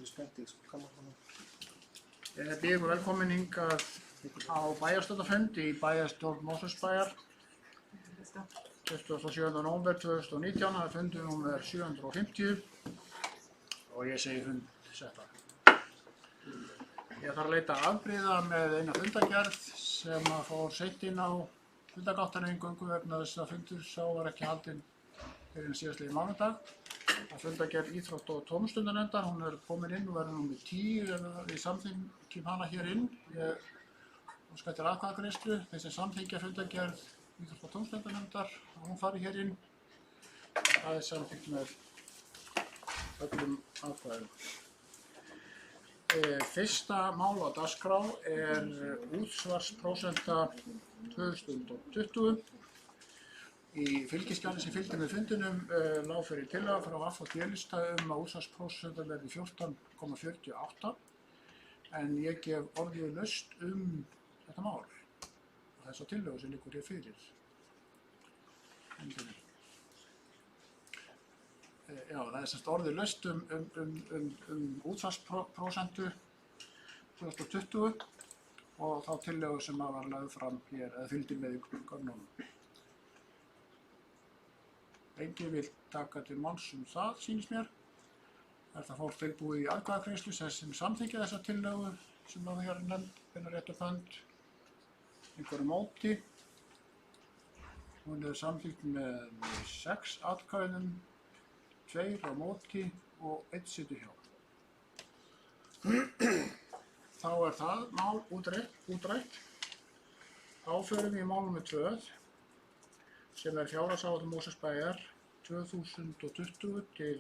svolítið spennt, sko, gaman hann. Ég býð ykkur velkomin hingað á bæjarstjórnarfund í bæjarstjórn Mosfellsbæjar 27. nóvember 2019, það er fundur númer 750 og ég segi fund setta. Ég þarf að leita afbrigða með eina fundargerð sem fór seint inn á fundargáttina eingöngu vegna þess að fundur sá var ekki haldinn fyrir en síðastliðinn mánudag. Það er fundargerð íþrótta- og tómstundanefndar, hún er komin inn og verður númer 10 ef við samþykkjum hana hér inn. Ég óska eftir atkvæðagreiðslu, þessi samþykkja fundargerð íþrótta- og tómstundanefndar, hún fari hér inn. Það er samþykkt með öllum atkvæðum. Fyrsta mál á dagskrá er útsvarsprósenta 2020. Í fylgiskjali sem fylgdi með fundinum lá fyrir tillaga frá VD-lista að útsvarsprósenta verði 14,48 en ég gef orðið laust þetta mál og þessa tillögu sem liggur hér fyrir. Já, það er semst orðið laust útsvarsprósentu 2020 og þá tillögu sem var lögð fram hér eða fylgdi með gögnunum. Enginn vill taka til máls það, sýnist mér. Er það fólk tilbúið í atkvæðagreiðslu sem samþykkja þessa tillögu sem var hér nefnd, hvenær rétt og hönd, einhverju móti. Hún er samþykkt með 6 atkvæðum, 2 á móti og 1 situr hjá. Þá er það mál útrætt. Þá förum við í mál nr. 2 sem er fjárhagsáætlun Mosfellsbæjar 2020 til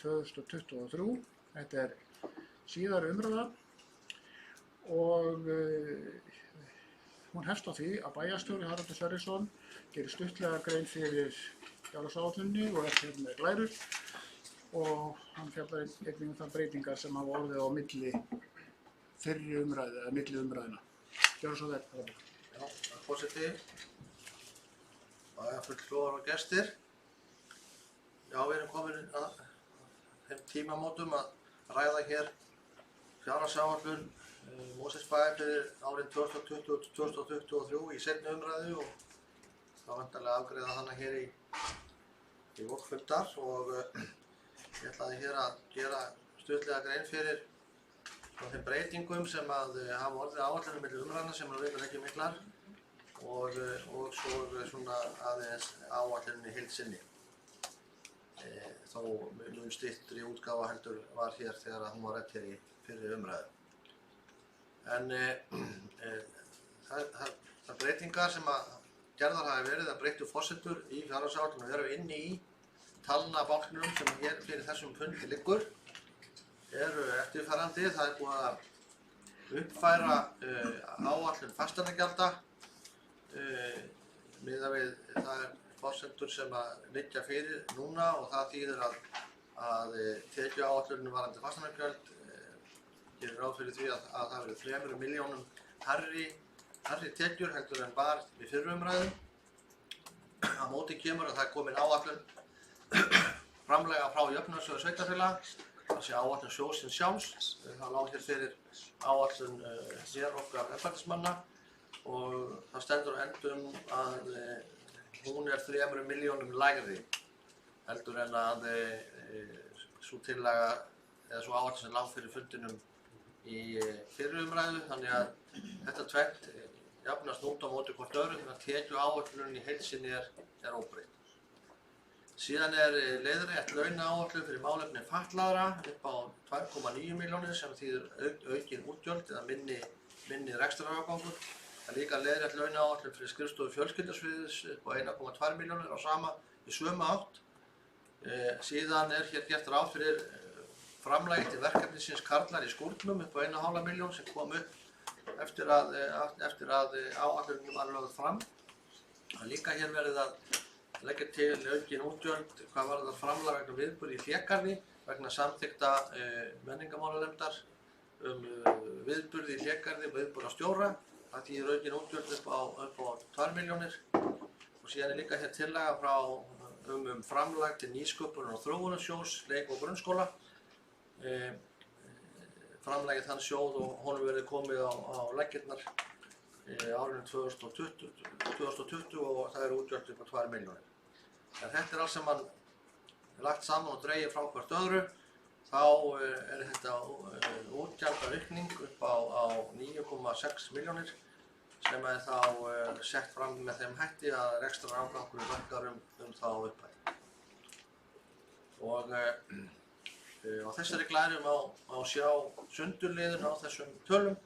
2023. Þetta er síðari umræða og hún hefst á því að bæjarstjóri Haraldur Sverrisson gerir stuttlega grein fyrir fjárhagsáætluninni og er hér með glærur og hann fjallar einnig það breytingar sem hafa orðið á milli fyrri umræðu eða milli umræðuna. Gjörðu svo vel, Haraldur. Já, forseti, bæjarfulltrúar og gestir. Já, við erum komin að þeim tímamótum að ræða hér fjárhagsáætlun Mosfellsbæjar fyrir árin 2020-2023 í seinni umræðu og þá væntanlega afgreiða hana hér í lok fundar og ég ætlaði hér að gera stuttlega grein fyrir þeim breytingum sem hafa orðið áætlunum milli umræðna sem eru reyndar ekki miklar og svo svona aðeins áætluninni í heild sinni. Þó mun styttri útgáfa heldur var hér þegar hún var rædd hér í fyrri umræðu. En það breytingar sem gerðar hafa verið að breyttu forsendur í fjárhagsáætlun og eru inni í talnabálknum sem hér fyrir þessum fundi liggur eru eftirfarandi. Það er búið að uppfæra áætlun fasteignagjalda miðað við þær forsendur sem liggja fyrir núna og það þýðir að tekjuáætlunin varðandi fasteignagjöld gerir ráð fyrir því að það verður 3 milljónum hærri tekjur heldur en var við fyrri umræðu. Á móti kemur að það er komin áætlun framlega frá jöfnunarsjóði sveitarfélaga, það sé áætlun sjóðsins sjálfs. Það lá hér fyrir áætlun hér okkar embættismanna og það stendur á endum að hún er 3 milljónum lægri heldur en að sú tillaga eða sú áætlun sem lá fyrir fundinum í fyrri umræðu. Þannig að þetta tvennt jafnast út á móti hvort öðru þannig að tekjuáætlunin í heild sinni er óbreytt. Síðan er leiðrétt launaáætlun fyrir málefni fatlaðra upp á 2,9 milljónir sem þýðir aukin útgjöld eða minni rekstrarafgangur. Það er líka leiðrétt launaáætlun fyrir skrifstofu fjölskyldusviðs upp á 1,2 milljónir á í sömu átt. Síðan er hér gert ráð fyrir framlagi til verkefnisins Karlar í skúrnum upp á 1,5 milljón sem kom upp eftir að áætlunin var lögð fram. Það er líka hér verið að leggja til aukin útgjöld hvað varðar framlag vegna viðburði í Hlégarði vegna samþykkta menningarmálanefndar viðburði í Hlégarði og viðburðarstjóra. Það þýðir aukin útgjöld upp á 2 milljónir og síðan er líka hér tillaga frá framlag til nýsköpunar og þróunarsjóðs leik- og grunnskóla framlagið þann sjóð og honum verði komið á laggirnar árinu 2020 og það eru útgjöld upp á 2 milljónir. En þetta allt saman lagt saman og dregið frá hvert öðru, þá þetta útgjaldaaukning upp á 9,6 milljónir sem þá sett fram með þeim hætti að rekstrarafgangur lækkar þá upphæð. Og á þessari glæru má sjá sundurliðun á þessum tölum.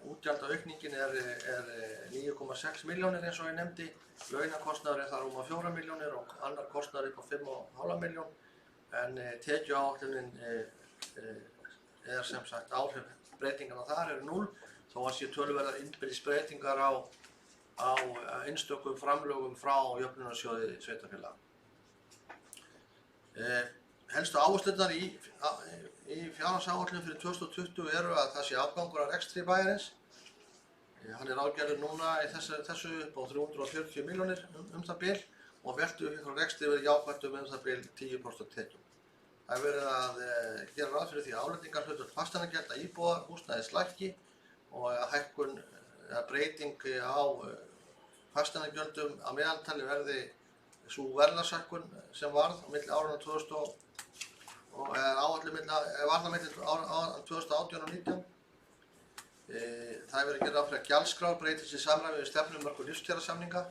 Útgjaldaaukningin er 9,6 milljónir eins og ég nefndi, launakostnaður þar um 4 milljónir og annar kostnaður upp á 5,5 milljón, en tekjuáætlunin sem sagt áhrif breytingarna þar eru 0, þó að sé töluverðar innbyrðis breytingar á einstökum framlögum frá jöfnunarsjóði sveitarfélaga. Helstu áherslurnar í fjárhagsáætlun fyrir 2020 eru að það sé afgangur af rekstri bæjarins. Hann er ágerður núna í þessu upp á 340 milljónir það bil og veltuaukning á rekstri verið jákvætt það bil 10% tekjum. Það er verið að gera ráð fyrir því að álagningarhlutfall fasteignagjalda íbúðarhúsnæðis lækki og að hækkun eða breyting á fasteignagjöldum að meðaltali verði sú verðlagshækkun sem varð á milli árunum 2000 og áætluð var það milli áranna 2018 og 19. Það hefur verið gerð ráð fyrir að gjaldskrár breytist í samræmi við stefnumörkun lífskjarasamninga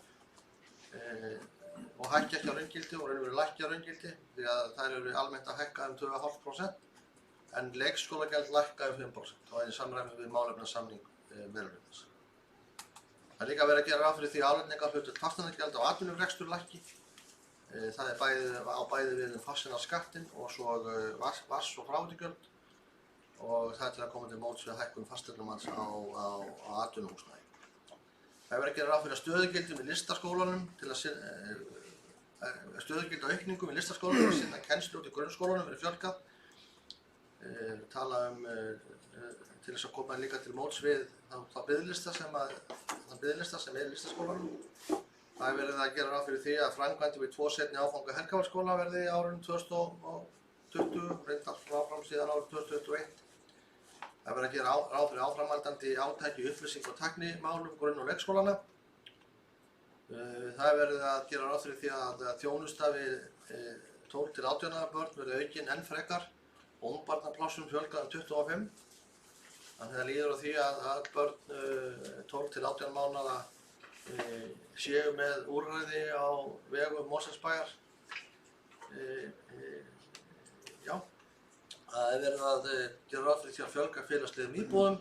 og hækki ekki á raungildi og raunverulega lækki á raungildi því að þær eru almennt að hækka 2,5% en leikskólagjald lækka 5% og í samræmi við málefnasamning meirihlutans. Það er líka verið að gera ráð fyrir því að álagningarhlutfall fasteignagjald á atvinnurekstur lækki. Það er bæði við fasteignaskattinn og svo vatns- og fráveitumgjöld og það er til að koma til móts við hækkun fasteignamats á atvinnuhúsnæði. Það er verið að gera ráð fyrir stöðugildum í listaskólanum stöðugildaaukningum í listaskólanum að sinna kennslu út í grunnskólanum verið fjölgað. Tala til þess að koma líka til móts við það biðlista sem er í listaskólanum. Það er verið að gera ráð fyrir því að framkvæmdir við 2 seinni áfanga Helgavatnsskóla verði í árinu 2020, reyndar áfram síðan árið 2021. Það er verið að gera ráð fyrir áframhaldandi átaki í upplýsing- og tæknimálum grunn- og leikskólana. Það er verið að gera ráð fyrir því að þjónusta við 12 til 18 ára börn verði aukin enn frekar og ungbarnaplássum fjölgað 25. Þannig að það líður á því að börn 12 til 18 mánaða séu með úrræði á vegum Mosfellsbæjar. Það er verið að gera ráð fyrir því að fjölga félagslegum íbúðum.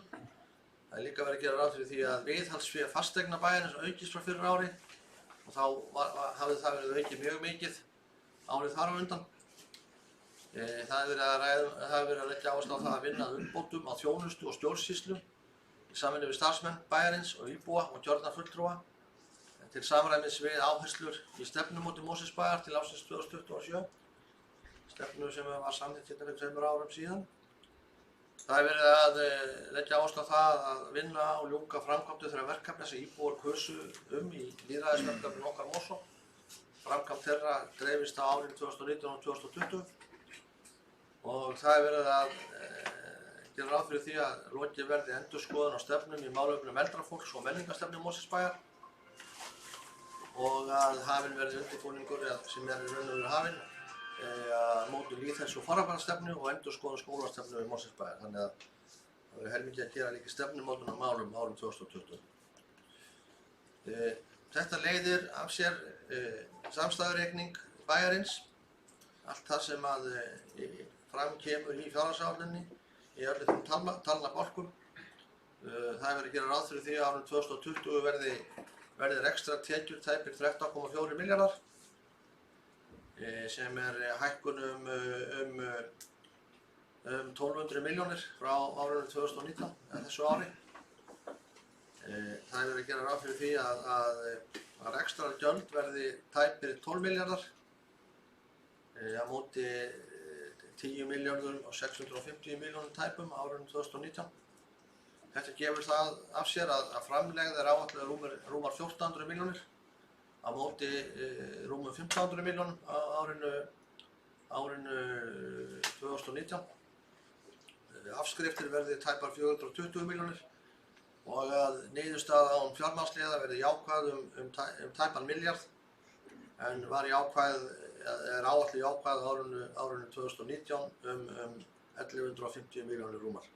Það er líka verið að gera ráð fyrir því að viðhaldsfé fasteigna bæjarins aukist frá fyrra ári og þá hafði það verið aukið mjög mikið árið þar á undan. Það er verið að leggja áherslu á það að vinna að umbótum á þjónustu og stjórnsýslu í samvinnu við starfsmenn bæjarins og íbúa og kjörna fulltrúa til samræmis við áherslur í stefnumóti Mosfellsbæjar til ársins 2027, stefnu sem var samþykkt fyrir 2 árum síðan. Það er verið að leggja áherslu á það að vinna og ljúka framkvæmdu þeirra verkefna sem íbúar kusu í lýðræðisverkefninu okkar Mosó. Framkvæmd þeirra dreifist á árin 2019 og 2020 og það er verið að gera ráð fyrir því að lokið verði endurskoðun á stefnum í málefnum eldra fólks og menningarstefnu Mosfellsbæjar og að hafinn verði undirbúningur sem í raun og veru hafinn að móta lýðheilsu- og forvarnastefnu og endurskoðun skólastefnu í Mosfellsbæjar. Þannig að það er heilmikið að gera líka stefnumótunarmálum árum 2020. Þetta leiðir af sér samstæðureikning bæjarins, allt það sem fram kemur í fjárhagsáætluninni í öllum þeim talnabálkum. Það er verið að gera ráð fyrir því að árið 2020 verði rekstrartekjur tæpir 13,4 milljarðar sem hækkun 1200 milljónir frá árinu 2019 eða þessu ári. Það er verið að gera ráð fyrir því að rekstrargjöld verði tæpir 12 milljarðar á móti 10 milljörðum og 650 milljónum tæpum árinu 2019. Þetta gefur það af sér að framlegð áætluð rúmar 1400 milljónir á móti rúmum 1500 milljónum á árinu 2019. afskriftir verði tæpar 420 milljónir og að niðurstaða án fjármagnsliða verði jákvæð um tæpan milljarð en var áætluð jákvæð á árinu 2019 um 1150 milljónir rúmar.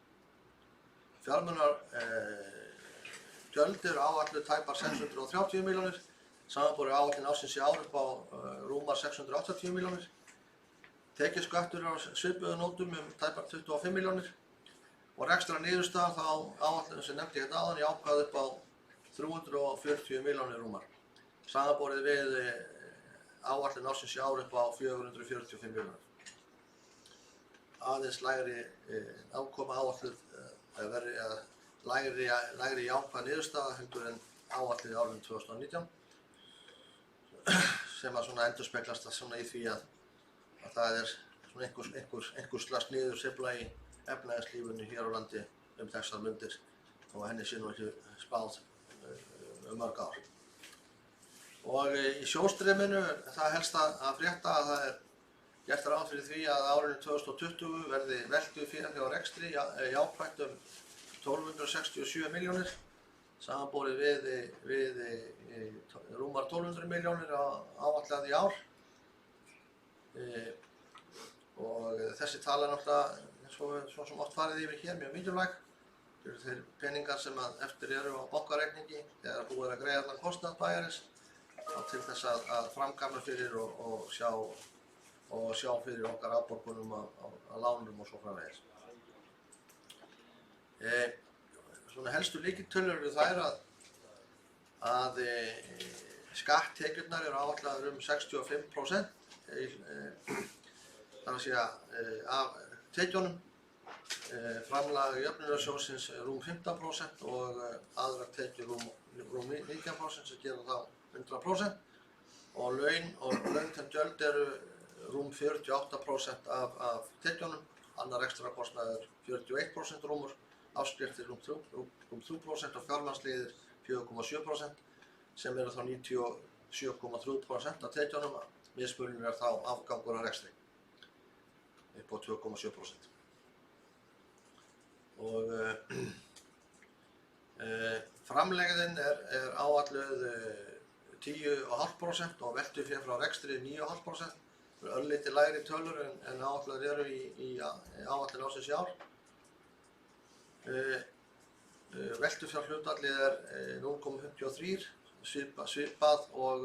Fjármunagjöld eru áætluð tæpar 630 milljónir, samanborið áætlun ársins í ár upp á rúmar 680 milljónir. Tekjuskattur á svipuðum nótum tæpar 25 milljónir og rekstrar niðurstaðan þá áætlun sem nefndi hérna áðan jákvæð upp á 340 milljónir rúmar, samanborið við áætlun ársins í ár upp á 445 milljónir. Aðeins lægri afkoma áætluð lægri jákvæð niðurstaða heldur en áætluð árinu 2019 sem að svona endurspeglast svona í því að það svona einhvers slags niðursveifla í efnahagslífinu hér á landi þessar mundir og henni sé nú ekki spáð mörg ár. Og í sjóstreyminu það helst að frétta að það gert ráð fyrir því að árinu 2020 verði veltufé hjá rekstri jákvætt 1267 milljónir, samanborið við rúmar 1200 milljónir áætlað í ár. Og þessi tala náttúrulega, svo sem oft farið yfir hér, mjög mikilvæg. Þeir peningar sem eftir eru á bankareikningi þegar búið að greiða allan kostnað bæjarins til þess að framkvæma fyrir og sjá fyrir okkar afborgunum á lánum og svo framvegis. Svona helstu lykiltölur eru þær að skatttekjurnar eru áætlaðar 65%, þar að segja af tekjunum, framlag jöfnunarsjóðsins rúm 15% og aðrar tekjur rúm 19% sem gera þá 100% og laun gjöld eru rúm 48% af tekjunum, annar rekstrarkostnaður 41% rúmur, afskriftir rúm 3% og fjármagnsliðir 4,7% sem eru þá 97,3% af tekjunum, mismunurinn þá afgangur af rekstri upp á 2,7%. Og framlegðin er áætluð 10,5% og veltufé frá rekstri 9,5%. Örlítið lægri tölur en áætlaðar eru í áætlun ársins í ár. Veltufjárhlutfallið er 0,53, svipað og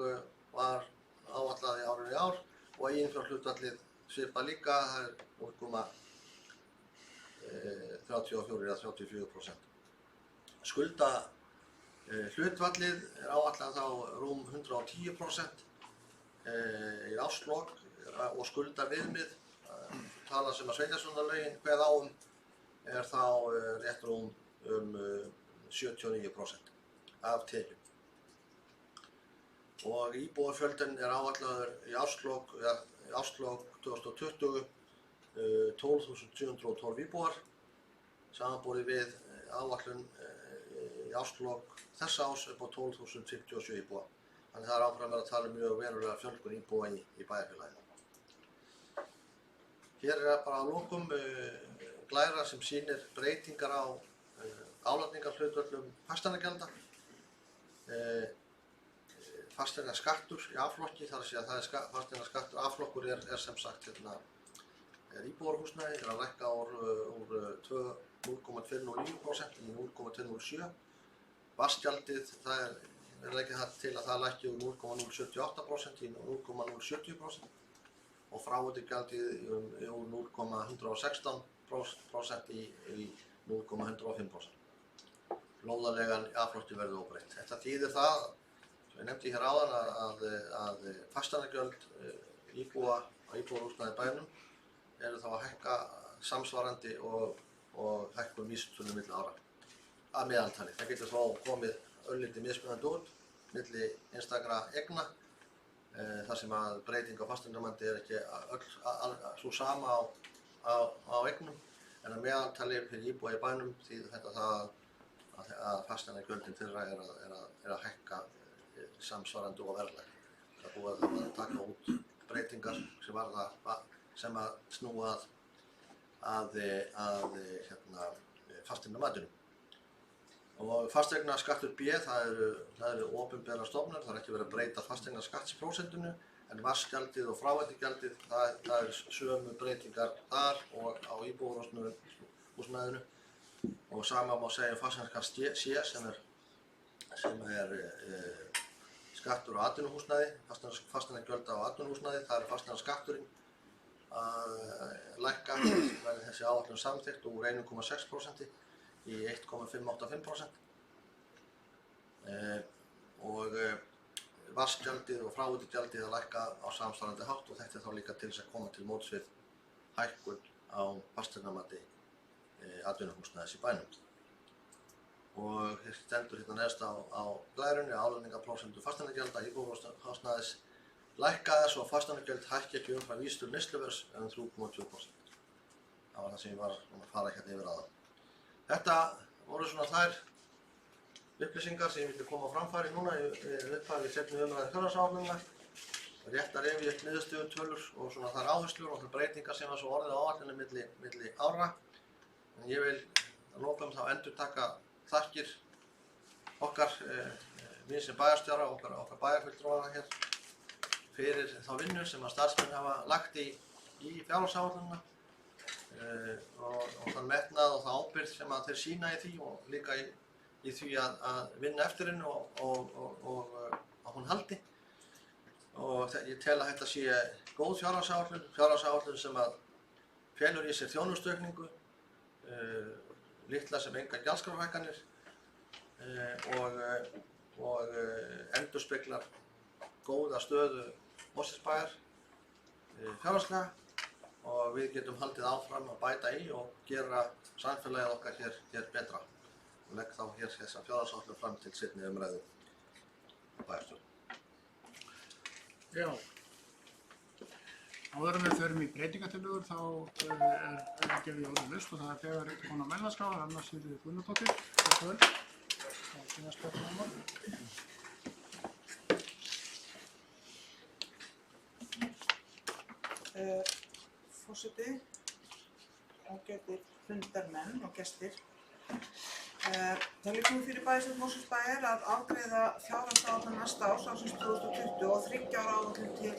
var áætlað í árinu í ár og eiginfjárhlutfallið svipað líka, það er 0,34 eða 34%. Skuldahlutfallið er áætlað þá rúm 110% í árslok og skuldaviðmið, tala sem að sveitarstjórnarlögin kveða á er þá rétt rúm 79% af tekjum. Og íbúafjöldinn er áætlaður í árslok 2020 12.712 íbúar, samanborið við áætlun í árslok þessa árs upp á 12.057 íbúa. Þannig það er áfram að tala mjög verulega fjölgun íbúa í bæjarfélaginu. Hér er bara að lokum glæra sem sýnir breytingar á álagningarhlutföllum fasteignagjalda. Fasteignaskattur í A-flokki, þar að segja að fasteignaskattur A-flokkur er sem sagt íbúðarhúsnæði, að lækka úr 0,209% í 0,207%. Vatnsgjaldið, það er leggja það til að það lækki úr 0,078% í 0,070% og fráveitugjaldið úr 0,116% í 0,105%. Lóðarlegan A-flokki verður óbreytt. Þetta þýðir það, sem ég nefndi hér áðan, að fasteignagjöld íbúa á íbúðarhúsnæði í bænum eru þá að hækka samsvarandi og hækkun vísitölu milli ára að meðaltali. Það getur þá komið örlítið mismunandi út milli einstakra eigna þar sem að breyting á fasteignamati er ekki öll svo sama á eignum en að meðaltali fyrir íbúa í bænum þýðir þetta það að fasteignagjöldin þeirra er að hækka samsvarandi og verðlag. Það er búið að taka út breytingar sem að snúa fasteignamatinu. Og fasteignaskattur B, það eru opinberar stofnanir, það er ekki verið að breyta fasteignaskattsprósentinu, en vatnsgjaldið og fráveitugjaldið, það er sömu breytingar þar og á íbúðarhúsnæðinu. Og sama má segja fasteignaskatt C sem er skattur á atvinnuhúsnæði, fasteignagjöld á atvinnuhúsnæði, það er fasteignaskatturinn að lækka verði þessi áætlun samþykkt úr 1,6% í 1,585%. Og vatnsgjaldið og fráveitugjaldið að lækka á samsvarandi hátt og þetta er þá líka til þess að koma til móts við hækkun á fasteignamati atvinnuhúsnæðis í bænum. Og hér stendur hérna neðst á glærunni álagningarprósentu fasteignagjalda íbúðarhúsnæðis lækkaði svo að fasteignagjöld hækki ekki umfram vísitölu neysluverðs en 3,2%. Það var það sem ég var að fara hérna yfir áðan. Þetta voru svona þær upplýsingar sem ég vildi koma á framfæri núna í upphafi seinni umræðu fjárhagsáætlunar. Rétt að rifja upp niðurstöðutölur og svona þær áherslur og þær breytingar sem var svo orðið á áætluninni milli ára. En ég vil að lokum þá endurtaka þakkir okkar við sem bæjarstjóra, okkar bæjarfulltrúa hér fyrir þá vinnu sem að starfsmenn hafa lagt í fjárhagsáætlunina og þann metnað og það ábyrgð sem að þeir sýna í því og líka í því að vinna eftir henni og að hún haldi. Og ég tel að þetta sé góð fjárhagsáætlun sem að felur í sér þjónustuaukningu, litlar sem engar gjaldskrárhækkanir og endurspeglar góða stöðu Mosfellsbæjar fjárhagslega og við getum haldið áfram að bæta í og gera samfélagið okkar hér betra. Og legg þá hér þessa fjárhagsáætlun fram til seinni umræðu bæjarstjórn. Já. Áður en við förum í breytingatillögur þá gefið ég orðið laust og það þegar konar meðlagskrá, annars Sigríður Guðnadóttir. Það síðast spökkum Forseti, ágætir fundarmenn og gestir. Það liggur fyrir bæjarstjórn Mosfellsbæjar að afgreiða fjárhagsáætlun næsta árs, ársins 2020 og 3 ára áætlun til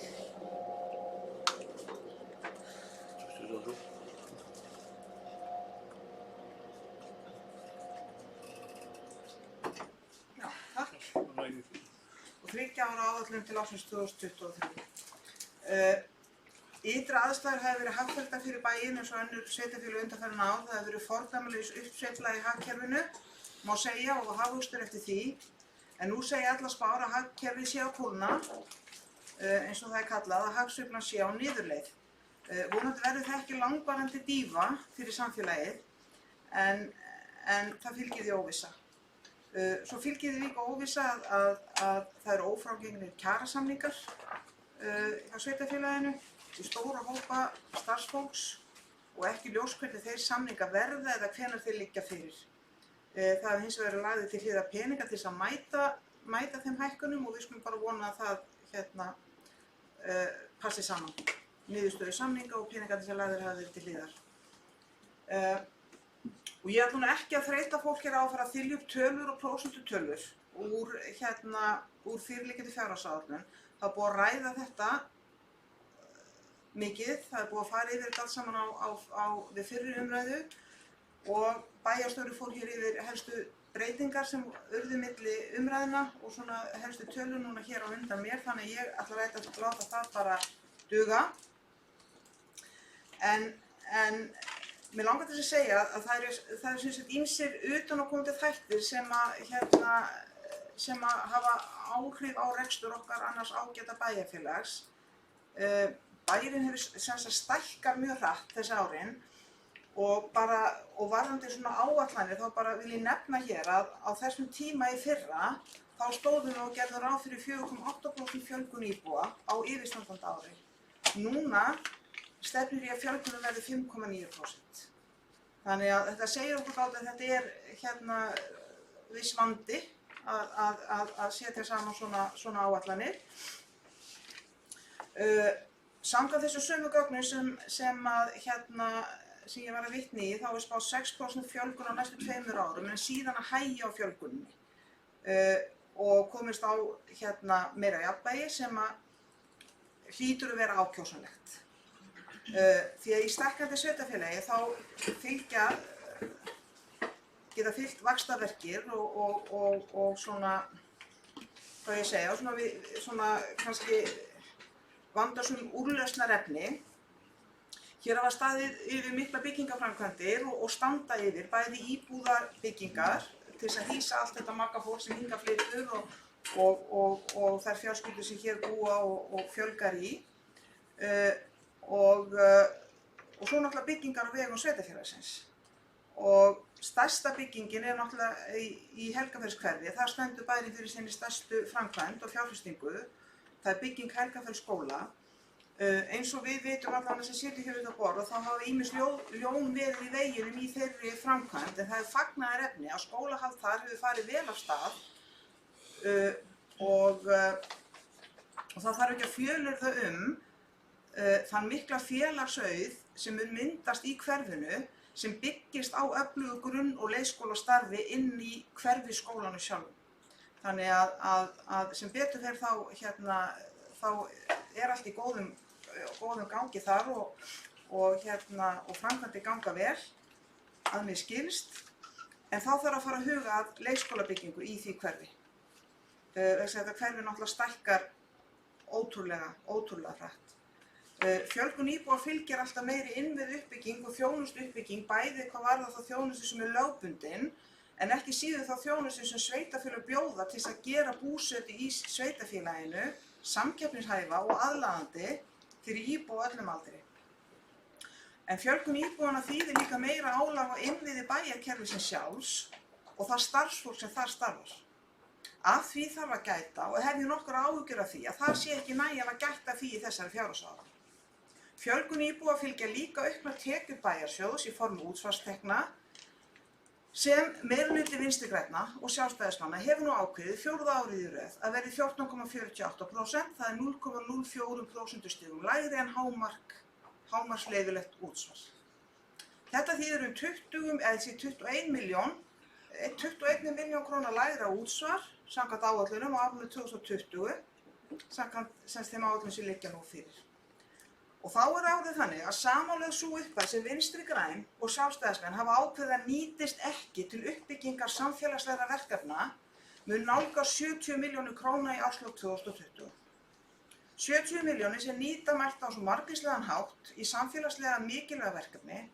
og 3 ára áætlun til ársins 2023. Ytra aðstæður hafa verið hagfelldar fyrir bæinn eins og önnur sveitarfélög undanfarin ár. Það hefur verið fordæmalaus uppsveifla í hagkerfinu, má segja, og hagvöxtur eftir því. En nú segja allar spár að hagkerfið sé á kúlna, eins og það er kallað, að hagsveiflan sé á niðurleið. Vonandi verður það ekki langvarandi dýfa fyrir samfélagið, en það fylgir því óvissa. Svo fylgir því líka óvissa að það eru ófrágengnir kjarasamningar hjá sveitarfélaginu í stóra hópa starfsfólks og ekki ljós hvernig þeir samningar verða eða hvenær þeir liggja fyrir. Það hefur hins vegar lagðir til hliðar peninga til þess að mæta þeim hækkunum og við skulum bara vona að það passi saman. Niðurstöðu samninga og peninga til þess að lagðir hafa verið til hliðar. Og ég ætla nú ekki að þreyta fólk hér á að fara að þylja upp tölur og prósentutölur úr fyrirliggjandi fjárhagsáætlun. Það er búið að ræða þetta mikið, það er búið að fara yfir þetta allt saman við fyrri umræðu og bæjarstjóri fór hér yfir helstu breytingar sem urðu milli umræðna og svona helstu tölur núna hér á undan mér, þannig ég ætla að láta það bara duga. En mér langar til að segja að það er sem sagt ýmsir utanaðkomandi þættir sem að hafa áhrif á rekstur okkar annars ágæta bæjarfélags. Bæjarinn hefur sem sagt stækkað mjög hratt þessi árin og varðandi svona áætlanir þá bara vil ég nefna hér að á þessum tíma í fyrra þá stóðum við og gerðum ráð fyrir 4,8% fjölgun íbúa á yfirstandandi ári. Núna stefnir í að fjölgunin verði 5,9%. Þannig að þetta segir okkur gátt að þetta er viss vandi að setja saman svona áætlanir. Samkvæmt þessu sömu gögnum sem sem ég var að vitna í, þá er spáð 6% fjölgun á næstu 2 árum, en síðan að hægja á fjölgunni og komist á meira jafnvægi sem að hlýtur að vera ákjósanlegt. Því að í stækkandi sveitarfélagi þá geta fylgt vaxtarverkir og svona, hvað ég segja, svona kannski vandasum úrlausnarefni. Hér hafa staðið yfir mikla byggingaframkvæmdir og standa yfir bæði íbúðarbyggingar til þess að hýsa allt þetta marga fólk sem hingað flytur og þær fjölskyldur sem hér búa og fjölgar í. Og svo náttúrulega byggingar á vegum sveitarfélagsins. Og stærsta byggingin er náttúrulega í Helgafellshverfi. Það stendur bærinn fyrir sinni stærstu framkvæmd og fjárfestingu. Það er bygging Helgafells-skóla. Eins og við vitum allan sem sitjum hér út á borð og þá hafa ýmis ljón verið í veginum í þeirri framkvæmd, en það er fagnaðarefni að skólahald þar hefur farið vel af stað og það þarf ekki að fjölyrða þann mikla félagsauð sem mun myndast í hverfinu sem byggist á öflugu grunn- og leikskólastarfi inn í hverfisskólanum sjálfum. Þannig að sem betur fer þá er allt í góðum gangi þar og framkvæmdir ganga vel að mér skilst, en þá þarf að fara að huga að leikskólabyggingu í því hverfi. Þetta hverfi náttúrulega stækkar ótrúlega hratt. Fjölgun íbúa fylgir alltaf meiri innviðauppbygging og þjónustuuppbygging, bæði hvað varðar þá þjónustu sem er lögbundin, en ekki síður þá þjónustu sem sveitarfélög bjóða til þess að gera búsetu í sveitarfélaginu samkeppnishæfa og aðlaðandi fyrir íbúa á öllum aldri. En fjölgun íbúanna þýðir líka meira álag á innviði bæjarkerfisins sjálfs og það starfsfólk sem þar starfar. Af því þarf að gæta og hef ég nokkrar áhyggjur af því að það sé ekki nægjanlega gætt af því í þessari fjárhagsáætlun. Fjölgun íbúa fylgja líka auknar tekjur bæjarsjóðs í formi útsvarstekna sem meirihluti Vinstri grænna og Sjálfstæðismanna hefur nú ákveðið 4. árið í röð að verði 14,48%, það er 0,04% stigum lægri en hámarksleyfilegt útsvar. Þetta þýðir 21 milljón króna lægra útsvar samkvæmt áætlunum á árinu 2020, samkvæmt þeim áætlunum sem liggja nú fyrir. Og þá er árið þannig að samanlögð sú upphæð sem Vinstri græn og Sjálfstæðismenn hafa ákveðið að nýtist ekki til uppbyggingar samfélagslegra verkefna mun nálgast 70 milljónir króna í árslok 2020. 70 milljónir sem nýta mælt á svo margvíslegan hátt í samfélagslega mikilvæg verkefni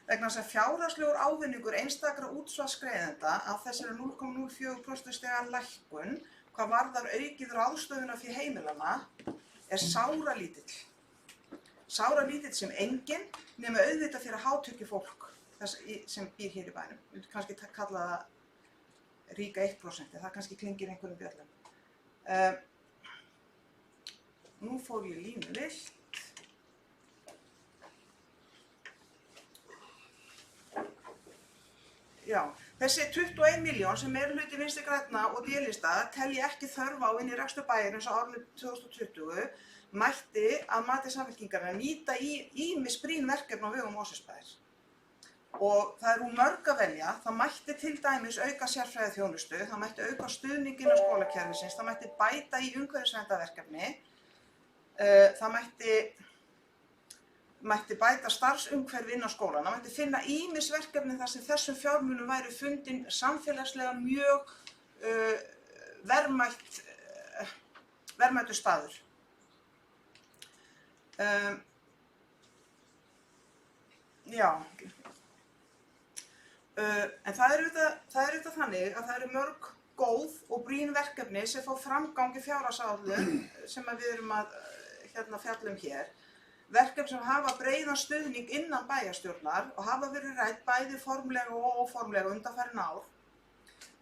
vegna þess að fjárhagslegur ávinningur einstakra útsvarsgreiðenda af þessari 0,04% stiga lækkun hvað varðar aukið ráðstöfunarfé heimilanna er sáralítill sem enginn nema auðvitað fyrir hátekjufólk sem býr hér í bænum. Við myndum kannski kalla það ríka 1%, það kannski klingir einhverjum bjöllum. Nú fór ég línu vilt. Já, þessi 21 milljón sem meirihluti Vinstri grænna og D-lista telji ekki þörf á inn í rekstur bæjarins á árinu 2020 mætti að mati Samfylkingarinnar nýta í ýmis brýn verkefni á vegum Mosfellsbæjar. Og það er úr mörg að velja, það mætti til dæmis auka sérfræðiþjónustu, það mætti auka stuðning innan skólakerfisins, það mætti bæta í umhverfisverndarverkefni, það mætti bæta starfsumhverfi innan skólana, það mætti finna ýmis verkefni þar sem þessum fjármunum væri fundin samfélagslega mjög verðmætur staður. En það er auðvitað þannig að það eru mörg góð og brýn verkefni sem fá framgang í fjárhagsáætlun sem við erum að fjalla hér. Verkefni sem hafa breiðan stuðning innan bæjarstjórnar og hafa verið rædd bæði formlega og óformlega undanfarin ár.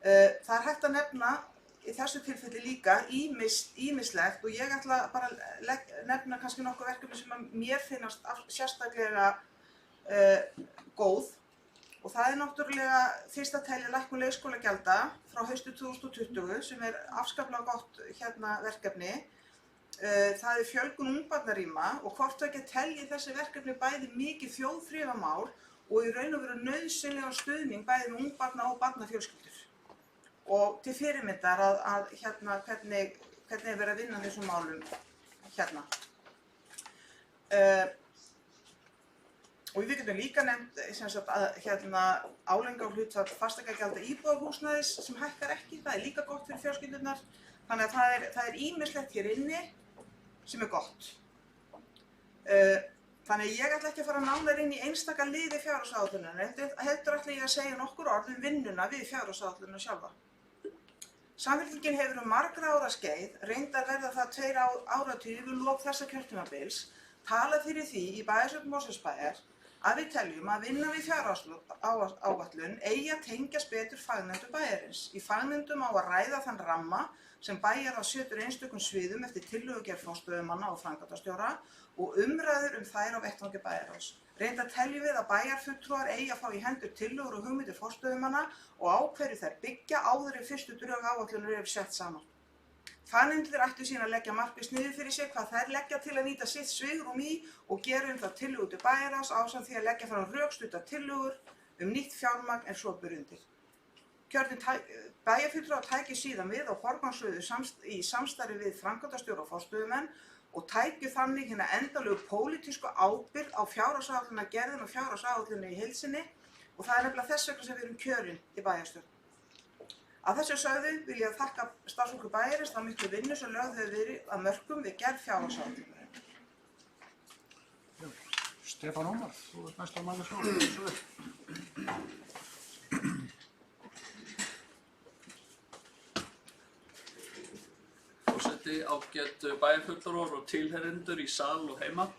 Það er hægt að nefna í þessu tilfelli líka ýmislegt og ég ætla bara að nefna kannski nokkuð verkefni sem mér finnast sérstaklega góð. Og það er náttúrulega fyrsta telja lækkun leikskólagjalda frá haustu 2020 sem er afskaplega gott verkefni það fjölgun ungbarnarýma og hvort tveggja telji þessi verkefni bæði mikið þjóðþrifamál og í raun og veru nauðsynlegan stuðning bæði með ungbarna og barnafjölskyldur. Og til fyrirmyndar að hvernig er verið að vinna þessum málum hérna. Og við getum líka nefnt álagningarhlutfall fasteignagjalda íbúðarhúsnæðis sem hækkar ekki, það líka gott fyrir fjölskyldurnar. Þannig að það ýmislegt hér inni sem gott. Þannig að ég ætla ekki að fara nánar inn í einstaka liði fjárhagsáætlunarinnar, heldur ætla ég að segja nokkur orð vinnuna við fjárhagsáætlunina sjálfa. Samfylkingin hefur margra ára skeið, reyndar verða það 2 áratugir við lok þessa kjörtímabils, talað fyrir því í bæjarstjórn Mosfellsbæjar að við teljum að vinna við fjárhagsáætlun eigi að tengjast betur fagnefndum bæjarins. Í fagnefndum á að ræða þann ramma sem bæjarráð setur einstökum sviðum eftir tillögugerð forstöðumanna og framkvæmdastjóra og umræður þær á vettvangi bæjarráðs. Reyndar teljum við að bæjarfulltrúar eigi að fá í hendur tillögur og hugmyndir forstöðumanna og á hverju þær byggja áður en fyrstu drög áætlunar eru sett saman. Fagnefndir ættu síðan að leggja markvisst niður fyrir sig hvað þær leggja til að nýta sitt svigrúm í og gera það tillögur til bæjarráðs ásamt því að leggja fram rökstudda tillögur nýtt fjármagn en svo ber undir. Kjörnir bæjarfulltrúar tækju síðan við á forgangsröðu í samstarfi við framkvæmdastjóra og forstöðumenn og tækju þannig hina endalegu pólitísku ábyrgð á fjárhagsáætlunargerðinni og fjárhagsáætlunni í heild sinni og það nefnilega þess vegna sem við erum kjörin í bæjarstjórn. Að þessu sögðu vil ég þakka starfsfólki bæjarins þá miklu vinnu sem lögð hefur verið að mörkum við gerð fjárhagsáætlunarinnar. Stefán Ómar, þú ert næsta mælisvara. Forseti, ágætu bæjarfulltrúar og tilheyrendur í sal og heima.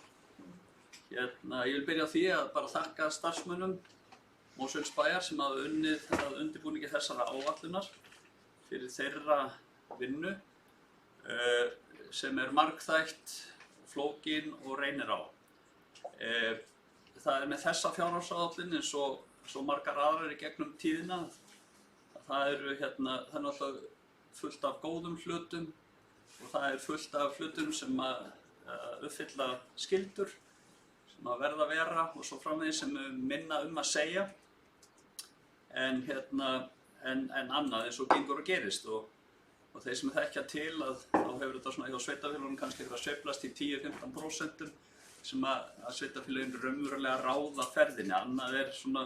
Ég vil byrja á því að bara þakka starfsmönnum Mosfellsbæjar sem hafa unnið að undirbúningi þessara áætlunar fyrir þeirra vinnu sem margþætt, flókin og reynir á. Það með þessa fjárhagsáætlun eins og margar aðrar í gegnum tíðina. Það er náttúrulega fullt af góðum hlutum og það fullt af hlutum sem uppfylla skyldur sem verða að vera og svo framvegis sem minna að segja en annað eins og gengur og gerist og þeir sem þekkja til að þá hefur þetta svona hjá sveitarfélögunum kannski eitthvað sveiflast í 10–15% sem að sveitarfélögin raunverulega ráða ferðinni, annað svona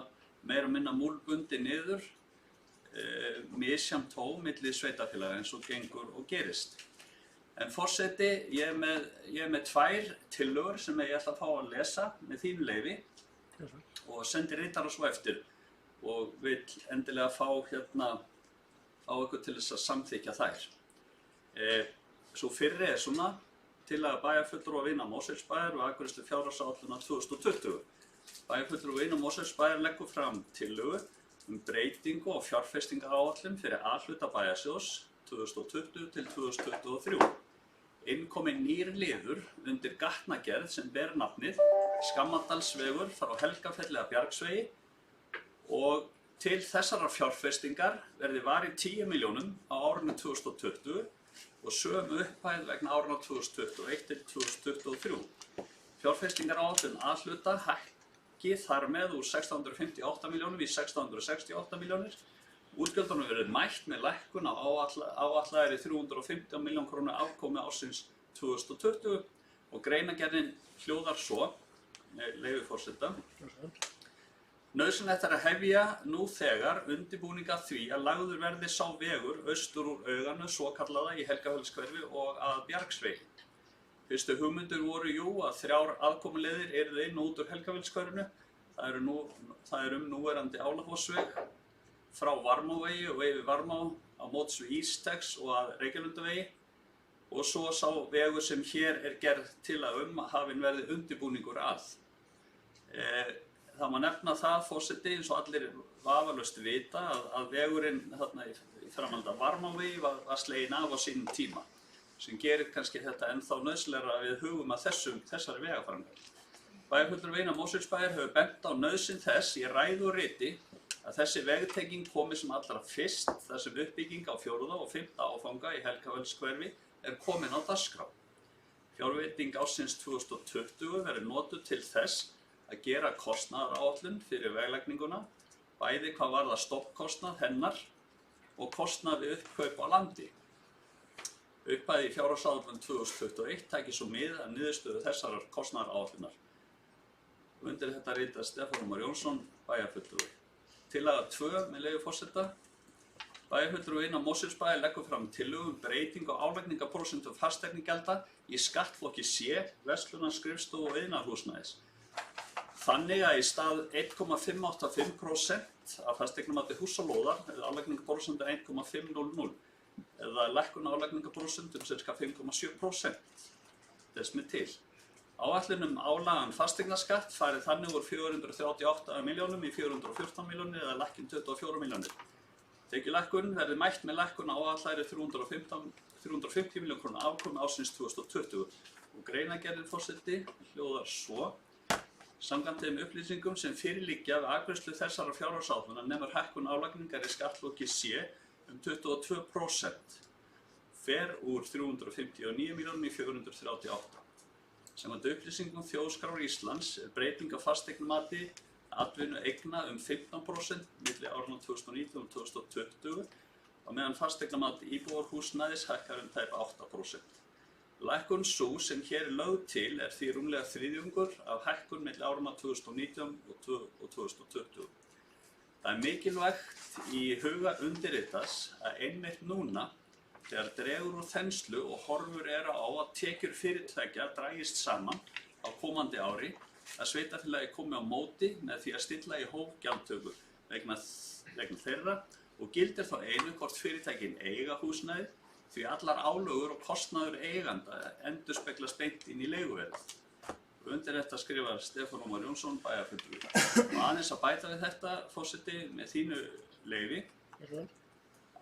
meira og minna múlbundi niður misjafnt þó milli sveitarfélaga eins og gengur og gerist. En forseti, ég er með 2 tillögur sem ég ætla að fá að lesa með þínu leyfi og sendi ritara svo eftir og vil endilega fá ykkur til þess að samþykkja þær. Svo fyrri svona tillaga bæjarfulltrúa vina Mosfellsbæjar og afgreiðslu fjárhagsáætlunar 2020. Bæjarfulltrúi vina Mosfellsbæjar leggur fram tillögu breytingu og fjárfestingaráætlun fyrir A-hluta bæjarsjóðs 2020 til 2023. Innkominn nýr liður undir gatnagerð sem ber nafnið Skammadalsvegur frá Helgafelli að Bjargsvegi og til þessarar fjárfestingar verði varið 10 milljónum á árinu 2020 og sömu upphæð vegna árinu 2021 til 2023. Fjárfestingaráætlun A-hluta hækki þar með úr 658 milljónum í 668 milljónir. Útgjöldunum verið mætt með lækkun á áætlaðri 315 milljón krónu afkomi ársins 2020 og greinargerðin hljóðar svo, með leyfi forseta. Nauðsynlegt að hefja nú þegar undirbúning að því að lagður verði sá vegur austur úr auganu svokallaða í Helgafellshverfi og að Bjargsvegi. Fyrstu hugmyndir voru að 3 aðkomuleiðir yrðu inn og út úr Helgafellshverfinu. Það er núverandi Álafossveg frá Varmávegi og yfir Varmá á móts við Ístex og að Reykjalundavegi og svo sá vegur sem hér er gerð til að hafinn verði undirbúningur að. Það má nefna það, forseti, eins og allir vafalaust vita að vegurinn þarna í framhaldi af Varmávegi var sleginn af á sínum tíma sem gerir kannski þetta ennþá nauðsynlegra að við hugum að þessari vegaframkvæmd. Bæjarfulltrúi vina Mosfellsbæjar hefur bent á nauðsyn þess í ræðu og riti að þessi vegtenging komi sem allra fyrst þar sem uppbygging á 4. og 5. áfanga í Helgafellshverfi komin á dagskrá. Fjárveiting ársins 2020 verður notuð til þess að gera kostnaðaráætlun fyrir veglagninguna, bæði hvað varðar stofnkostnað hennar og kostnað við uppkaup á landi. Upphæð í fjárhagsáætlun 2021 tæki svo mið af niðurstöðu þessarar kostnaðaráætlunar. Undir þetta rita Stefán Ómar Jónsson, bæjarfulltrúi. Tillaga 2 með leyfi forseta. Bæjarfulltrúinn á Mosfellsbæ leggur fram tillögu breytingu á álagningarprósentu fasteignagjalda í skattflokki C, verslunarskrifstofu og iðnaðarhúsnæðis. Þannig að í stað 1,585% af fasteignamati húss og lóðar er álagningarprósentu 1,500 eða lækkun á álagningarprósentu ca. 5,7%. Þess með til. Áætlun álagan fasteignaskatt farið þannig úr 438 milljónum í 414 milljónir eða lækkun 24 milljónir. Tekjulækkun verði mætt með lækkun á áætlaðri 350 milljón króna afkomu ársins 2020 og greinargerðin forseti hljóðar svo. Samkvæmt þeim upplýsingum sem fyrirliggja við afgreiðslu þessarar fjárhagsáætlunar nemur hækkun álagningar í skattflokki C 22%, fer úr 359 milljónum í 438. Samkvæmt upplýsingum Þjóðskrár Íslands er breyting á fasteignamati atvinnu eigna 15% milli áranna 2019 og 2020 og meðan fasteignamati íbúðarhúsnæðis hækkar tæp 8%. Lækkun sú sem hér er lögð til er því rúmlega þriðjungur af hækkun milli áranna 2019 og 2020. Það er mikilvægt í huga undirritans að einmitt núna þegar dregur úr þenslu og horfur eru á að tekjur fyrirtækja dragist saman á komandi ári að sveitarfélagi komi á móti með því að stilla í hóf gjaldtöku vegna þeirra og gildir þá einu hvort fyrirtækin eiga húsnæði því allar álögur og kostnaður eiganda endurspeglast beint inn í leiguverð. Undir þetta skrifar Stefán Ómar Jónsson, bæjarfulltrúi. Og aðeins að bæta við þetta, forseti, með þínu leyfi,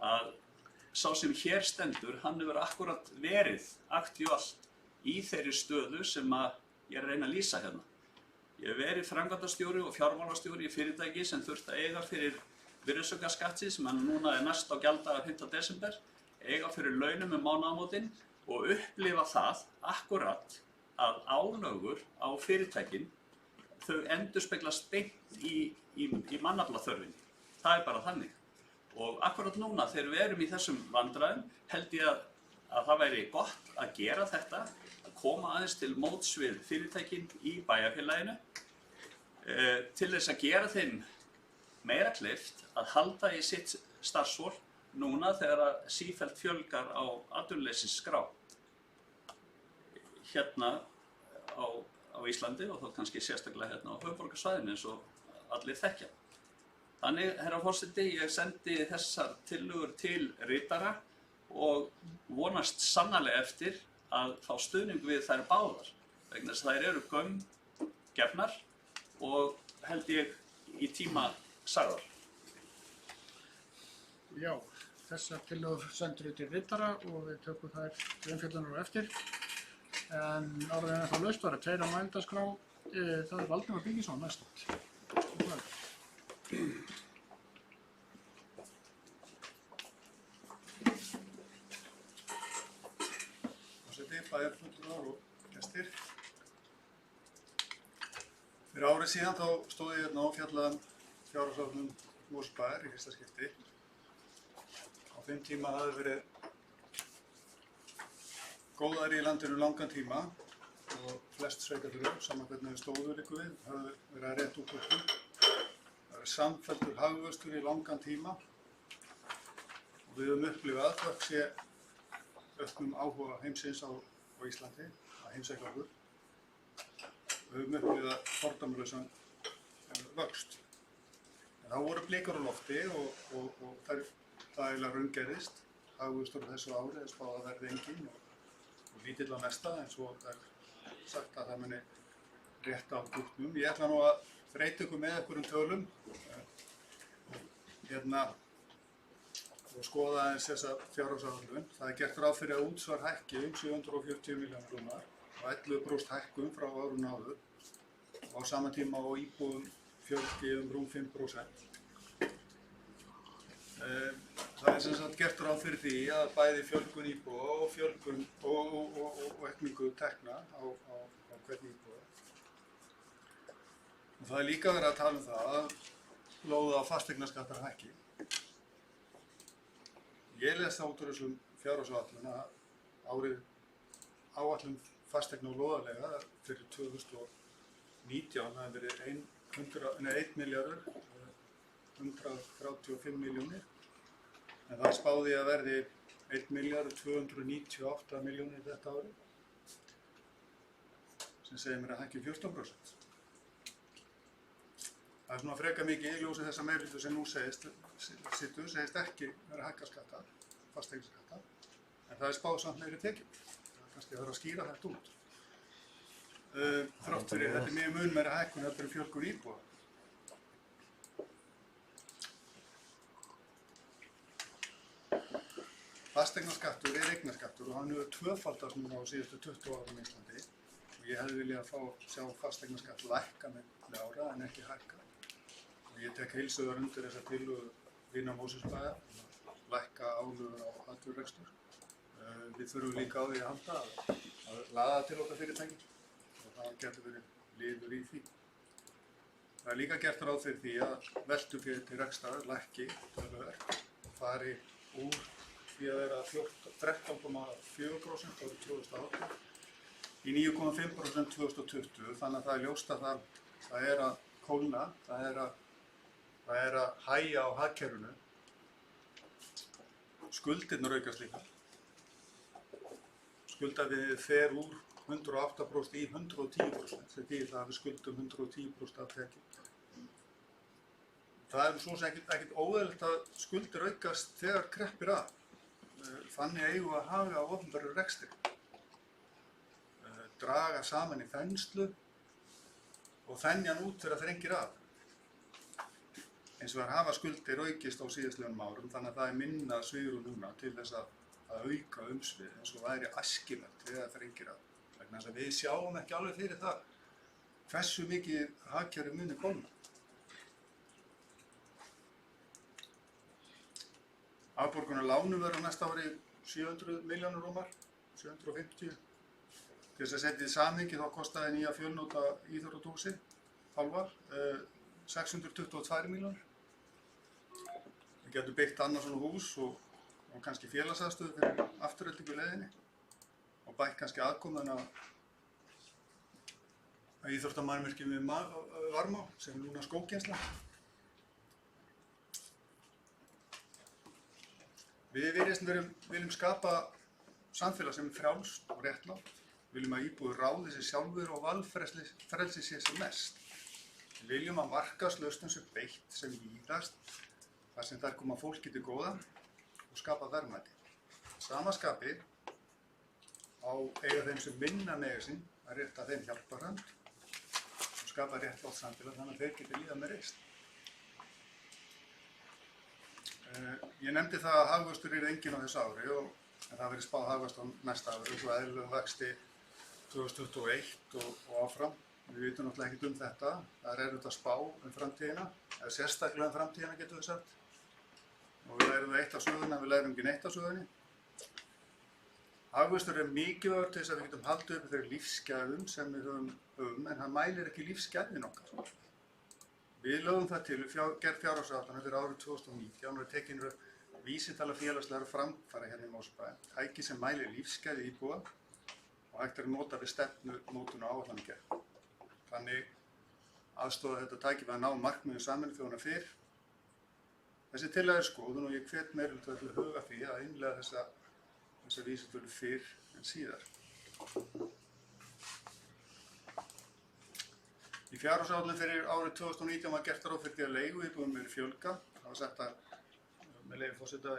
að sá sem hér stendur, hann hefur akkurat verið aktífalt í þeirri stöðu sem ég er að reyna að lýsa hérna. Ég hef verið framkvæmdastjóri og fjármálastjóri í fyrirtæki sem þurfti að eiga fyrir virðisaukaskatti sem hann núna er næst á gjalddaga 5. desember, eiga fyrir launum mánaðamótin og upplifa það akkurat að álögur á fyrirtækin þau endurspeglast beint í mannaflaþörfinni. Það er bara þannig. Og akkurat núna þegar við erum í þessum vandræðum held ég að það væri gott að gera þetta, að koma aðeins til móts við fyrirtækin í bæjarfélaginu til þess að gera þeim meira kleift að halda í sitt starfsfólk núna þegar að sífellt fjölgar á atvinnuleysisskrá hérna á Íslandi og þá kannski sérstaklega hérna á höfuðborgarsvæðinu eins og allir þekkja. Þannig, herra forseti, ég sendi þessar tillögur til ritara og vonast sannarlega eftir að fá stuðning við þær báðar vegna þess að þær eru gaumgefnar og held ég í tíma sagðar. Já, þessar tillögur sendur við til ritara og við tökum þær til umfjöllunar á eftir. En áður en það laust var að tveir á mælendaskrá, það er Valdimar Birgisson næst. Forseti, bæjarfulltrúar og gestir. Fyrir árið síðan þá stóð ég hérna og fjallaði fjárhagsáætlun Mosfellsbæjar í fyrsta skipti. Á þeim tíma hafði verið góðæri í landinu langan tíma og flest sveitarfélög, saman hvernig þau stóðu líka við, höfðu verið að rétta útflutning. Það er samfelldur hagvöxtur í langan tíma og við höfum upplifað hvort sé auknum áhuga heimsins á Íslandi að heimsækja okkur. Við höfum upplifað fordæmalausan vöxt. En þá voru blikur á lofti og það eiginlega raungerðist. Hagvöxtur á þessu ári er spáð að verði enginn og lítill á næsta, en svo er sagt að það muni rétta á dúknum. Ég ætla nú að þreyta ykkur með einhverjum tölum hérna og skoða aðeins þessa fjárhagsáætlun. Það er gert ráð fyrir að útsvar hækki 740 milljónir króna og 11% hækkun frá árinu áður og á sama tíma á íbúðum fjölgi rúm 5%. Það sem sagt gert ráð fyrir því að bæði fjölgun íbúa og fjölgun og aukningu tekna á hvern íbúa. Og það líka verið að tala um það að lóða á fasteignaskattar hækki. Ég les það út úr þessum fjárhagsáætlun að áætlun fasteigna og lóðarleiga fyrir 2019 hafi verið 1 milljarður 135 milljónir. En það spáði að verði 1 milljarður 298 milljónir þetta ári, sem segir mér að hækki 14%. Það svona freka mikið í ljósi þessa meirihluta sem nú segist ekki vera að hækka skatta, fasteignaskatta, en það spáð samt meiri tekjum. Það kannski þarf að skýra þetta út. Þrátt fyrir þetta mjög mun meiri hækkun heldur en fjölgun íbúa. Fasteignaskattur eignarskattur og hann hefur tvöfaldast núna á síðustu 20 árum í Íslandi. Og ég hefði viljað sjá fasteignaskatt lækka milli ára en ekki hækka. Og ég tek heils hugar undir þessa tillögu vina Mosfellsbæjar að lækka álögur á atvinnurekstur. Við þurfum líka á því að halda að laða til okkar fyrirtæki og það getur verið liður í því. Það er líka gert ráð fyrir því að veltufé til rekstrar lækki töluvert og fari úr því að vera 13,4% árið 2018 í 9,5% 2020, þannig að það er ljóst að það er að kólna, það er að hægja á hagkerfinu. Skuldirnar aukast líka. Skuldaviðið fer úr 108% í 110%, sem þýðir það að við skuldum 110% af tekjum. Það er svo sem ekkert óeðlilegt að skuldir aukast þegar kreppir að. Þannig eigum við að haga á opinberum rekstri. Draga saman í þenslu og þenja hann út þegar þrengir að. Eins og hafa skuldir aukist á síðastliðnum árum, þannig að það er minna svigrúm núna til þess að auka umsvif eins og væri æskilegt þegar þrengir að. Vegna þess að við sjáum ekki alveg fyrir það hversu mikið hagkerfið muni koma. Afborgunar lánum verður á næsta ári 700 milljónir rúmar, 750. Til þess að setja í samhengi þá kostaði nýja fjölnota íþróttahúsi, hálfar, 622 milljónir. Við getum byggt annað svona hús og kannski félagsaðstöðu fyrir afturöldingu leiðinni og bætt kannski aðkomuna að íþróttamannvirkjum við Varmá sem er núna skóggeymsla. Við í Viðreisn viljum skapa samfélag sem er frjálst og réttlátt. Við viljum að íbúar ráði sig sjálfur og valfrelsi sé sem mest. Við viljum að markaðslausnum sé beitt sem víðast, þar sem þær koma fólki til góða og skapa verðmæti. Sama skapi á eiga þeim sem minna mega sín að rétta þeim hjálparhönd og skapa réttlátt samfélag þannig að þeir geti líða með reisn. Ég nefndi það að hagvöxtur enginn á þessu ári en það verið spáð hagvöxt á næsta ári og svo eðlilegum vexti 2021 og áfram. Við vitum náttúrulega ekkert þetta. Það er erfitt að spá framtíðina, eða sérstaklega framtíðina getum við sagt. Og við lærum eitt af sögunni en við lærum ekki neitt af sögunni. Hagvöxtur mikilvægur til þess að við getum haldið upp þeirri lífsgæðum sem við höfum en það mælir ekki lífsgæðin okkar. Við lögum það til gerð fjárhagsáætlana fyrir árið 2019 og við tekin vísitala félagslegra framfara hérna í Mosfellsbæ, tæki sem mælir lífsgæði íbúa og hægt er að nota við stefnumótun og áætlanagerð. Þannig aðstoða þetta tæki við að ná markmiðum Sameinuðu þjóðanna fyrr. Þessi tillaga er skoðun og ég hvet meirihluta til að huga því að innleiða þessa vísitölu fyrr en síðar. Í fjárhagsáætlun fyrir árið 2019 var gert ráð fyrir því að leiguíbúðum verið fjölga. Það var sagt að, með leyfi forseta,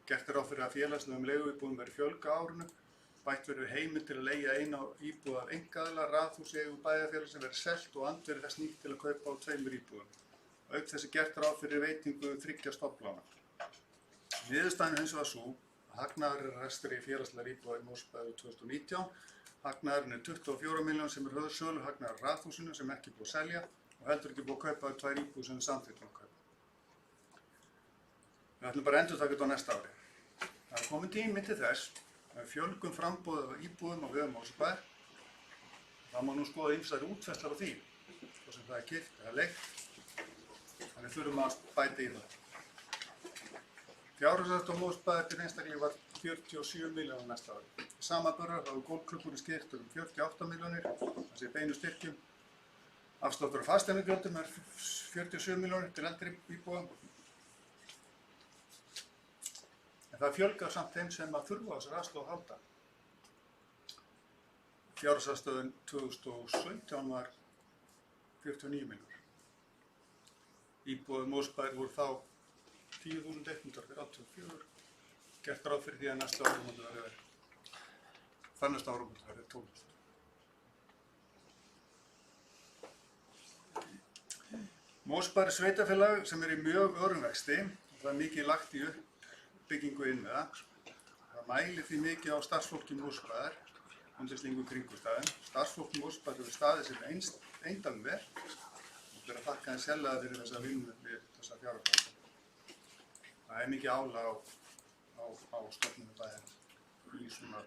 gert ráð fyrir að félagslegum leiguíbúðum verið fjölga á árinu. Bætt verið heimild til að leigja eina íbúð af einkaaðila, raðhús í eigu bæjarfélags sem verið selt og andverið þess nýtt til að kaupa á 2 íbúðum. Auk þessi gert ráð fyrir veitingu 3 stofnlána. Niðurstaðan hins vegar sú að hagnaður er rekstri félagslegra íbúða í Mosfellsbæ 2019. Hagnaðurinn er 24 milljónir sem er söluhagnaður raðhúsinu sem ekki búið að selja og heldur ekki búið að kaupa 2 íbúðir sem er samþykkt að kaupa. Við ætlum bara að endurtaka þetta á næsta ári. Það er komin tími til þess að við fjölgum framboðið af íbúðum á vegum Mosfellsbæjar. Það má nú skoða ýmsar útfærslar á því, svo sem það er keypt eða leigt. Þannig við þurfum að bæta í það. Fjárhagsaðstoð Mosfellsbæjar til einstaklinga var 47 milljónir næsta ári. Í samanburðar þá er gólfklukkurinn styrktur 48 milljónir, það sé beinu styrkjum. Afsláttur af fasteignagjöldum 47 milljónir til eldri íbúa. En það fjölgar samt þeim sem að þurfa á þessari aðstoð að halda. Fjárhagsaðstoðin 2017 var 49 milljónir. Íbúar Mosfellsbæjar voru þá 10.184. Gert ráð fyrir því að næsta áramót verði þannasta áramót verði 12.000. Mosfellsbær er sveitarfélag sem er í mjög örum vexti og það er mikið lagt í uppbyggingu innviða. Það mælir því mikið á starfsfólki Mosfellsbæjar undir slíkum kringumstæðum. Starfsfólk Mosfellsbæjar hefur staðið sér eindæmum vel og ber að þakka þeim sérlega fyrir þessa vinnu við þessa fjárhagslega. Það er mikið álag á stofnunum bæjarins í svona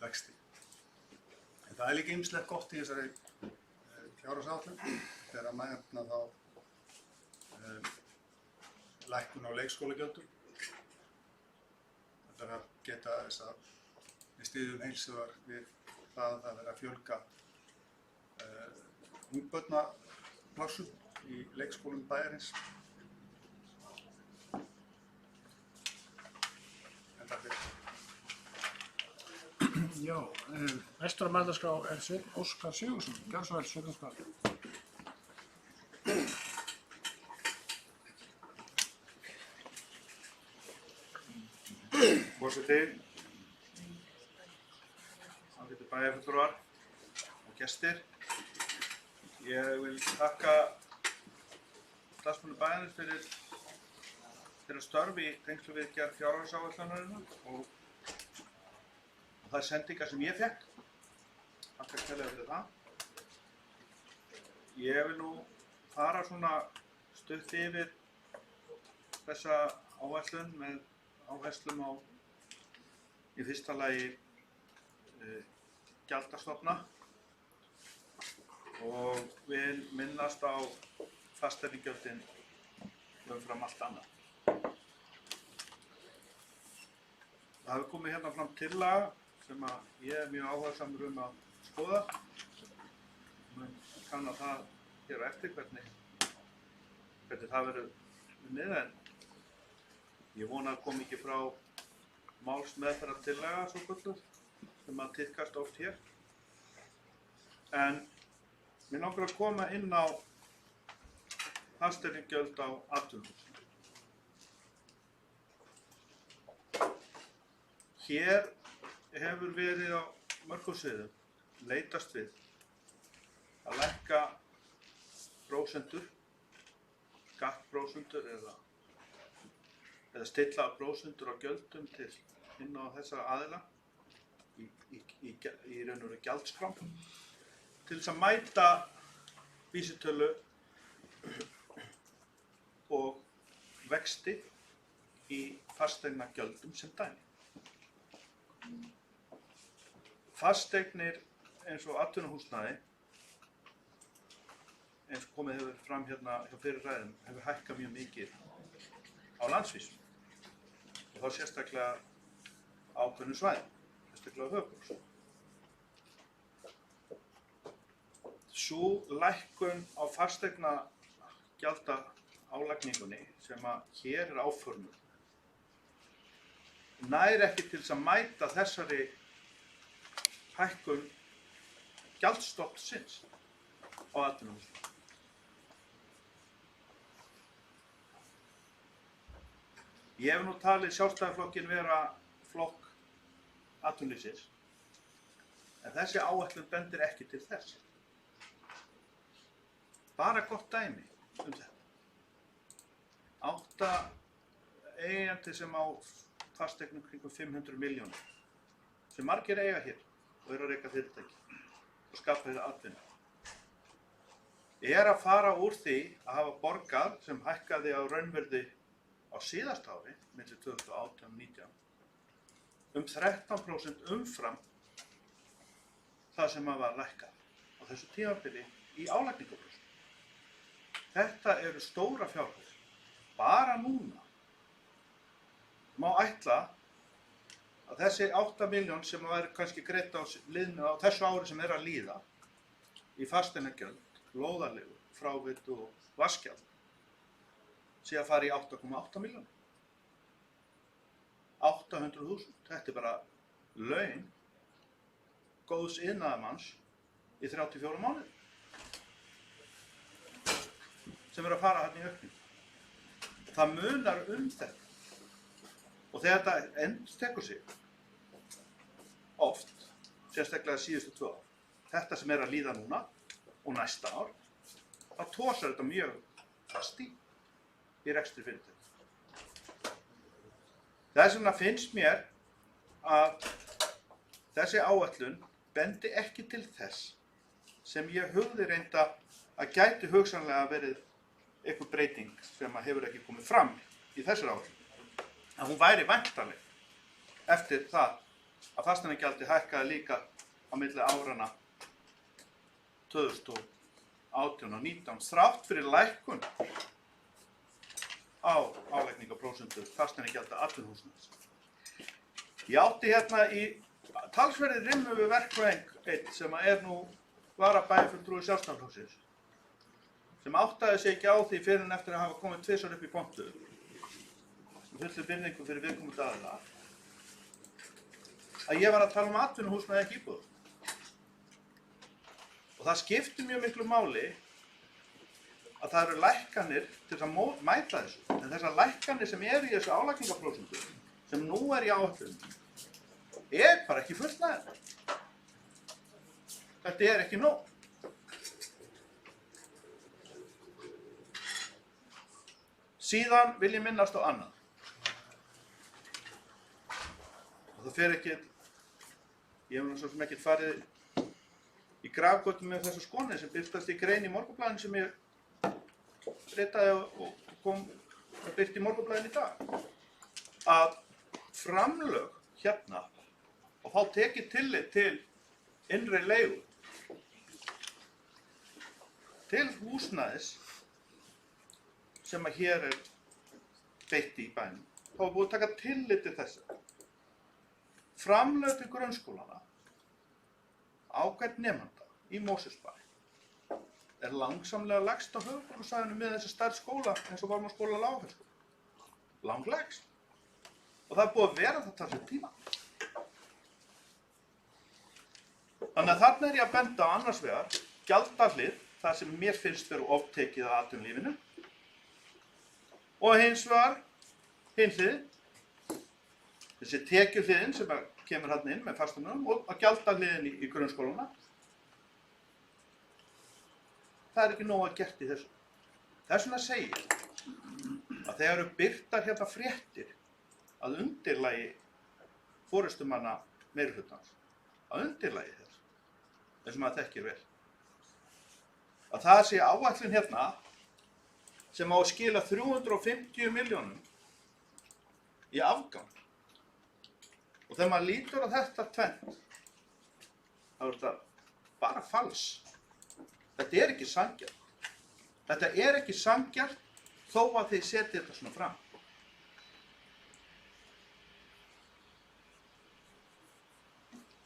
vexti. En það er líka ýmislegt gott í þessari fjárhagsáætlun þegar að mæna þá lækkun á leikskólagjöldum. Þetta er að geta þess að við styðjum heils hugar við það að það verði að fjölga ungbörnaplássum í leikskólum bæjarins. En það fyrir. Já, næstur á mældarskrá er Sveinn Óskar Sigurðsson. Gjörðu svo vel, Sveinn Óskar. Forseti, ágætu bæjarfulltrúar og gestir. Ég vil þakka starfsmönnum bæjarins fyrir störf í tengslum við gerð fjárhagsáætlunarinnar og þær sendingar sem ég fékk. Þakka kærlega fyrir það. Ég vil nú fara svona stutt yfir þessa áætlun með áherslum á í fyrsta lagi gjaldastofna og vil minnast á fasteignagjöldin umfram allt annað. Það hefur komið hérna fram tillaga sem að ég er mjög áhugasamur að skoða. Mun kanna það hér á eftir hvernig það verður unnið, en ég vona að komi ekki frá málsmeðferðartillaga svokölluð sem að tíðkast oft hér. En mig langar að koma inn á fasteignagjöld á atvinnuhúsum. Hér hefur verið á mörgum sviðum leitast við að lækka prósentur, skattprósentur eða stilla prósentur á gjöldum til inn á þessa aðila í raun og veru gjaldskrám til þess að mæta vísitölu og vexti í fasteignagjöldum sem dæmi. Fasteignir eins og atvinnuhúsnæði, eins og komið hefur fram hérna hjá fyrir ræðum, hefur hækkað mjög mikið á landsvísu og þá sérstaklega ákveðnum svæðum, sérstaklega á höfuðborgarsvæðinu. Sú lækkun á fasteignagjaldaalagningunni sem að hér er áformuð nær ekki til þess að mæta þessari hækkun gjaldstofnsins á atvinnuhúsum. Ég hef nú talið Sjálfstæðisflokkinn vera flokk atvinnulífsins, en þessi áætlun bendir ekki til þess. Bara gott dæmi þetta. 8 eigandi sem á fasteignum kringum 500 milljónir, sem margir eiga hér og eru að reka fyrirtæki og skapa þeirra atvinnu, er að fara úr því að hafa borgað sem hækkaði á raunverði á síðasta ári, milli 2018 og 19, 13% umfram það sem var lækkað á þessu tímabili í álagningarprósentu. Þetta eru stóra fjárhæðir. Bara núna má ætla að þessi 8 milljón sem væri kannski greidd á liðnu á þessu ári sem að líða í fasteignagjöld, lóðarleigu, fráveitu og vatnsgjald sé að fara í 8,8 milljónir. 800.000. Þetta er bara laun góðs iðnaðarmanns í 34 mánuði sem að fara þarna í aukningu. Það munar þetta. Og þegar þetta endurtekur sig oft, sérstaklega síðustu 2 ár, þetta sem að líða núna og næsta ár, þá tosar þetta mjög fast í rekstri fyrirtækja. Þess vegna finnst mér að þessi áætlun bendi ekki til þess sem ég hugði reynda að gæti hugsanlega verið einhver breyting sem hefur ekki komið fram í þessari áætlun. Að hún væri væntanleg eftir það að fasteignagjaldið hækkaði líka á milli áranna 2018 og 19 þrátt fyrir lækkun á álagningarprósentu fasteignagjalda atvinnuhúsnæðis. Ég átti hérna í talsverði rimmu við verkfræðing einn sem nú varabæjarfulltrúi Sjálfstæðisflokksins sem áttaði sig ekki á því fyrr en eftir að hafa komið 2 upp í pontu fullu bindingu fyrir viðkomandi aðila að ég var að tala atvinnuhúsnæði ekki íbúðir. Og það skiptir mjög miklu máli að það eru lækkanir til að mæta þessu. En þessar lækkanir sem eru í þessu álagningarprósentu sem nú í áætlun bara ekki fullnægjandi. Þetta ekki nóg. Síðan vil ég minnast á annað. Og það fer ekki, ég hef svo sem ekkert farið í grafgötum með þessu skoni sem birtast í grein í Morgunblaðinu sem ég ritaði og kom að birta í Morgunblaðinu í dag. Að framlög hérna og þá tekið tillit til innri leigu til húsnæðis sem að hér beitt í bænum. Þá búið að taka tillit til þessa. Framlög til grunnskólana á hvern nemanda í Mosfellsbæ langsamlega lægst á höfuðborgarsvæðinu með þessi stærð skóla eins og Varmárskóla og Lágafellsskóla. Langlægst. Og það búið að vera það talsvert tíma. Þannig að þarna ég að benda á annars vegar gjaldahlið, það sem mér finnst vera oftekið af atvinnulífinu, og hins vegar hin hliðin, þessi tekjuhliðin sem kemur hérna inn með fasteignum og gjaldahliðin í grunnskólana. Það ekki nóg að gert í þessu. Þess vegna segi ég að þegar eru birtar hérna fréttir að undirlagi forystumanna meirihlutans, að undirlagi þess sem að þekkir vel, að það sé áætlun hérna sem á að skila 350 milljónum í afgang. Og þegar maður lítur á þetta tvennt, þá þetta bara fals. Þetta ekki sanngjarnt. Þetta ekki sanngjarnt þó að þið setja þetta svona fram.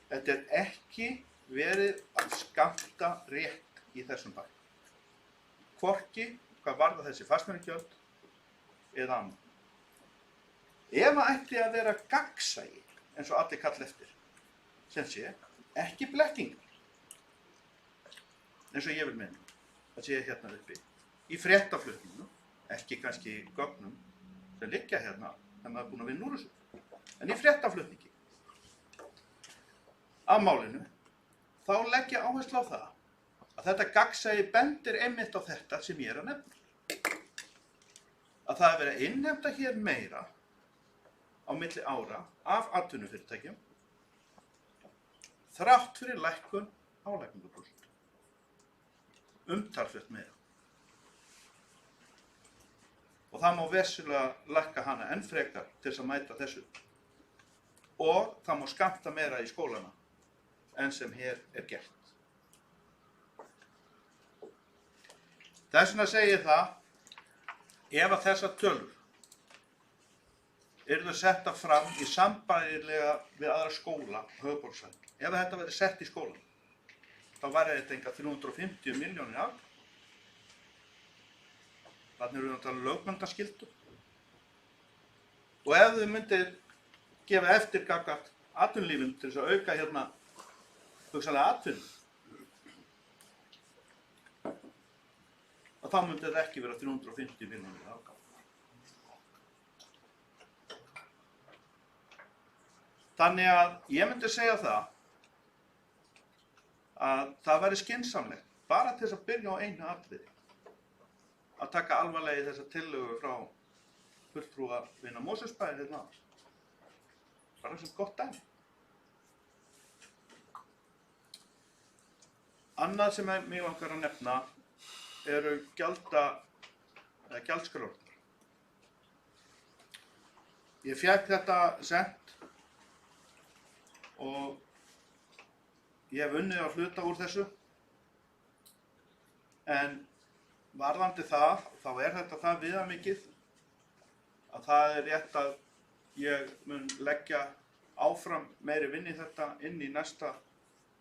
Þetta ekki verið að skammta rétt í þessum bæ. Hvorki hvað varðar þessi fasteignagjöld eða annað. Ef það ætti að vera gagnsæi, eins og allir kalla eftir, sem sé, ekki blekkingar, eins og ég vil minna, það sé hérna uppi, í fréttaflutningum, ekki kannski í gögnum sem liggja hérna, þannig að það er búin að vinna úr þessu, en í fréttaflutningi af málinu, þá leggja áherslu á það að þetta gagnsæi bendir einmitt á þetta sem ég að nefna. Að það verið að innheimta hér meira á milli ára af atvinnufyrirtækjum þrátt fyrir lækkun álagningarprósentu. Umtalsvert meira. Og og það má vissulega lækka hana enn frekar til þess að mæta þessu. Og það má skammta meira í skólana enn sem hér er gert. Þess vegna segi ég það, ef að þessar tölur yrðu setta fram í sambærilega við aðra skóla á höfuðborgarsvæðinu, ef þetta verið sett í skólan, þá væri þetta enga 350 milljónir af. Þannig erum við að tala lögbundarskyldu. Og ef þau myndir gefa eftir gagnvart atvinnulífinu til þess að auka hérna hugsanlega atvinnu, að þá myndi þetta ekki vera 350 milljónir afgang. Þannig að ég myndi segja það að það væri skynsamlegt, bara til þess að byrja á einu atriði, að taka alvarlega í þessa tillögu frá fulltrúa vina Mosfellsbæjar hérna. Bara sem gott dæmi. Annað sem mig langar að nefna eru gjaldskrárnar. Ég fékk þetta sent og ég hef unnið að hluta úr þessu, en varðandi það, þá er þetta það viðamikið að það er rétt að ég mun leggja áfram meiri vinnu í þetta inn í næsta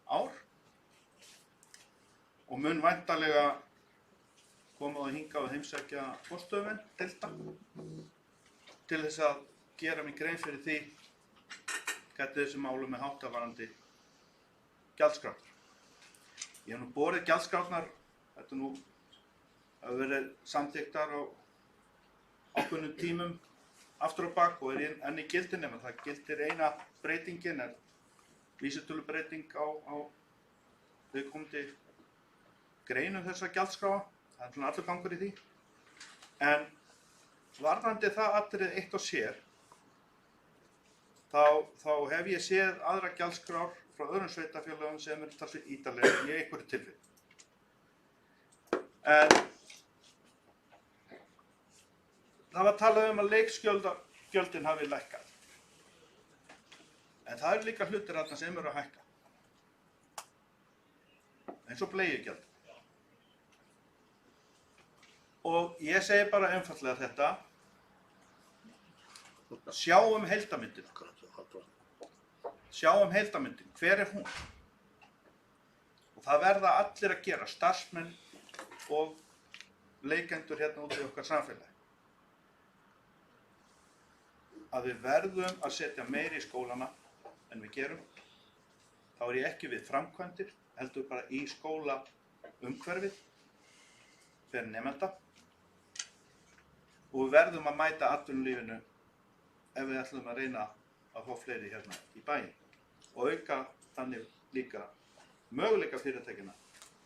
ár og mun væntanlega koma og hinga og heimsækja forstöðumenn deilda til þess að gera mig grein fyrir því hvernig þessi málum er háttað varðandi gjaldskrárnar. Ég hef nú borið gjaldskrárnar, þetta nú hafa verið samþykktar á ákveðnum tímum aftur á bak og er enn í gildi, nema það gildir eina breytingin, er vísitölubreiting á viðkomandi greinum þessa gjaldskráa. Það er svona allur gangur í því. En varðandi það atriði eitt og sér, þá hef ég séð aðra gjaldskrár frá öðrum sveitarfélögum sem eru talsvert ítarlegri í einhverju tilfelli. En það var talað um að leikskjöldin hafi lækkað. En það eru líka hlutir þarna sem eru að hækka. Eins og bleiugjöld. Og ég segi bara einfaldlega þetta, sjáum heildarmyndina. Sjáum heildarmyndin, hver er hún? Og það verða allir að gera, starfsmenn og leikendur hérna út í okkar samfélagi. Að við verðum að setja meiri í skólana en við gerum. Þá er ég ekki við framkvæmdir, heldur bara í skóla umhverfið fyrir nemenda. Og við verðum að mæta atvinnulífinu ef við ætlum að reyna að fá fleiri hérna í bæinn og auka þannig líka möguleika fyrirtækina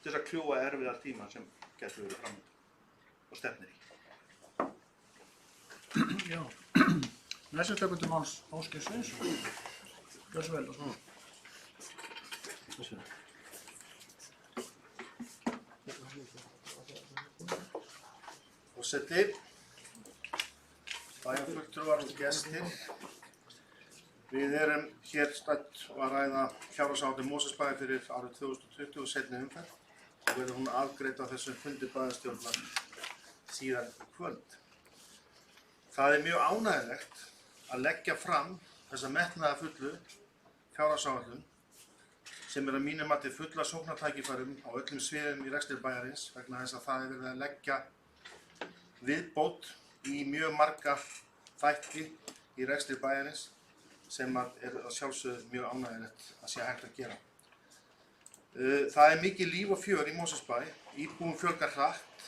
til þess að kljúfa erfiða tíma sem getur verið framöndan og stefnir í. Já, næstu tökum til máls Ásgeir Sveinsson. Gjörðu svo vel og svo. Forseti, bæjarfulltrúar og gestir. Við erum hér stödd og að ræða fjárhagsáætlun Mosfellsbæjar fyrir árið 2020 og seinni umferð og verður hún afgreidd á þessum fundi bæjarstjórnar síðar í kvöld. Það er mjög ánægjulegt að leggja fram þessa metnaðarfullu fjárhagsáætlun sem er að mínu mati fulla sóknartækifærum á öllum sviðum í rekstri bæjarins vegna þess að það er verið að leggja viðbót í mjög marga þætti í rekstri bæjarins sem er að sjálfsögðu mjög ánægjulegt að sé hægt að gera. Það er mikið líf og fjör í Mosfellsbæ, íbúum fjölgar hratt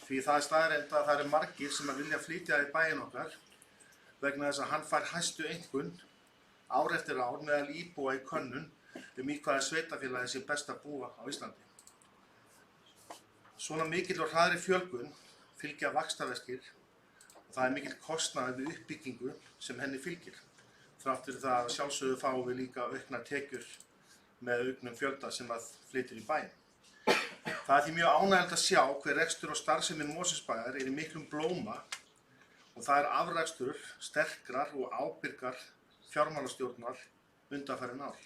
því það er staðreynd að það eru margir sem vilja flytja í bæinn okkar vegna þess að hann fær hæstu einkunn ár eftir ár meðal íbúa í könnun í hvaða sveitarfélagi sé best að búa á Íslandi. Svona mikill og hraðri fjölgun fylgja vaxtarverkir og það er mikill kostnaður við uppbyggingu sem henni fylgir. Þrátt fyrir það að sjálfsögðu fáum við líka aukna tekjur með auknum fjölda sem að flytur í bæinn. Það er því mjög ánægjulegt að sjá hver rekstur og starfsemi Mosfellsbæjar er í miklum blóma og það er afrakstur sterkrar og ábyrgar fjármálastjórnar undanfarin ár.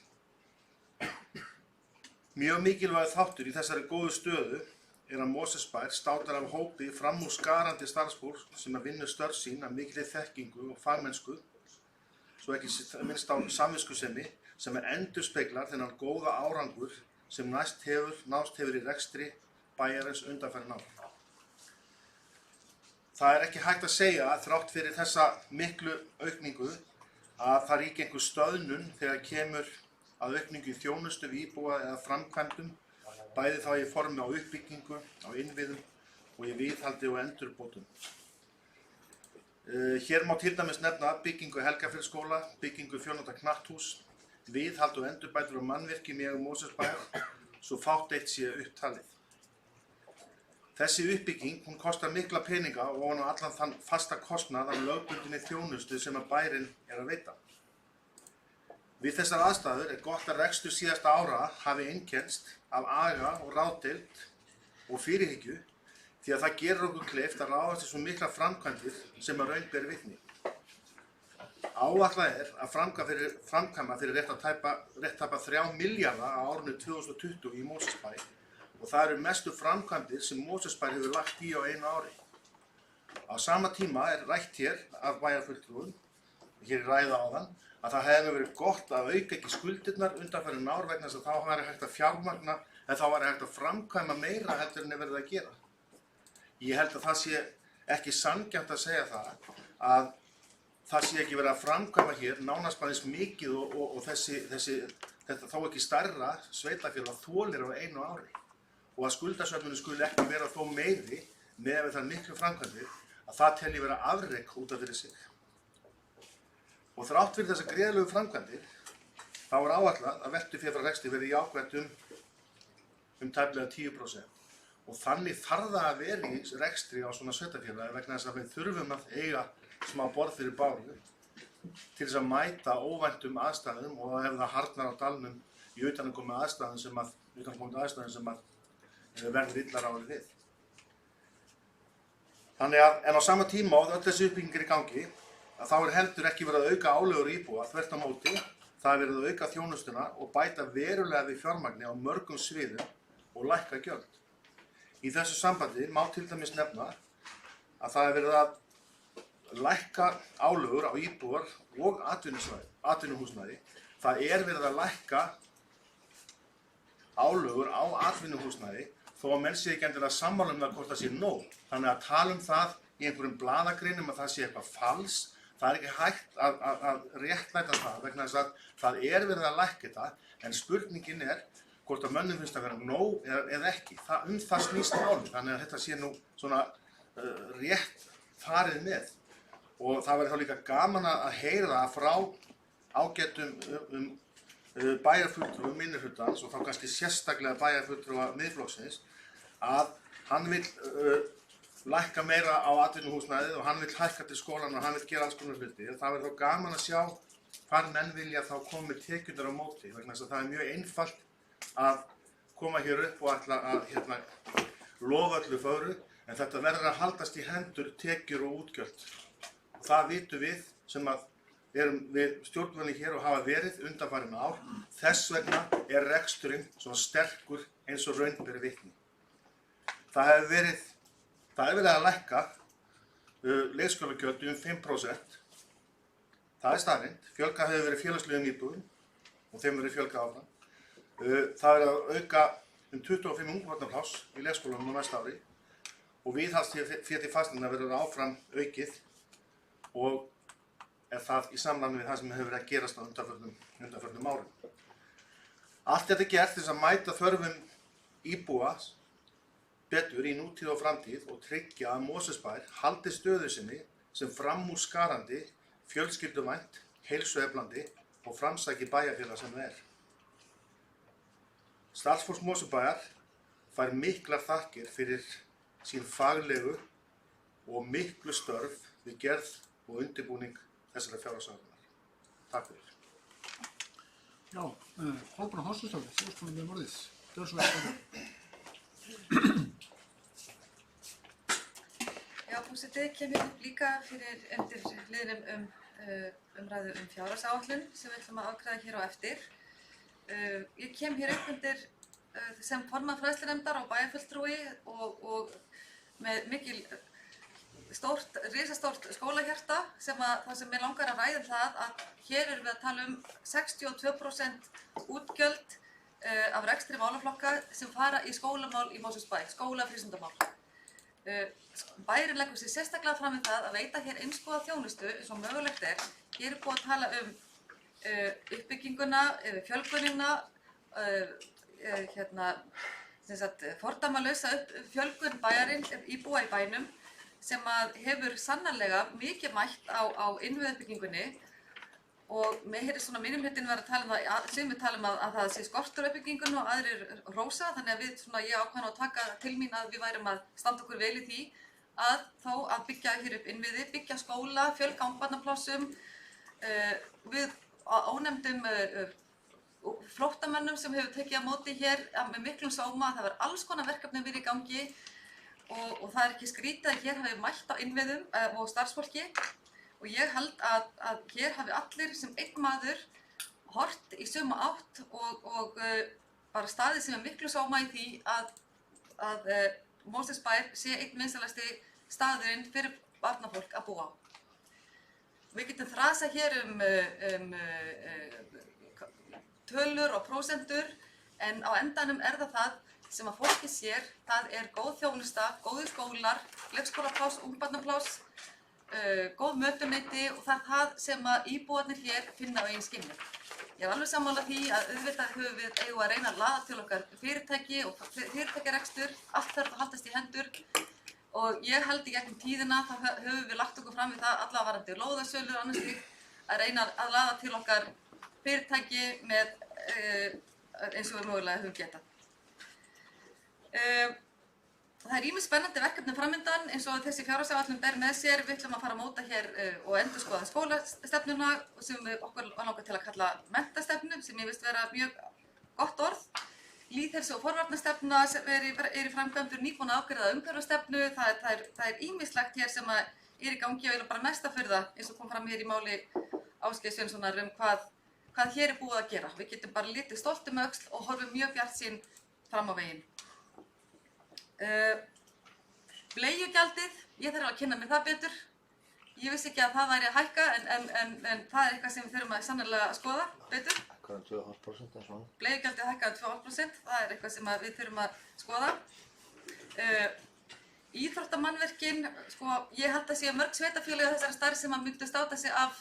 Mjög mikilvægur þáttur í þessari góðu stöðu er að Mosesbær státar af hópi framúrskarandi starfsfólks sem vinnur störf sín af mikilli þekkingu og fagmennsku, svo ekki minnst á samviskusemi, sem endurspeglar þennan góða árangur sem náðst hefur í rekstri bæjarins undanfarin ár. Það er ekki hægt að segja að þrátt fyrir þessa miklu aukningu að það ríki einhver stöðnun þegar kemur að aukningu í þjónustu við íbúa eða framkvæmdum, bæði þá í formi á uppbyggingu, á innviðum og í viðhaldi og endurbótum. Hér má til dæmis nefna byggingu Helgafellsskóla, byggingu 400 knatthús, viðhald og endurbætur og mannvirkjum í eigu Mosesbæjar, svo fátt eitt sé upptalið. Þessi uppbygging, hún kostar mikla peninga og ofan á allan þann fasta kostnað af lögbundinni þjónustu sem að bærinn er að veita. Við þessar aðstæður er gott að rekstur síðasta ára hafi einkennst af aga og ráðdeild og fyrirhyggju, því að það gerir okkur kleift að ráðast í svo mikla framkvæmdir sem að raun ber vitni. Áætlað er að framkvæma fyrir rétt tæpa 3 milljarða á árinu 2020 í Mosesbæ og það eru mestu framkvæmdir sem Mosesbær hefur lagt í á einu ári. Á sama tíma er rætt hér af bæjarfulltrúum, hér í ræðu áðan, að það hefði verið gott að auka ekki skuldirnar undanfarin ár vegna þess að þá væri hægt að fjármagna en þá væri hægt að framkvæma meira heldur en er verið að gera. Ég held að það sé ekki sanngjarnt að segja að það sé ekki verið að framkvæma hér nánast bara eins mikið og þetta þó ekki stærra sveitarfélag þolir á einu ári og að skuldasöfnunin skuli ekki vera þó meiri með þær miklu framkvæmdir að það telji vera afrek út af fyrir sig. Og þrátt fyrir þessar gríðarlegu framkvæmdir þá er áætlað að veltufé frá rekstri verði jákvætt tæplega 10%. Og þannig þarf það að vera í rekstri á svona sveitarfélagi vegna þess að við þurfum að eiga smá borð fyrir báru til þess að mæta óvæntum aðstæðum og ef það harðnar á dalnum í utanaðkomandi aðstæðum sem verður illa ráðið við. Þannig að en á sama tíma og öll þessi uppbygging er í gangi að þá er heldur ekki verið að auka álögur íbúa, þvert á móti, það er verið að auka þjónustuna og bæta verulega við fjármagni á mörgum sviðum og lækka gjöld. Í þessu sambandi má til dæmis nefna að það er verið að lækka álögur á íbúar og atvinnuhúsnæði. Það er verið að lækka álögur á atvinnuhúsnæði þó að menn sé ekki endilega sammála það hvort það sé nóg. Þannig að tala það í einhverjum blaðagreinum að það sé eitthvað fals, það er ekki hægt að réttlæta það vegna þess að það er verið að lækka þetta, en spurningin er hvort að mönnum finnst að vera nóg eða ekki. Það snýst málið, þannig að þetta sé nú svona rétt farið með. Og það verður þá líka gaman að heyra það frá ágætum bæjarfulltrúa minnihlutans og þá kannski sérstaklega bæjarfulltrúa Miðflokksins að hann vill lækka meira á atvinnuhúsnæðið og hann vill hækka til skólanna og hann vill gera alls konar hluti. Það verður þá gaman að sjá hvar menn vilja þá koma með tekjurnar á móti vegna þess að það er mjög einfalt að koma hér upp og ætla að lofa öllu fögru en þetta verður að haldast í hendur tekjur og útgjöld. Og það vitum við sem að erum við stjórnvöldin hér og hafa verið undanfarin ár. Þess vegna er reksturinn svona sterkur eins og raun ber vitni. Það er verið að lækka leikskólagjöld 5%. Það er staðreynd. Fjölgað hefur verið félagslegum íbúðum og þeim verið fjölgað áfram. Það er að auka 25 ungbarnapláss í leikskólanum á næsta ári og viðhaldsfé til fasteigna verður áfram aukið og er það í samræmi við það sem hefur verið að gerast á undanförnum árum. Allt þetta er gert til þess að mæta þörfum íbúa betur í nútíð og framtíð og tryggja að Mosesbær haldi stöðu sinni sem framúrskarandi, fjölskylduvænt, heilsueflandi og framsæki bæjarfélag sem það er. Starfsfólk Mosebæjar fær miklar þakkir fyrir sín faglegu og miklu störf við gerð og undirbúning þessara fjárhagsáætlunar. Takk fyrir. Já, Kolbrún Þorsteinsdóttir, þú ert kominn með orðið. Gjörðu svo vel. Já, forseti, kem ég upp líka undir liðnum umræðu fjárhagsáætlun sem við ætlum að afgreiða hér á eftir. Ég kem hér upp undir sem formaður fræðslunefndar og bæjarfulltrúi og með risastórt skólahjarta það sem mig langar að ræða það að hér erum við að tala 62% útgjöld af rekstri málaflokka sem fara í skólamál í Mosfellsbæ, skólafrístundamál. Bærinn leggur sig sérstaklega fram við það að veita hér einskoða þjónustu eins og mögulegt er. Hér er búið að tala uppbygginguna, fjölgunina, fordæmalausa fjölgun íbúa í bænum sem hefur sannarlega mikið mætt á innviðuppbyggingunni og mér heyrist svona minnumhlutin vera að tala það, sumir tala að það sé skortur á uppbyggingunni og aðrir rósa, þannig að ég ákvað að taka til mín að við værum að standa okkur vel í því að byggja hér upp innviði, byggja skóla, fjölga ungbarnaplássum, við ónefndum flóttamönnum sem hefur tekið á móti hér með miklum sóma, það var alls konar verkefni verið í gangi og það er ekki skrítið að hér hafi mætt á innviðum og starfsfólki og ég held að hér hafi allir sem einn maður hort í sömu átt og bara staðið sem er miklu sóma í því að Mosfellsbær sé einn vinsælasti staðurinn fyrir barnafólk að búa á. Við getum þrasað hér tölur og prósentur en á endanum er það sem að fólki sér, það er góð þjónusta, góðir skólar, leikskólapláss, ungbarnapláss, góð mötuneyti og það er það sem að íbúarnir hér finna á eigin skinni. Ég er alveg sammála því að auðvitað höfum við eigum að reyna að laða til okkar fyrirtæki og fyrirtækjarekstur, allt þarf að haldast í hendur og ég held í gegnum tíðina þá höfum við lagt okkur fram við það alla varandi lóðasölur og annars slíkt að reyna að laða til okkar fyrirtæki með eins og við mögulega höfum getað. Það er ýmis spennandi verkefni framundan eins og þessi fjárhagsáætlun ber með sér. Við ætlum að fara að móta hér og endurskoða skólastefnuna sem okkur var langað til að kalla menntastefnu sem ég veist vera mjög gott orð. Lýðheilsu og forvarnastefna sem er í framkvæmd, nýbúin að afgreiða umhverfisstefnu. Það er ýmislegt hér sem er í gangi og bara mesta furða eins og kom fram hér í máli Ásgeirs Sveinssonar hvað hér er búið að gera. Við getum bara litið stolt öxl og horfum mjög bjartsýn fram á veginn. Bleiugjaldið, ég þarf að kynna mér það betur. Ég vissi ekki að það væri að hækka en það er eitthvað sem við þurfum að sannarlega skoða betur. Hækkaði 2,5% eða svona. Bleiugjaldið hækkaði 2,5%, það er eitthvað sem við þurfum að skoða. Íþróttamannvirkin, ég held að sé mörg sveitarfélög á þessari stærð sem að myndu státa sig af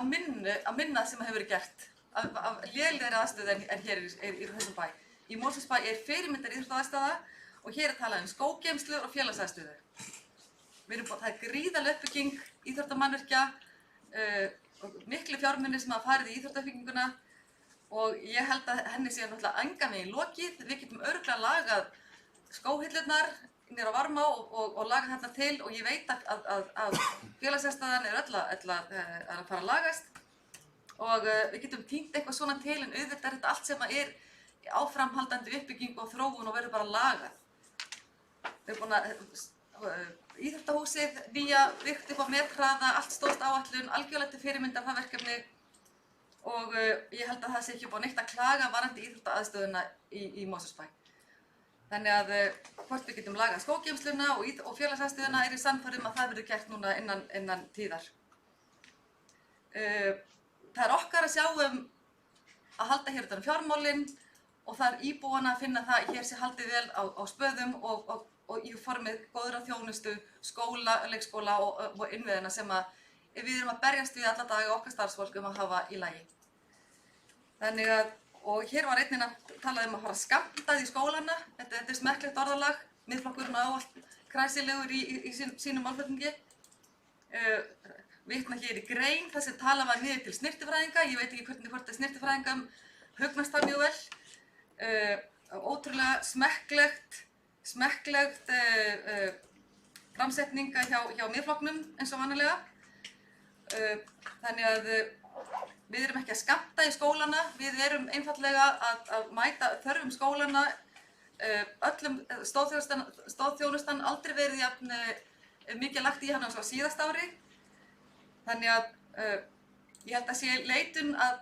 minna sem hefur verið gert, af lélegri aðstöðu en hér í þessum bæ. Í Mosfellsbæ er fyrirmyndar íþróttaaðstaða og hér er talað skógeymslur og félagsaðstöðu. Það er gríðarleg uppbygging íþróttamannvirkja, miklu fjármunir sem hafa farið í íþróttauppbygginguna og ég held að henni sé náttúrulega engan veginn lokið. Við getum örugglega lagað skóhillurnar niður á Varmá og lagað þarna til og ég veit að félagsaðstæðan er öll að fara að lagast og við getum tínt eitthvað svona til en auðvitað er þetta allt sem er áframhaldandi uppbygging og þróun og verður bara lagað. Við erum búin að íþróttahúsið, nýja, byggt upp á methraða, allt stórt áætlun, algjörlega til fyrirmyndar það verkefni og ég held að það sé ekki búin neitt að klaga varðandi íþróttaaðstöðuna í Mosfellsbæ. Þannig að hvort við getum lagað skógeymsluna og félagsaðstöðuna er ég sannfærð að það verður gert núna innan tíðar. Það er okkar að sjá að halda hér utan fjármálin og það er íbúana að finna það hér sé haldið vel á spöðum og í formið góðra þjónustu, skóla, leikskóla og innviðina sem við erum að berjast við alla daga okkar starfsfólk að hafa í lagi. Þannig að, og hér var einnig að tala að fara skammtað í skólana, þetta er smekklegt orðalag, Miðflokkurinn ávallt kræsilegur í sínum málflutningi. Vitna hér í grein þar sem talað var niður til snyrtifræðinga, ég veit ekki hvort snyrtifræðingum hugnast það mjög vel. Ótrúlega smekklegt framsetninga hjá Miðflokknum eins og vanalega. Þannig að við erum ekki að skammta í skólana, við erum einfaldlega að mæta þörfum skólana öllum stóðþjónustan aldrei verið jafn mikið lagt í hana eins og á síðasta ári. Þannig að ég held að sé leitun að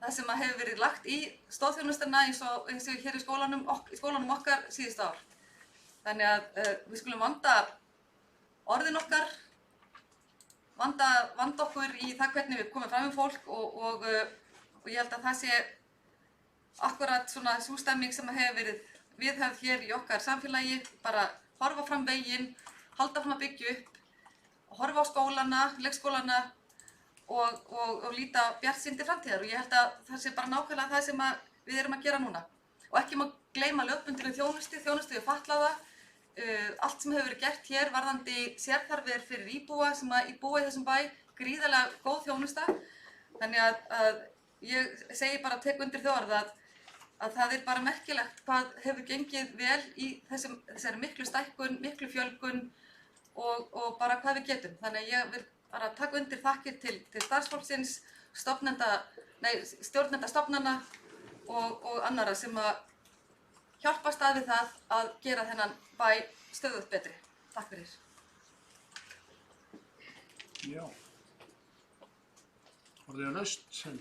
það sem hefur verið lagt í stóðþjónustuna eins og hér í skólanum okkar síðustu ár. Þannig að við skulum vanda orðin okkar, vanda okkur í það hvernig við komum fram við fólk og ég held að það sé akkurat svona sú stemming sem hefur verið viðhöfð hér í okkar samfélagi, bara horfa fram veginn, halda fram að byggja upp, horfa á skólana, leikskólana og líta bjartsýn til framtíðar og ég held að það sé bara nákvæmlega það sem við erum að gera núna. Og ekki má gleyma lögbundinni þjónustu við fatlaða, allt sem hefur verið gert hér varðandi sérþarfir fyrir íbúa sem búa í þessum bæ, gríðarlega góð þjónusta. Þannig að ég segi bara tek undir þau orð að það er bara merkilegt hvað hefur gengið vel í þessari miklu stækkun, miklu fjölgun og bara hvað við getum. Þannig að ég vil bara taka undir þakkir til starfsfólksins, stjórnenda stofnana og annarra sem að hjálpast að við það að gera þennan bæ stöðugt betri. Takk fyrir. Já. Orðið laust sem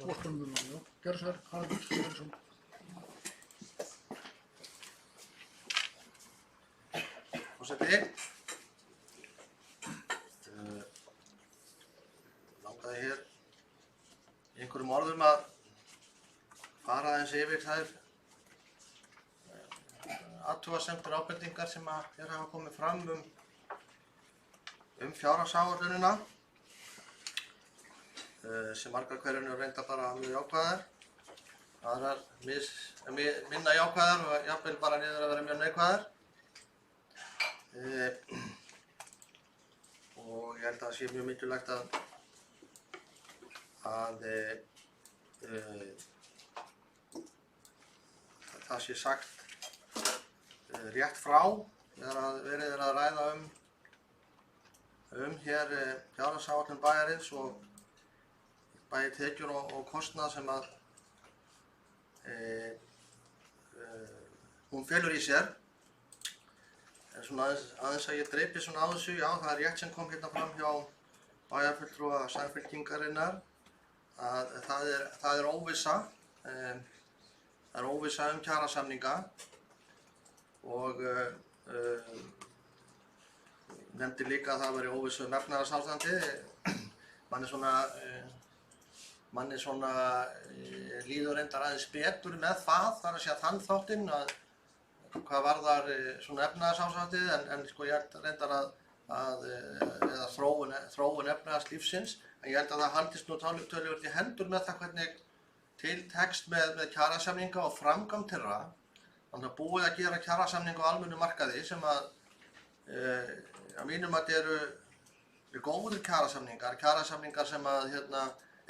vorkundur og Gerðsver, Haraldur Sverrisson. Forseti, langaði hér í einhverjum orðum að fara aðeins yfir þær athugasemdir og ábendingar sem hér hafa komið fram fjárhagsáætlunina sem margar hverjum eru reynda bara mjög jákvæðar, aðrar minna jákvæðar og jafnvel bara niður að vera mjög neikvæðar. Og ég held að það sé mjög mikilvægt að það sé sagt rétt frá þegar verið að ræða hér fjárhagsáætlun bæjarins og bæði tekjur og kostnað sem að hún felur í sér. En svona aðeins að ég dreipi svona á þessu, já það er rétt sem kom hérna fram hjá bæjarfulltrúa Samfylkingarinnar að það er óvissa, kjarasamninga og nefndi líka að það væri óvissu efnahagsástandið. Manni svona líður reyndar aðeins betur með það, þar að segja þann þáttinn að hvað varðar svona efnahagsástandið en sko ég held reyndar eða þróun efnahagslífsins, en ég held að það haldist nú töluvert í hendur með það hvernig til tekst með kjarasamninga og framgang þeirra. Þannig að búið að gera kjarasamninga á almennu markaði sem að mínum að eru góðir kjarasamningar sem að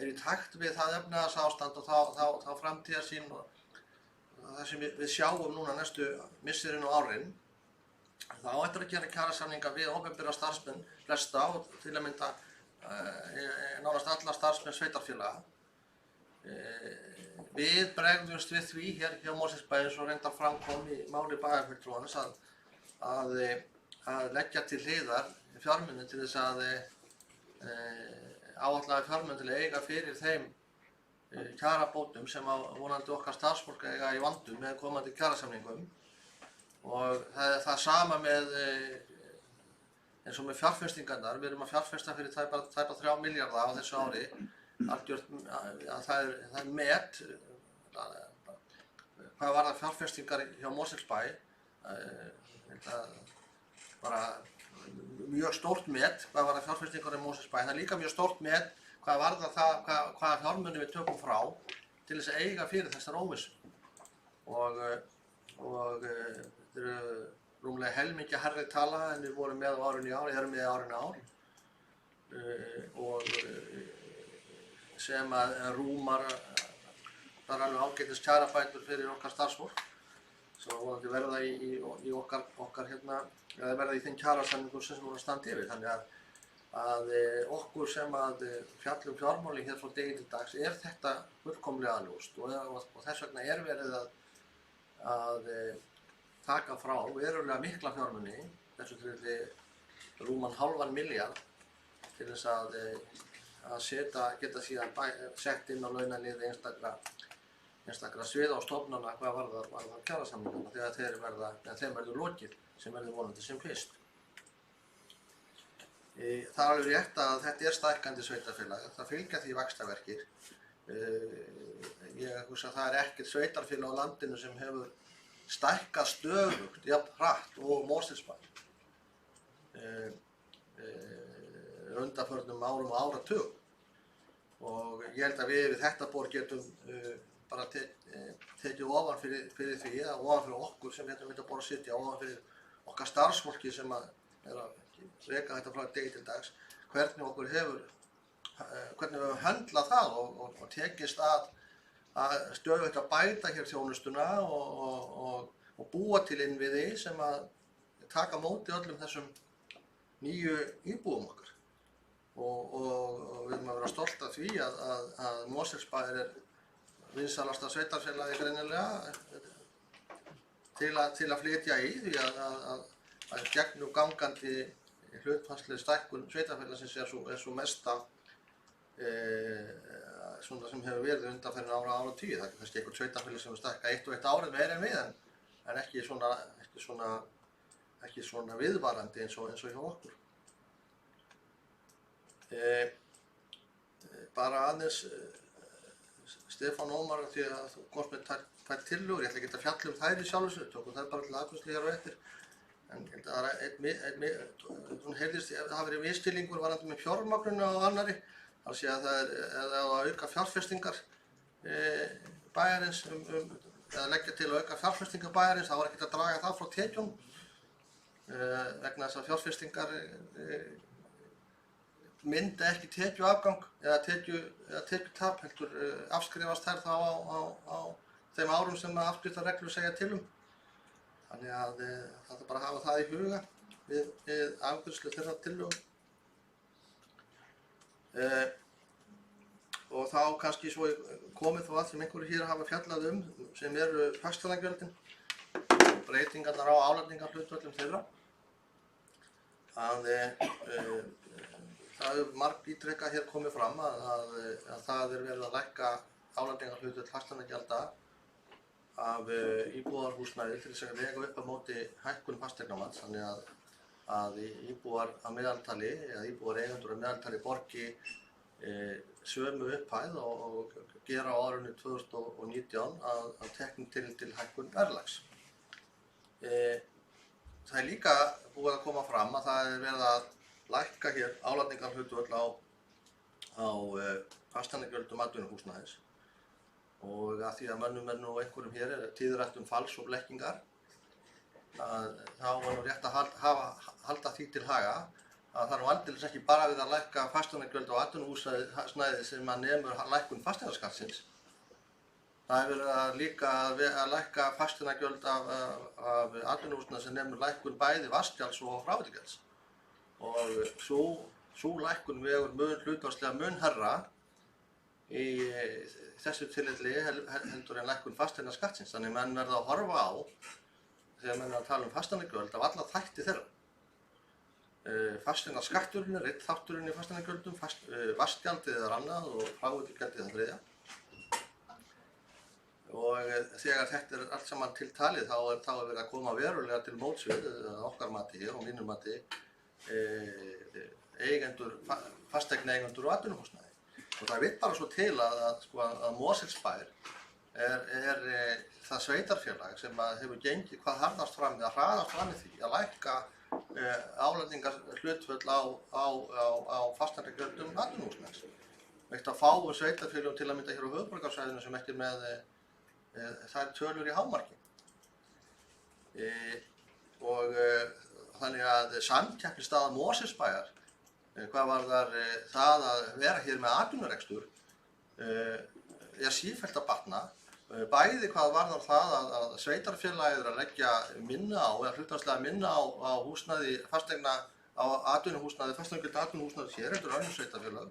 er í takt við það efnahagsástand og þá framtíðarsýn og það sem við sjáum núna næstu misserin og árin. Þá ættir að gera kjarasamninga við opinbera starfsmenn flesta og til að mynda nánast alla starfsmenn sveitarfélaga. Við bregðumst við því hér hjá Mosfellsbæ eins og reyndar framkom í máli bæjarfulltrúans að leggja til hliðar fjármuni til þess að áætlaða fjármuni til að eiga fyrir þeim kjarabótum sem vonandi okkar starfsfólk eiga í vandum með komandi kjarasamningum. Og það er það sama með eins og með fjárfestingarnar. Við erum að fjárfesta fyrir tæpa 3 milljarða á þessu ári. Það er met hvað varðar fjárfestingar hjá Mosfellsbæ, bara mjög stórt met hvað varðar fjárfestingar í Mosfellsbæ. Það er líka mjög stórt met hvað varðar það hvaða fjármuni við tökum frá til þess að eiga fyrir þessar óvissu. Og þetta eru rúmlega helmingi hærri tala en við vorum með á árinu í ár, ég erum með á árinu í ár. Og sem að rúmar þar alveg ágætis kjarabætur fyrir okkar starfsfólk. Svo vonandi verða í okkar eða verða í þeim kjarasamningum sem voru að standa yfir. Þannig að okkur sem að fjallum fjármálin hér frá degi til dags þetta fullkomlega ljóst og þess vegna verið að taka frá verulega mikla fjármuni, þessu tilfelli rúman halvan milljarð, til þess að geta síðan sett inn á launaliði einstakra sviða og stofnana hvað varðar kjarasamningana þegar þeim verður lokið, sem verður vonandi sem fyrst. Það er alveg rétt að þetta er stækkandi sveitarfélag, það fylgja því vaxtarverkir. Ég hugsa að það er ekkert sveitarfélag á landinu sem hefur stækkað stöðugt, jafn hratt og Mosfellsbær undanförnum árum og áratugum. Og ég held að við þetta borð getum bara tekið ofan fyrir því, eða ofan fyrir okkur sem þetta borð sitja, ofan fyrir okkar starfsfólki sem er að reka þetta frá degi til dags, hvernig við höfum höndlað það og tekist að stöðugt að bæta hér þjónustuna og búa til innviði sem að taka á móti öllum þessum nýju íbúum okkar. Og við erum að vera stolt af því að Mosfellsbær er vinsælasta sveitarfélagi greinilega til að flytja í, því að gegnum gangandi hlutfallsleg stækkun sveitarfélagsins er svo mesta svona sem hefur verið undanfarin áratugi. Það er kannski einhvern sveitarfélag sem er stækkað eitt og eitt árið meira en við, en ekki svona viðvarandi eins og hjá okkur. Bara aðeins Stefán Ómar, því að þú komst með tvær tillögur, ég ætla ekki að fjalla þær í sjálfu sér, tókum þær bara til afgreiðslu hér á eftir. En það heyrðist að það hafi verið misskilningur varðandi með fjármagninu á annarri. Það sé að það er að auka fjárfestingar bæjarins, eða leggja til að auka fjárfestingar bæjarins, þá var ekkert að draga það frá tekjum vegna þess að fjárfestingar myndi ekki tekjuafgang eða tekjutap, heldur afskrifast þær þá á þeim árum sem afskriftarreglur segja til um. Þannig að það er bara að hafa það í huga við afgreiðslu þeirra tillögu. Og þá kannski svo komið þá að sem einhverju hér hafa fjallað sem eru fasteignagjöldin, breytingarnar á álagningarhlutföllum þeirra. Það hefur margítrekað hér komið fram að það er verið að lækka álagningarhlutföll fasteignagjalda af íbúðarhúsnæði til þess að vega upp á móti hækkun fasteignamats, þannig að íbúar að meðaltali, eða íbúar eigendur að meðaltali borgi sömu upphæð og gera á árinu 2019 að teknu til hækkun verðlags. Það er líka búið að koma fram að það er verið að lækka hér álagningarhlutföll á fasteignagjöldum atvinnuhúsnæðis. Og að því að mönnum og einhverjum hér er tíðrætt fals og blekkingar, þá er nú rétt að halda því til haga að það er nú aldeilis ekki bara við að lækka fasteignagjöld á atvinnuhúsnæði sem að nemur lækkun fasteignaskattsins. Það er verið líka að lækka fasteignagjöld af atvinnuhúsnæði sem nemur lækkun bæði vatnsgjalds og fráveitigjalds. Og sú lækkun vegur hlutfallslega mun hærra í þessu tilfelli heldur en lækkun fasteignaskattsins. Þannig menn verða að horfa á, þegar menn er að tala fasteignagjöld, af alla þætti þeirra. Fasteignaskatturinn er einn þátturinn í fasteignagjöldum, vatnsgjaldið er annað og fráveitiggjaldið er þriðja. Og þegar þetta er allt saman til talið, þá er verið að koma verulega til móts við, okkar mati hér og mínum mati, fasteignaeigendur og atvinnuhúsnæði. Og það vill bara svo til að Mosfellsbær er það sveitarfélag sem hefur gengið hvað harðast fram við að hraðast fram í því að lækka álagningarhlutföll á fasteignagjöldum atvinnuhúsnæðis. Eitt af fáum sveitarfélögum til að mynda hér á höfuðborgarsvæðinu sem ekki með þær tölur í hámarki. Og þannig að samkeppnisstaða Mosfellsbæjar, hvað varðar það að vera hér með atvinnurekstur, er sífellt að batna. Bæði hvað varðar það að sveitarfélagið er að leggja minna á, eða hlutfallslega minna á húsnæði fasteigna, á atvinnuhúsnæði, fasteignagjöld atvinnuhúsnæði hér, heldur önnur sveitarfélag.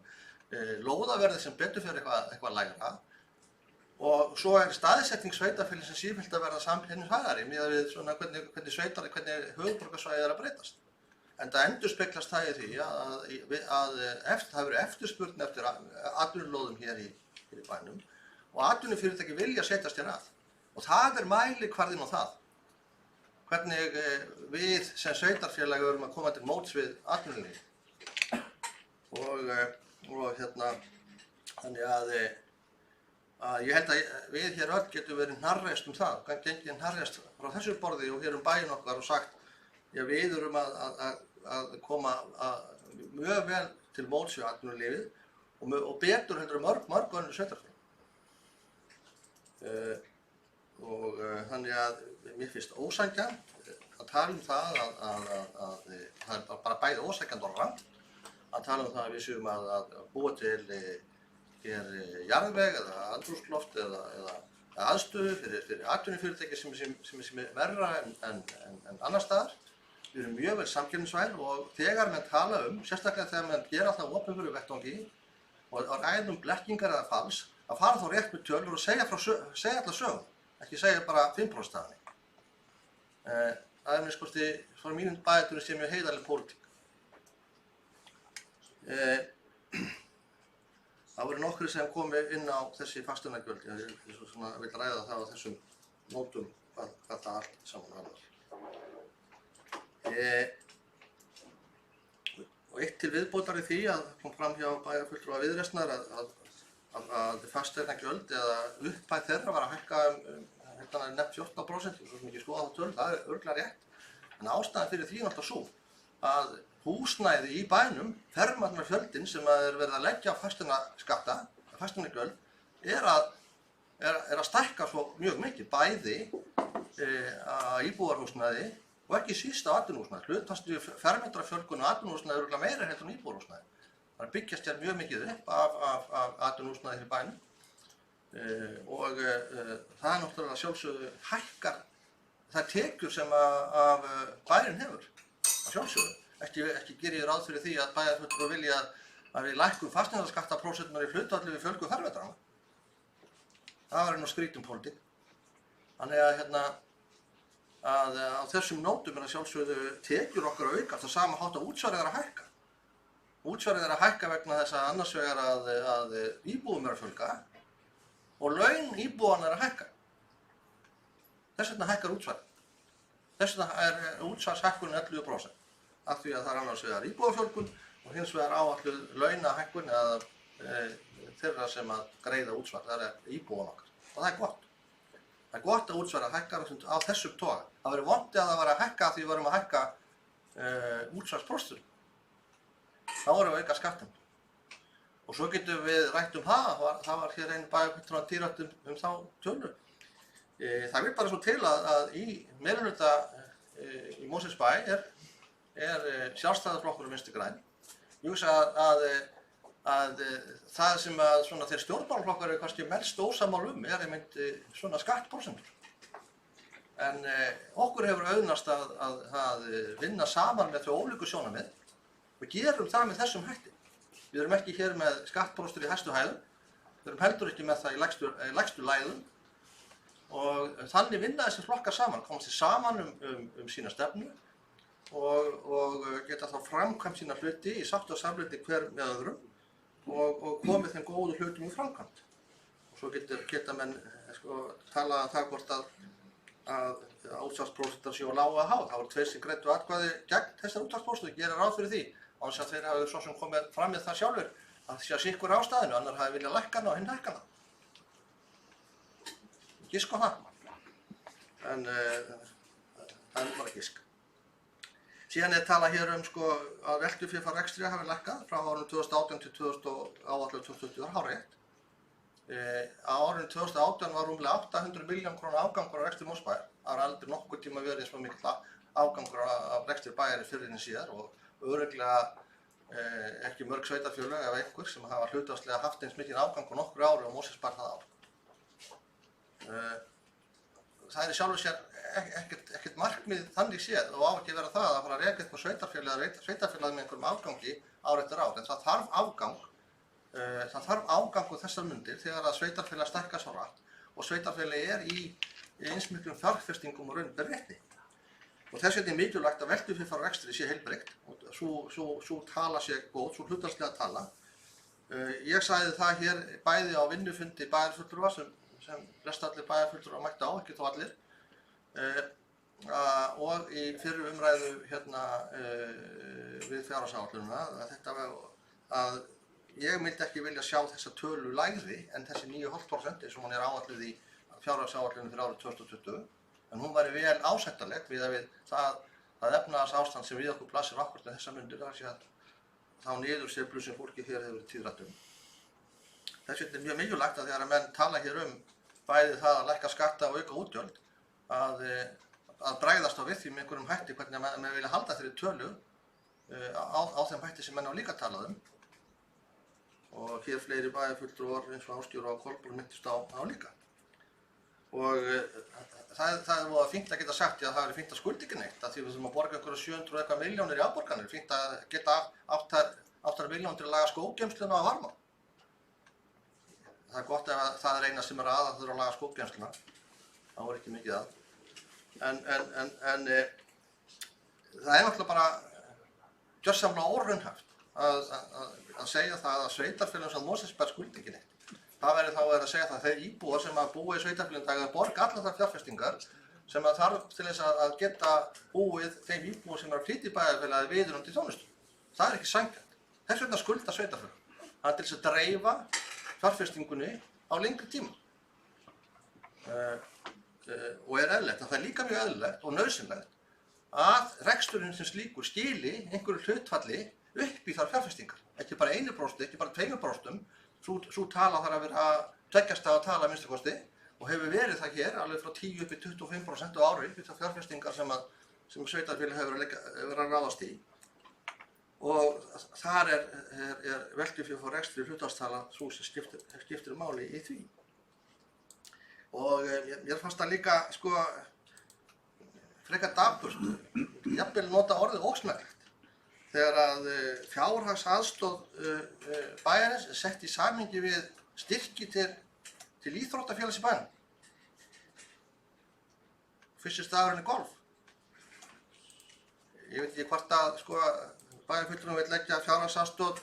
Lóðaverðið sem betur fer eitthvað lægra. Og svo staðsetning sveitarfélagsins sífellt að verða samkeppnishæfari miðað við svona hvernig höfuðborgarsvæðið að breytast. En það endurspeglast það í því að það verður eftirspurn eftir atvinnulóðum hér í bænum og atvinnufyrirtæki vilja setjast hér að. Og það mælikvarðinn á það. Hvernig við sem sveitarfélag erum að koma til móts við atvinnulíf. Þannig að ég held að við hér öll getum verið hnarreist það, gengið hnarreist frá þessu borði og hér bæinn okkar og sagt, já við erum að koma mjög vel til móts við atvinnulífið og betur heldur mörg önnur sveitarfélög. Þannig að mér finnst ósanngjarnt að tala það að það bara bæði ósanngjarnt og rangt að tala það að við séum að búa til hér jarðveg eða andrúmsloft eða aðstöðu fyrir atvinnufyrirtæki sem verra en annars staðar. Við erum mjög vel samkeppnisvæn og þegar menn tala sérstaklega þegar menn gera það á opinberum vettvangi og ræða blekkingar eða fals, að fara þá rétt með tölur og segja alla sögum, ekki segja bara 5% af henni. Það minnst frá mínum bæjarstjóra sé mjög heiðarleg pólitík. Það voru nokkrir sem komu inn á þessi fasteignagjöld, ég vil ræða það á þessum nótum hvað það allt saman handlar. Og eitt til viðbótar í því að kom fram hjá bæjarfulltrúa Viðreisnar að fasteignagjöld eða upphæð þeirra var að hækka nefnt 14%, svo sem ekki skoða þá tölu, það örugglega rétt. En ástæðan fyrir því náttúrulega svo að húsnæði í bænum, fermetnafjöldin sem verið að leggja á fasteignaskatta, fasteignagjöld, er að stækka svo mjög mikið, bæði íbúðarhúsnæði og ekki síst á atvinnuhúsnæði. Hlutfallslega fermetrafjölgun og atvinnuhúsnæði er örugglega meira heldur en íbúðarhúsnæði. Það er byggjast hér mjög mikið upp af atvinnuhúsnæði í bænum og það er náttúrulega sjálfsögðu hækkar þær tekjur sem bærinn hefur, að sjálfsögðu. Ekki geri ég ráð fyrir því að bæjarfulltrúar vilja að við lækkum fasteignaskattaprósenturnar í hlutfalli við fjölgun fermetrana. Það var nú skrítin pólitík. Þannig að á þessum nótum að sjálfsögðu tekjur okkar að aukast á sama hátt að útsvarið að hækka. Útsvarið að hækka vegna þess að annars vegar að íbúðum að fjölga og laun íbúanna að hækka. Þess vegna hækkar útsvarið. Þess vegna útsvarshækkunin 11%. Af því að það annars vegar íbúðafjölgun og hins vegar áætluð launahækkun eða þeirra sem að greiða útsvar, það íbúan okkar. Og það er gott. Það er gott að útsvar hækkar á þessum toga. Það verður vont að það var að hækka því við vorum að hækka útsvarsprósentur. Þá vorum við að auka skattinn. Og svo getum við rætt það var hér einn bæjarfulltrúa tírætt þá tölu. Það vil bara svo til að í meirihluta í Mosfellsbæ er Sjálfstæðisflokkur og Vinstri græn. Ég hugsa að það sem þeir stjórnmálaflokkar eru kannski mest ósammála er einmitt svona skattprósentur. En okkur hefur auðnast að vinna saman með þau ólíku sjónarmið og gerum það með þessum hætti. Við erum ekki hér með skattprósentur í hæstu hæðum, við erum heldur ekki með það í lægstu lægðum og þannig vinna þessi flokkar saman, komast þið saman sína stefnu og geta þá framkvæmt sína hluti í sátt og samlyndi hver með öðrum og komið þeim góðu hlutum í framkvæmt. Og svo geta menn talað það hvort að útsvarsprósentar séu lág að há. Það voru tveir sem greiddu atkvæði gegn þessar útsvarsprósentur, ég gerir ráð fyrir því. Án þess að þeir hafi svo sem komið fram með það sjálfur að sé að sikkur ástæðinu, annar hafi viljað lækka hana og hinn hækka hana. Gisk á það. En það er bara gisk. Síðan talað hér að veltufé frá rekstri hafi lækkað frá árinu 2018 til 2020, það hárrétt. Á árinu 2018 var rúmlega 800 milljón króna afgangur á rekstri Mosfellsbæjar. Það var aldrei nokkuð tíma verið svo mikill afgangur af rekstri bæjar fyrr en síðar og örugglega ekki mörg sveitarfélög ef einhver sem hafa hlutfallslega haft eins mikinn afgang á nokkru ári og Mosfellsbær það ár. Það er í sjálfu sér ekkert markmið þannig séð og á ekki vera það að fara að reka eitthvað sveitarfélag með einhverjum afgangi ár eftir ár. En það þarf afgang og þessar mundir þegar að sveitarfélag stækkar svo hratt og sveitarfélagi í eins miklum fjárfestingum og raun ber vitni. Og þess vegna mikilvægt að veltufé frá rekstri sé heilbrigt og svo tala sé góð, svo hlutfallslega tala. Ég sagði það hér bæði á vinnufundi bæjarfulltrúa sem flestallir bæjarfulltrúar mættu á, ekki þó allir, og í fyrri umræðu hérna við fjárhagsáætlunina að ég myndi ekki vilja sjá þessa tölu lægri en þessi 9,5% eins og hún áætluð í fjárhagsáætlunum fyrir árið 2020, en hún væri vel ásættanleg við það efnahagsástand sem við okkur blasir akkúrat með þessa mundir, þá niðursveiflu sem fólki hér hefur verið tíðrætt um. Þess vegna mjög mikilvægt að þegar menn tala hér bæði það að lækka skatta og auka útgjöld, að bregðast á við því með einhverjum hætti hvernig menn vilja halda þeirri tölu á þeim hætti sem menn á líka talað og hér fleiri bæjarfulltrúar eins og Ásgeir og Kolbrún minntust á líka. Og það er voða fínt að geta sagt að það er fínt að skulda ekki neitt, að því við þurfum að borga einhverja 700 eitthvað milljónir í afborganir, fínt að geta 8 milljónir til að laga skóggeymsluna á Varmá. Það er gott ef það er eina sem er að þurfa að laga skóggeymsluna, þá er ekki mikið að. En það er náttúrulega bara gjörsamlega óraunhæft að segja það að sveitarfélögum sem Mosfellsbær skuldi ekki neitt. Það verður þá að segja það að þeir íbúar sem að búa í sveitarfélögum dag að borga allar þær fjárfestingar sem að þarf til þess að geta búið þeim íbúar sem er að flytja í bæjarfélagið viðunandi þjónustu. Það er ekki sanngjarnt. Þess vegna skulda sveitarfélög. Það er til þess að dreifa fjárfestingunni á lengri tíma. Og er eðlilegt, það er líka mjög eðlilegt og nauðsynlegt að reksturinn sem slíkur skili einhverju hlutfalli upp í þær fjárfestingar. Ekki bara 1%, ekki bara 2%. Sú tala þarf að vera 2 stafa tala að minnsta kosti og hefur verið það hér alveg frá 10 upp í 25% á ári upp í þær fjárfestingar sem sveitarfélag hefur verið að ráðast í. Og þar er veltufé frá rekstri hlutfallstala sú sem skiptir máli í því. Og mér fannst það líka frekar dapurt, jafnvel nota orðið ósmekklegt. Þegar að fjárhagsaðstoð bæjarins er sett í samhengi við styrki til íþróttafélags í bænum. Fyrsti staðurinn er golf. Ég veit ekki hvort að bæjarfulltrúinn vill leggja fjárhagsaðstoð,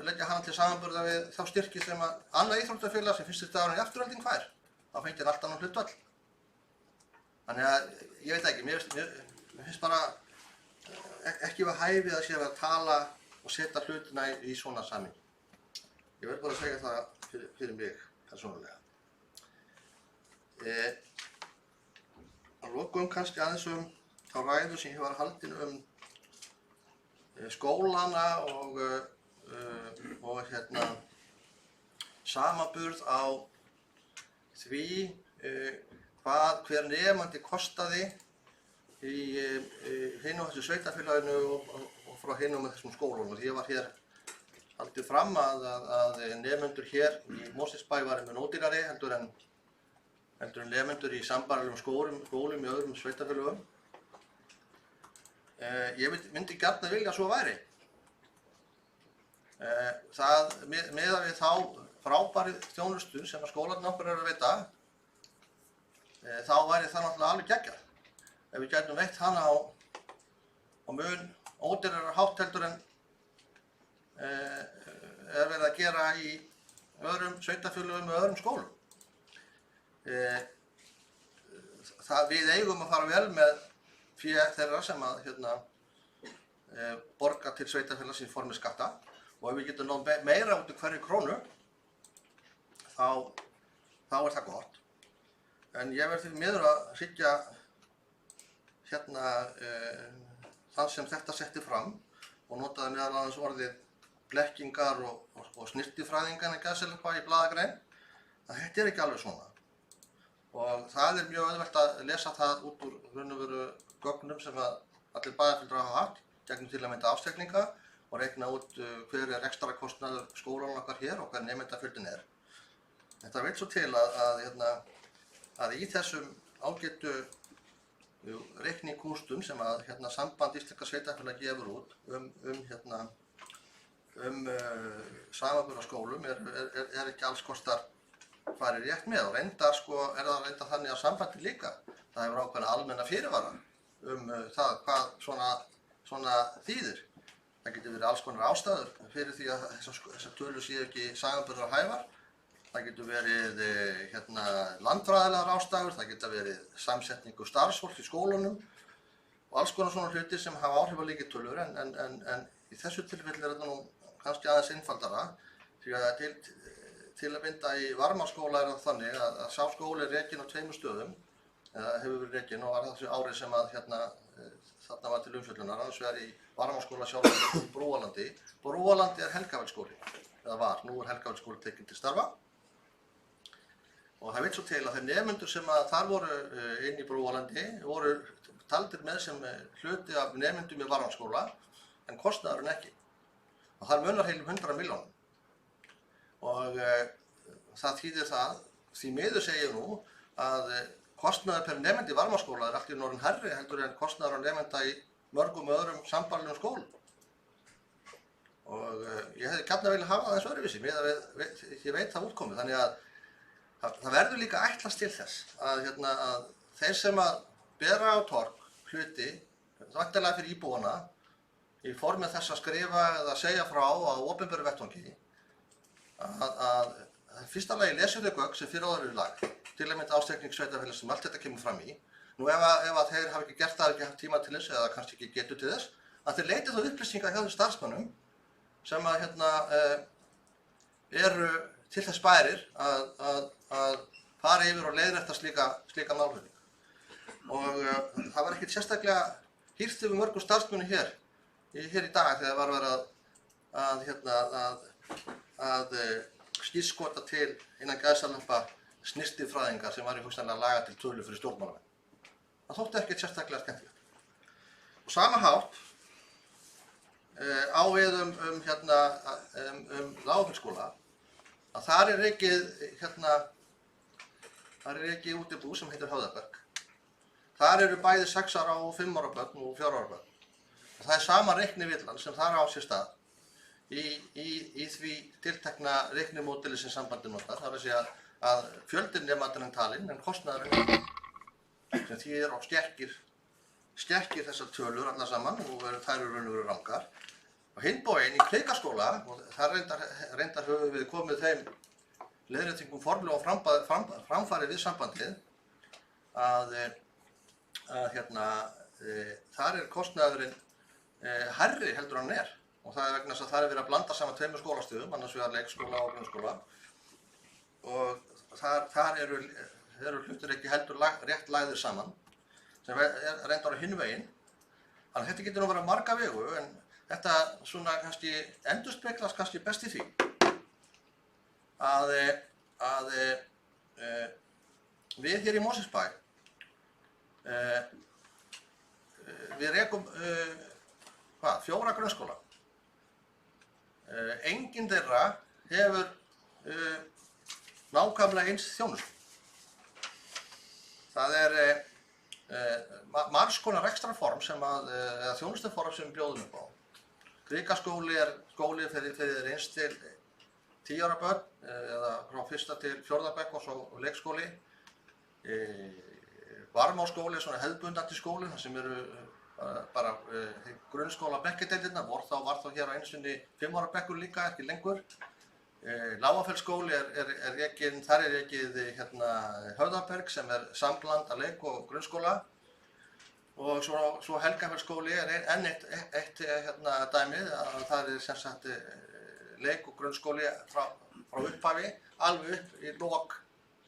leggja hana til samanburða við þá styrki sem að annað íþróttafélag sem fyrsti staðurinn í Afturelding fær. Þá fengi hann allt annan hlutfall. Þannig að ég veit ekki, mér finnst bara ekki við hæfið að sé að tala og setja hlutina í svona samhengi. Ég verð bara að segja það fyrir mig persónulega. Að lokum kannski aðeins þá ræðu sem ég var haldin skólana og samanburð á því hver nemandi kostaði í hinu þessu sveitarfélaginu og frá hinu með þessum skólum. Ég var hér haldið fram að nemendur hér í Mosfellsbæ væru mun ódýrari heldur en nemendur í sambærilegum skólum í öðrum sveitarfélögum. Ég myndi gjarnan vilja að svo væri. Miðað við þá frábæru þjónustu sem að skólarnir okkar eru að veita, þá væri það náttúrulega alveg geggjað. Ef við gætum veitt hana á mun ódýrara hátt heldur en er verið að gera í öðrum sveitarfélögum og öðrum skólum. Við eigum að fara vel með fé þeirra sem að borga til sveitarfélagsins í formi skatta og ef við getum náð meira út úr hverju krónu þá er það gott. En ég verð því miður að hyggja það sem þetta setti fram og notaði meðal annars orðið blekkingar og snyrtifræðingar í blaðagrein, að þetta er ekki alveg svona. Og það er mjög auðvelt að lesa það út úr raun og veru gögnum sem að allir bæjarfulltrúar hafa haft, gegnum til að mynda afsteklinga og reikna út hver er rekstrarkostnaður skólanna okkar hér og hver nemendafjöldin er. Þetta veit svo til að í þessum ágætu reiknikúnstum sem að samband íslenskra sveitarfélaga gefur út samanburð á skólum er ekki alls kostar farið rétt með og reyndar sko er það reyndar þannig að sambandi líka. Það hefur ákveðna almenna fyrirvara það hvað svona þýðir. Það getur verið alls konar ástæður fyrir því að þessar tölur séu ekki samanburðarhæfar. Það getur verið landfræðilegar ástæður, það getur verið samsetningu starfsfólks í skólunum og alls konar svona hlutir sem hafa áhrif á lykiltölur en í þessu tilfelli er þetta nú kannski aðeins einfaldara því að til að mynda í Varmárskóla er það þannig að sá skóli er rekinn á 2 stöðum eða hefur verið rekinn og var þessu árið sem að þarna var til umfjöllunar, annars vegar í Varmárskóla sjálfur í Brúalandi. Brúalandi er Helgaveldsskóli, eða var, nú er Helgaveldsskóli tekinn til starfa. Og það vill svo til að þeir nemendur sem að þar voru inn í Brúalandi voru taldir með sem hluti af nemendum í Varmárskóla en kostnaðurinn ekki. Og þar munar heilum 100 milljónum. Og það þýðir það, því miður segir nú að kostnaður per nemend í Varmárskóla er allt í norðin hærri heldur en kostnaður á nemenda í mörgum öðrum sambærilegum skólum. Og ég hefði gjarnan viljað hafa það eins öðruvísi, ég veit það útkomið, þannig að það verður líka að ætlast til þess að þeir sem að bera á torg hluti, væntanlega fyrir íbúana, í formi þess að skrifa eða segja frá á opinberu vettvangi, að fyrsta lagi lesið þau gögn sem fyrir áður eru lagt, til að mynda ástrekning sveitarfélags sem allt þetta kemur fram í. Nú ef að þeir hafa ekki gert það, ekki haft tíma til þess eða kannski ekki getur til þess, að þeir leiti þá upplýsingar hjá þeim starfsmönnum sem að eru til þess bærir að fara yfir og leiðrétta slíka málflutning. Og það var ekkert sérstaklega hýrt yfir mörgum starfsmönnum hér í dag þegar var verið að skírskota til innan gæðsallampa snyrtifræðingar sem var í hugsanlega laga til tölu fyrir stjórnmálamenn. Það þótti ekkert sérstaklega skemmtilegt. Og sama hátt á við Lágafellsskóla að þar er rekið útibú sem heitir Höfðaberg. Þar eru bæði 6 ára og 5 ára börn og 4 ára börn. Og það er sama reiknivillan sem þar á sér stað í því tiltekna reiknimódeli sem sambandið notar. Það er að segja að fjöldinn nemandinn er talinn en kostnaðurinn sem þýðir og skekkir þessar tölur allar saman og þær eru raun og veru rangar. Og hinn bóginn í Klikaskóla, og þar reyndar höfum við komið þeim leiðréttingum formlega og framfæri við sambandið að þar er kostnaðurinn hærri heldur hann er. Og það er vegna þess að það er verið að blanda saman 2 skólastöðum, annars vegar leikskóla og grunnskóla. Og þar eru hlutir ekki heldur rétt lagðir saman, sem reyndar á hinn veginn. Þannig að þetta getur nú verið marga vegu, en þetta svona kannski endurspeglast kannski best í því að við hér í Mosfellsbæ við rekum 4 grunnskóla. Enginn þeirra hefur nákvæmlega eins þjónustu. Það er margs konar rekstrarform eða þjónustuform sem við bjóðum upp á. Klikaskóli er skóli fyrir 1 til 10 ára börn eða frá 1. til 4. bekk og svo leikskóli. Varmárskóli er svona hefðbundandi skóli þar sem eru bara grunnskóla bekkideildirnar, var þá hér á einu sinni 5 ára bekkur líka, ekki lengur. Lágafellsskóli þar er rekið Höfðaberg sem er sambland af leik og grunnskóla. Og svo Helgafellsskóli er enn eitt dæmið að það er sem sagt leik og grunnskóli frá upphafi alveg upp í lok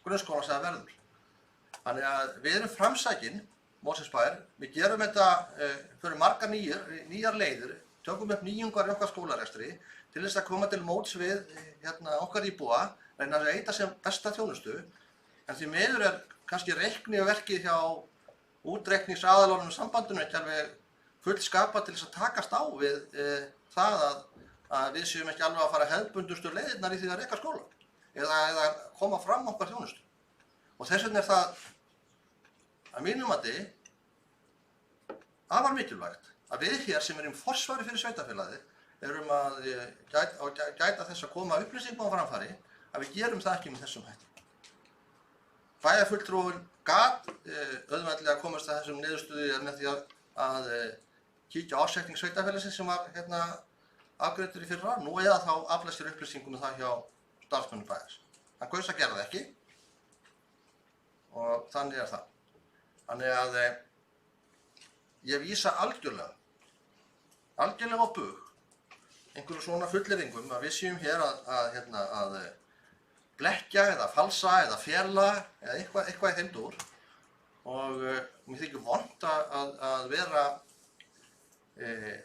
grunnskóla sem það verður. Þannig að við erum framsækin, Mosfellsbæjar, við gerum þetta fyrir margar nýjar leiðir, tökum upp nýjungar í okkar skólarekstri til þess að koma til móts við okkar íbúa, reyna að veita sem besta þjónustu, en því miður er kannski reikniverkið hjá útreikningsaðalunum sambandinu ekki alveg fullskapað til þess að takast á við það að við séum ekki alveg að fara hefðbundustu leiðirnar í því að reka skóla eða koma fram okkar þjónustu. Og þess vegna er það að mínum mati afar mikilvægt að við hér sem erum forsvari fyrir sveitarfélagið erum að gæta þess að koma upplýsingum á framfæri að við gerum það ekki með þessum hætti. bæjarfulltrúinn gat auðveldlega komast að þessum niðurstöðu með því að kíkja á ársreikning sveitarfélagsins sem var afgreiddur í fyrra nú eða þá afla sér upplýsingum það hjá starfsmönnum bæjars. Hann kaus að gera það ekki og þannig er það. Þannig að ég vísa algjörlega á bug einhverju svona fullyrðingum að við séum hér að blekkja eða falsa eða fela eða eitthvað í þeim dúr og mér þykir vont að vera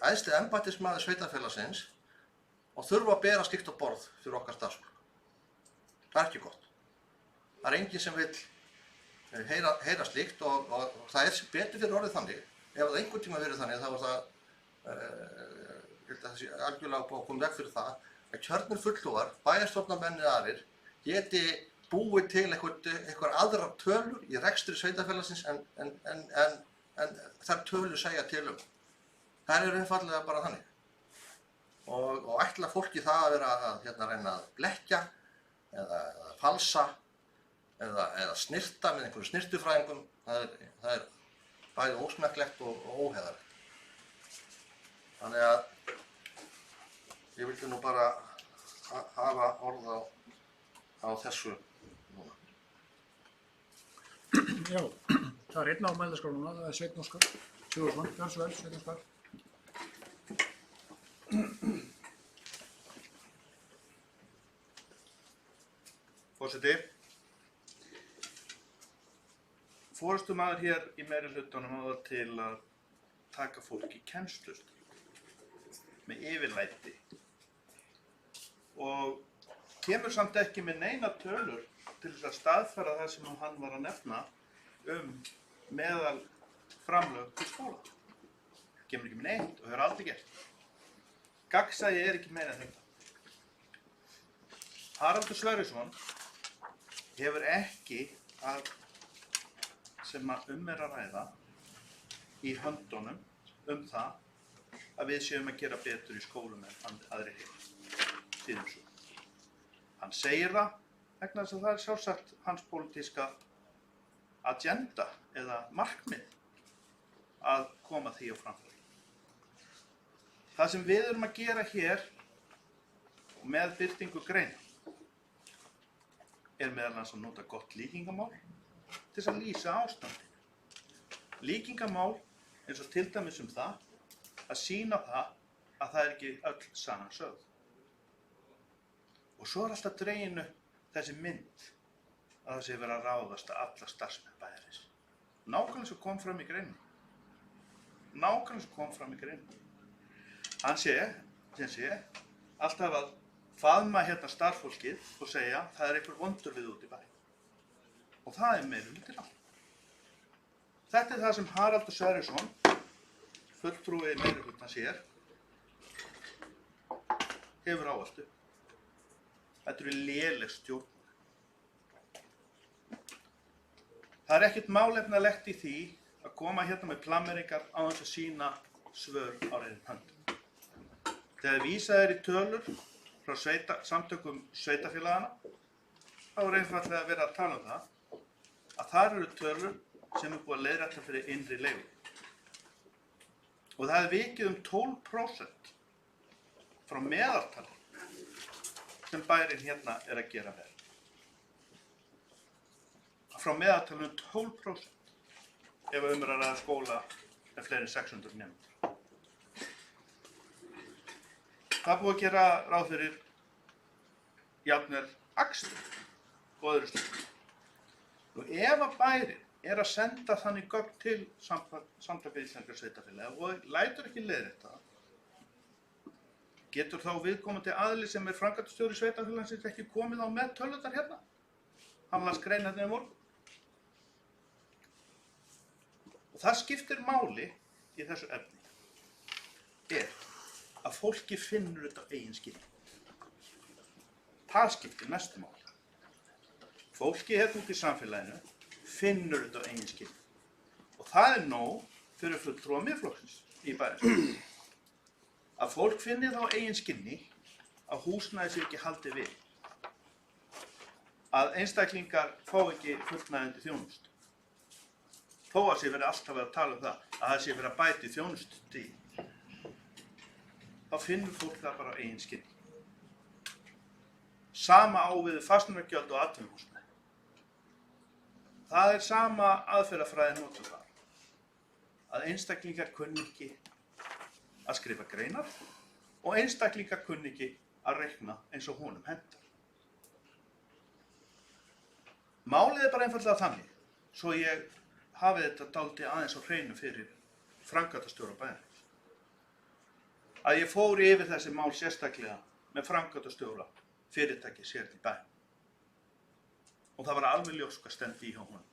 æðsti embættismaður sveitarfélagsins og þurfa að bera slíkt á borð fyrir okkar starfsfólk. Það er ekki gott. Það er enginn sem vill heyra slíkt og það er betur fyrir orðið þannig. Ef það einhvern tíma verið þannig þá er það það sé algjörlega búið að koma veg fyrir það að kjörnir fulltrúar, bæjarstjórnarmenn eða aðrir geti búið til einhver aðrar tölur í rekstri sveitarfélagsins en þær tölur segja til Það er einfaldlega bara þannig. Og ætla fólki það að vera að reyna að blekkja eða falsa eða snirta með einhverjum snirtufræðingum, það er bæði ósmekklegt og óheðarlegt. Þannig að ég vildi nú bara hafa orð á þessu núna. Já, það er einn á mælaskáluna, það er Sveinn Óskar Sigurðsson, Björnsvel, Sveinn Óskar. Forseti, forystumaður hér í meirihlutanum á það til að taka fólk í kennslustöð með yfirlæti og kemur samt ekki með neina tölur til þess að staðfæra það sem hann var að nefna meðal framlög til skóla. Kemur ekki með neitt og hefur aldrei gert. Gagnsæi er ekki meira en þetta. Haraldur Sverrisson hefur ekki sem að er að ræða í höndunum það að við séum að gera betur í skólum en aðrir hér. Hann segir það vegna þess að það er sjálfsagt hans pólitíska agenda eða markmið að koma því á framfæri. Það sem við erum að gera hér og með birtingu greina er meðal annars að nota gott líkingamál til þess að lýsa ástandinu. Líkingamál eins og til dæmis það að sýna það að það er ekki öll saman sögð. Og svo er alltaf dregin upp þessi mynd að það sé verið að ráðast að alla starfsmenn bæjarins. Nákvæmlega sem kom fram í greinni. Hann sé alltaf að faðma starffólkið og segja það er einhver vondur við út í bæ. Og það er meirihluti rangt. Þetta er það sem Haraldur Sverrisson, fulltrúi meirihlutans hér, hefur ávallt upp. Þetta eru léleg stjórnmál. Það er ekkert málefnalegt í því að koma með klammeringar á þess að sýna svör á reiðum höndum. Þegar vísað er í tölur frá samtökum sveitarfélagana, þá er einfaldlega verið að tala það að þar eru tölur sem er búið að leiðrétta fyrir innri leigu. Og það er vikið 12% frá meðaltali sem bærinn er að gera vel. Frá meðaltalinu 12% ef er að ræða skóla með fleiri en 600 nemendur. Það er búið að gera ráð fyrir jafnvel akstur og öðru slíku. Og ef að bærinn er að senda þannig gögn til Samtaka íslenskra sveitarfélaga og lætur ekki leiðrétta það, getur þá viðkomandi aðili sem er framkvæmdastjóri sveitarfélagsins ekki komið á með tölurnar hérna? Hann las greinarnar í morgun. Og það skiptir máli í þessu efni að fólki finnur þetta á eigin skilning. Það skiptir mestu máli. Fólki út í samfélaginu finnur þetta á eigin skilning. Og það er nóg fyrir fulltrúa Miðflokksins í bæjarins. Að fólk finni þá eigin skilning að húsnæði sé ekki haldið við. að einstaklingar fá ekki fullnægjandi þjónustu. Þó að sé verið alltaf að tala um að það sé verið að bæti þjónustustig, þá finnur fólk það bara á eigin skinn. Sama á við fasteignagjöld og atvinnuhúsnæði. Það sama aðferðafræði notuð þar. Að einstaklingar kunni ekki að skrifa greinar og einstaklingar kunni ekki að reikna eins og honum hentar. Málið bara einfaldlega þannig, svo ég hafi þetta dálítið aðeins á hreinu fyrir framkvæmdastjóra bæjarins, að ég fór yfir þessi mál sérstaklega með framkvæmdastjóra fyrirtækis hérna í bæ. Og það var alveg ljóst hvað stefndi í hjá honum.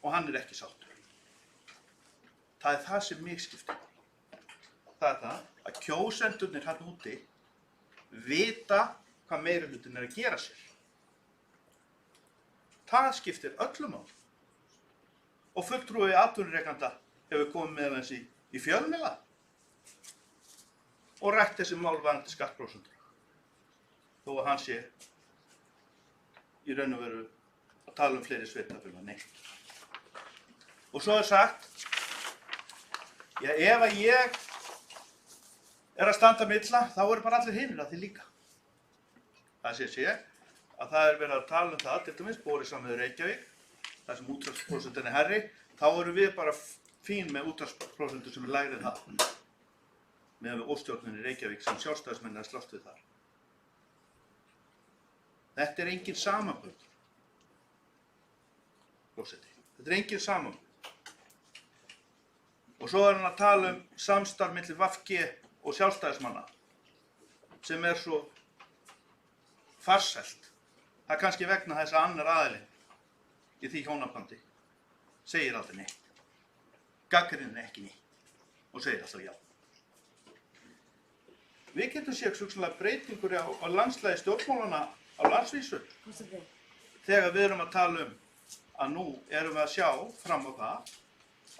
Og hann ekki sáttur. Það það sem mig skiptir máli. Það það að kjósendurnir hann úti vita hvað meirihlutin að gera sér. Það skiptir öllum máli. Og fulltrúi atvinnurekanda hefur komið með hans í fjölmiðla og rætt þessi mál varðandi skattprósentur. Þó að hann sé í raun og veru að tala um fleiri sveitarfélaga neitt. Og svo sagt, já, ef að ég að standa milla, þá eru bara allir hinir að því líka. Það sé að það verið að tala um það, til dæmis, Boris Samheiður Reykjavík, þar sem útvarpsprósentin herri, þá eru við bara fín með útvarpsprósentur sem lægri en það. Með óstjórninni Reykjavík sem sjálfstæðismenn að slást við þar. Þetta engin samanburður. Þetta engin samanburður. Og svo hann að tala um samstarf milli VG og sjálfstæðismanna sem svo farsælt. Það kannski vegna þess að annar aðilinn í því hjónabandi segir aldrei neitt. Gagnrýnir ekki neitt og segir alltaf já. Við getum séð hugsanlega breytingur á landslagi stjórnmálana á landsvísu. Þegar við erum að tala um að nú erum við að sjá fram á það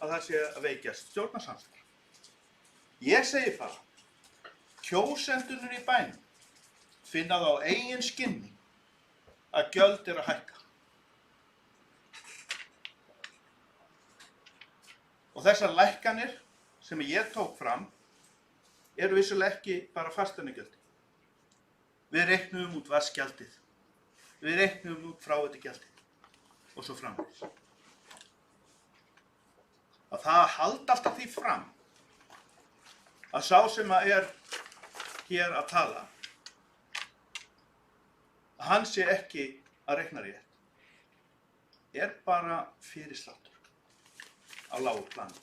að sé að veikjast stjórnarsamstarf. Ég segi bara, kjósendurnir í bænum finna það á eigin skinni að gjöld að hækka. Og þessar lækkanir sem ég tók fram eru vissulega ekki bara fasteignagjöld. Við reiknum út vatnsgjaldið, við reiknum út fráveitugjaldið og svo framvegis. Að það halda alltaf því fram að sá sem hér að tala, að hann sé ekki að reikna rétt, bara fyrirsláttur á lágu plani.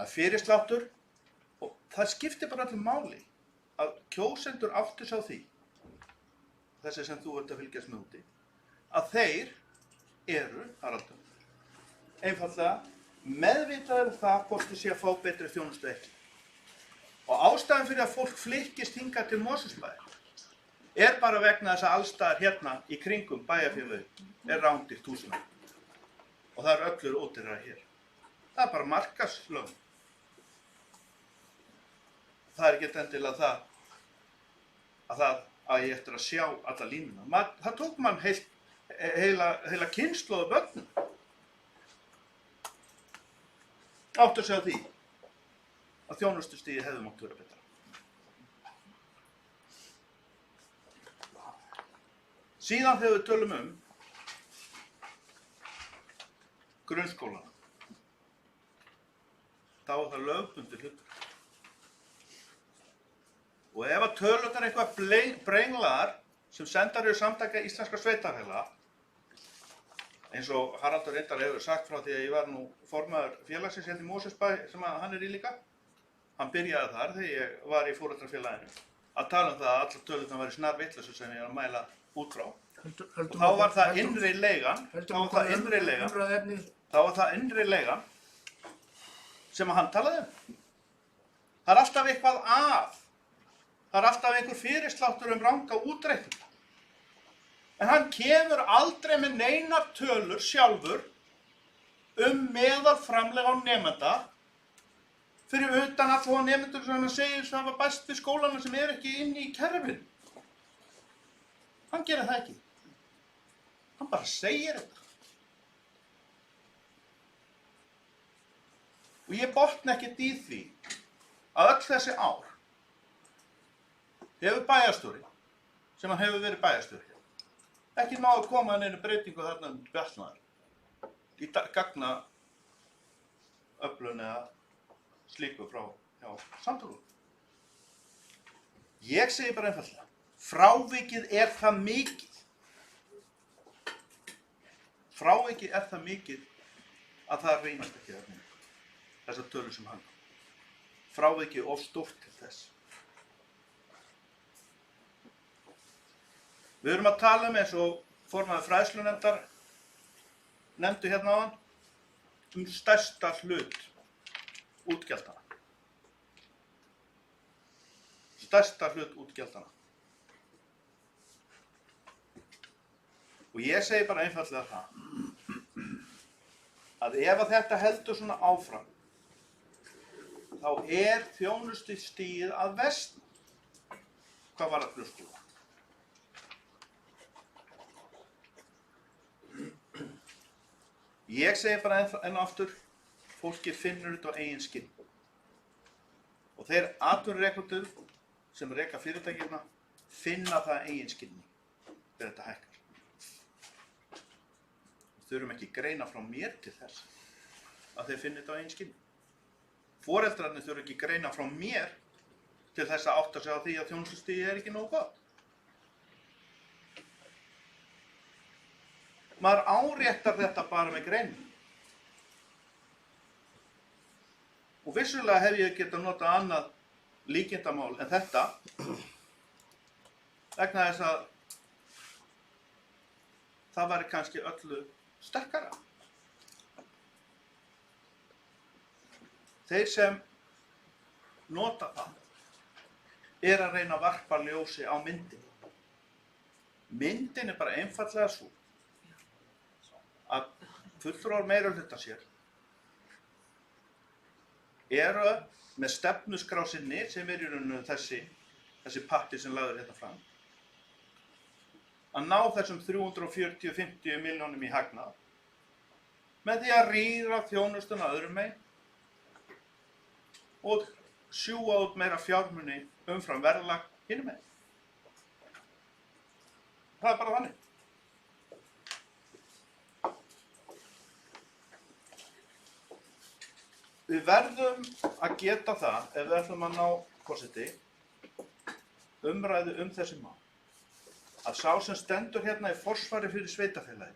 Það fyrirsláttur og það skiptir bara öllum máli að kjósendur áttu sig á því, þessi sem þú ert að fylgjast með úti, að þeir Haraldur, einfaldlega meðvitaður það hvort þið sé að fá betri þjónustu ekki. Og ástæðan fyrir að fólk flykkist hingað til Mosfellsbæjar bara vegna þess að allstaðar hérna í kringum bæjarfélögin rándýrt húsnæði. Og það öllur ódýrara hér. Það bara markaðslögn. Það ekki endilega að ég eftir að sjá alla línuna. Það tók mann heila kynslóð af börnum. Áttu að segja því að þjónustustigið hefði mátt vera betra. Síðan þegar við tölum grunnskólana, þá það lögbundið hlutur. Og ef að tölurnar eitthvað brenglaðar sem sendar eru samtaka íslenskra sveitarfélaga, eins og Haraldur reyndar hefur sagt frá því að ég var nú formaður félagsins hérna í Mosfellsbæ sem hann í líka. Hann byrjaði þar þegar ég var í foreldrafélaginu að tala um það að allar tölurnar væri snarvitlausar sem ég að mæla út frá. Og þá var það innri leigan, sem hann talaði um. Það alltaf eitthvað að. Það alltaf einhver fyrirsláttur ranga útreikninga. En hann kemur aldrei með neinar tölur sjálfur meðalframlag á nemenda fyrir utan allavega nemendur sem hann segir sem hafa bæst við skólana sem ekki inni í kerfinu. Hann gerir það ekki. Hann bara segir þetta. Og ég botna ekkert í því að öll þessi ár hefur bæjarstjóri, sem hann hefur verið bæjarstjóri, ekki náðu að koma að neinu breytingu þarna bjallnaðar í gagna öflun eða slíku frá samtökum. Ég segi bara einfaldlega, frávikið er það mikið. Frávikið er það mikið að það reynast ekki að mynda. Þessar tölur sem hann. Frávikið of stórt til þess. Við erum að tala eins og formaður fræðslunefndar nefndu hérna áðan stærsta hlut útgjaldana. Stærsta hlut útgjaldana. Og ég segi bara einfaldlega það að ef að þetta heldur svona áfram þá þjónustustigið að versna hvað varðar grunnskóla. Ég segi bara enn og aftur, fólki finnur þetta á eigin skinn. Og þeir atvinnurekendur sem reka fyrirtækina finna það eigin skinni þegar þetta hækkar. Við þurfum ekki greina frá mér til þess að þeir finna þetta á eigin skinni. Foreldrarnir þurfa ekki greina frá mér til þess að átta sig á því að þjónustustigið er ekki nógu gott. Maður áréttar þetta bara með greinum. Og vissulega hef ég getað notað annað líkindamál en þetta vegna þess að það væri kannski öllu sterkara. Þeir sem nota það að reyna að varpa ljósi á myndinni. Myndin er bara einfaldlega svo að fulltrúar meirihluta sér eru með stefnuskrá sinni sem í rauninu þessi pakki sem lagður hérna fram að ná þessum 340-50 milljónum í hagnað með því að rýra þjónustuna öðrum megin og sjúga út meira fjármuni umfram verðlag hinum megin. Það er bara þannig. Við verðum að geta það, ef við ætlum að ná forseti, umræðu þessi mál, að sá sem stendur hérna í forsvari fyrir sveitarfélagi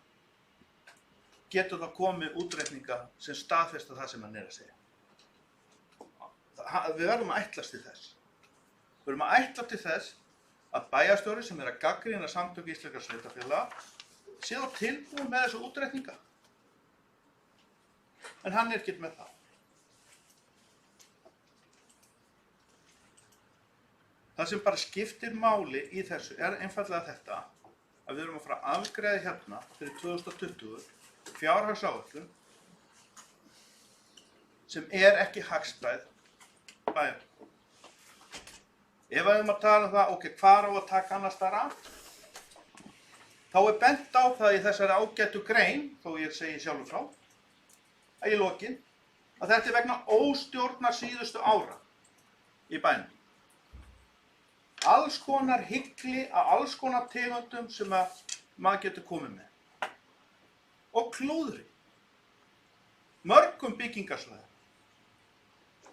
getur það komið útreikninga sem staðfesta það sem hann er að segja. Við verðum að ætlast til þess. Við verðum að ætlast til þess að bæjarstjóri sem er að gagnrýna samtök íslenskra sveitarfélaga sé þá tilbúin með þessu útreikninga. En hann er ekki með það. Það sem bara skiptir máli í þessu er einfaldlega þetta að við erum að fara að afgreiða hérna fyrir 2020 fjárhagsáætlun sem er ekki hagstæð bæjarins. Ef við erum að tala um það, ok, hvar á að taka annars staðar af, þá er bent á það í þessari ágætu grein, þó ég segi sjálfur frá, að í lokin, að þetta er vegna óstjórnar síðustu ára í bænum. Alls konar hygli af alls konar tegundum sem maður getur komið með. Og klúðri. Mörgum byggingarsvæðum.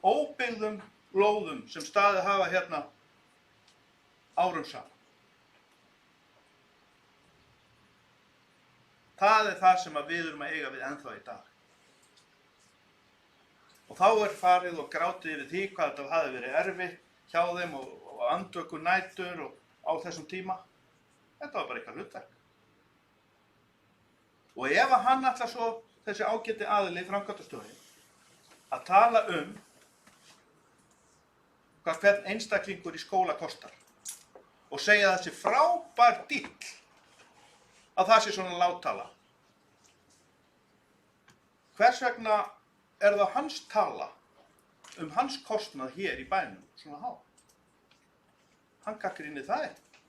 Óbyggðum lóðum sem staðið hafa hérna árum saman. Það er það sem við erum að eiga við ennþá í dag. Og þá er farið og grátið yfir því hvað þetta hafi verið erfitt hjá þeim og andvöku nætur og á þessum tíma. Þetta var bara eitthvað hlutverk. Og ef hann ætlar svo, þessi ágæti aðili framkvæmdastjóri, að tala hvað hvern einstaklingur í skóla kostar og segja að þessi frábær díll að það sé svona lágtala. Hvers vegna er það hans tala hans kostnað hér í bænum svona há? Hann gagnrýnir það ekki,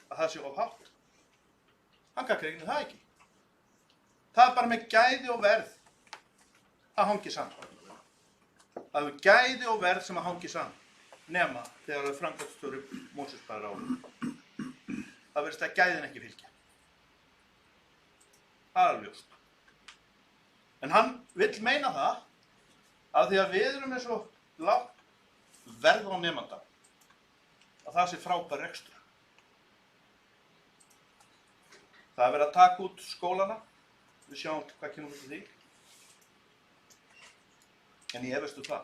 að það sé of hátt. Hann gagnrýnir það ekki. Það er bara með gæði og verð að hangi saman. Það eru gæði og verð sem að hangi saman. Nema þegar það er framkvæmdastjóri Mosfellsbæjar á. Það verðist að gæðin ekki fylgja. Það er ljóst. En hann vill meina það að því að við erum með svo lágt verð á nemanda að það sé frábær rekstur. Það er verið að taka út skólana. Við sjáum hvað kemur út af því. En ég efast það.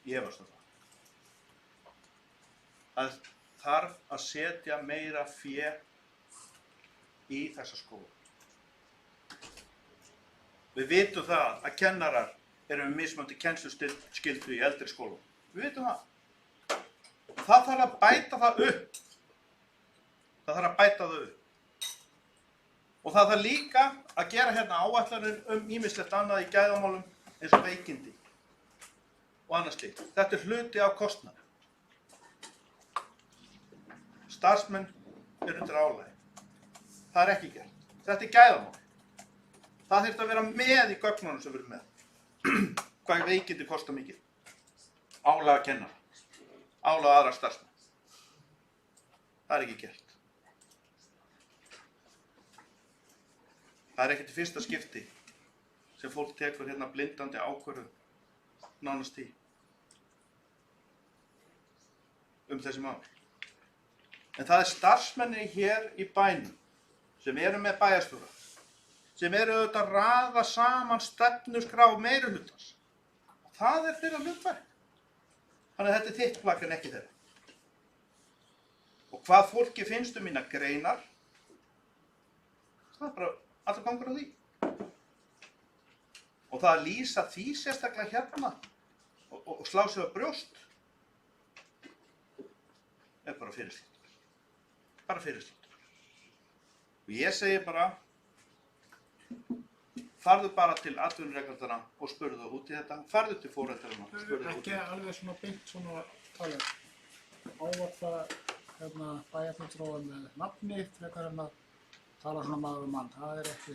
Ég efast það. Það þarf að setja meira fé í þessa skóla. Við vitum það að kennarar eru með mismunandi kennsluskyldu í eldri skólum. Við vitum það. Það þarf að bæta það upp. Það þarf að bæta það upp. Og það þarf líka að gera hérna áætlanir ýmislegt annað í gæðamálum eins og veikindi og annað slíkt. Þetta er hluti af kostnaði. Starfsmenn eru undir álagi. Það er ekki gert. Þetta er gæðamál. Það þyrfti að vera með í gögnunum sem við erum með. Hvað veikindi kostar mikið. Álaga kennara. Álaga aðra starfsmenn. Það er ekki gert. Það er ekkert í fyrsta skipti sem fólk tekur hérna blindandi ákvörðun nánast í þessi mál. En það er starfsmenni hér í bænum sem eru með bæjarstjóra, sem eru auðvitað að raða saman stefnuskrá meirihlutans. Það er þeirra hlutverk. Þannig að þetta er þitt plagg en ekki þeirra. Og hvað fólki finnst mínar greinar, það er bara allur gangur á því. Og það að lýsa því sérstaklega hérna og slá sig á brjóst er bara fyrirsláttur. Bara fyrirsláttur. Og ég segi bara, farðu bara til atvinnurekandana og spurðu út í þetta. Farðu til foreldrana og spurðu út í þetta. Ekki alveg svona beint svona tala. Ávarpa bæjarfulltrúa með nafni frekar en að tala svona maður mann. Það er ekki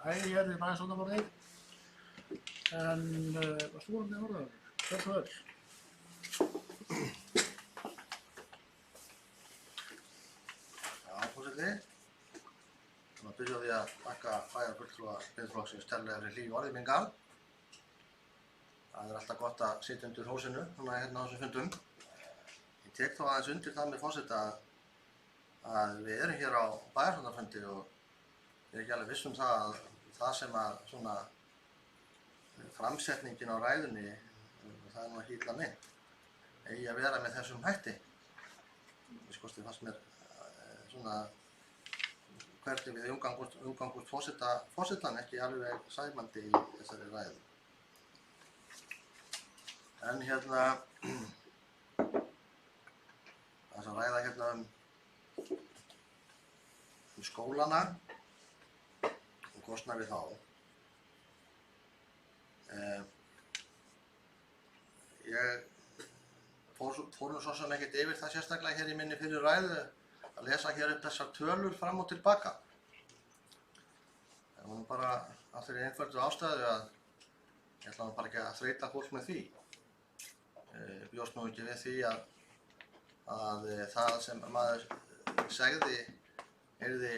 æði hér í bæjarstjórnarborði. En hvað stúrum við orðaður? Hversu öll? Já, forseti. Þannig að byrja á því að þakka bæjarfulltrúa Miðflokksins kærlega fyrir hlýju orði minn garð. Það er alltaf gott að sitja undir húsinu hérna á þessum fundum. Ég tek þó aðeins undir það með forseta að við erum hér á bæjarstjórnarfundi og ég er ekki alveg viss það að það sem að svona framsetningin á ræðunni, það er nú ekki illa mynd, eigi að vera með þessum hætti. Skosti fannst mér svona hvernig við umgangust forsetan ekki alveg sæmandi í þessari ræðu. En hérna, það sem ræða hérna um skólana og kostnað við þá. Ég fór nú svo sem ekkert yfir það sérstaklega hér í minni fyrir ræðu að lesa hér upp þessar tölur fram og tilbaka. Það var nú bara af þeirri einföldu ástæðu að ég ætla nú bara ekki að þreyta fólk með því. Bjóst nú ekki við því að það sem maður segði yrði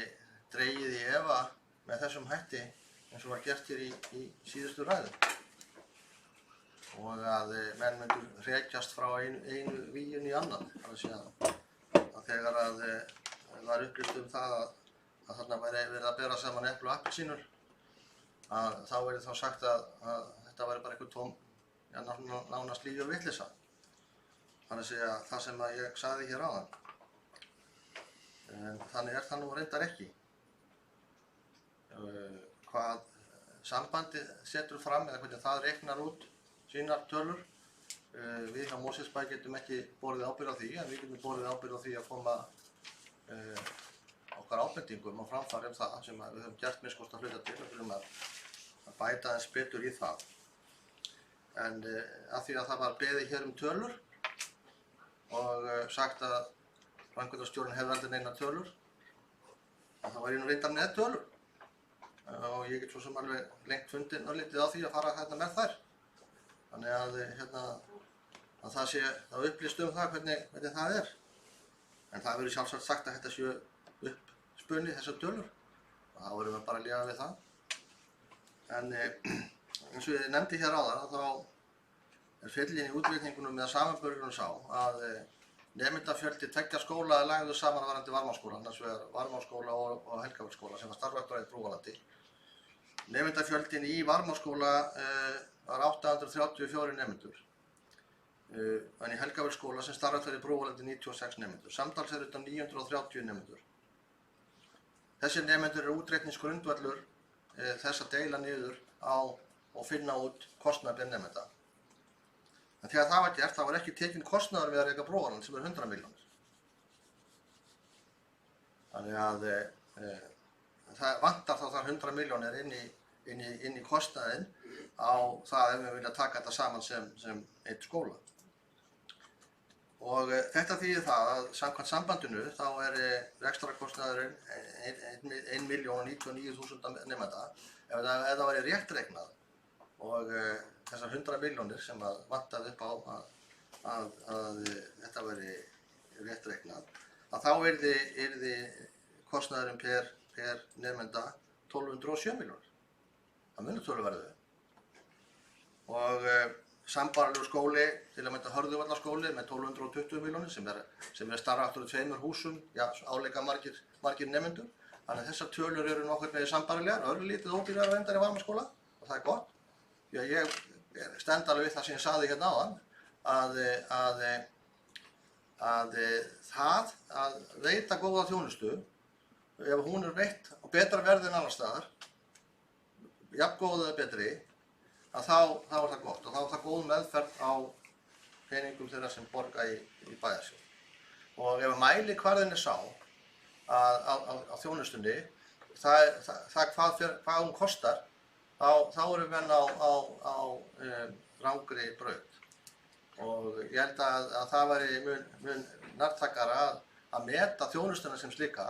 dregið í efa með þessum hætti eins og var gert hér í síðustu ræðu. Og að menn myndu hrekjast frá einu víginu í annan. Að þegar að var upplýst það að þarna væri verið að bera saman epli og appelsínur, að þá verið þá sagt að þetta væri bara einhver tóm, nánast lygi og vitleysa. Þannig að það sem að ég sagði hér áðan. En þannig er það nú reyndar ekki. Hvað sambandið setur fram eða hvernig það reiknar út sínar tölur. Við hjá Mosfellsbæ getum ekki borið ábyrgð á því, en við getum borið ábyrgð á því að koma okkar ábendingum og framfæri það sem við höfum gert minnst að hluta til og þurfum að bæta aðeins betur í það. En af því að það var beðið hér tölur og sagt að framkvæmdastjórinn hefði aldrei neina tölur, þá var ég nú reyndar með tölur. Og ég get svo sem alveg lengt fundin örlítið á því að fara hérna með þær. Þannig að það sé að upplýst það hvernig það er. En það verður sjálfsagt sagt að þetta séu uppspunni þessar tölur. Og þá verðum við bara að lifa við það. En eins og ég nefndi hér áðan, þá er fyllin í útreikningunum með samanburðurinn sá að nemendafjöldi 2 skóla er lagður saman varðandi Varmárskóla, annars vegar Varmárskóla og Helgafellsskóla sem var starfræktur í Brúarlandi. Nemendafjöldin í Varmárskóla var 834 nemendur, en í Helgafellsskóla sem starfræktur í Brúarlandi 96 nemendur. Samtals eru þetta 930 nemendur. Þessir nemendur eru útreikningsgrundvöllur þess að deila niður á og finna út kostnaðar nemenda. En þegar það var gert, þá var ekki tekinn kostnaður við að reka Brúarland sem er 100 milljónir. Þannig að það vantar þá þar 100 milljónir inn í kostnaðinn á það ef við vilja taka þetta saman sem einn skóla. Og þetta þýðir það að samkvæmt sambandinu þá er rekstrarkostnaðurinn 1.099.000 nemenda ef það væri rétt reiknað og þessar 100 milljónir sem vantaði upp á að þetta væri rétt reiknað, að þá yrði kostnaðurinn per nemenda 1207 milljónir. Það munur töluverðu. Og sambærilegur skóli, til að mynda Hörðuvallaskóli með 1220 milljónir sem er starfræktur í 2 húsum, áleika margir nemendur. Þannig að þessar tölur eru nokkur með sambærilegar, örlítið ódýrara reyndar í Varmárskóla og það er gott. Já, ég stend alveg við það sem ég sagði hérna áðan, að það að veita góða þjónustu, ef hún er veitt á betra verð en annars staðar, jafngóð eða betri, að þá er það gott og þá er það góð meðferð á peningum þeirra sem borga í bæjarsjóð. Og ef mælikvarðinn er sá á þjónustunni, hvað hún kostar, þá eru menn á rangri braut. Og ég held að það væri mun nærtækara að meta þjónustuna sem slíka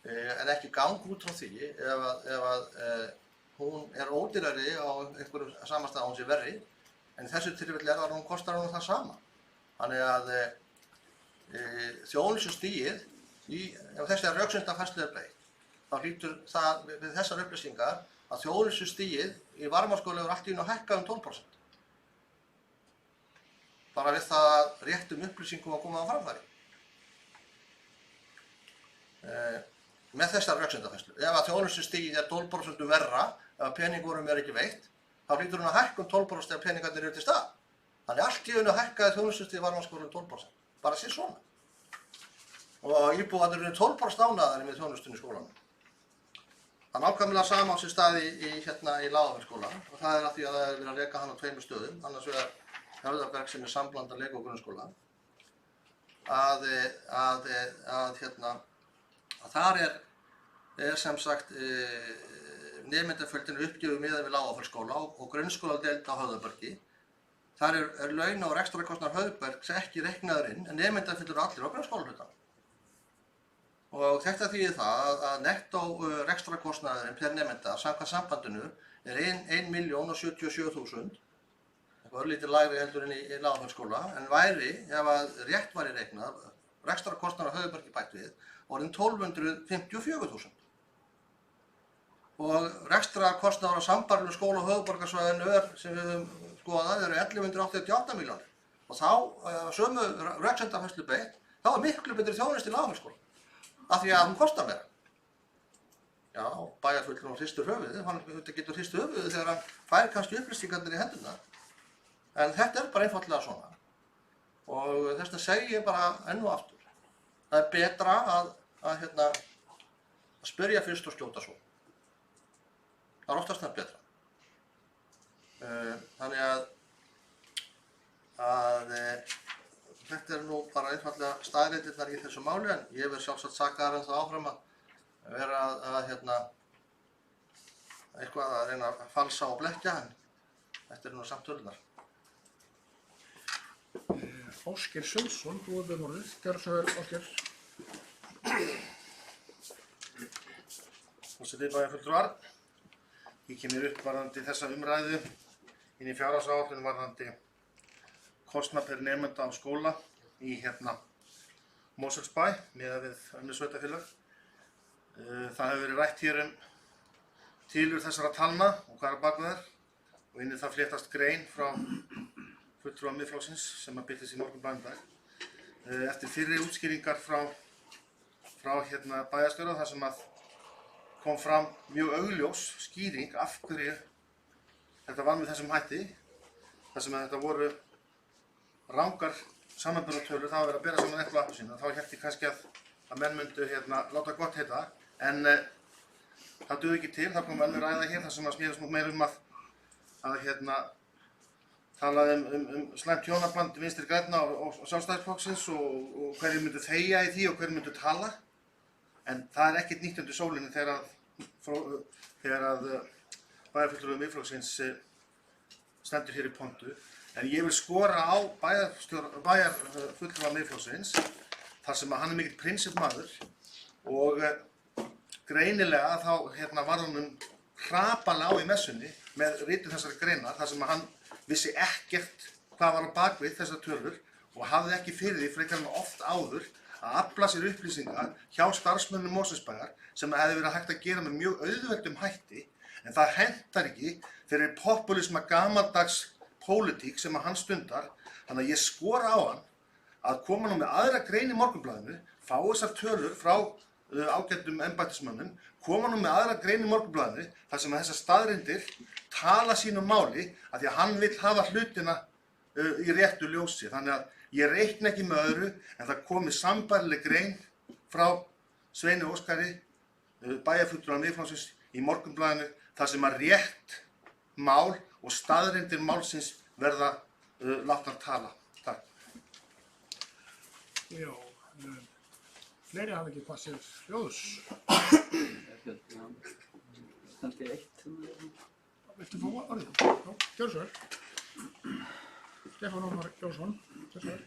en ekki ganga út frá því ef hún er ódýrari á einhverjum samastað hún sé verri, en þessu tilfelli er það að hún kostar hún það sama. Þannig að þjónustustigið, ef þessi röksemdafærslu er breytt, þá hlýtur það við þessar upplýsingar að þjónustustigið í Varmárskóla er allt í einu hækkað 12%. Bara við það að réttum upplýsingum að koma á framfæri. Með þessar röksemdafærslu. Ef að þjónustustigið er 12% verra, ef peningurum er ekki veitt, þá hlýtur hún að hækka 12% ef peningarnir eru til stað. Þannig allt í einu hækkaði þjónustustigið í Varmárskóla 12%. Bara sér svona. Og íbúarnir eru 12% ánægðari með þjónustunni í skólanum. Það er nákvæmlega sama á sér staði í Lágafellsskóla og það er að því að það er verið að reka hann á 2 stöðum, annars vegar Höfðaberg sem er samblandað leik- og grunnskóla, að þar er sem sagt nemendafjöldin uppgjöf miðað við Lágafellsskóla og grunnskóladeild á Höfðabergi. Þar er launa- og rekstrarkostnaður Höfðabergs ekki reiknaður inn en nemendafjöldur allir á grunnskólahlutanum. Og þetta þýðir það að nettó rekstrarkostnaðurinn per nemenda samkvæmt sambandinu er 1.077.000, eitthvað örlítið lægri heldur en í Lágafellsskóla, en væri, ef að rétt væri reiknað, rekstrarkostnaður á Höfðabergi bætt við, orðinn 1.254.000. Og rekstrarkostnaður á sambærilegu skóla á höfuðborgarsvæðinu sem við höfum skoðað eru 1.188 milljónir. Og þá, sömu röksemdafærslu beitt, þá er miklu betri þjónusta í Lágafellsskóla. Af því að hún kostar meira. Já, bæjarfulltrúinn hristur höfuðið, hann getur hrist höfuðið þegar hann fær kannski upplýsingarnir í hendurnar. En þetta er bara einfaldlega svona. Og þess vegna segi ég bara enn og aftur. Það er betra að spyrja fyrst og skjóta svo. Það er oftast nefn betra. Þannig að þetta er nú bara einfaldlega staðreyndirnar í þessu máli, en ég verð sjálfsagt sakaður en það áfram að vera eitthvað að reyna að falsa og blekkja, en þetta er nú samt tölunar. Ásgeir Sveinsson, búið með orðið. Gjörðu svo vel, Ásgeir. Forseti, bæjarfulltrúar, ég kemur upp varðandi þessa umræðu inn í fjárhagsáætlun varðandi kostnað per nemenda á skóla í Mosfellsbæ miðað við önnur sveitarfélög. Það hefur verið rætt hér tilurð þessara talna og hvað er á bak við þær og inn í það fléttast grein frá fulltrúa Miðflokksins sem birtist í Morgunblaðinu í dag. Eftir fyrri útskýringar frá bæjarstjóra þar sem að kom fram mjög augljós skýring af hverju þetta var með þessum hætti, þar sem að þetta voru rangar samanburðartölur, það var verið að bera saman epli og appelsínu, þá hélt ég kannski að menn myndu láta gott heita, en það dugði ekki til, það kom önnur ræða hér þar sem að smíðast nú meira að talaði um slæmt hjónaband Vinstri grænna og Sjálfstæðisflokksins og hverjir myndu þegja í því og hverjir myndu tala, en það er ekkert nýtt undir sólinni þegar að bæjarfulltrúi Miðflokksins stendur hér í pontu. En ég vil skora á bæjarfulltrúa Miðflokksins þar sem að hann er mikill prinsippmaður og greinilega þá var honum hrapalega á í messunni með ritun þessari greinar þar sem að hann vissi ekkert hvað var á bakvið þessar tölur og hafði ekki fyrir því frekar en oft áður að afla sér upplýsingar hjá starfsmönnum Mosfellsbæjar sem það hefði verið hægt að gera með mjög auðveldum hætti, en það hentar ekki fyrir populisma gamaldags pólitík sem að hann stundar. Þannig að ég skora á hann að koma nú með aðra grein í Morgunblaðinu, fá þessar tölur frá ágætum embættismönnum, koma nú með aðra grein í Morgunblaðinu þar sem að þessar staðreyndir tala sínu máli af því að hann vill hafa hlutina í réttu ljósi. Þannig að ég reikna ekki með öðru en það komi sambærileg grein frá Sveini Óskari, bæjarfulltrúa Miðflokksins í Morgunblaðinu þar sem að rétt mál og staðreyndir málsins verða látnar tala. Takk. Já, fleiri hafa ekki passið hljóðs. Kannski eitt. Viltu fá orðið? Já, gjörðu svo vel. Stefán Ómar Jónsson, gjörðu svo vel.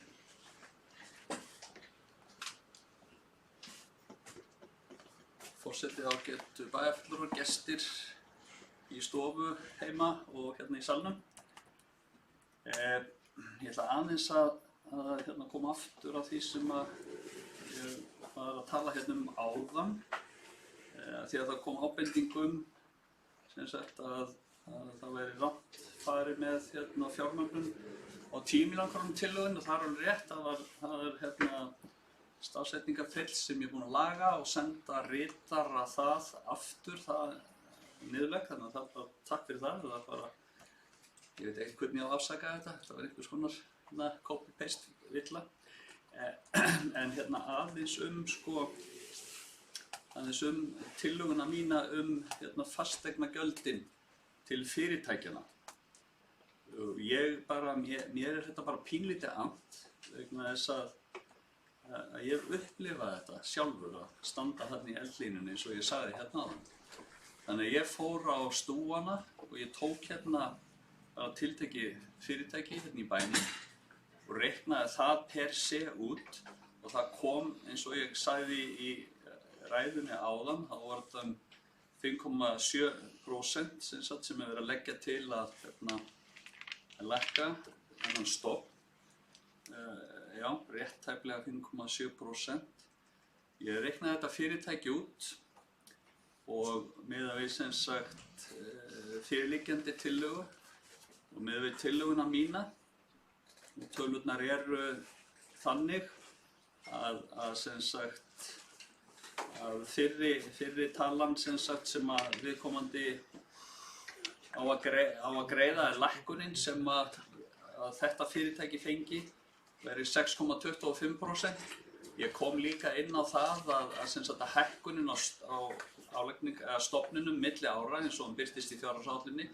Forseti, ágætu bæjarfulltrúar, gestir í stofu heima og hérna í salnum. Ég ætla aðeins að koma aftur að því sem ég var að tala hérna áðan, því að það kom ábendingum sem sagt að það væri rangt farið með fjármögnun á 10 milljóna króna tillögunni og það er alveg rétt að það er stafsetningarfell sem ég er búinn að laga og senda ritara það aftur, það niðurlegg, þannig að það er bara takk fyrir það er bara, ég veit ekki hvernig ég á að afsaka þetta var einhvers konar copy-paste villa en aðeins tillöguna mína fasteignagjöldin til fyrirtækjanna. Mér er þetta bara pínlítið annt vegna þess að ég hef upplifað þetta sjálfur að standa þarna í eldlínunni eins og ég sagði hérna áðan. Þannig að ég fór á stúana og ég tók tiltekið fyrirtæki hérna í bænum og reiknaði það per se út og það kom eins og ég sagði í ræðunni áðan, þá var þetta 5,7% sem er verið að leggja til að lækka þennan stofn. Já, rétt tæplega 5,7%. Ég reiknaði þetta fyrirtæki út og miðað við fyrirliggjandi tillögu og miðað við tillöguna mína. Tölurnar eru þannig að fyrri talan sem að viðkomandi á að greiða er lækkunin sem að þetta fyrirtæki fengi verið 6,25%. Ég kom líka inn á það að hækkunin á stofninum milli ára eins og hann birtist í fjárhagsáætluninni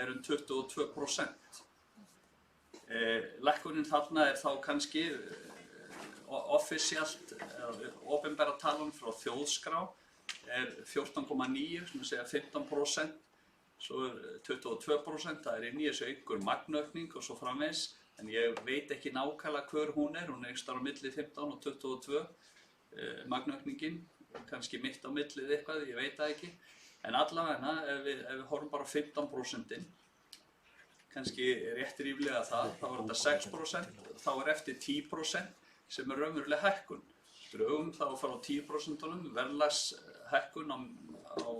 er 22%. Lækkunin þarna er þá kannski offisíalt, opinbera talan frá þjóðskrá er 14,9, sem að segja 15%, svo er 22%, það er inn í þessu einhver magnaukning og svo framvegis, en ég veit ekki nákvæmlega hver hún er einhvers staðar á milli 15 og 22. magnaukningin, kannski mitt á millið eitthvað, ég veit það ekki. En allavega ef við horfum bara á 15%, kannski rétt ríflega það, þá er þetta 6%, þá er eftir 10% sem er raunveruleg hækkun. Drögum þá að fara á 10%, verðlagshækkun á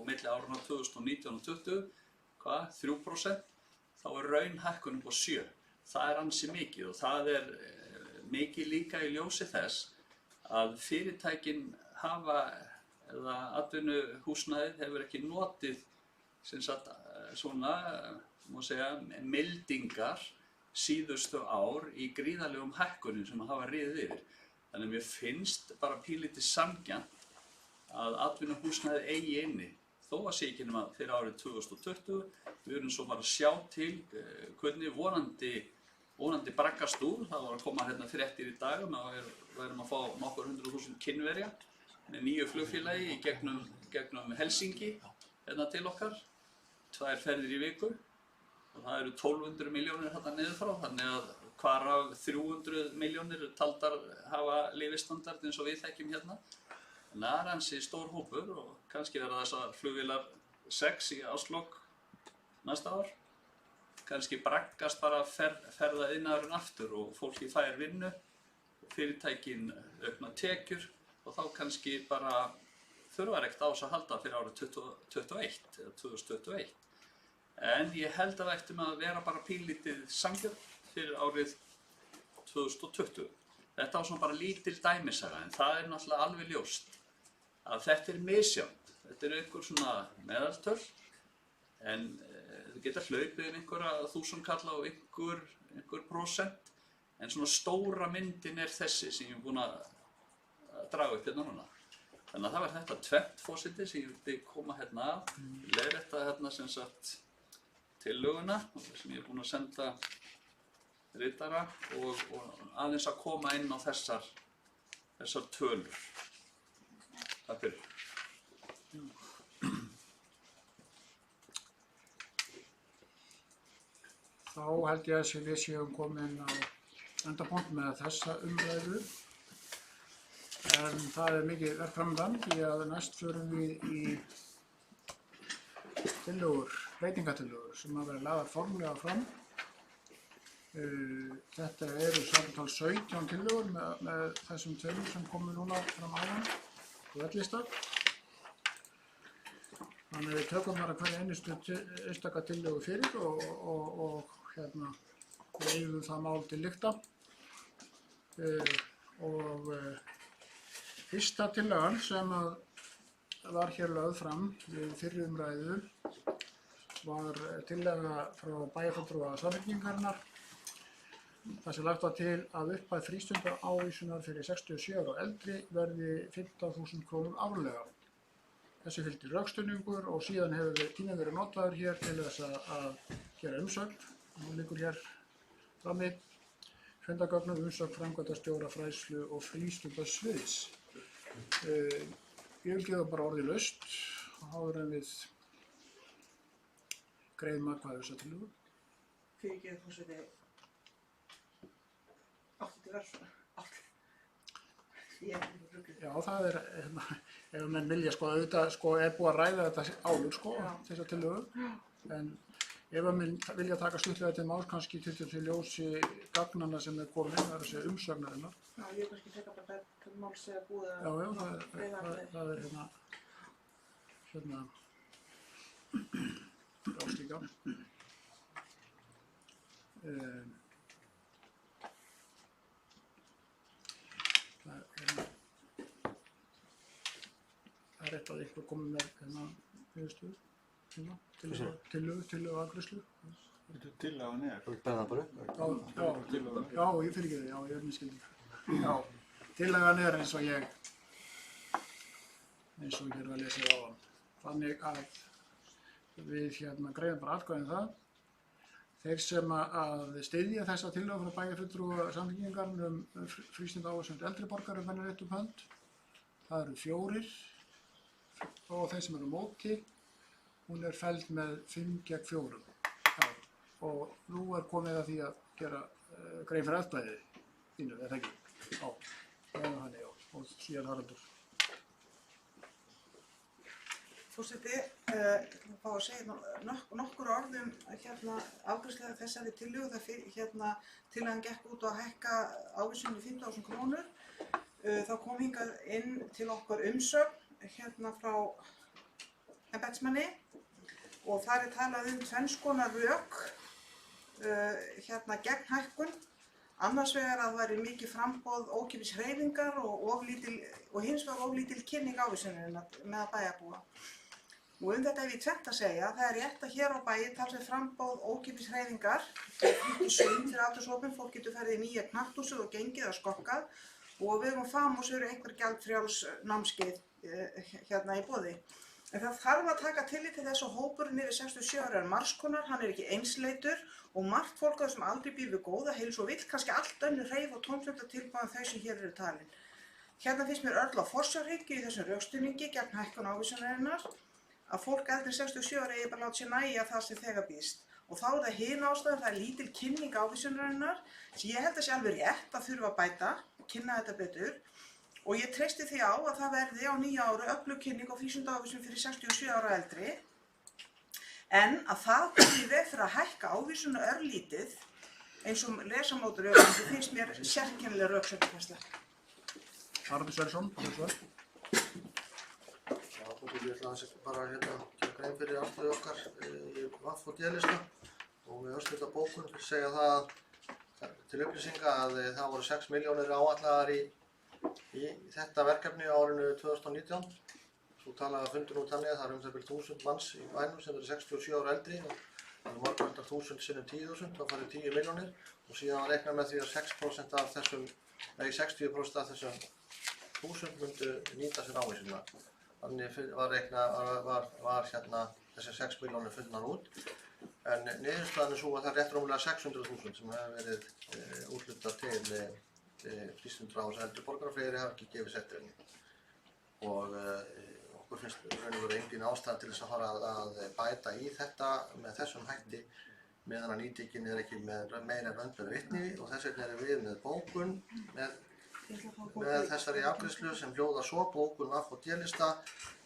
milli áruna 2019 og 2020, hvað, 3%, þá er raunhækkun upp á 7%. Það er ansi mikið og það er mikið líka í ljósi þess að fyrirtækin hafa, eða atvinnuhúsnæðið hefur ekki notið sem sagt svona, má segja, mildingar síðustu ár í gríðarlegum hækkunum sem hafa riðið yfir. Þannig að mér finnst bara pínlítið sanngjarnt að atvinnuhúsnæðið eigi inni. Þó að sé ekki nema fyrir árið 2020, við erum svo bara að sjá til hvernig vonandi braggast úr. Það var að koma hérna fréttir í dag og við erum að fá nokkur 100.000 Kínverja með nýju flugfélagi í gegnum Helsingi hérna til okkar, 2 ferðir í viku og það eru 1200 milljónir hérna niður frá, þannig að hvar af 300 milljónir taldar hafa lifistandard eins og við þekkjum hérna. Þannig að það er ansi stór hópur og kannski verða þessar flugvélar 6 í árslok næsta ár. Kannski braggast bara ferða iðnaðurinn aftur og fólki fær vinnu og fyrirtækin aukna tekjur og þá kannski bara þurfa ekkert á þess að halda fyrir árið 2021 eða 2021. En ég held að við ættum að vera bara pínlítið sanngjarn fyrir árið 2020. Þetta var svona bara lítil dæmisaga, en það er náttúrulega alveg ljóst að þetta er misjafnt. Þetta er einhver svona meðaltöl, en þau geta hlaupið einhverja 1000 kalla og einhver prósent, en svona stóra myndin er þessi sem ég er búinn að draga upp hérna núna. Þannig að það var þetta tvennt forseti sem ég vildi koma hérna að, leiðrétta hérna sem sagt tillöguna sem ég er búinn að senda ritara og aðeins að koma inn á þessar tölur. Takk fyrir. Þá held ég að við séum komin á endapunkt með þessa umræðu. En það er mikið verk framundan því að næst förum við í breytingatillögur sem að vera lagðar formlega fram. Þetta eru samtals 17 tillögur með þessum tveimur sem komu núna fram áðan á velllista. Þannig við tökum bara hverja einstaka tillögu fyrir og hérna leiðum það mál til lykta. Fyrsta tillagan sem var hér lögð fram við fyrri umræðu var tillaga frá bæjarfulltrúa Samfylkingarinnar þar sem lagt var til að upphæð frístundaávísunar fyrir 67 ára og eldri verði 15.000 krónur árlega. Þessi fylgdi rökstuðningur og síðan hefur tíminn verið notaður hér til þess að gera umsögn. Nú liggur hér frammi fundagögnum umsögn framkvæmdastjóra fræðslu og frístundasviðs. Ég vil gefa bara orðið laust áður en við greiðum atkvæði þessa tillögu. Fyrirgefðu forseti. Áttu vers svona. Ég er ekki ruggið. Já, það er, ef menn vilja auðvitað er búið að ræða þetta áður þessa tillögu, en ef menn vilja taka stuttlega til máls kannski til ljósi gagnanna sem er komin, það er að segja umsögnarinnar. Já, ég kannski teka bara til máls eða búið að... Já, það er hérna áslíka. Það er rétt að ykkur komið með hérna niðurstöðu. Tillögu afgreiðslu. Þetta er tillagan er. Þú ert bara Já, ég fyrirgefi þig, já, ég er misskildur. Já, tillagan er eins og ég hér var lesið áðan. Þannig að við greiðum bara atkvæði það. Þeir sem að styðja þessa tillögu frá bæjarfulltrúa Samfylkingarinnar frístundaávísun eldri borgara verður rétt upp hönd. Það eru 4 og þeir sem eru á móti. Hún er felld með 5 gegn 4. Já, og nú er komið að því að gera grein fyrir atkvæði þínu, er það ekki? Já, þannig, já. og síðan Haraldur. Forseti, ég ætla að fá að segja nokkur orðum afgreiðslu þessari tillögu. Tillagan gekk út á að hækka ávísun í 5.000 krónur. Þá kom hingað inn til okkar umsögn frá embættismanni og þar er talað tvenns konar rök gegn hækkun. Annars vegar að það væri mikið framboð ókeypis hreyfingar og hins vegar of lítil kynning ávísunarinnar meðal bæjarbúa. Og þetta hef ég tvennt að segja. Það er rétt að hér á bæi talsvert framboð ókeypis hreyfingar, frítt í sund fyrir aldurshópinn, fólk getur ferðið í nýja knatthúsið og gengið og skokkað og við Famos eru einhver gjaldfrjáls námskeið í boði. En það þarf að taka tillit til þess að hópurinn yfir 67 ára er margskonar, hann er ekki einsleitur og margt fólk á þessum aldri býr við góða heilsu og vill kannski allt önnur hreyf- og tómstundatilboð en þau sem hér eru talin. Finnst mér öll á forsjárhyggju í þessum rökstuðningi gegn hækkun ávísunarinnar að fólk eldri en 67 ára eigi bara láta sér nægja það sem þegar býðst. Og þá er það hin ástæðan, það er lítil kynning ávísunarinnar sem ég held að sé alveg rétt að þurfa að bæta, kynna þetta betur og ég treysti því á að það verði á nýja ári öflug kynning á frístundaávísun fyrir 67 ára og eldri en að það komi í veg fyrir að hækka ávísunu örlítið eins og lesamótur finnst mér sérkennileg röksemdafærsla. Haraldur Sverrisson, Svar. Ég ætla að bara gera grein fyrir afstöðu okkar í VAF og D-lista og með örstutta bókun fyrir að segja það til upplýsinga að það voru 6 milljónir áætlaðar í þetta verkefni á árinu 2019. Svo talaði að fundur nú þannig að það eru það 1000 manns í bænum sem eru 67 ára eldri og það eru margvöldar 1000 sinnum 10.000, þá farið 10 milljónir og síðan var reiknað með því að 6% af þessum, nei 60% af þessum 1000 myndu nýta sér ávísunina. Þannig var þessi 6 milljónir fundnar út en niðurstaðan er svo að það er rétt rúmlega 600.000 sem hefur verið úthlutað til frístundaávísa eldri borgara og fleiri hafa ekki gefið settirinn. Og okkur finnst raun og veru engin ástæða til þess að fara að bæta í þetta með þessum hætti meðan að nýtingin er ekki með meira en raunveru vitni og þess vegna erum við með bókun með þessari afgreiðslu sem hljóðar svo bókun VAF og D-lista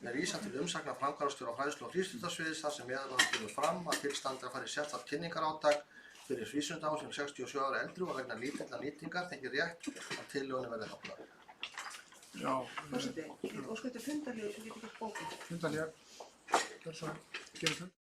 með vísan til umsagnar framkvæmdastjóra fræðslu- og frístundasviðs þar sem meðal annars kemur fram að til standi að fara í sérstakt kynningarátak fyrir frístundaávísun 67 ára eldri og vegna lítillar nýtingar þykir rétt að tillögunni verði hafnað. Já. Forseti, ég óska eftir fundarhlé svo getur ekki bókun. Fundarhlé. Gerðu fund.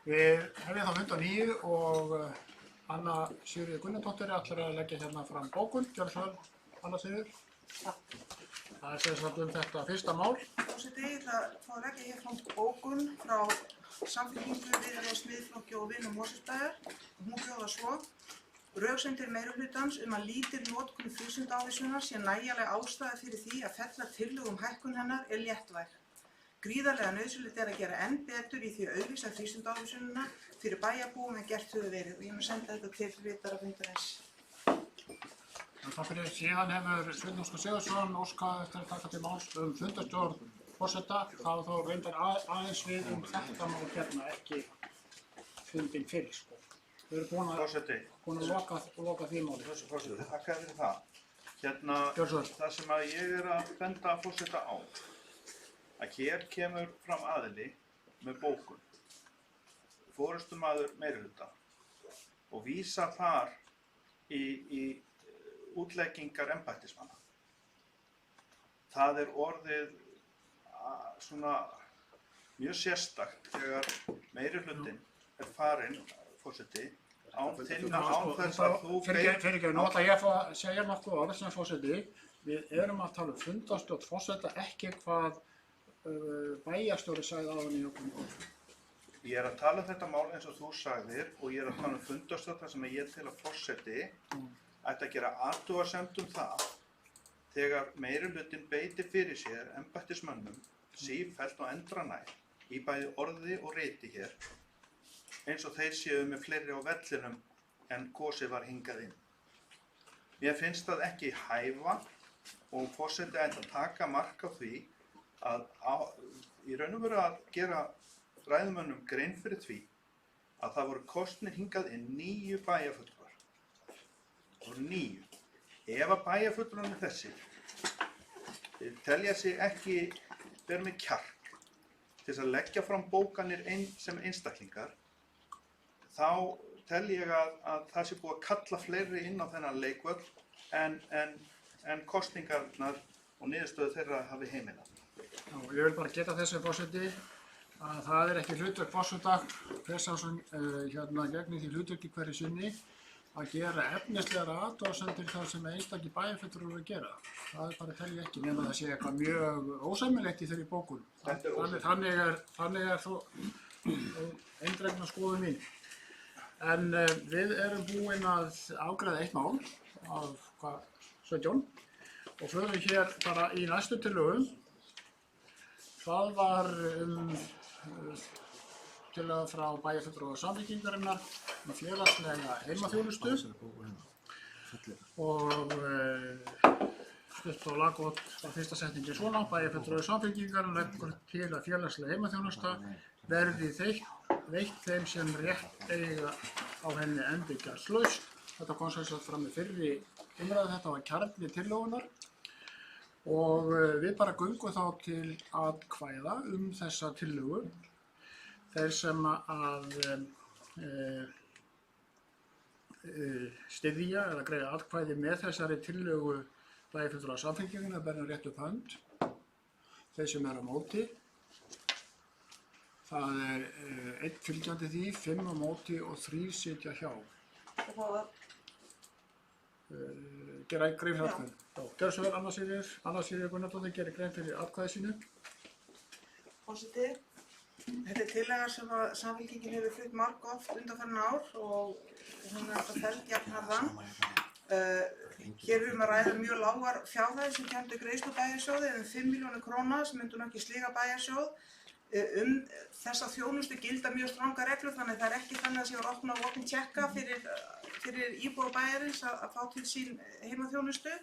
Við hefum þá fund á nýju og Anna Sigríður Gunnardóttir ætlar að leggja hérna fram bókun. Gjörðu svo vel, Anna Sigríður. Það er sem sagt þetta fyrsta mál. Forseti, ég ætla að fá að leggja hér fram bókun frá Samfylkingu, Viðreisn, Miðflokki og Vinum Mosfellsbæjar. Hún hljóðar svo: Röksemdir meirihlutans að lítil notkun frístundaávísunar sé nægjanleg ástæða fyrir því að fella tillögu hækkun hennar léttvæg. Gríðarlega nauðsynlegt að gera enn betur í því að auglýsa frístundaávísunina fyrir bæjarbúum en gert hefur verið. Og ég mun senda þetta til ritara fundarins. Takk fyrir. Síðan hefur Sveinn Óskar Sigurðsson óskað eftir að taka til máls fundarstjórn forseta. Það þá reyndar aðeins við þetta mál hérna, ekki fundin fyrir, sko. Við erum búin að loka því máli. Forseti, þakka fyrir það. Hérna, það sem að ég að benda forseta á, að hér kemur fram aðili með bókun, forystumaður meirihluta, og vísa þar í útleggingar embættismanna. Það orðið svona mjög sérstakt þegar meirihlutinn farinn, forseti, án þess að þú Fyrirgefðu, nú ætla ég að segja nokkuð orð sem forseti. Við erum að tala fundarstjórn forseta, ekki hvað bæjarstjóri sagði áðan í okkur. Ég að tala þetta mál eins og þú sagðir og ég að tala fundarstjórn þar sem ég til að forseti ætti að gera athugasemd það þegar meirihlutinn beitir fyrir sér embættismönnum sífellt og endranær í bæði orði og riti hér, eins og þeir séu með fleiri á vellinum en kosið var hingað inn. Mér finnst það ekki hæfa og forseti ætti að taka mark á því að í raun og veru að gera ræðumönnum grein fyrir því að það voru kosnir hingað inn 9 bæjarfulltrúar. Það voru 9. Ef að bæjarfulltrúarnir þessir telja sig ekki vera með kjark til þess að leggja fram bókanir sem einstaklingar, þá tel ég að það sé búið að kalla fleiri inn á þennan leikvöll en kosningarnar og niðurstöðu þeirra hafi heimilað. Ég vil bara geta þessu forseti að það ekki hlutverk forseta pressa gegnir því hlutverki hverju sinni að gera efnislegar athugasemdir þar sem einstakir bæjarfulltrúar eru að gera. Það bara tel ég ekki, nema það sé eitthvað mjög ósæmilegt í þeirri bókun. Þannig er þó eindregna skoðun mín. En við erum búin að afgreiða eitt mál af 17 og förum hér bara í næstu tillögu. Það var tillaga frá bæjarfulltrúa Samfylkingarinnar félagslega heimaþjónustu og stutt og laggott var fyrsta setningi svona: bæjarfulltrúi Samfylkingarinnar leggur til að félagslega heimaþjónusta verði veitt þeim sem rétt eiga á henni endurgjaldslaust. Þetta kom sem sagt fram í fyrri umræðu, þetta var kjarni tillögunnar. Og við bara göngum þá til atkvæða þessa tillögu. Þeir sem að styðja eða greiða atkvæði með þessari tillögu bæjarfulltrúa Samfylkingarinnar bera rétt upp hönd. Þeir sem eru á móti, það 1 fylgjandi því, 5 á móti og 3 sitja hjá. Gera grein fyrir atkvæðinu. Gjörðu svo vel, Anna Sigríður Gunnardóttir gerir grein fyrir atkvæði sínu. Forseti, þetta tillaga sem að Samfylkingin hefur flutt margoft undanfarin ár og hún alltaf felld jafnharðan. Hér erum að ræða mjög lágar fjárhæðir sem kemur til greiðslu bæjarsjóði, 5 milljónir króna sem myndu ekki sliga bæjarsjóð. Þessa þjónustu gilda mjög stranga reglur, þannig að það ekki þannig að það sé að opna og opna tjekka fyrir íbúa bæjarins að fá til sín heimaþjónustu.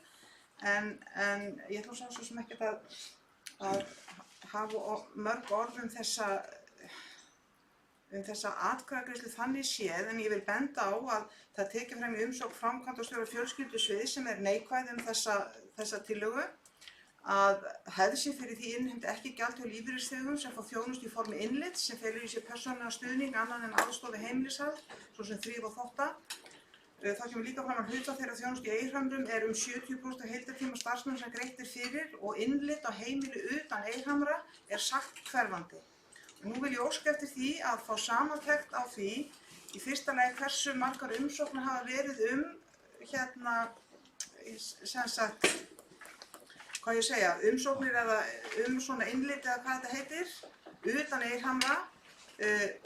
En ég ætla svo sem ekkert að hafa mörg orð þessa atkvæðagreiðslu þannig séð, en ég vil benda á að það tekið fram í umsókn framkvæmdastjóra fjölskyldusviðs sem neikvæð þessa tillögu, að hefð sé fyrir því innheimti ekki gjald hjá lífeyrisþegum sem fá þjónustu í formi innlits sem felur í sér persónulegan stuðning annan en aðstoð við heimilishald, svo sem þrif og þvotta. Það kemur líka fram að hluta þeirra þjónustu í Eyrhamrum 70% af heildartíma starfsmanna sem greitt fyrir og innlit á heimili utan Eyrhamra sagt hverfandi. nú vil ég óska eftir því að fá samantekt á því í fyrsta lagi hversu margar umsóknir hafa verið sem sagt, hvað ég segja, umsóknir eða svona innlit eða hvað þetta heitir, utan Eyrhamra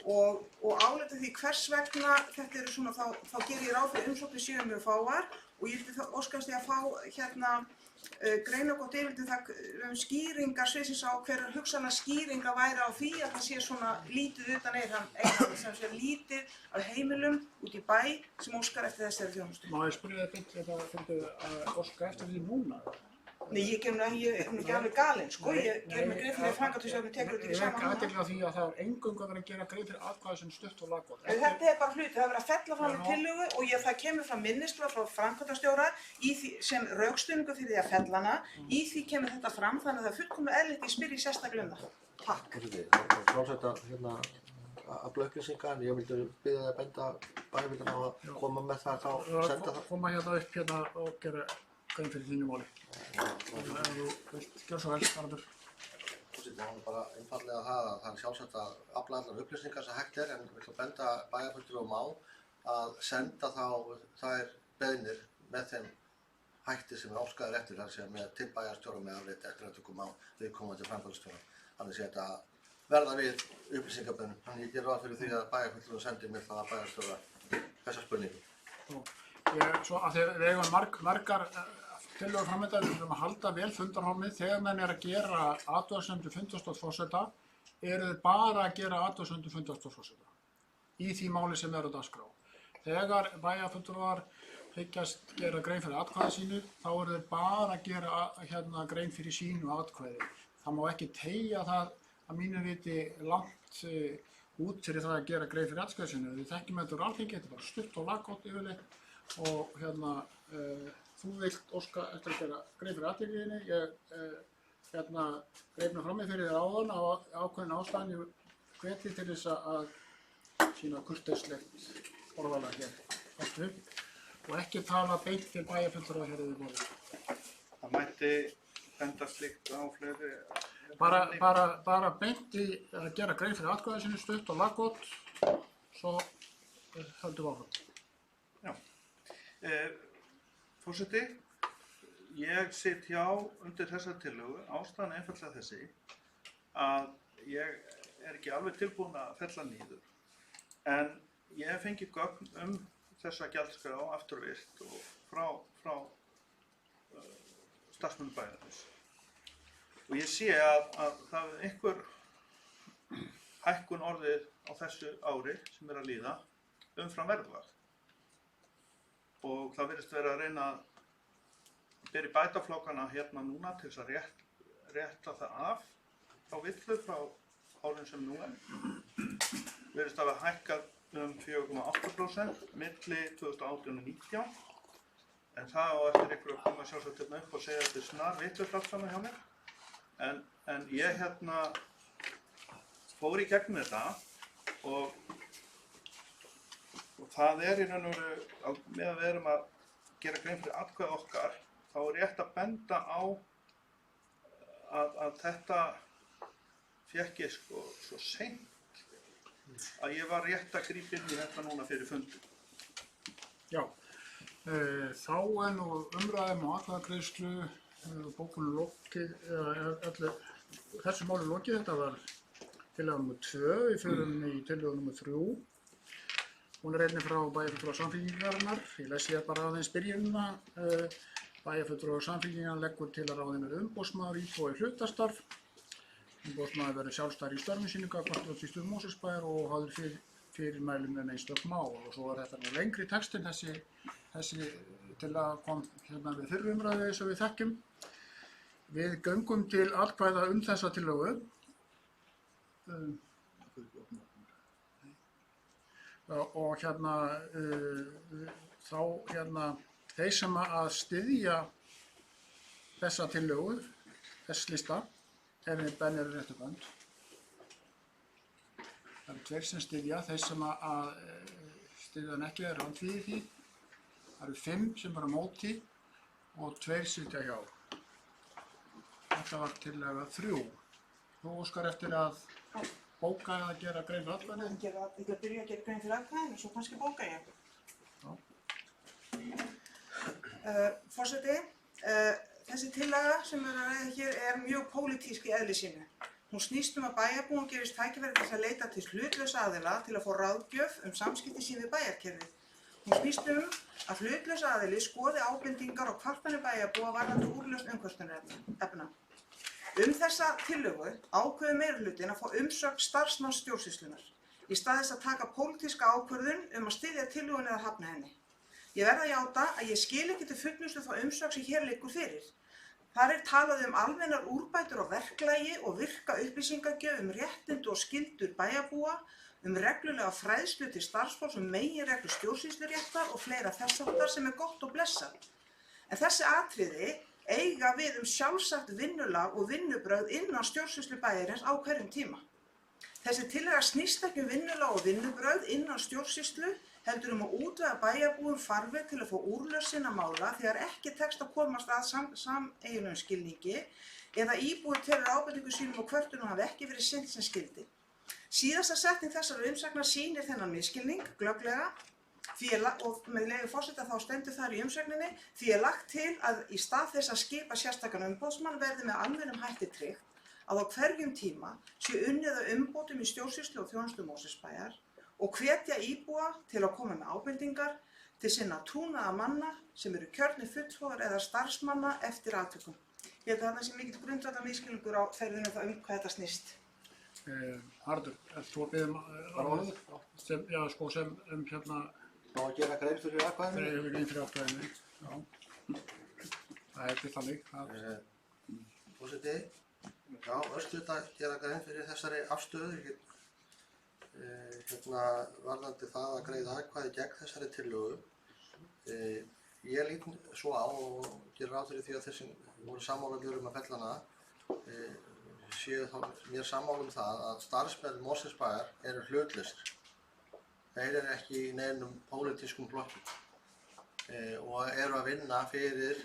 og álita því hvers vegna þetta eru svona, þá gerir ég ráð fyrir umsóknir séu mjög fáar og ég vildi óskast ég að fá greina gott yfir það skýringar sviðsins á hverjar hugsanlega skýringa væri á því að það sé svona lítið utan Eyrhamra, sem sé lítið af heimilum út í bæ sem óskar eftir þessari þjónustu. Má ég spyrja þig beint þetta fyrir að óska eftir því núna? Nei, ég er ekki alveg galinn, sko. Ég ger mig grein fyrir framkvæmdastjórinn tekur þetta ekki saman. Ég vek athygli á því að það er eingöngu að vera að gera grein fyrir atkvæði sem stutt og laggott. Þetta bara hluti, það er verið að fella fram í tillögu og það kemur fram minnisblað frá framkvæmdastjóra sem rökstuðningur fyrir því að fella hana. Í því kemur þetta fram, þannig að það er fullkomlega eðlilegt ég spyr sérstaklega það. Takk. Afla upplýsingar, en ég vildi biðja þig að benda bæjarfundina á að koma með það þá senda það. Koma upp og gera grein fyrir þínu máli. Ef þú vilt gera svo vel, Haraldur. Það var bara einfallega það er sjálfsagt að afla allar upplýsingar sem hægt en við viljum benda bæjarfulltrúum á að senda þá þær beiðnir með þeim hætti sem er óskaður eftir, þar sem með til bæjarstjóra með afrit eftir að tökum á viðkomandi framkvæmdastjóra. Þannig sé þetta verða við upplýsingabönnum. Þannig ég ger ráð fyrir því að bæjarfulltrúum sendi mér það að bæjarstjóra þessa spurningu. Svo að við eigum margar tillögur framöndan, við þurfum að halda vel fundarhorfið. Þegar menn er að gera athugasemdir fundarstjórn forseta, eru þeir bara að gera athugasemdir fundarstjórn forseta í því máli sem er á dagskrá. Þegar bæjarfulltrúar hyggjast gera grein fyrir atkvæði sínu, þá eru þeir bara að gera grein fyrir sínu atkvæði. Það má ekki teygja það að mínu viti langt út fyrir það að gera grein fyrir atkvæði sínu. Við þekkjum þetta úr Alþingi, þetta er bara stutt og laggott yfirleitt og þú vilt óska eftir að gera grein fyrir athyglinni. Ég greip mig frammi fyrir þér áðan á ákveðin ástæðan. Ég hveti til þess að sýna kurteislegt orðalag hér aftur og ekki tala beint til bæjarfulltrúa hér yfir borðið. Það mætti benda slíkt á fleiri... Bara beint í að gera grein fyrir atkvæði sínu stutt og laggott, svo höldum við áfram. Já. Forseti, ég sit hjá undir þessa tillögu, ástæðan einfaldlega þessi að ég er ekki alveg tilbúin að fella niður. En ég hef fengið gögn þessa gjaldskrá afturvirkt og frá starfsmönnum bæjarins. Og ég sé að það er einhver hækkun orðið á þessu ári sem er að líða umfram verðlag. Og það virðist vera að reyna að bera í bætaflokkana hérna núna til þess að rétta það af þá villu frá árin sem nú er. Virðist að hafa hækkað 4,8% milli 2018 og 2019. En það á eftir einhverju að koma sjálfsagt hérna upp og segja að þetta er snar vitlaust allt saman hjá mér. En ég fór í gegnum þetta og það er í raun og veru, meðan við erum að gera grein fyrir atkvæði okkar, þá er rétt að benda á að þetta fékk ég svo seint að ég var rétt að grípa inn í þetta núna fyrir fundin. Já, þá er nú umræðum og atkvæðagreiðslu bókunum lokið, þessu máli lokið. Þetta var tillaga nr. 2, við förum í tillaga nr. 3. Hún er einnig frá bæjarfulltrúa Samfylkingarinnar. Ég lesi hér bara aðeins byrjunina. Bæjarfulltrúa Samfylkingarinnar leggur til að ráðinn verði umboðsmaður íbúa í hlutastarf. Umboðsmaður verði sjálfstæður í störfum sínum gagnvart stjórnsýslu Mosfellsbæjar og hafður fyrirmælum einstök mál. Og svo er þetta nú lengri textinn, þessi tillaga kom hérna við fyrri umræðu eins og við þekkjum. Við göngum til atkvæða þessa tillögu. Og þá þeir sem að styðja þessa tillögu, þess lista, bennir réttu bönd. Það eru 2 sem styðja, þeir sem að styðja hann ekki eru andvígir því. Það eru 5 sem eru á móti og 2 sitja hjá. Þetta var tillaga 3. Þú óskar eftir að bóka eða gera grein fyrir atkvæðinu? Ég ætla að byrja að gera grein fyrir atkvæðinu, svo kannski bóka ég. Já. Forseti, þessi tillaga sem við erum að ræða hér er mjög pólitísk í eðli sínu. Hún snýst að bæjarbúum gerist tækifæri til að leita til hlutlausa aðila til að fá ráðgjöf samskipti sín við bæjarkerfið. Hún snýst að hlutlaus aðili skoði ábendingar og kvartanir bæjarbúa varðandi úrlausn umkvörtunarefna. Þessa tillögu ákveður meirihlutinn að fá umsögn starfsmanns stjórnsýslunnar í stað þess að taka pólitíska ákvörðun að styðja tillögunni eða hafna henni. Ég verð að játa að ég skil ekki til fullnustu þá umsögn sem hér liggur fyrir. Þar talað almennar úrbætur á verklagi og virka upplýsingagjöf réttindi og skyldur bæjarbúa, reglulega fræðslu til starfsfólks meginreglur stjórnsýsluréttar og fleira þess háttar sem gott og blessað. En þessi atriði eiga við sjálfsagt vinnulag og vinnubrögð innan stjórnsýslu bæjarins á hverjum tíma. Þessi tillaga snýst ekki vinnulag og vinnubrögð innan stjórnsýslu, heldur að útvega bæjarbúum farveg til að fá úrlausn sinna mála þegar ekki tekst að komast að sameiginlegum skilningi eða íbúi telur ábendingum sínum og kvörtunum hafi ekki verið sinnt sem skyldi. Síðasta setning þessara umsagnar sýnir þennan misskilning glögglega og með leyfi forseta þá stendur þar í umsögninni því lagt til að í stað þess að skipa sérstakan umboðsmann verði með almennum hætti tryggt að á hverjum tíma sé unnið að umbótum í stjórnsýslu og þjónustu Mosfellsbæjar og hvetja íbúa til að koma með ábendingar til sinna trúnaða manna sem eru kjörnir fulltrúar eða starfsmanna eftir atvikum. Ég held að það sé mikill grundvallar misskilningur á ferðinu það hvað þetta snýst. Haraldur, þú að biðja sem Má að gera grein fyrir atkvæðinu? grein fyrir atkvæðinu, já. Það er til þannig. Forseti, já, örstutt að gera grein fyrir þessari afstöðu. Varðandi það að greiða atkvæði gegn þessari tillögu. Ég lít svo á og gera ráð fyrir því að þeir sem voru sammála að fella hana séu þá mér sammála það að starfsmenn Mosfellsbæjar eru hlutlausir. Þeir eru ekki í neinum pólitískum flokki og eru að vinna fyrir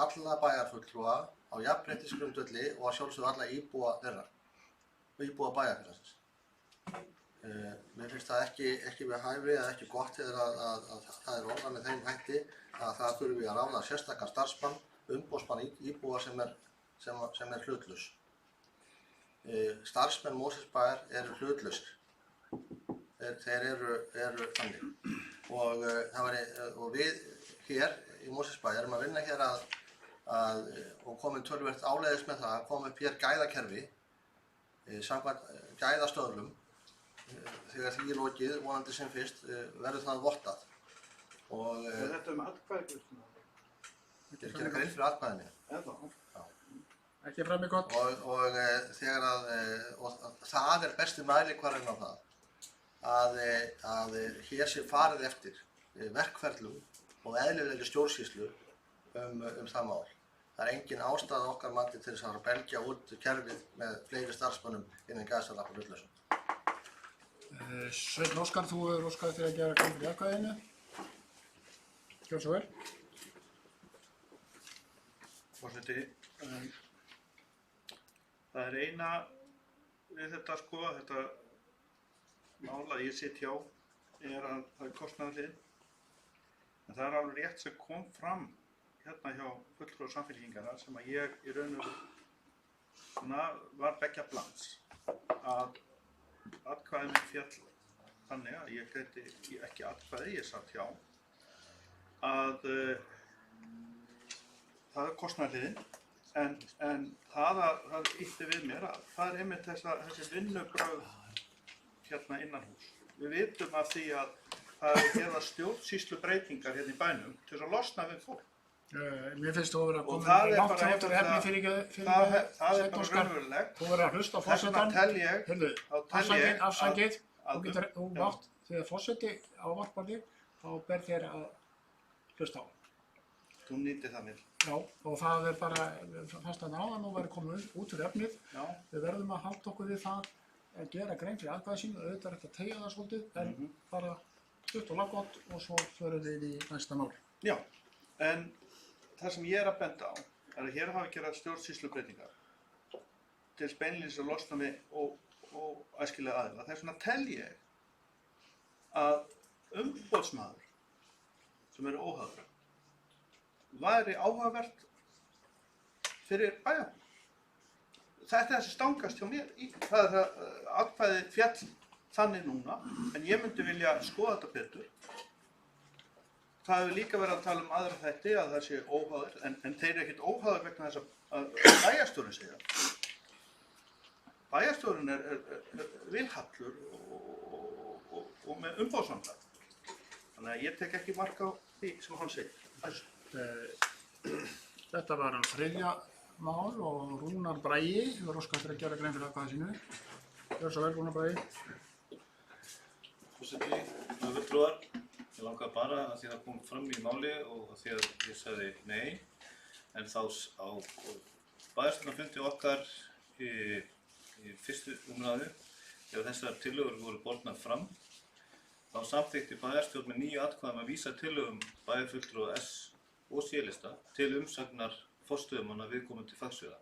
alla bæjarfulltrúa á jafnréttisgrundvelli og að sjálfsögðu alla íbúa þeirra og íbúa bæjarfélagsins. Mér finnst það ekki við hæfi eða ekki gott þegar að það er orðað með þeim hætti að það þurfi að ráða sérstakan starfsmann, umboðsmann íbúa sem er hlutlaus. Starfsmenn Mosfellsbæjar eru hlutlausir. Þeir eru þannig og við hér í Mosfellsbæ erum að vinna hér og komum töluvert áleiðis með það að koma upp hér gæðakerfi samkvæmt gæðastöðlum þegar því lokið vonandi sem fyrst verður það vottað og Þetta atkvæðagreiðsluna? gera grein fyrir atkvæðinu. Ekki fram í gott. Og það er besti mælikvarðinn á það að hér sé farið eftir verkferlum og eðlilegri stjórnsýslu það mál. Það er engin ástæða okkar mati til þess að belgja út kerfið með fleiri starfsmönnum innan gæðsalappa hlutlausum. Sveinn Óskar, þú hefur óskað fyrir að gera grein fyrir atkvæðinu. Gjörðu svo vel. Forseti, það er eina við þetta mál að ég sitt hjá að það er kostnaðarhlið. En það er alveg rétt sem kom fram hérna hjá fulltrúa Samfylkingarinnar sem að ég í raun og var beggja blands að atkvæði mitt féll þannig að ég greiddi ekki atkvæði, ég satt hjá að það er kostnaðarhliðin en það ýtti við mér að það er einmitt þessi vinnubrögð hérna innanhús. Við vitum af því að það er gerða stjórnsýslubreytingar hérna í bænum til þess að losna við fólk. Mér finnst þú að vera að koma það er langt bara út úr efni fyrir það er bara raunverulegt. Þú verður að hlusta á forsetann. Afsakið, þú mátt, þegar forseti ávarpar þig, þá ber þér að hlusta á. Þú nýtir það mér. Já, og það er bara fast að náðan og verður komið út úr efnið. Já. Við verðum að halda okkur við það að gera grein fyrir atkvæði sínu, auðvitað er ekki að teygja það svolítið, en bara stutt og laggott og svo förum við í næsta mál. Já, en það sem ég er að benda á er að hér hafi gerað stjórnsýslubreytingar til beinlínis að losna við og og æskilega aðila. Þess vegna tel ég að umboðsmaður sem er óháður væri áhugavert fyrir bæjarbúa. Þetta er þessi stangast hjá mér í. Það er það atkvæði fjall þannig núna, en ég myndi vilja skoða þetta betur. Það hefur líka verið að tala um aðra þætti að það sé óháður, en þeir eru ekkert óháður vegna þess að bæjarstjórinn segja. Bæjarstjórinn er vilhallur og með umboðsmannslag. Þannig að ég tek ekki mark á því sem hann segir. Þetta var hann þriðja mál og Rúnar Bragi hefur óskað eftir að gera grein fyrir atkvæði sínu. Gjörðu svo vel, Rúnar Bragi. Forseti, fulltrúar, ég langar bara að því það kom fram í máli og að því að ég sagði nei, en þá á bæjarstjórnarfundi okkar í fyrstu umræðu, þegar þessar tillögur voru bornar fram, þá samþykkti bæjarstjórn með 9 atkvæðum að vísa tillögum bæjarfulltrúa S og C-lista til umsagnar forstöðumanna viðkomandi fagsviða.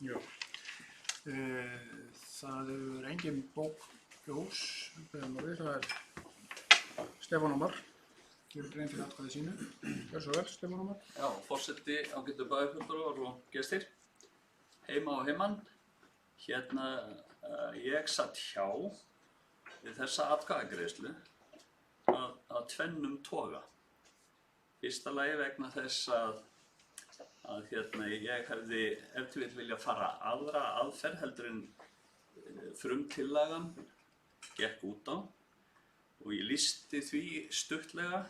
Já. Það hefur engin bók ljós, það er Stefán Ómar, gefur grein fyrir atkvæði sínu. Gjörðu svo vel, Stefán Ómar. Já, forseti, ágætu bæjarfulltrúar og gestir, heima og heiman. Hérna, ég satt hjá við þessa atkvæðagreiðslu að tvennum toga. Fyrsta lagi vegna þess að ég hefði ef til vill vilja fara aðra aðferð heldur en frumtillagan gekk út á og ég lýsti því stuttlega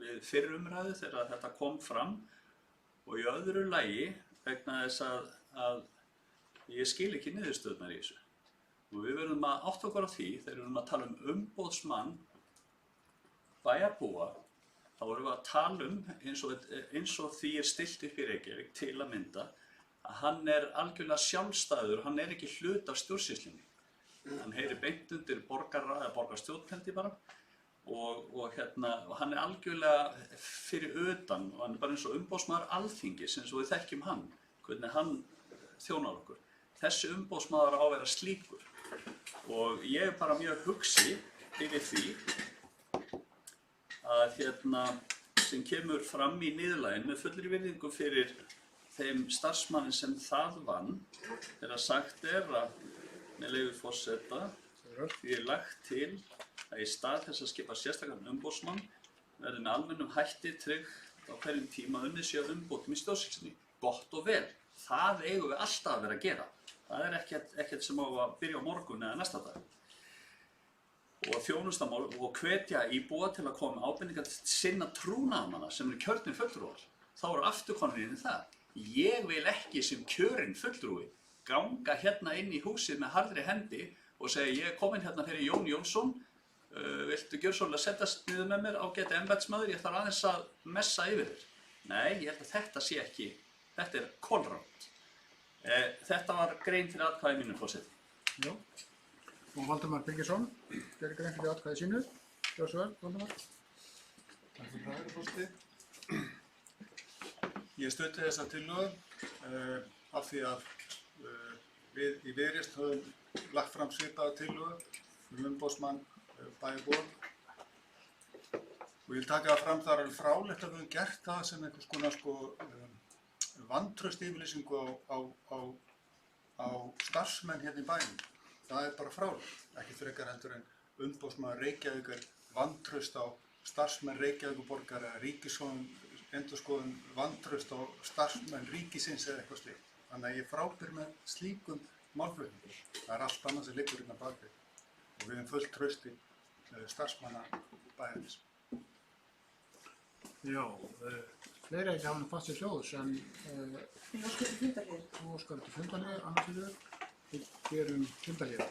við fyrri umræðu þegar þetta kom fram og í öðru lagi vegna þess að ég skil ekki niðurstöðurnar í þessu. Og við verðum að átta okkur á því þegar við erum að tala um umboðsmann bæjarbúa. Þá erum við að tala um eins og því er stillt upp í Reykjavík til að mynda að hann er algjörlega sjálfstæður, hann er ekki hluti af stjórnsýslunni. Hann heyrir beint undir borgarstjórn held ég bara og hann er algjörlega fyrir utan og hann er bara eins og umboðsmaður Alþingis eins og við þekkjum hann, hvernig hann þjónar okkur. Þessi umboðsmaður á að vera slíkur og ég er bara mjög hugsi yfir því að sem kemur fram í niðurlaginu með fullri virðingu fyrir þeim starfsmanni sem það vann þegar sagt er að með leyfi forseta því er lagt til að í stað þess að skipa sérstakann umboðsmann verði með almennum hætti tryggt á hverjum tíma unnið sé að umbótum í stjórnsýslunni. Gott og vel, það eigum við alltaf að vera að gera. Það er ekkert sem á að byrja á morgun eða næsta dag. Og þjónustamál og hvetja íbúa til að koma með ábendingar til sinna trúnaðarmanna sem eru kjörnir fulltrúar. Þá eru afturkonur inn í það. Ég vil ekki sem kjörinn fulltrúi ganga hérna inn í húsið með harðri hendi og segja ég er komin hérna fyrir Jón Jónsson, viltu gjörsamlega setjast niður með mér ágæti embættismaður, ég þarf aðeins að messa yfir þér. Nei, ég held að þetta sé ekki, þetta er kolrangt. Þetta var grein fyrir atkvæði mínu, forseti. Já. Og Valdimar Birgisson, gerir grein fyrir atkvæði sínu. Gjörðu svo vel, Valdimar. Takk fyrir það, herra forseti. Ég studdi þessa tillögu af því að við í Viðreisn höfum lagt fram svipaða tillögu umboðsmann bæjarbúa. Og ég vil taka það fram, það er alveg fráleitt að við höfum gert það sem einhvers konar vantraust yfirlýsingu á starfsmenn hérna í bænum. Það er bara fráleitt, ekki frekar heldur en umboðsmaður Reykjavíkur vantraust á starfsmenn Reykjavíkurborgar eða ríkisendurskoðun vantraust á starfsmenn ríkisins eða eitthvað slíkt. Þannig að ég frábir með slíkum málflutningum. Það er allt annað sem liggur hérna bakvið og við höfum fullt traust í starfsmanna bæjarins. Já, fleiri ekki hafa fast sér hljóðs en þú óskar til fundarhlé, annars við gerum fundarhlé.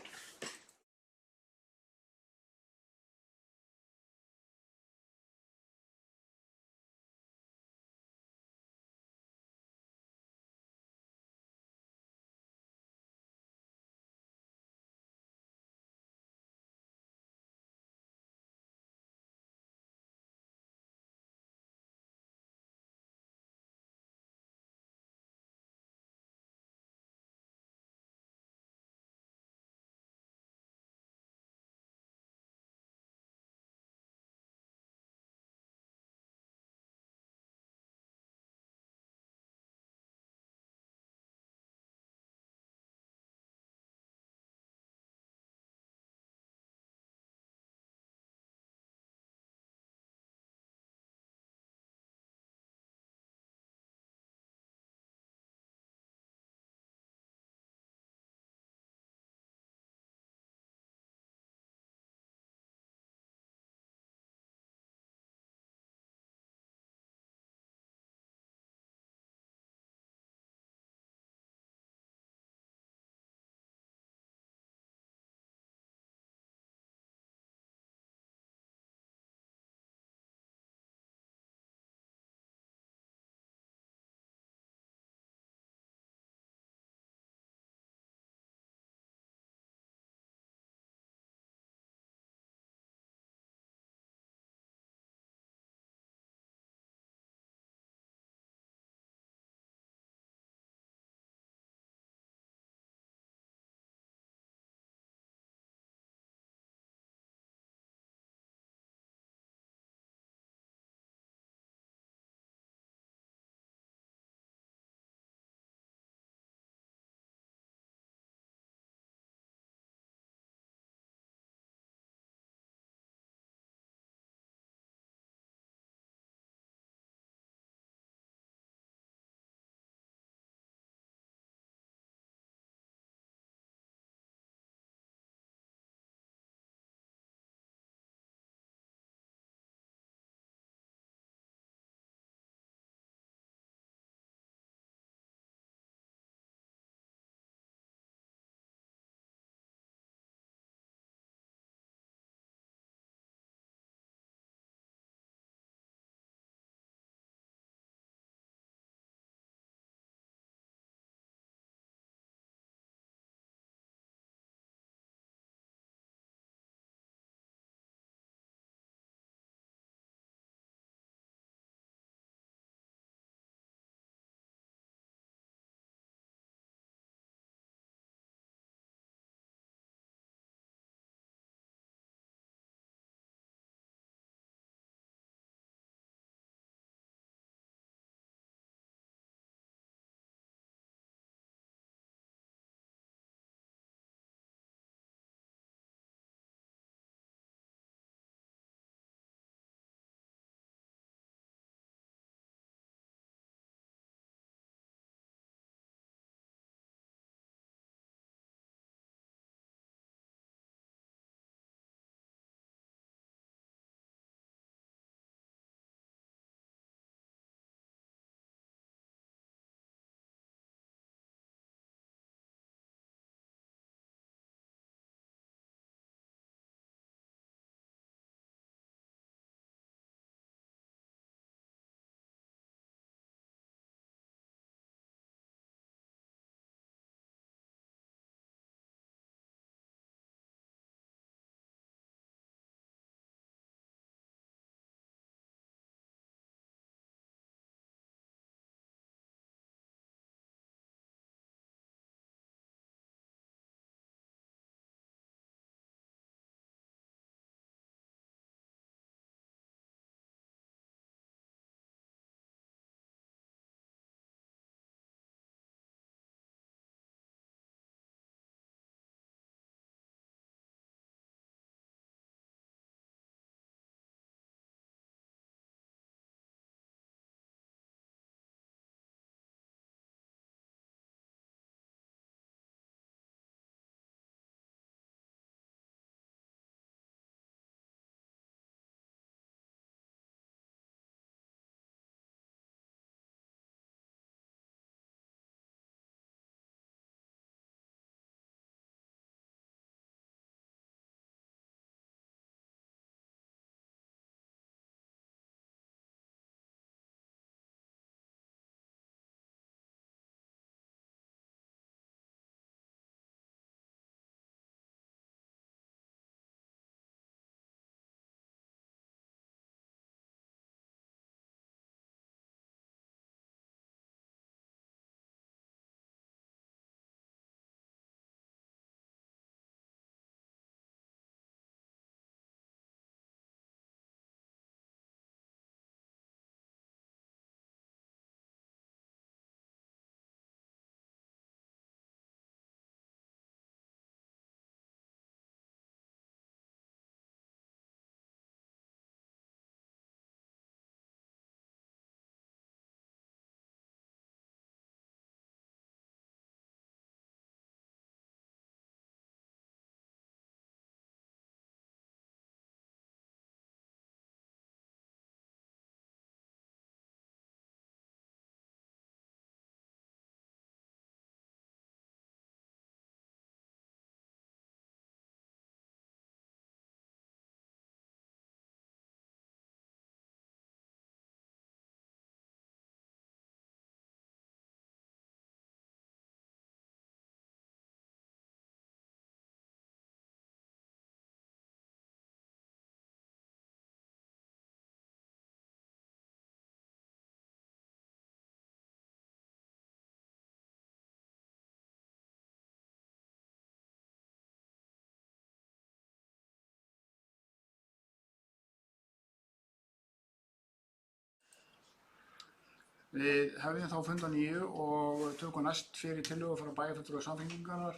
Við hefðum þá fund á nýju og tökum næst fyrir tillögu frá bæjarfulltrúa Samfylkingarinnar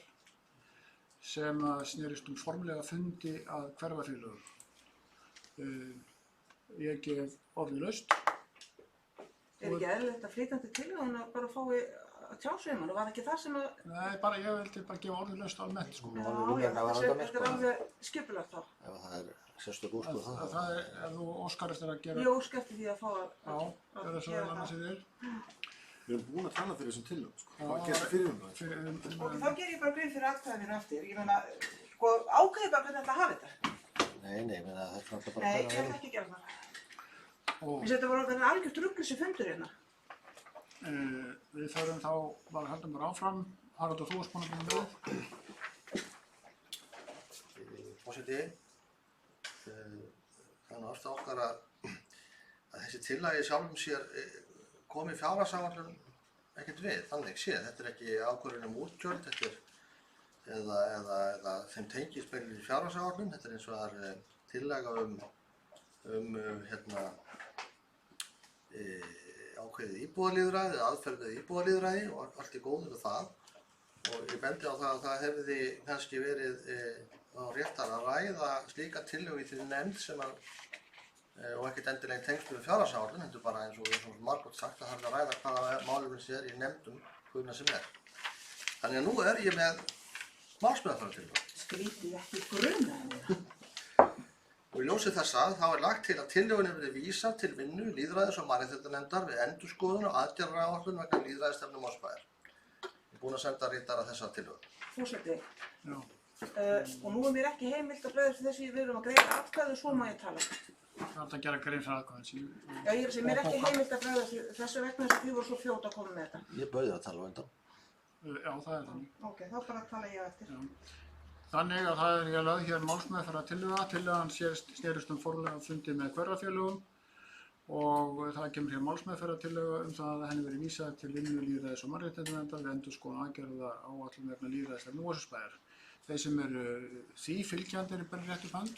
sem snerist formlega fundi að hverfafélögum. Ég gef orðið laust. Ekki eðlilegt að flytjandi tillöguna bara fái að tjá sig og var ekki það sem að... Nei, ég vildi bara gefa orðið laust almennt, sko. Þetta alveg skipulagt þá. Ef það sérstök úrskurð Það ef þú óskar eftir að gera... Ég óska eftir því að fá að... Já, gera svo annað sem þér. Við erum búin að tala fyrir þessum tillögum, sko. Hvað gerst fyrir umræðu? Og þá ger ég bara grein fyrir atkvæðið mínu eftir. Ég meina, sko, ákveði bara hvernig þetta hafi þetta. Nei, ég meina það alltaf bara... Nei, ég ætla ekki að gera það. Mér finnst þetta voru algjört ruglis í fundur hérna. Við förum þá, bara höldum bara áfram. Haraldur, þú varst búin að byrja með. Forseti, það er aftur okkar að þessi tillagi sjálfum sér komi fjárhagsáætlun ekkert við, þannig séð. Þetta er ekki ákvörðun útgjöld, þetta er eða þeim tengist beinir í fjárhagsáætlun. Þetta er eins og það er tillaga ákveðið íbúðalýðræði, aðferðið íbúðalýðræði og allt í góður það. Og ég bendi á það að það hefði kannski verið réttar að ræða slíka tillögu í því nefnd sem og ekkert endilega tengslu við fjárhagsáætlun, þetta er bara eins og margótt sagt að það er að ræða hvaða málefni sé í nefndum hvernig sem er. Þannig að nú er ég með málsmeðferðartillögu. Skrítið ekki grunaði. Og í ljósi þessa þá er lagt til að tillögunni verði vísað til vinnu lýðræðis- og mannréttindanefndar við endurskoðun og aðgerðaáætlun vegna lýðræðisstefnu Mosfæjar. Ég er búinn að senda ritara þessa tillögu. Forseti. Já. Og nú er mér ekki heimilt að bregðast við þessu við erum að greiða atkvæði og svo má ég tala. Það er að gera grein fyrir atkvæðins. Já, ég er að segja, mér er ekki heimilt að bregðast við þessu vegna þess að þið voru svo fljót að koma með þetta. Ég bauð þér að tala á undan. Já, það er þannig. Ok, þá bara tala ég eftir. Já. Þannig að það er lögð hér málsmeðferðartillaga. Tillagan snerist formlega fundi með hverfafélögum og það kemur hér málsmeðferðartillaga það að henni verið vísað til vinnu lýðræðis- og mannréttindanefndar við endurskoðun aðgerðaáætlun vegna lýðræðisstefnu Mosfæjar. Þeir sem eru því fylgjandi eru bara rétt upp hönd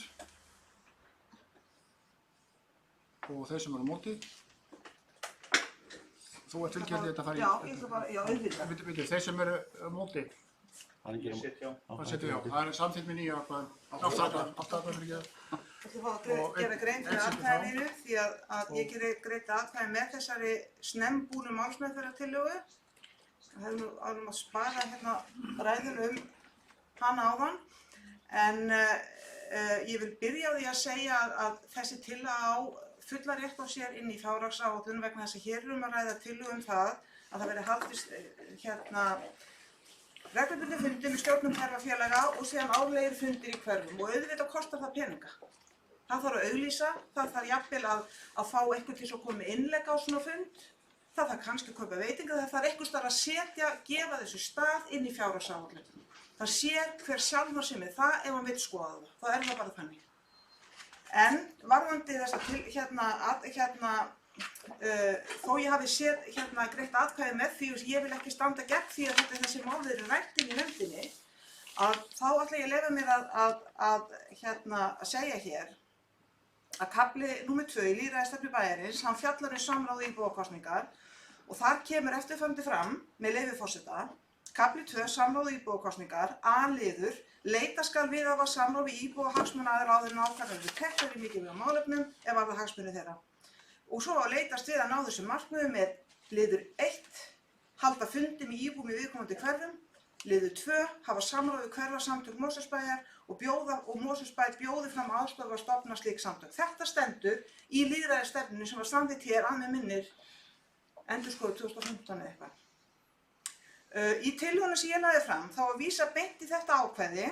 og þeir sem eru á móti. Þú ert fylgjandi þetta fari í... Já, ég ætla bara, já, auðvitað. Þeir sem eru á móti. Ég set já. Það setjum já. Það er samþykkt með nýja atkvæðum. Átta atkvæðum fyrir ekki. Ég ætla að fá að gera grein fyrir atkvæði mínu því að ég geri greint atkvæði með þessari snembúnu málsmeðferðartillögu. Það hefur nú árum að spara hérna ræðun hana áðan. En ég vil byrja á því að segja að þessi tillaga á fulla rétt á sér inn í fjárhagsáætlun vegna þess að hér erum að ræða tillögu það að það verði haldist reglubundnir fundir með stjórnum hverfafélaga og síðan árlegir fundir í hverfum og auðvitað kostar það peninga. Það þarf að auglýsa, það þarf jafnvel að fá einhvern til að koma með innlegg á svona fund, það þarf kannski að kaupa veitinga, það þarf einhvers staðar að gefa þessu stað inn í fjárhagsáætlun. Það sér hver sjálfur sem er það ef hann vill skoða það, þá er það bara þannig. En varðandi þess þó ég hafi séð greitt atkvæði með því og ég vil ekki standa gegn því að þessi mál eru rætt inn í nefndinni, að þá ætla ég að leyfa mér að segja hér að kafli númer 2 í lýðræðisstefnu bæjarins, hann fjallar samráð og íbúakosningar og þar kemur eftirfarandi fram með leyfi forseta, kafli 2 samráð og íbúakosningar, A-liður, leita skal við að samráð við íbúa hagsmunaaðila áður en ákvarðanir teknar í mikilvægum málefnum ef varðar hagsmuni þeirra. Og svo að leitast við að ná þessum markmiðum með liður 1, halda fundi með íbúum í viðkomandi hverfum, liður 2, hafa samráð við hverfasamtök Mosfellsbæjar og Mosfellsbær bjóði fram aðstoð að stofna slík samtök. Þetta stendur í lýðræðisstefnunni sem var samþykkt hér að með minnir endurskoðuð 2015 eða eitthvað. Í tillögunni sem ég lagði fram þá að vísa beint í þetta ákvæði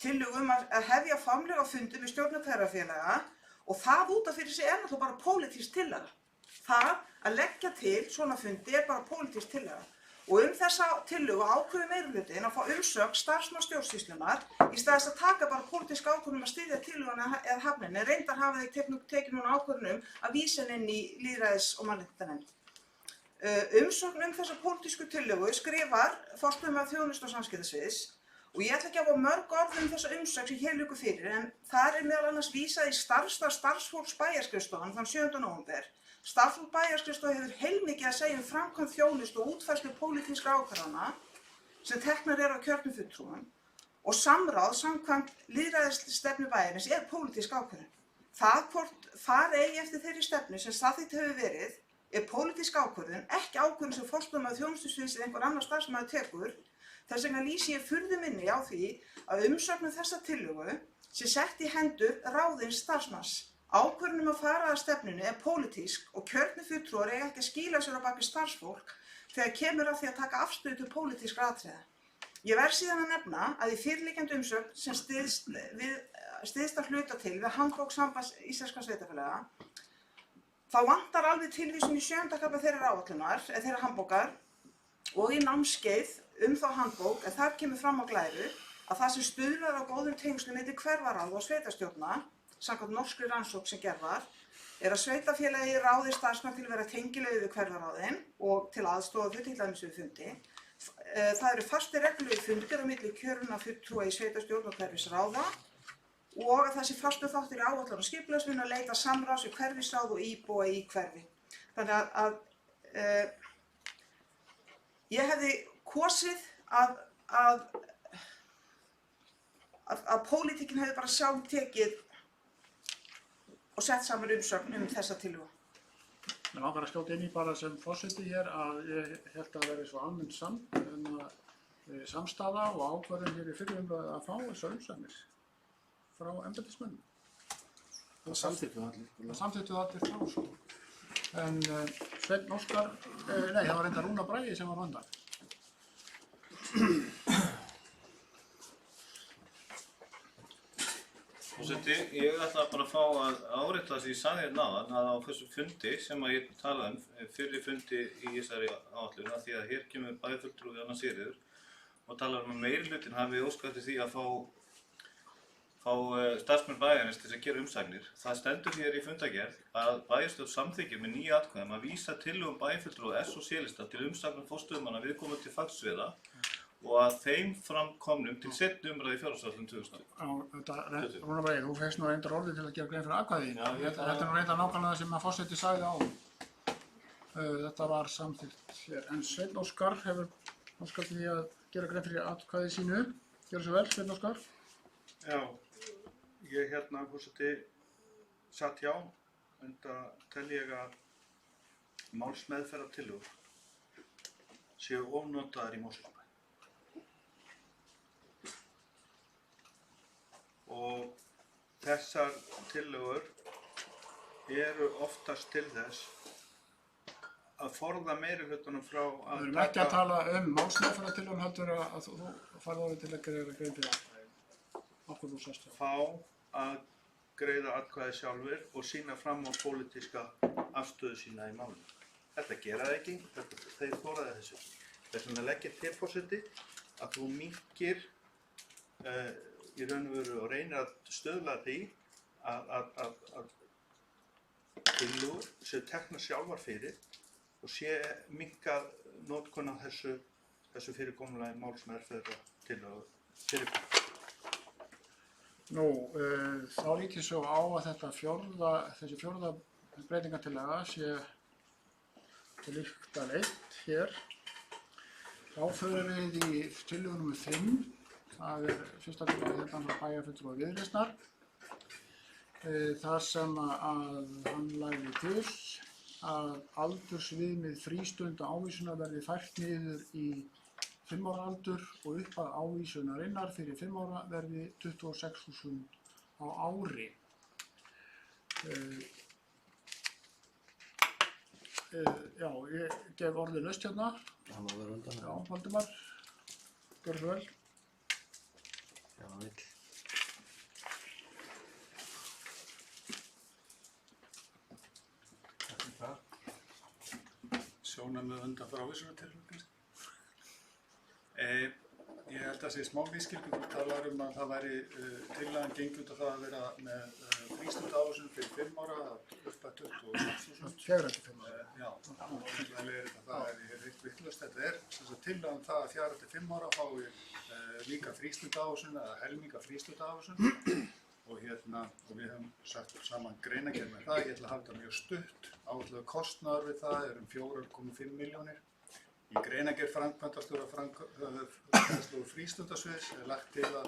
tillögu að hefja formlega fundi með stjórnum hverfafélaga og það út af fyrir sig er náttúrulega bara pólitísk tillaga. Það að leggja til svona fundi er bara pólitísk tillaga. Og þessa tillögu ákveður meirihlutinn að fá umsögn starfsmanns stjórnsýslunnar í staðis að taka bara pólitíska ákvörðun að styðja tillöguna eða hafnin. En reyndar hafa þeir tekið núna ákvörðun að vísa inn í lýðræðis- og mannréttindanefnd. Umsögn þessa pólitísku tillögu skrifar forstöðumaður þjónustu- og samskiptasviðs og ég ætla ekki að hafa mörg orð þessa umsögn sem hér liggur fyrir en þar er meðal annars vísað í starfsfólks bæjarskrifstofan þann 7. nóvember Starfsfólk bæjarskrifstofu hefur heilmikið að segja framkvæmd þjónustu og útfærslu pólitískra ákvarðana sem teknar eru af kjörnum fulltrúum og samráð samkvæmt lýðræðisstefnu bæjarins pólitísk ákvörðun. Það hvort eigi eftir þeirri stefnu sem samþykkt hefur verið pólitísk ákvörðun, ekki ákvörðun sem forstöðumaður þjónustusviðs eða einhver annar starfsmaður tekur. Þess vegna lýsi ég furðu minni á því að umsögn þessa tillögu sé sett í hendur ráðins starfsmanns. Ákvörðun að fara að stefnunni pólitísk og kjörnir fulltrúar eiga ekki að skýla sér á bak við starfsfólk þegar kemur að því að taka afstöðu til pólitískra atriða. Ég verð síðan að nefna að í fyrirliggjandi umsögn sem styðst að hluta til við handbók Sambands íslenskra sveitarfélaga, þá vantar alveg tilvísun í 7. kafla þeirrar handbókar og í námskeið þá handbók, en þar kemur fram á glæru að það sem stuðlar á góðum tengslum milli hverfaráða og sveitarstjórna, samkvæmt norskri rannsókn sem gerð var, að sveitarfélagi ráði starfsmann til að vera tengilegir við hverfaráðin og til aðstoða þau til dæmis við fundi. Það eru fastir reglulegir fundir á milli kjörinna fulltrúa í sveitarstjórn og hverfisráða og að það sé fastur þáttur í áætlun og skipulagsvinnu að leita samráðs við hverfisráð og íbúa í hverfi. Þannig að ég hefði kosið að pólitíkin hefði bara sjálf tekið og sett saman umsögn þessa tillögu. Mér langar að skjóta inn í bara sem forseti hér að ég held að vera svo almennt samstaða og ákvörðun hér í fyrri umræðu að fá þessar umsagnir frá embættismönnum. Það samþykktu allir. Það samþykktu allir frá svo. En Sveinn Óskar, nei, það var reyndar Rúnar Bragi sem var vandar. Forseti, ég ætla bara að fá að árétta það sem ég sagði hérna áðan að á þessu fundi sem að ég talaði fyrri fundi í þessari áætlun af því að hér kemur bæjarfulltrúi Anna Sigríður og talar að meirihlutinn hafi óskað eftir því að fá starfsmenn bæjarins til að gera umsagnir. Það stendur hér í fundargerð að bæjarstjórn samþykkir með 9 atkvæðum að vísa tillögum bæjarfulltrúa S og C-lista til umsagnar forstöðumanna viðkomandi fagsviða og að þeim framkomnum til seinni umræðu í fjárhagsáætlun 2020. Rúnar Bragi, þú fékkst nú reyndar orðið til að gera grein fyrir atkvæðinu. Þetta nú reyndar nákvæmlega það sem að forseti sagði á. Þetta var samþykkt hér. En Sveinn Óskar hefur óskað því að gera grein fyrir atkvæði sínu. Gjörðu svo vel, Sveinn Óskar. Já, ég forseti satt hjá, enda tel ég að málsmeðferðartillögur séu ofnotaðar í Mosfellsbæ. Og þessar tillögur eru oftast til þess að forða meirihlutanum frá að Við erum ekki að tala málsmeðferðartillögum heldur að þú farið orðið til að gera grein fyrir atkvæði. Okkur þú sast hjá. Fá að greiða atkvæði sjálfur og sýna fram á pólitíska afstöðu sína í málinu. Þetta gera það ekki, þeir þoraði þessu. Þess vegna legg ég til, forseti, að þú minnkir í raun og veru og reynir að stöðla því að tillögur séu teknar sjálfar fyrir og sé minnkað notkun á þessu fyrirkomulagi málsmeðferðar tillögu fyrirkomulagi. Nú, þá lítið svo á að þessi fjórða breytingartillaga sé til lykta leitt hér. Þá förum við í tillögu nr. 5. Það sérstaklega hérna frá bæjarfulltrúa Viðreisnar. Þar sem að hann lagði til að aldursviðmið frístunda ávísunar verði fært niður í 5 ára aldur og upp að ávísunarinnar fyrir 5 ára verði 26.000 á ári. Já, ég gef orðið laust hérna. Það má vera undan. Já, Valdimar, gjörðu svo vel. Já, það vill. Þetta það. Sjónarmið undan frá ávísunartillögum. Ég held að það sé smá misskilningur. Þú talar að það væri tillagan gengi út af það að vera með frístundaávísun fyrir 5 ára upp að 26.000. 4-5 ára. Já, það er eitt vitlaust. Þetta tillagan það að 4-5 ára fái líka frístundaávísun eða helminga frístundaávísun og við höfum sett saman greinargerð með það. Ég ætla að hafa þetta mjög stutt. Áætlaður kostnaður við það er 4,5 milljónir. Í greinargerð framkvæmdastjóra frístundasviðs er lagt til að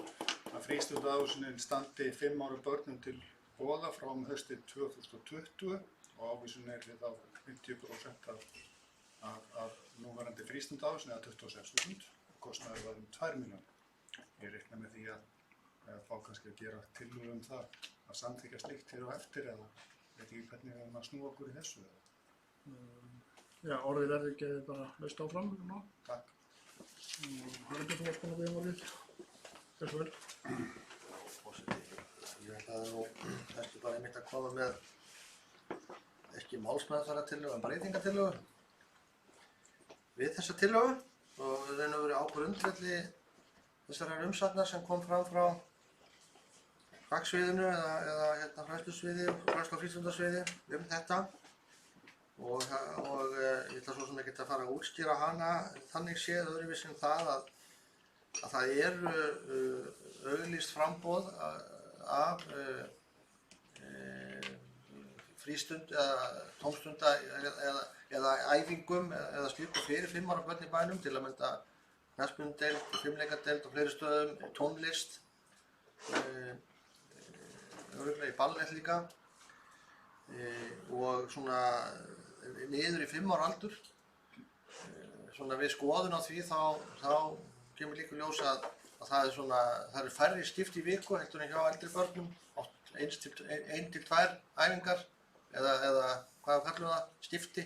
frístundaávísunin standi 5 ára börnum til boða frá haustið 2020 og ávísunin er þá 50% af núverandi frístundaávísun eða 26.000 og kostnaður var 2 milljónir. Ég reikna með því að fá kannski að gera tillögu það að samþykkja slíkt hér á eftir eða veit ekki hvernig við erum að snúa okkur í þessu. Já, orðið verður ekki bara laust áfram núna. Takk. Haraldur, þú varst búinn að biðja orðið. Hversu vel? Ég ætlaði nú ekki bara einmitt að koma með ekki málsmeðferðartillögu en breytingartillögu við þessa tillögu og raun og veru á grundvelli þessarar umsagnar sem kom fram frá fagsviðinu eða fræðslusviði og fræðslu- og frístundasviði þetta og ég ætla svo sem ekki að fara að útskýra hana þannig séð öðruvísi en það að það eru auglýst framboð af frístund eða tómstunda eða æfingum eða slíku fyrir 5 ára börn í bænum til að mynda knattspyrnudeild, fimleikadeild og fleiri stöðum, tónlist, örugglega í ballett líka og svona niður í 5 ára aldur. Svona við skoðun á því þá kemur líka ljós að það eru færri skipti í viku heldur en hjá eldri börnum, 1 til 2 æfingar eða hvað kallum það, skipti,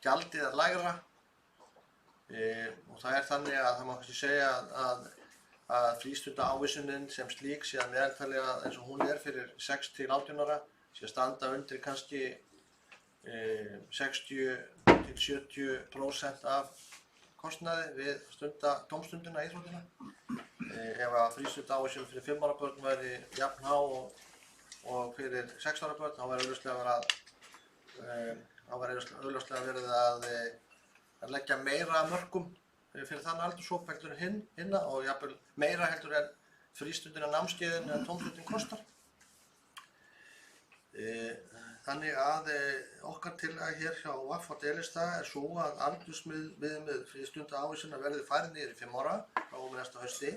gjaldið er lægra. Og það er þannig að það má kannski segja að frístundaávísunin sem slík sé að meðaltali eins og hún er fyrir 6 til 18 ára sé að standa undir kannski 60 til 70% af kostnaði við tómstundina íþróttina. Ef að frístundaávísun fyrir 5 ára börn væri jafn há og fyrir 6 ára börn þá væri augljóslega verið að leggja meira mörkum fyrir þann aldurshóp heldur en hinna og jafnvel meira heldur en frístundina námskeiðin eða tómstundin kostar. Þannig að okkar tillaga hér hjá VAF á Delista er svo að aldursviðmið frístundaávísunar verði færð niður í 5 ára frá og með næsta hausti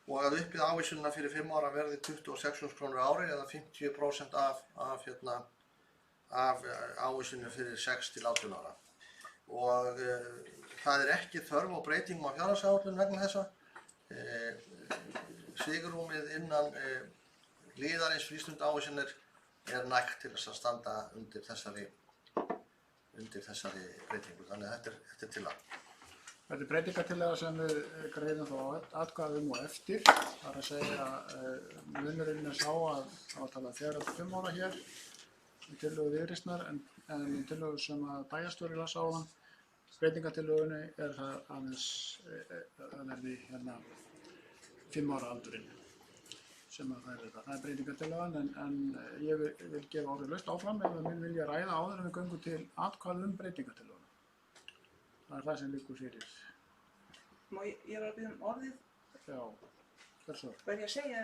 og að uppið ávísunina fyrir 5 ára verði 26.000 krónur á ári eða 50% af ávísuninu fyrir 6 til 18 ára. Og það er ekki þörf á breytingum á fjárhagsáætlun vegna þessa. Svigrúmið innan liðarins frístundaávísunar er nægt til þess að standa undir þessari breytingu. Þannig að þetta er tillaga. Þetta er breytingartillaga sem við greiðum þá atkvæði og eftir. Það er að segja munurinn er sá að tala 4 til 5 ára hér í tillögu Viðreisnar en í tillögu sem að bæjarstjóri las áðan. Breytingartillögunni er það aðeins það verði 5 ára aldurinn sem að það er þetta. Það er breytingartillagan en ég vil gefa orðið laust áfram ef það minn vilja ræða áður en við göngum til atkvæði breytingartillöguna. Það er það sem liggur fyrir. Ég var að biðja orðið. Já, hversu? Verð ég að segja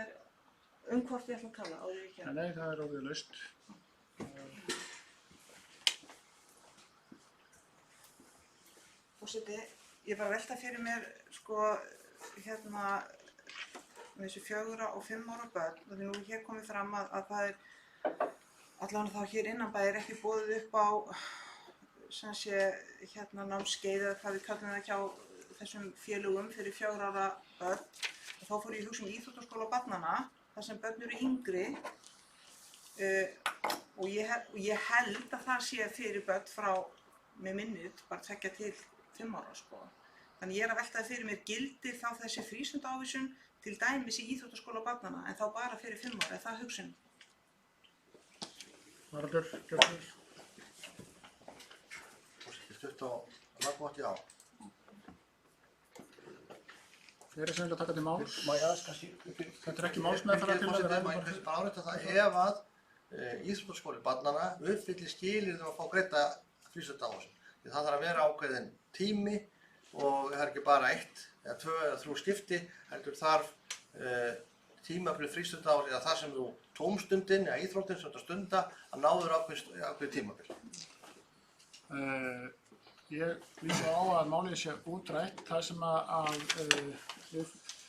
þér hvort ég ætla að tala áður ekki? Nei, það er orðið laust. Forseti, ég var að velta fyrir mér með þessu 4 og 5 ára börn og því nú er hér komið fram að það er allavega þá hér innanbæðir ekki boðið upp á sem sé námskeið eða hvað við kallum það hjá þessum félögum fyrir 4 ára börn og þá fór ég að hugsa íþróttaskóla barnanna þar sem börn eru yngri og ég held að það sé fyrir börn frá með minnið bara 2 til 5 ára Þannig ég er að velta það fyrir mér gildir þá þessi frístundaávísun til dæmis í íþróttaskóla barnanna en þá bara fyrir 5 ára, er það hugsun? Haraldur, Gjörður. Stutt á lagmátt, já. Fleiri sem vilja taka til máls? Þetta er ekki Má málsmeðferðartillaga. ég kannski bara árétta það ef að íþróttaskóli barnanna uppfyllir skilyrði að fá greidda frístundaávísun. Því það þarf að vera ákveðinn tími og það er ekki bara 1 eða 2 eða 3 skipti, heldur þarf tíma fyrir frístundaár eða það sem þú tómstundin eða íþróttin sem þú stunda að náður ákveð tímabil? Ég lýsi á að málið sé útrætt. Það sem við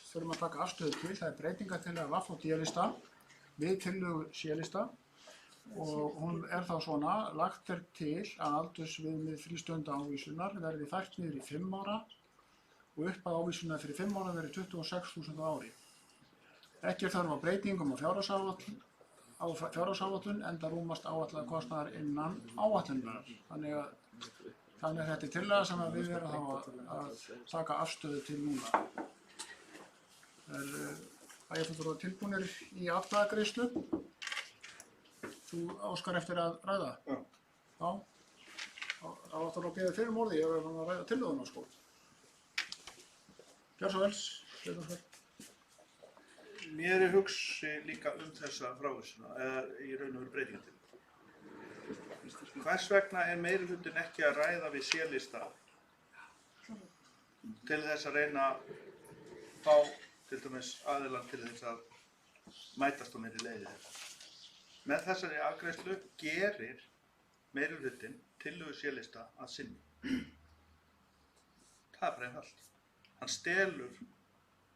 þurfum að taka afstöðu til, það er breytingartillaga VAF og D-lista við tillögu C-lista og hún er þá svona: lagt er til að aldursviðmið frístundaávísunar verði fært niður í 5 ára og upphæð ávísunar fyrir 5 ára verði 26.000 á ári. Ekki er þörf á breytingum á fjárhagsáætlun enda rúmast áætlaður kostnaðar innan áætlunar. Þannig er þetta tillaga sem við erum þá að taka afstöðu til núna. Bæjarfulltrúar tilbúnir í atkvæðagreiðslu? Þú óskar eftir að ræða? Já. Já. Þá áttu að beða fyrir orði, ég er að ræða tillöguna sko. Gjör svo vel, Stefán. Mér er hugsi líka þessa frávísuna, eða í raun og veru breytingartillögu. Hvers vegna er meirihlutinn ekki að ræða við C-lista til þess að reyna að fá til dæmis aðilann til þess að mætast á meiri leiði þeirra? Með þessari afgreiðslu gerir meirihlutinn tillögu C-lista að sinni. Það er bara einfalt. Hann stelur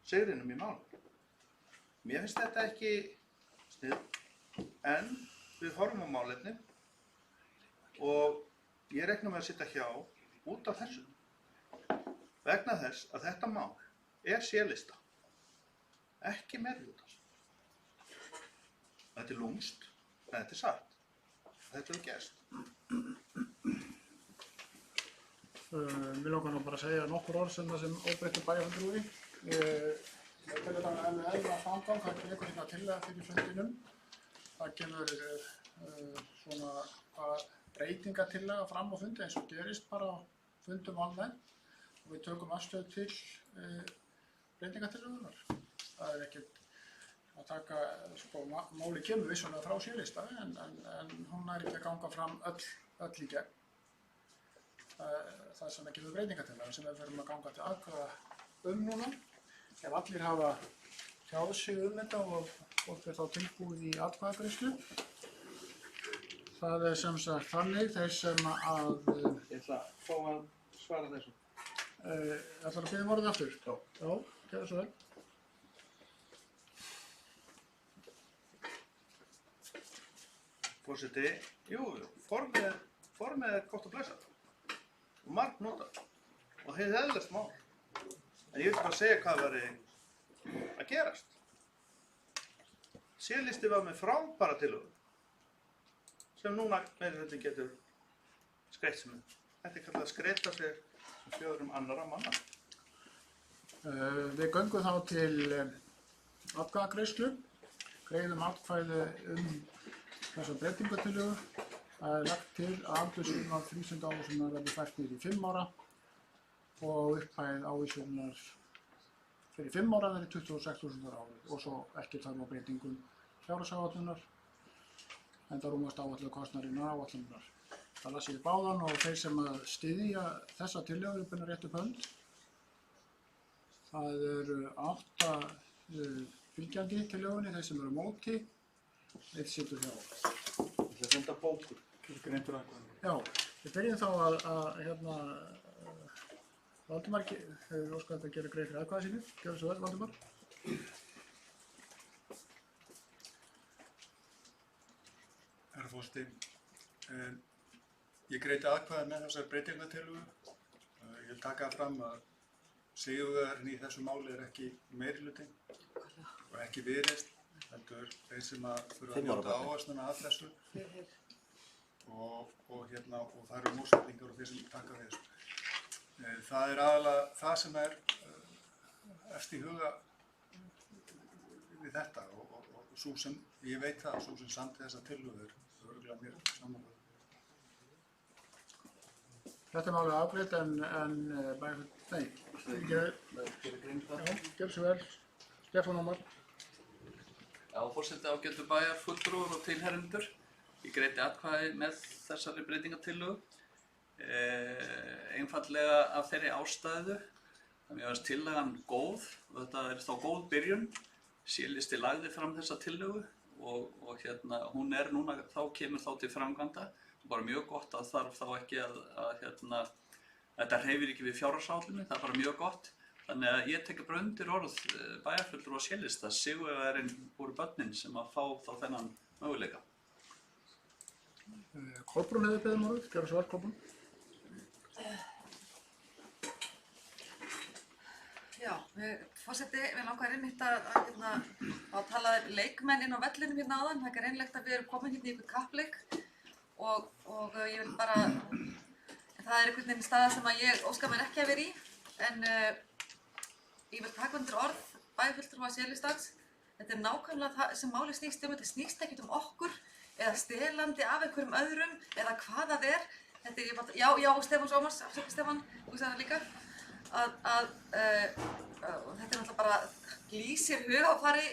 sigrinum í málinu. Mér finnst þetta ekki sniðugt, en við horfum á málefnin og ég reikna með að sitja hjá út af þessu. Vegna þess að þetta mál er C-lista, ekki meirihlutans. Þetta er lúmskt, en þetta er satt. Þetta hefur gerst. Mér langar nú bara að segja nokkur orð sem óbreyttur bæjarfulltrúi. Ég tel þetta með eðlilegan framgang, það er einhver tillaga fyrir fundinum. Það kemur svona breytingartillaga fram á fundi eins og gerist bara á fundum almennt og við tökum afstöðu til breytingartillagunar. Það er ekkert að taka, sko, máli kemur vissulega frá C-lista en hún nær ekki að ganga fram öll í gegn. Það sem ekki við breytingartillaga sem við förum að ganga til atkvæða núna. Ef allir hafa tjáð sig þetta og fólk er þá tilbúið í atkvæðagreiðslu. Það er sem sagt þannig þeir sem að... Ég ætla að fá að svara þessu. Ætlar að biðja orðið aftur? Já. Já, gerðu svo vel. Forseti, formið er gott að blessa og margt notað og það er eðlilegt mál. En ég vil bara segja hvað væri að gerast. C-listi var með frábæra tillögu sem núna meirihlutinn getur skreytt sem þetta er kallað að skreyta sig sem fjöðrum annarra manna. Við göngum þá til atkvæðagreiðslu, greiðum atkvæði þessa breytingartillögu. Það er lagt til að aldursviðmið frístundaávísunar verði fært niður í 5 ára og upphæð ávísunar fyrir 5 ára verði 26.000 á ári og svo ekki þarf á breytingum fjárhagsáætlunar enda rúmast áætlaður kostnaður innan áætlunar. Það las ég báðan og þeir sem að styðja þessa tillögu byrja rétt upp hönd. Það eru 8 fylgjandi tillögunni, þeir sem eru á móti, 1 situr hjá. Það er senda bókur. Já, við byrjum þá að Valdimar hefur óskað að gera greið fyrir atkvæði sínu. Gjörðu svo vel, Valdimar. Herra forseti, ég greiddi atkvæði með þessari breytingartillögu. Ég vil taka það fram að sigurvegarinn í þessu máli er ekki meirihlutinn og ekki Viðreisn, heldur þeir sem að þurfa að njóta áherslunar að þessu og það eru mótsetningar og þeir sem taka við þessu. Það er aðalega það sem er efst í huga við þetta og sú sem, ég veit það, sú sem samti þessa tillögu er örugglega mér samanlega. Þetta er málið afgreitt gjörðu svo vel, Stefán Ómar. Já, forseti, ágætu bæjarfulltrúar og tilheyrendur. Ég greiddi atkvæði með þessari breytingartillögu. Einfaldlega af þeirri ástæðu að mér finnst tillagan góð og þetta er þá góð byrjun C-listi lagði fram þessa tillögu og hún er núna, kemur þá til framkvæmda. Bara mjög gott að þarf þá ekki að þetta hreyfir ekki við fjárhagsáætluninni, það er bara mjög gott. Þannig að ég tek bara undir orð bæjarfulltrúa C-lista, sigurvegarinn voru börnin sem að fá þá þennan möguleika. Kolbrún hefur beðið orðið, gjörðu svo vel Kolbrún. Já, forseti, við langar einmitt að tala leikmenn inn á vellinum hérna áðan. Það er greinlegt að við erum komin hérna í einhvern kappleik og ég vil bara, það er einhvern veginn staða sem að ég óska mér ekki að vera í, en ég vil taka undir orð bæjarfulltrúa C-listans. Þetta er nákvæmlega það sem máli snýst um, þetta snýst ekkert um okkur eða stelandi af einhverjum öðrum eða hvað það er. Þetta er bara, já, Stefán Sómars, Stefán, þú sagði það líka, að þetta er náttúrulega bara lýsir hugafari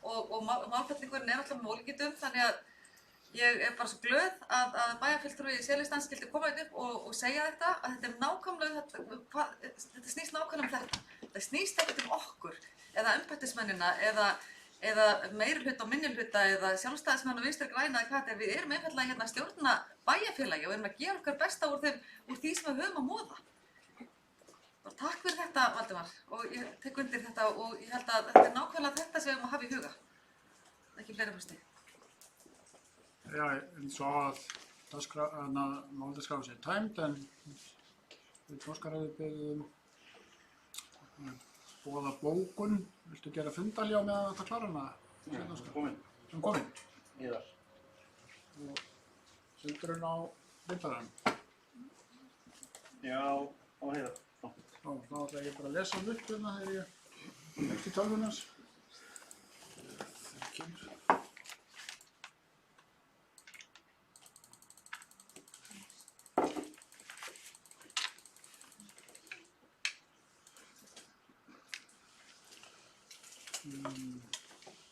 og málfellingurinn er náttúrulega með ólíkindum, þannig að ég er bara svo glöð að bæjarfulltrúi C-listans skyldi koma upp og segja þetta, að þetta er nákvæmlega, þetta snýst nákvæmlega um þetta. Það snýst ekkert um okkur eða embættismennina eða meirihluta og minnihluta eða sjálfstæðismenn og vinstri græna eða hvað þetta er. Við erum einfaldlega hérna að stjórna bæjarfélagi og erum að gera okkar besta úr því sem við höfum að móða. Takk fyrir þetta, Valdimar, og ég tek undir þetta og ég held að þetta er nákvæmlega þetta sem við höfum að hafa í huga. Ekki fleira fyrsti. Já, eins og að máldagskrá sé tæmd, en við Óskaræði beðum boða bókun. Viltu gera fundaljá með þetta klára hana? Komin. Sem komin? Íðar. Og sundurinn á bindarann? Já, á heiðar. Þá ætla ég bara að lesa hann upp hérna þegar ég ekki tölvunars. Það kemur.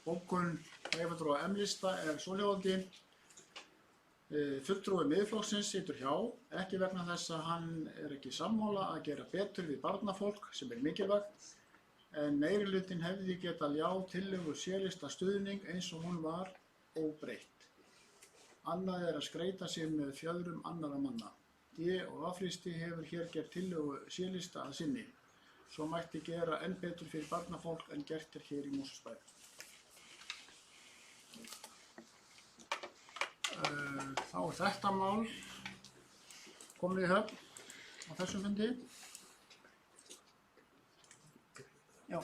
Bókun bæjarfulltrúa M-lista er svohljóðandi. Fulltrúi Miðflokksins situr hjá, ekki vegna þess að hann er ekki sammála að gera betur við barnafólk sem er mikilvægt, en meirihlutinn hefði getað ljá tillögu C-lista stuðning eins og hún var óbreytt. Annað er að skreyta sig með fjöðrum annarra manna. D- og A-listi hefur hér gert tillögu C-lista að sinni. Svo mætti gera enn betur fyrir barnafólk en gert er hér í Mosfellsbæ. Þá er þetta mál komið í höfn á þessum fundi. Já,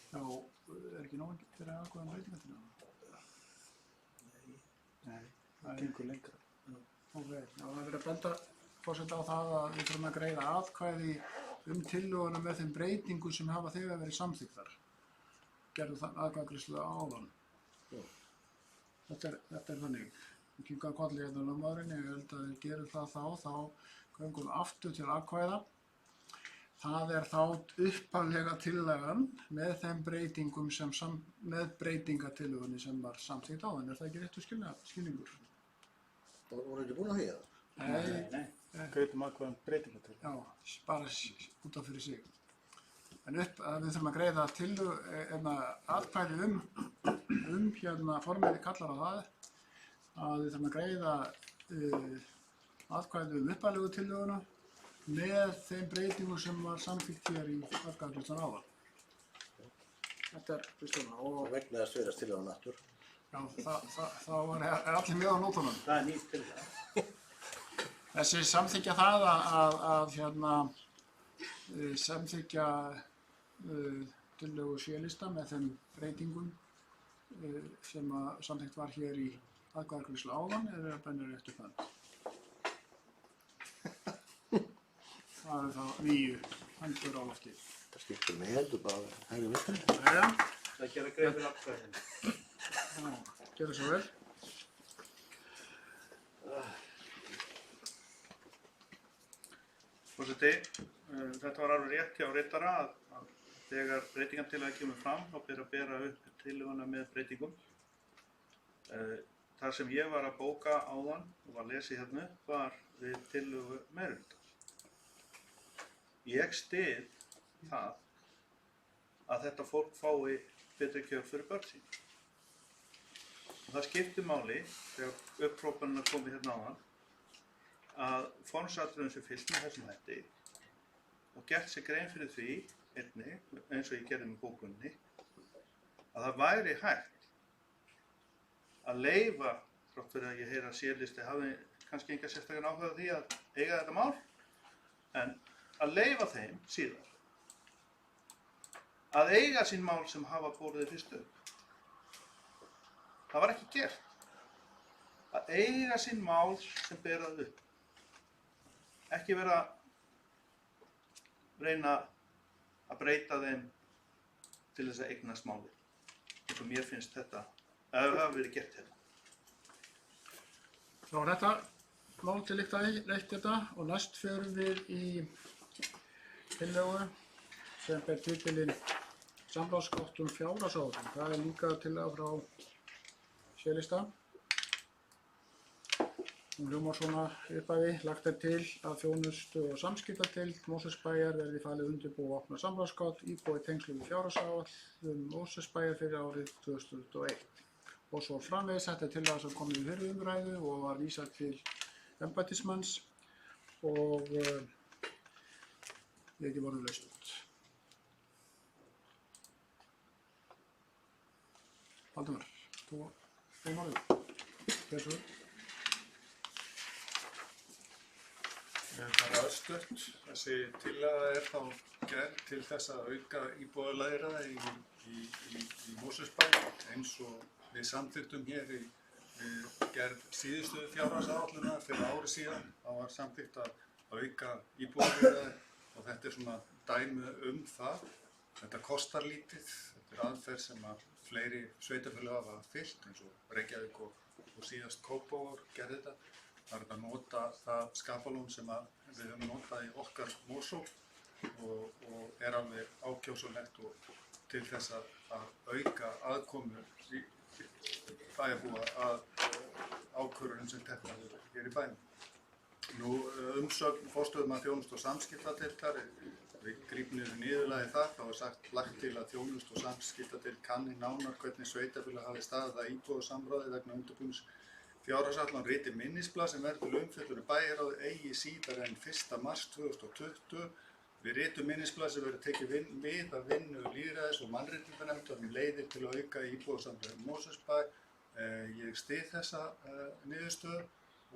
Já, er ekki nóg fyrir að ákveða breytingartillögu? Nei, það gengur lengra. Ok, já, það er verið að benda forseta á það að við þurfum að greiða atkvæði tillöguna með þeim breytingum sem hafa þegar verið samþykktar. Gerðu það atkvæðagreiðslu áðan. Þetta er þannig. Við kinkar kolli hérna lögmaðurinn, ég held að við gerum það þá göngum við aftur til atkvæða. Það er þá upphaflega tillagan með þeim breytingum með breytingatillögunni sem var samþykkt áðan. Er það ekki réttur skilningur? Voru ekki búin að heyja það? Nei. Greitum atkvæðum breytingatillögu. Já, bara út af fyrir sig. En við þurfum að greiða atkvæði formið kallar á það, að við þurfum að greiða atkvæði upphaflegu tillöguna með þeim breytingum sem var samþykkt hér í atkvæðagreiðslan áðan. Þetta er fyrstuna. Og vegna þess verðast tillögun aftur. Já, þá er allir með á nótunum. Það er nýtt tillaga. Þessi samþykkja það að samþykkja tillögu C-lista með þeim breytingum sem samþykkt var hér í atkvæðagreiðslu áðan er að benna rétt upp hönd. Það er þá 9 hendur á lofti. Það skiptir mig heldur bara hægri vinstri. Jæja. Það gera greið fyrir atkvæðin. Já, gjörðu svo vel. Forseti, þetta var alveg rétt hjá ritara að þegar breytingartillaga kemur fram þá ber að bera upp tillöguna með breytingum. Það sem ég var að bóka áðan og var að lesa hérna var við tillögu meirihluta. Ég styð það að þetta fólk fái betri kjör fyrir börn sín. Og það skiptir máli þegar upphrópunum er komið hérna áðan að formsatriðum sé fylgt með þessum hætti og gert sér grein fyrir því einnig, eins og ég gerði með bókunni, að það væri hægt að leyfa, þrátt fyrir að ég heyra að C-listi hafi kannski enga sérstakann áhuga á því að eiga þetta mál, en að leyfa þeim síðar að eiga sín mál sem hafa borðið fyrst upp. Það var ekki gert. Að eiga sín mál sem berað upp. Ekki vera að reyna að breyta þeim til þess að eignast málið. Eins og mér finnst þetta, að það hafi verið gert hérna. Þá er þetta mál til líkt að leitt þetta og næst förum við í tillögu sem ber titilinn Samráðsgátt fjárhagsáætlun. Það er líka tillaga frá C-lista. Hún hljómar svona í upphafi. Lagt er til að þjónustu- og samskiptadeild Mosfellsbæjar verði falið undirbúa og opna samráðsgátt íbúa í tengslum við fjárhagsáætlun Mosfellsbæjar fyrir árið 2001. Og svo framvegis, þetta er tillaga sem kom í fyrri umræðu og var vísað til embættismanns og ekki voru laust út. Valdimar, þú málið. Pétur. Það er örstutt. Þessi tillaga er þá gerð til þess að auka íbúðalæra í Mosfellsbæ eins og við samþykktum hér í gerð síðustu fjárhagsáætlunar fyrir ári síðan. Það var samþykkt að auka íbúðalæra og þetta er svona dæmi það. Þetta kostar lítið. Þetta er aðferð sem að fleiri sveitarfélög hafa fylgt eins og Reykjavík og síðast Kópavogur gerði þetta. Það er að nota það skapalón sem við höfum notað í okkar Mosó og er alveg ákjósanlegt og til þess að auka aðkomu bæjarbúa að ákvörðunum sem teknar hér í bænum. Umsögn forstöðumanns þjónustu- og samskiptadeildar, við grípum niðurlagi það, þá er sagt lagt til að þjónustu- og samskiptadeild kanni nánar hvernig sveitarfélag hafi staðið að íbúasamráði vegna undirbúnings fjárhagsáætlunar riti minnisblað sem verður til umfjöllunar í bæjarráði eigi síðar en 1. mars 2020. Við ritum minnisblað sem verður tekið við að vinnu lýðræðis- og mannréttindanefndar um leiðir til að auka íbúasamráði í Mosfellsbæ. Ég styð þessa niðurstöðu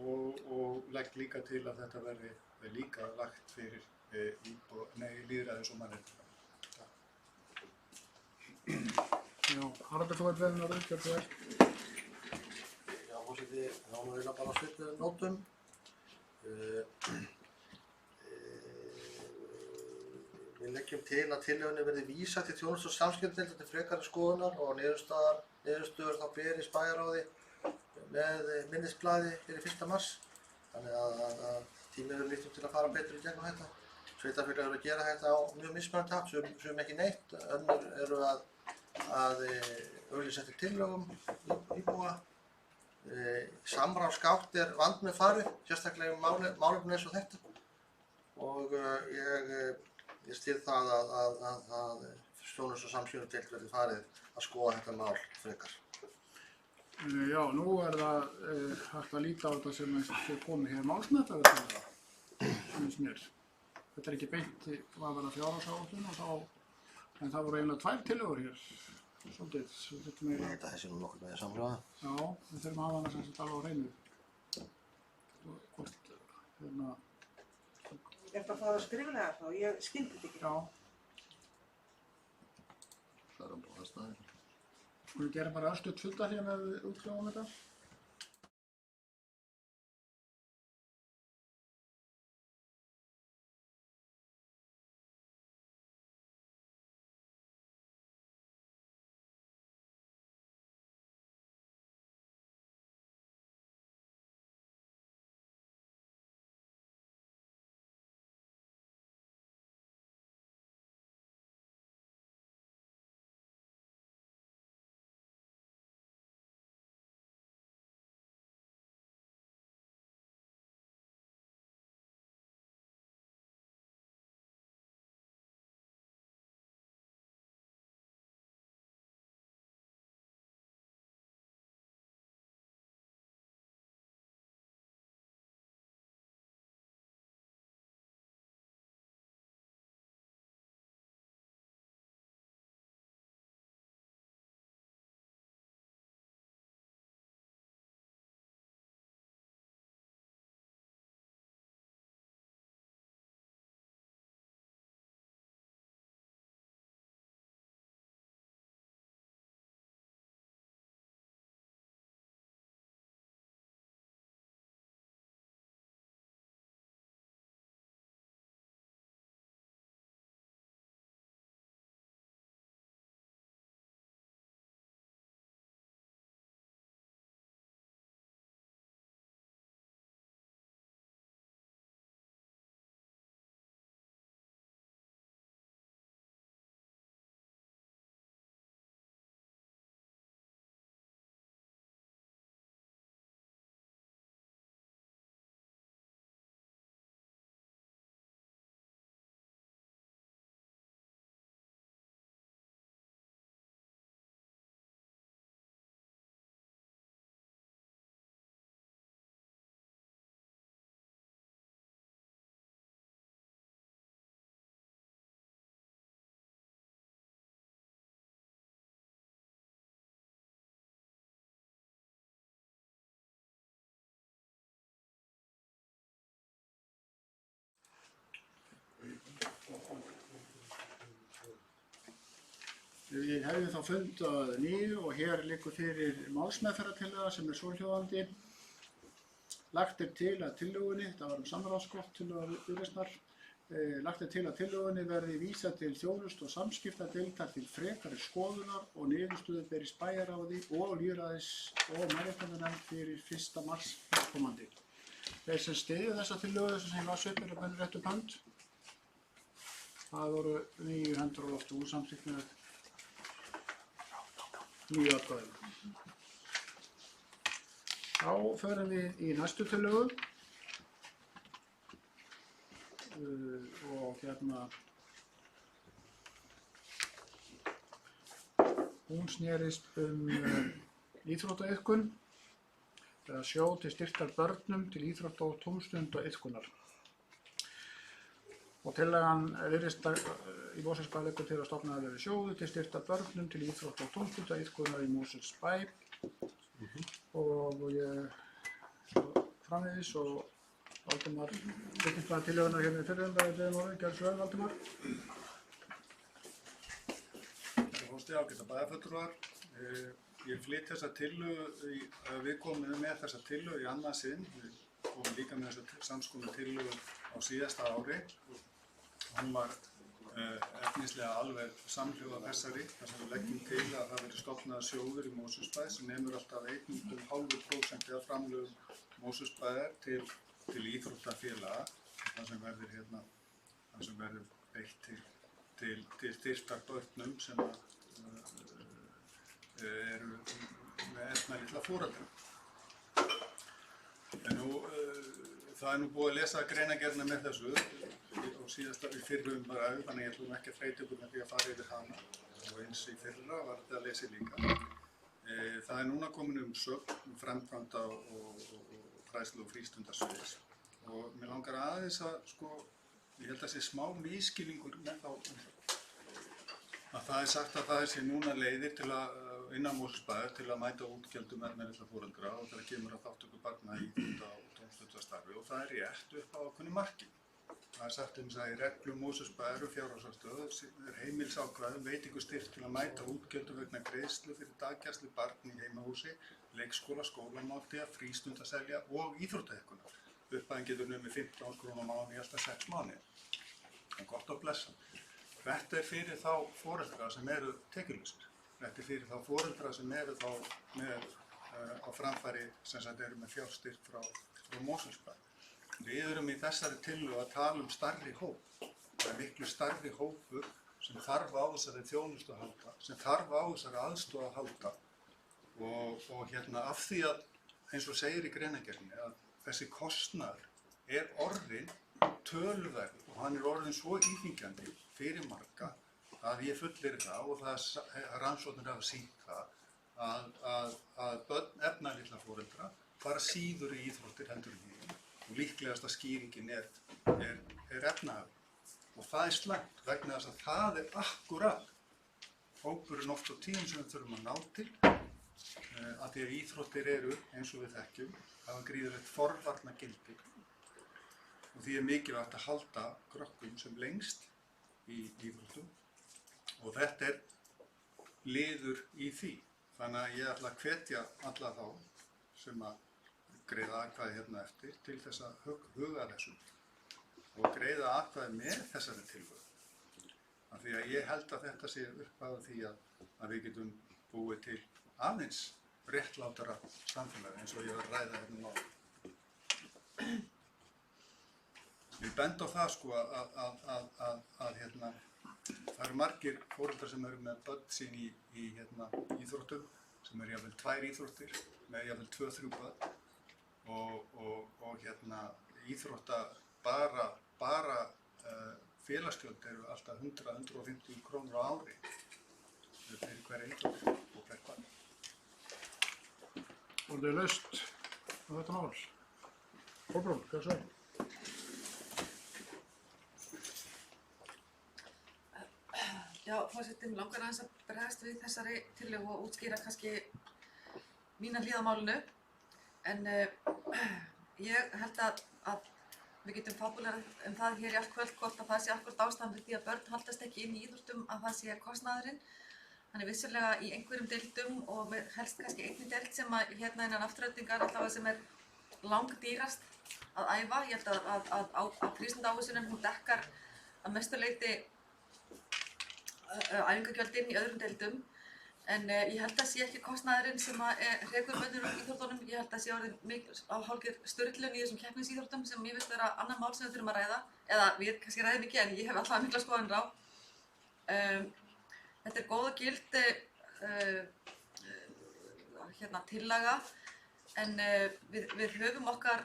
og legg líka til að þetta verði líka lagt fyrir lýðræðis- og mannréttindanefndar. Já, Haraldur, þú ert beðinn að gjörðu vel. Já, forseti, þá nú eiginlega bara á svipuðum nótum. Við leggjum til að tillögunni verði vísað til þjónustu- og samskiptadeildar til frekari skoðunar og niðurstöður þá berist bæjarráði með minnisblaði fyrir 1. mars. Þannig að tíminn er líktur til að fara betur í gegnum þetta. Sveitarfélög eru að gera þetta á mjög mismunandi hátt, sum ekki neitt, önnur eru að auglýsa eftir tillögum íbúa. Samráðsgátt er vandmeðfarið, sérstaklega málefni eins og þetta. Og ég styð það að þjónustu- og samskiptadeild verði farið að skoða þetta mál frekar. Já, nú er það hægt að líta á þetta sem komið hér málsmeðferðartillaga, finnst mér. Þetta er ekki beint að vera fjárhagsáætlun en það voru eiginlega 2 tillögur hér. Svolítið, Þetta sé nú nokkuð með samhljóða. Já, við þurfum að hafa hana sem sagt alveg á hreinu. Hvort, Er þetta að fara skriflega þá? Ég skildi þetta ekki. Já. Það er bara aðstæður. Skulum gera bara örstutt funda hér með útkljóðum þetta. Við hefjum þá fund að nýju og hér liggur fyrir málsmeðferðartillaga sem svohljóðandi. Lagt til að tillögunni, það var samráðsgott tillögu Viðreisnar, lagt til að tillögunni verði vísað til þjónustu- og samskiptadeildar til frekari skoðunar og niðurstöðu berist bæjarráði og lýðræðis- og mannréttindanefnd fyrir 1. mars næstkomandi. Þeir sem styðja þessa tillögu sem ég las upp með rétt upp hönd, það voru 9 hendur á lofti úr samþykkt með 9 atkvæðum. Þá förum við í næstu tillögu og hérna hún snerist íþróttaiðkun eða sjóð til styrktar börnum til íþrótta- og tómstundaiðkunar. Og tillagan virðist í Mosfellsbæ leggur til að stofnaður verði sjóður til styrktar börnum til íþrótta- og tómstundaiðkunar í Mosfellsbæ og ég framvegis og Valdimar byggjumstæði tillögunar hérna í fyrri umræðu beðum orðið. Gjörðu svo vel, Valdimar. Herra forseti, ágæta bæjarfulltrúar. Ég flyt þessa tillögu, við komum með þessa tillögu í annað sinn. Við komum líka með þessa samskonar tillögu á síðasta ári. Hún var efnislega alveg samhljóða þessari, þar sem við leggjum til að það verði stofnaður sjóður í Mosfellsbæ sem nemur alltaf 1,5% af framlögum Mosfellsbæjar til íþróttafélaga, það sem verður beitt til styrktar börnum sem eru með efnalitla foreldra. Það er nú búið að lesa greinargerðina með þessu og síðast í fyrri umræðu, þannig ég ætlum ekki að þreyta ykkur með því að fara yfir hana og eins í fyrra var þetta að lesa líka. Það er núna komin umsögn framkvæmda og fræðslu- og frístundasviðs og mér langar aðeins að ég held að sé smá misskilningur með þá að það er sagt að það sé núna leiðir til að innan Mosfellsbæjar til að mæta útgjöldum efnalitla foreldra og þegar kemur að þátttöku barna í íþrótta- og tómstundastarfi og það er rétt upp á ákveðnu marki. Það er sagt að í reglum Mosfellsbæjar og fjárhagsaðstoð er heimilsákvæði veitingu styrk til að mæta útgjöldum vegna greiðslu fyrir daggæslu barn í heimahúsi, leikskóla, skólamáltíða, frístundaselja og íþróttaiðkunar. Upphæðin getur numið 15 kr. á mánuði í alltaf 6 mánuði. Það er gott að blessa. Þetta er fyrir þá foreldra sem eru tekjulausir. Þetta er fyrir þá foreldra sem eru þá með á framfæri sem sagt eru með fjárstyrk frá Mosfellsbæ. Við erum í þessari tillögu að tala um stærri hóp. Það er miklu stærri hópur sem þarf á þessari þjónustu að halda, sem þarf á þessari aðstoð að halda og af því að eins og segir í greinargerðinni að þessi kostnaður er orðinn töluverður og hann er orðinn svo íþyngjandi fyrir marga að ég fullyrði það og rannsóknir hafa sýnt það að börn efnalitla foreldra fara síður í íþróttir heldur en hinum og líklegasta skýringin er efnahag og það er slæmt vegna þess að það er akkúrat hópurinn oft á tíum sem við þurfum að ná til að því að íþróttir eru eins og við þekkjum hafa gríðarlegt forvarnargildi og því er mikilvægt að halda krökkum sem lengst í íþróttum og þetta er liður í því. Þannig að ég ætla að hvetja alla þá sem að greiða atkvæði hérna eftir til þess að huga þessu og greiða atkvæði með þessari tillögu. Af því að ég held að þetta sé upphaf því að við getum búið til aðeins réttlátara samfélag eins og ég var að ræða hérna á. Ég bend á það það eru margir foreldrar sem eru með börn sín í íþróttum sem eru jafnvel 2 íþróttir með jafnvel 2-3 börn og íþrótta bara félagsgjöld eru alltaf 100-150 kr. á ári fyrir hverja íþrótt og hvert barn. Orðið laust á þetta mál. Kolbrún, hvað svo? Já, forseti, mig langar aðeins að bregðast við þessari tillögu og útskýra kannski mína hlið á málinu. En ég held að við getum fábúlerað það hér í allt kvöld hvort að það sé akkúrat ástæðan fyrir því að börn haldast ekki inn í íþróttum að það sé kostnaðurinn. Hann er vissulega í einhverjum deildum og helst kannski einni deild sem að hérna innan Aftureldingar allavega sem er langdýrast að æfa. Ég held að frístundaávísunin hún dekkar að mestu leyti æfingagjöldin í öðrum deildum. En ég held að sé ekki kostnaðurinn sem að hrekur bönnur úr íþróttunum. Ég held að sé orðið mikil á hálfgerð sturlun í þessum keppnisíþróttum sem ég veist vera annað mál sem við þurfum að ræða. Eða við kannski ræðum ekki en ég hef alltaf mikla skoðanir á. Þetta er góð og gild tillaga en við höfum okkar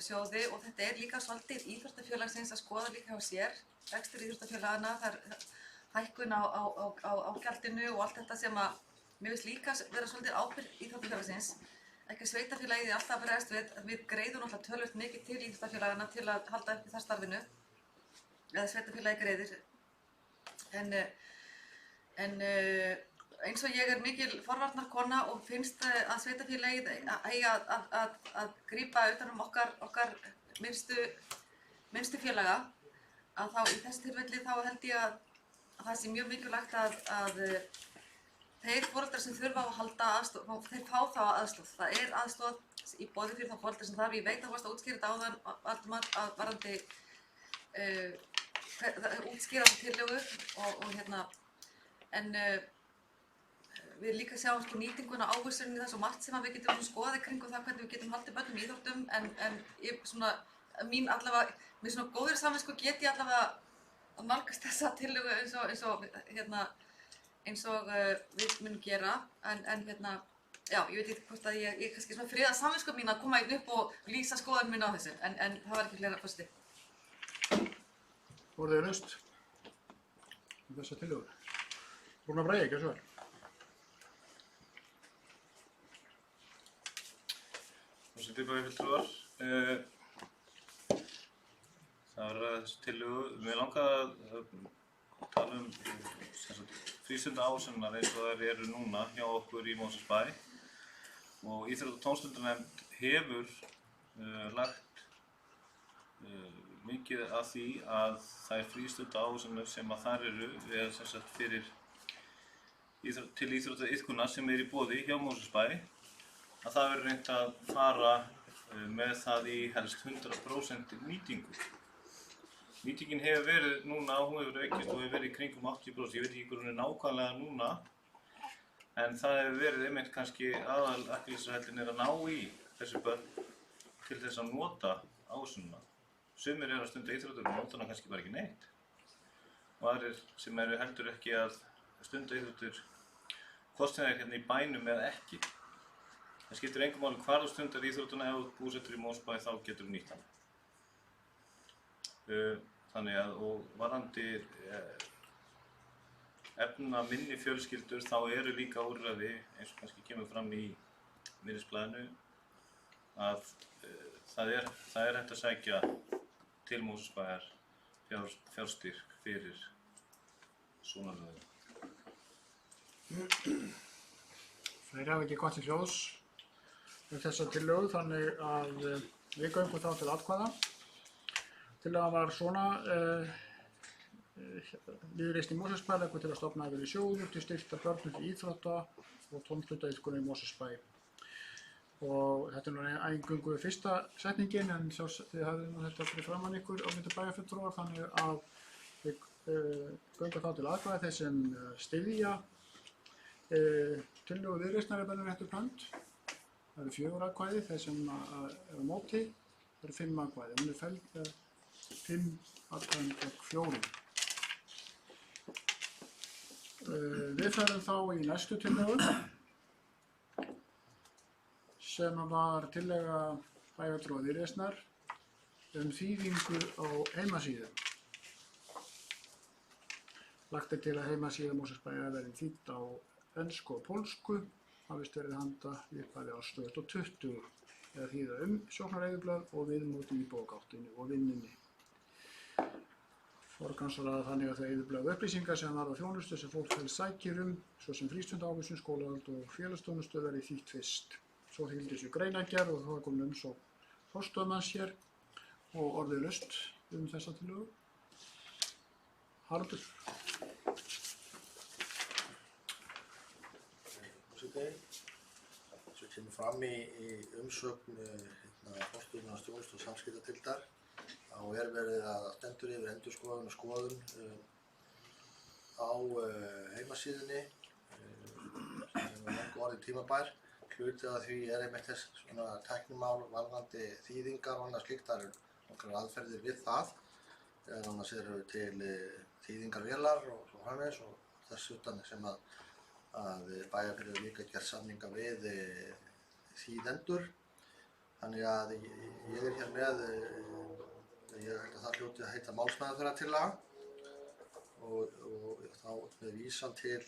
sjóði og þetta er líka svolítið íþróttafélagsins að skoða líka hjá sér, rekstur íþróttafélagana, það er hækkun á gjaldinu og allt þetta sem að mér finnst líka vera svolítið ábyrgð íþróttafélagsins. Ekki sveitarfélagið alltaf að bregðast við greiðum náttúrulega töluvert mikið til íþróttafélagana til að halda upp í þar starfinu eða sveitarfélagið greiðir. En eins og ég er mikil forvarnarkona og finnst að sveitarfélagið eigi að grípa utan okkar minnstu félaga, að þá í þessu tilfelli þá held ég að það sé mjög mikilvægt að þeir foreldrar sem þurfa á að halda aðstoð, þeir fá þá aðstoð. Það er aðstoð í boði fyrir þá foreldrar sem þarf. Ég veit að þú varst að útskýra þetta áðan að varðandi útskýra þessu tillögu en við líka sjáum sko nýtinguna ávísuninni þess og margt sem við getum skoðað kringum það hvernig við getum haldið börnum í íþróttum en ég svona mín allavega með svona góðri samvisku get ég allavega að nálgast þessa tillögu eins og við munum gera en já, ég veit ekki hvort að ég kannski svona friða samvisku mín að koma einn upp og lýsa skoðun mín á þessu en það var ekki fleira fyrsti. Voruð þið laust þessa tillögu? Rúnar Bragi, ekki svo vel. Forseti bæjarfulltrúar, það var þessi tillögu. Mig langaði að tala frístundaávísanirnar eins og þær eru núna hjá okkur í Mosfellsbæ og Íþrótta- og tómstundanefnd hefur lagt mikið að því að þær frístundaávísanir sem að þar eru eða sem sagt fyrir til íþróttaiðkunar sem er í boði hjá Mosfellsbæ að það verður reynt að fara með það í helst 100% nýtingu. Nýtingin hefur verið núna, hún hefur aukist og hefur verið í kringum 80%, ég veit ekki hvernig hún er nákvæmlega núna en það hefur verið einmitt kannski aðalakkilsarhællin er að ná í þessi börn til þess að nota ávísunina. Sumir eru að stunda íþróttur og nota hana kannski bara ekki neitt og aðrir sem eru heldur ekki að stunda íþróttur hvort sem þeir hérna í bænum eða ekki. Það skiptir engu máli hvar þú stundar íþróttuna, ef þú búsettur í Mosfellsbæ þá getur þú nýtt hana. Þannig að og varðandi efna minni fjölskyldur þá eru líka úrræði eins og kannski kemur fram í minnisblaðinu að það er hægt að sækja til Mosfellsbæjar fjárstyrk fyrir svona lögum. Þeir hafa ekki gott til hljóðs þessa tillögu þannig að við göngum þá til atkvæða. Tillagan var svona, Viðreisn í Mosfellsbæ leggur til að stofna yfir sjóður til styrkta börnum til íþrótta og tómstundaiðkunar í Mosfellsbæ. Og þetta er nú eingöngu fyrsta setningin en þið hafið nú þetta fyrir framan ykkur ágætu bæjarfulltrúar þannig að við göngum þá til atkvæða þeir sem styðja tillögu Viðreisnar er verður réttur hönd. Það eru 4 atkvæði, þeir sem eru á móti, það eru 5 atkvæði. Hún er felld 5 atkvæðum gegn 4. Við ferum þá í næstu tillögu sem var tillaga bæjarfulltrúa Viðreisnar þýðingu á heimasíðu. Lagt er til að heimasíða Mosfellsbæjar verði þýdd á ensku og pólsku, hafist verið handa í upphafi árs 2020 eða þýða umsóknareyðublað og viðmóti í bókáttinu og vinninni. Forgangsraða þannig að þau eyðublað upplýsingar sem varða þjónustu sem fólk helst sækir svo sem frístundaávísun, skólahald og félagsþjónustu verði þýtt fyrst. Svo fylgdi þessu greinargerð og það kom umsókn forstöðumanns hér og orðið laust þessa tillögu. Haraldur. forseti. Svo kemur fram í umsögn forstöðumanns þjónustu- og samskiptadeildar þá verið að stendur yfir endurskoðun og skoðun á heimasíðunni sem löngu orðið tímabær. Hluti af því einmitt þess svona tæknimál varðandi þýðingar og annað slíkt. Það eru nokkrar aðferðir við það. Annars eru til þýðingarvélar og svo framvegis og þess utan sem að Bæjarfélagið líka gert samninga við þýðendur. Þannig að ég hér með, ég held að það hljóti að heita málsmeðferðartillaga og þá með vísan til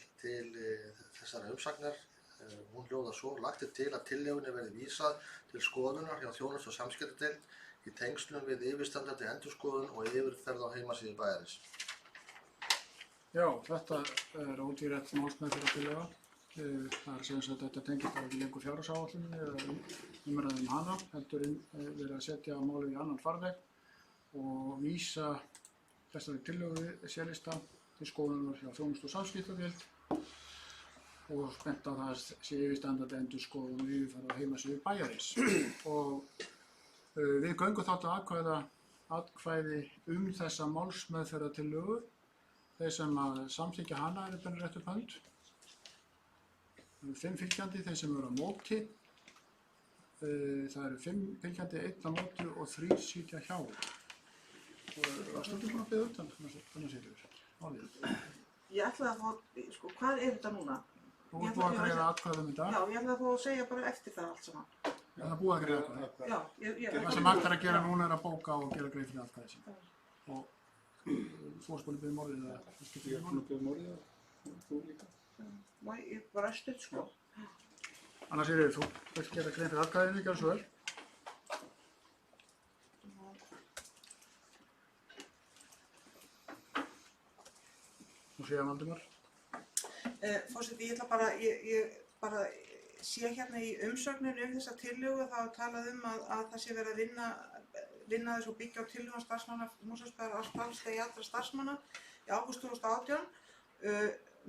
þessara umsagnar. Hún hljóðar svo: lagt til að tillögunni verði vísað til skoðunar hjá þjónustu- og samskiptadeild í tengslum við yfirstandandi endurskoðun og yfirferð á heimasíðu bæjarins. Já, þetta er ótvírætt málsmeðferðartillaga. Það sem sagt þetta tengist ekki lengur fjárhagsáætluninni eða umræðu hana, heldur verið að setja málið í annan farveg og vísa þessari tillögu sérlista til skoðunar hjá þjónustu- og samskiptadeild og spennt á það sé yfirstandandi endurskoðun og yfirferð á heimasíðu bæjarins. Og við göngum þátt að atkvæði þessa málsmeðferðartillögu. Þeir sem að samþykkja hana eru bennir rétt upp hönd. 5 fylgjandi, þeir sem eru á móti. Það eru 5 fylgjandi, 1 á móti og 3 sitja hjá. Varstu ekki búin að biðja utan þannig situr málið? Ég ætlaði að fá, sko, hvað er þetta núna? Þú ert búin að greiða atkvæði þetta? Já, ég ætlaði að fá að segja bara eftir það allt saman. Já, það er búið að greiða atkvæði? Já, ég Það sem hægt er að gera núna er að bóka og gera grein fyrir atkvæði sín. Og þú varst búin að biðja um orðið eða? Ég er búin að biðja um orðið og þú líka. Ég bara stutt, sko. Annars þú vilt gera grein fyrir atkvæðinu, gjör svo vel. Og síðan Valdimar. Forseti, ég ætla bara, ég bara sé hérna í umsögninu þessa tillögu þá er talað að það sé verið að vinna þess og byggja á tillögum starfsmanna Mosfellsbæjar að starfsstegi allra starfsmanna í ágúst 2018.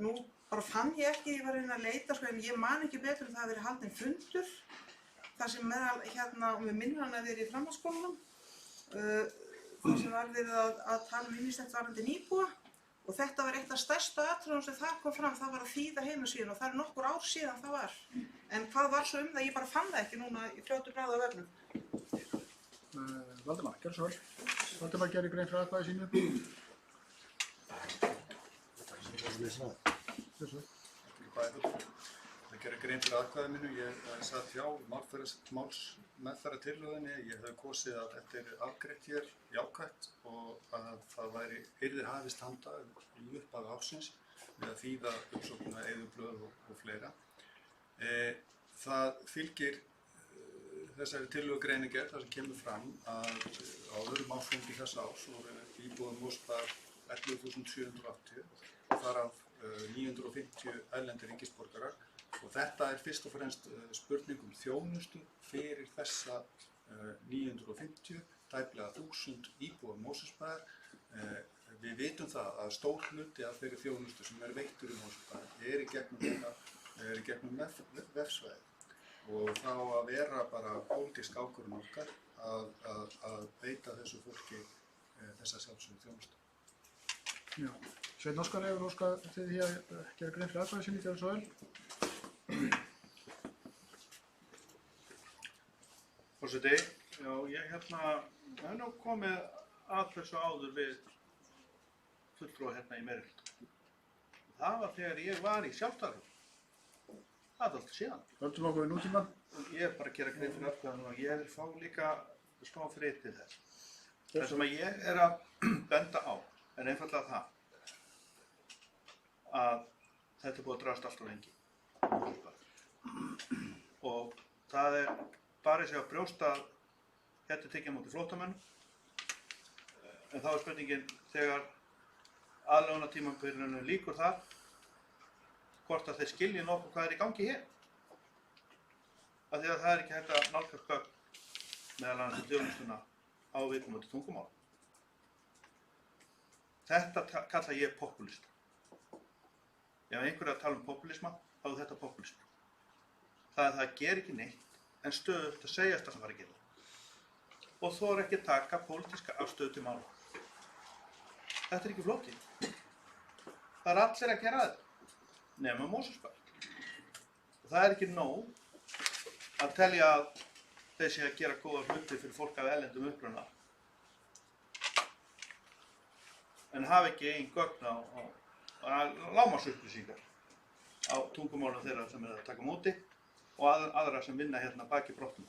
Nú bara fann ég ekki, ég var að reyna að leita, sko, en ég man ekki betur en það hafi verið haldinn fundur þar sem meðal hérna, og mér minnir hann að verið í framhaldsskólanum, þar sem var verið að tala ýmislegt varðandi nýbúa. Og þetta var eitt af stærstu atriðum sem það kom fram, það var að þýða heimasíðuna og það nokkur ár síðan það var. En hvað var svo það? Ég bara fann það ekki núna í fljótu bragði á vefnum. Valdimar, gjör svo vel. Valdimar gerir grein fyrir atkvæði sínu. Það gerir grein fyrir atkvæði mínu. Ég satt hjá málsmeðferðartillögunni. Ég hef kosið að þetta er afgreitt hér jákvætt og að það yrði hafist handa í upphafi ársins við að þýða umsóknina, eyðublöð og fleira. Það fylgir þessari tillögu greinargerð þar sem kemur fram að á öðrum ársfundi þessa árs voru íbúar Mosfellsbæjar 11.780 og þar af 950 erlendir ríkisborgarar. Og þetta er fyrst og fremst spurning þjónustu fyrir þessa 950, tæplega 1000 íbúar Mosfellsbæjar. Við vitum það að stór hluti af þeirri þjónustu sem veittur í Mosfellsbæjar er í gegnum vefsvæði. Og þá að vera bara pólitísk ákvörðun okkar að veita þessu fólki þessa sjálfsögðu þjónustu. Já. Sveinn Óskar hefur óskað til því að gera grein fyrir atkvæði sínu, gjör svo vel. Forseti, já, ég hef nú komið að þessu áður við fulltrúa hérna í meirihluta. Það var þegar ég var í Sjálfstæðisflokknum. Það er alltaf síðan. Höldum okkur við nútímann. Ég er bara að gera grein fyrir atkvæðinu og ég vil fá líka smá frið til þess. Það sem að ég er að benda á er einfaldlega það að þetta er búið að dragast alltaf lengi. Og það er bara að segja brjóst að þetta er tekið á móti flóttamönnum. En þá er spurningin þegar aðlögunartímabilinu lýkur þar hvort að þeir skilji nokkuð hvað er í gangi hér. Af því að það er ekki hægt að nálgast gögn meðal annars þjónustuna á viðkomandi tungumál. Þetta kalla ég popúlista. Ef einhver er að tala um popúlisma, þá er þetta popúlismi. það er það að gera ekki neitt en stöðugt að segjast það sem var að gera. Og þora ekki að taka pólitíska afstöðu til mála. Þetta er ekki flókið. Það er allir að gera þetta, nema Mosfellsbær. Og það er ekki nóg að telja að þeir sé að gera góða hluti fyrir fólk af erlendum uppruna. En hafa ekki eigin gögn á lágmarksupplýsingar á tungumálum þeirra sem er að taka á móti og aðra sem vinna hérna baki brottum.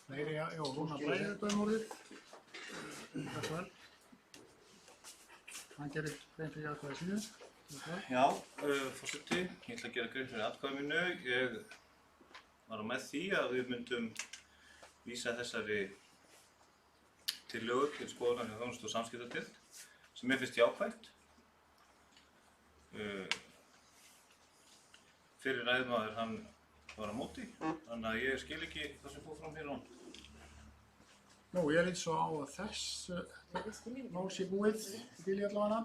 Fleiri, já, Rúnar Bragi dæmorðið. Takk vel. Hann gerir grein fyrir atkvæði sínu. Já, forseti, ég ætla að gera grein fyrir atkvæði mínu. Ég var með því að við myndum vísa þessari tillögu til skoðunar hjá þjónustu- og samskiptadeild sem mér finnst jákvætt. Fyrir ræðumaður hann var á móti, þannig að ég skil ekki það sem fór fram hér án. Nú, ég lít svo á að þess mál sé búið í bíli allavega.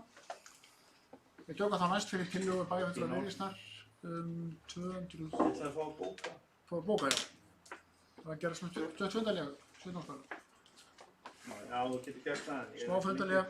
Við tökum þá næst fyrir tillögu bæjarfulltrúa Viðreisnar 200... Það er að fá að bóka. Fá að bóka, já. Það gerast með 20 fundarlega, 17 ástæður. Já, þú getur gert það. Smá fundarlega.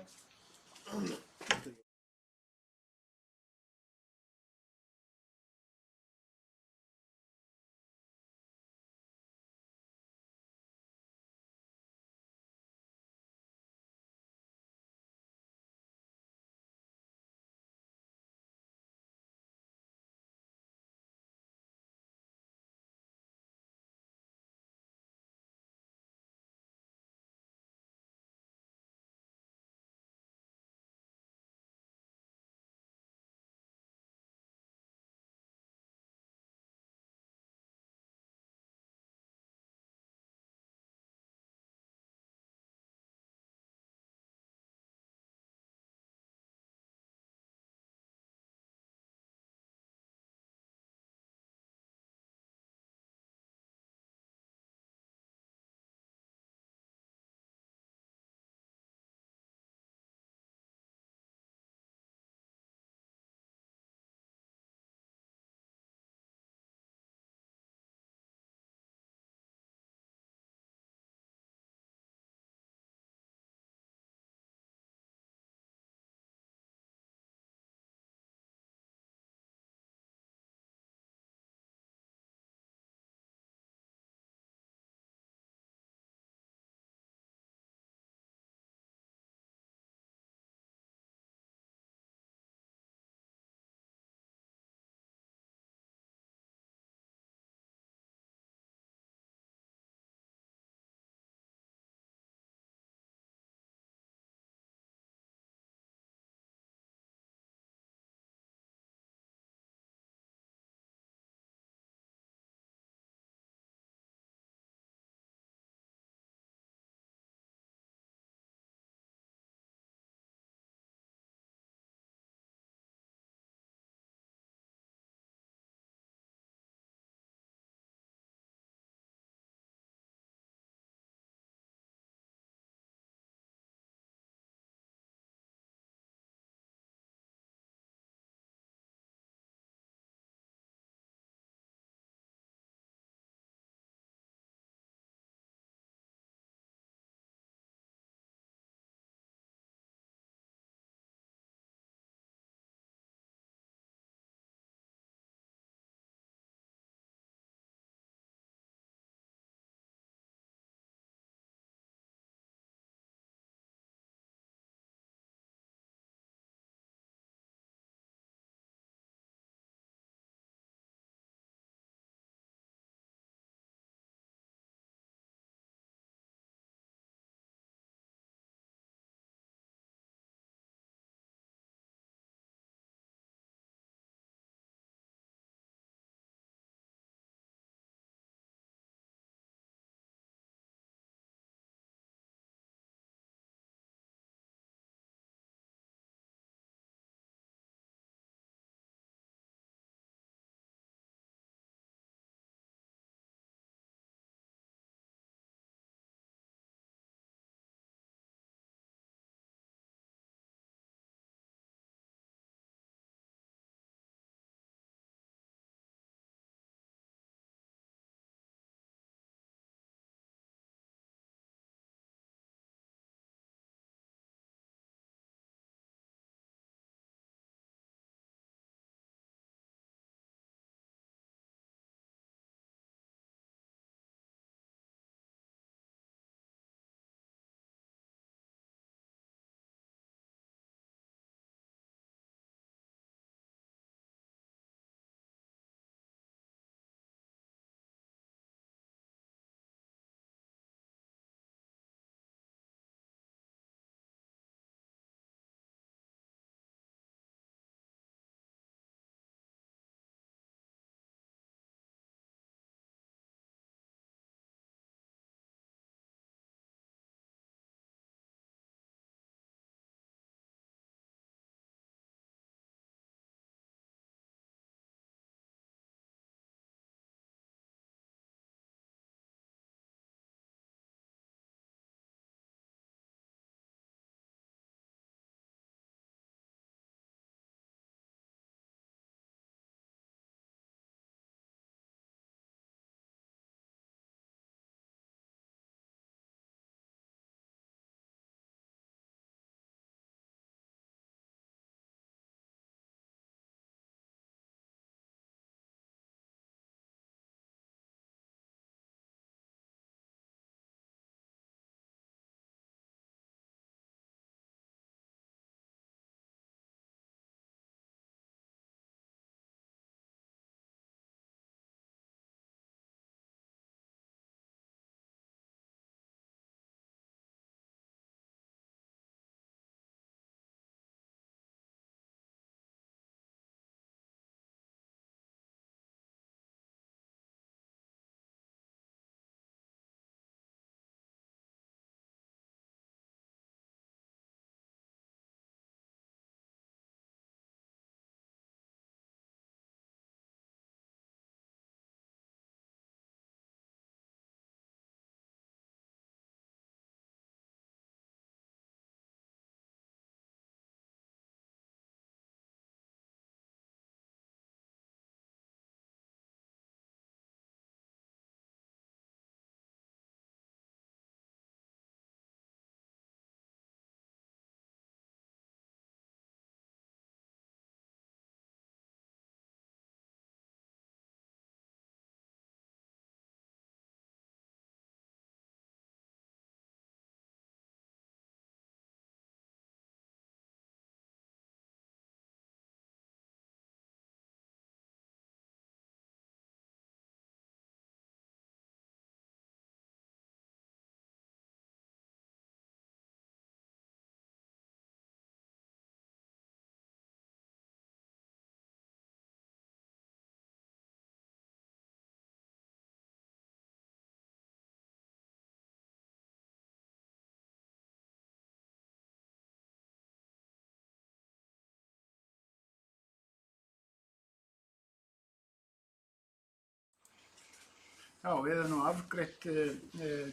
Já, við hefum nú afgreitt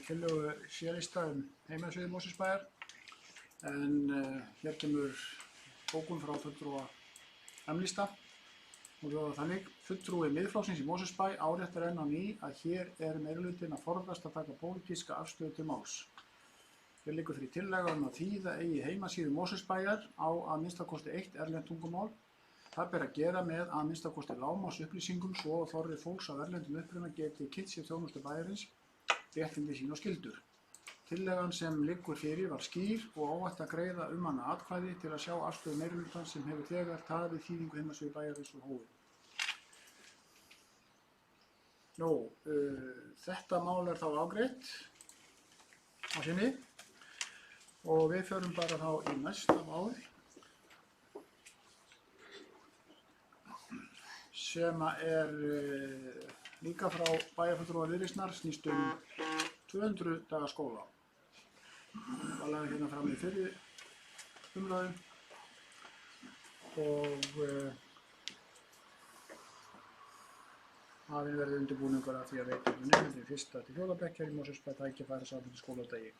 tillögu sérlista heimasíðu Mosfellsbæjar en hér kemur bókun frá fulltrúa M-lista og hljóðar þannig: Fulltrúi Miðflokksins í Mosfellsbæ áréttar enn á ný að hér meirihlutinn að forðast að taka pólitíska afstöðu til máls. Hér liggur fyrir tillaga að þýða eigi heimasíðu Mosfellsbæjar á að minnsta kosti 1 erlent tungumál. Það ber að gera með að minnsta kosti lágmarksupplýsingum svo að þorri fólks af erlendum uppruna geti kynnt sér þjónustu bæjarins, réttindi sín og skyldur. Tillagan sem liggur fyrir var skýr og óhætt að greiða hana atkvæði til að sjá afstöðu meirihlutans sem hefur þegar tafið þýðingu heimasíðu bæjarins og hófið. Þetta mál þá afgreitt á sinni og við förum bara þá í næsta mál sem líka frá bæjarfulltrúa Viðreisnar, snýst 200 daga skóla. Það var lagði hérna fram í fyrri umræðu og hafinn verið undirbúningur af því að veita nemendum 1. til 4. bekk hér í Mosfellsbæ tækifæri samfellt skóladegi.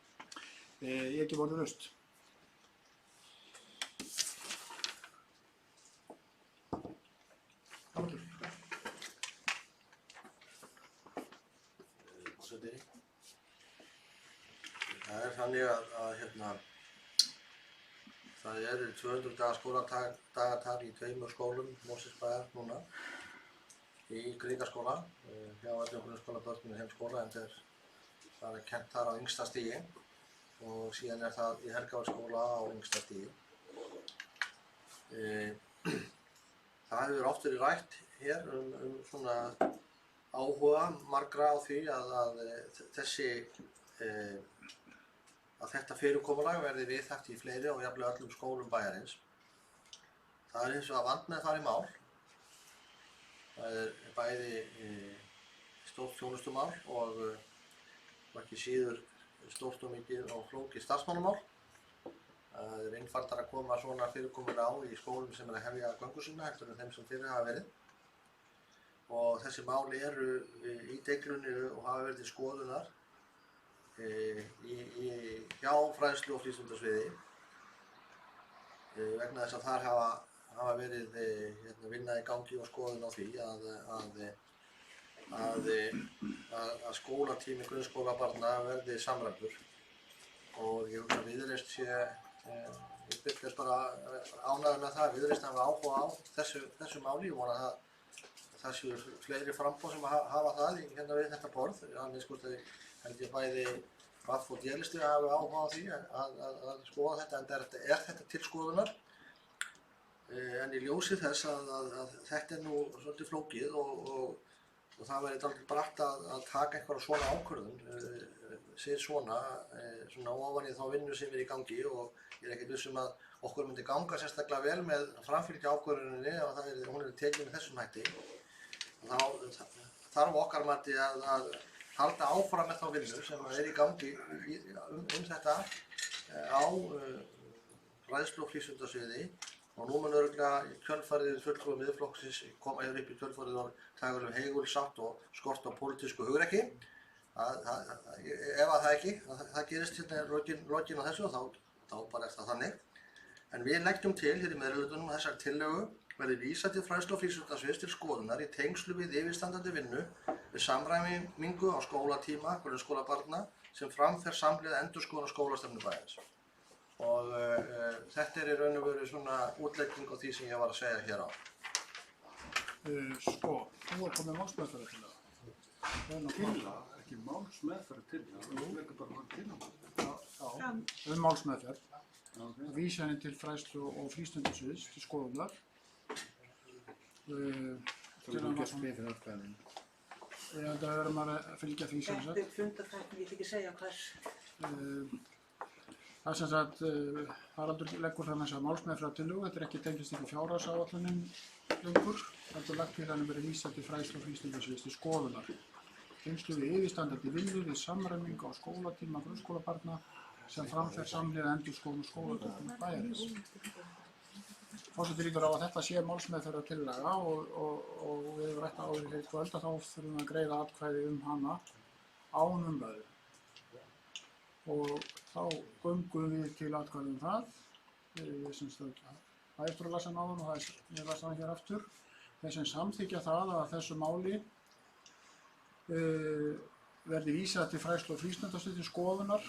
Ég gef orðið laust. Það þannig að það eru 200 daga skóladagatal í 2 skólum Mosfellsbæjar núna í Gryggjaskóla hjá öllum grunnskólabörnum í þeim skóla en það kennt þar á yngsta stigi og síðan það í Helgavatnsskóla á yngsta stigi. Það hefur oft verið rætt hér svona áhuga margra á því að þetta fyrirkomulag verði viðhaft í fleiri og jafnvel öllum skólum bæjarins. Það hins vegar vandmeðfarið mál. Það bæði stórt þjónustumál og ekki síður stórt og mikið og flókið starfsmannamál. Það einfaldara að koma svona fyrirkomulag á í skólum sem að hefja göngu sína heldur en þeim sem fyrir hafa verið. Og þessi mál eru í deiglunni og hafa verið til skoðunar hjá fræðslu- og frístundasviði vegna þess að þar hafa verið vinna í gangi og skoðun á því að skólatími grunnskólabarna verði samræmdur og ég hugsa að Viðreisn sé ég er bara ánægður með það að Viðreisn hafa áhuga á þessu máli. Ég vona að það séu fleiri framboð sem hafa það við þetta borð. Held ég bæði VAF og D-listi hafi áhuga á því að skoða þetta, en þetta til skoðunar. En í ljósi þess að þetta nú svolítið flókið og það væri dálítið bratt að taka einhverja svona ákvörðun, svona ofan í þá vinnu sem í gangi og ég ekkert viss að okkur myndi ganga sérstaklega vel með að framfylgja ákvörðuninni og hún tekin með þessum hætti. Þá þarf okkar mati að halda áfram með þá vinnu sem í gangi þetta á fræðslu- og frístundasviði og nú mun örugglega í kjölfarið fulltrúi Miðflokksins koma upp í kjölfarið og taka heigulsátt og skort á pólitísku hugrekki. Ef það ekki, það gerist lokin á þessu þá bara það þannig. En við leggjum til hér í meirihlutanum að þessari tillögu verði vísað til fræðslu- og frístundasviðs til skoðunar í tengslu við yfirstandandi vinnu við samræmingu á skólatíma grunnskólabarna sem framfer samhliða endurskoðun á skólastefnu bæjarins. Og þetta í raun og veru svona útlegging á því sem ég var að segja hér á. Nú komið málsmeðferðartillaga. Tillaga, ekki málsmeðferðartillaga, það verður bara tillaga. Já, málsmeðferð. Vísa henni til fræðslu- og frístundasviðs til skoðunar. Það verður gert fyrir atkvæðinu. Það verður maður að fylgja því sem sagt. Þetta fundartækni, ég ætla ekki að segja hvers. Það sem sagt, Haraldur leggur fram þessa málsmeðferðartillögu. Þetta ekki tengist ekki fjárhagsáætlunum lengur. Þetta lagt til að henni verið vísað til fræðslu- og frístundasviðs til skoðunar. Tengslu við yfirstandandi vinnu við samræmingu á skólatíma grunnskólabarna sem framfer samhliða endurskoðun skólatíma bæjarins. Forseti lítur á að þetta sé málsmeðferðartillaga og við hefum rætt áður í kvöld að þá þurfum við að greiða atkvæði hana án umræðu. Og þá göngum við til atkvæði það. Ég syns það eftir að lasa náðan og ég lasa það hér aftur. Þeir sem samþykja það að þessu máli verði vísað til fræðslu- og frístundastöð til skoðunar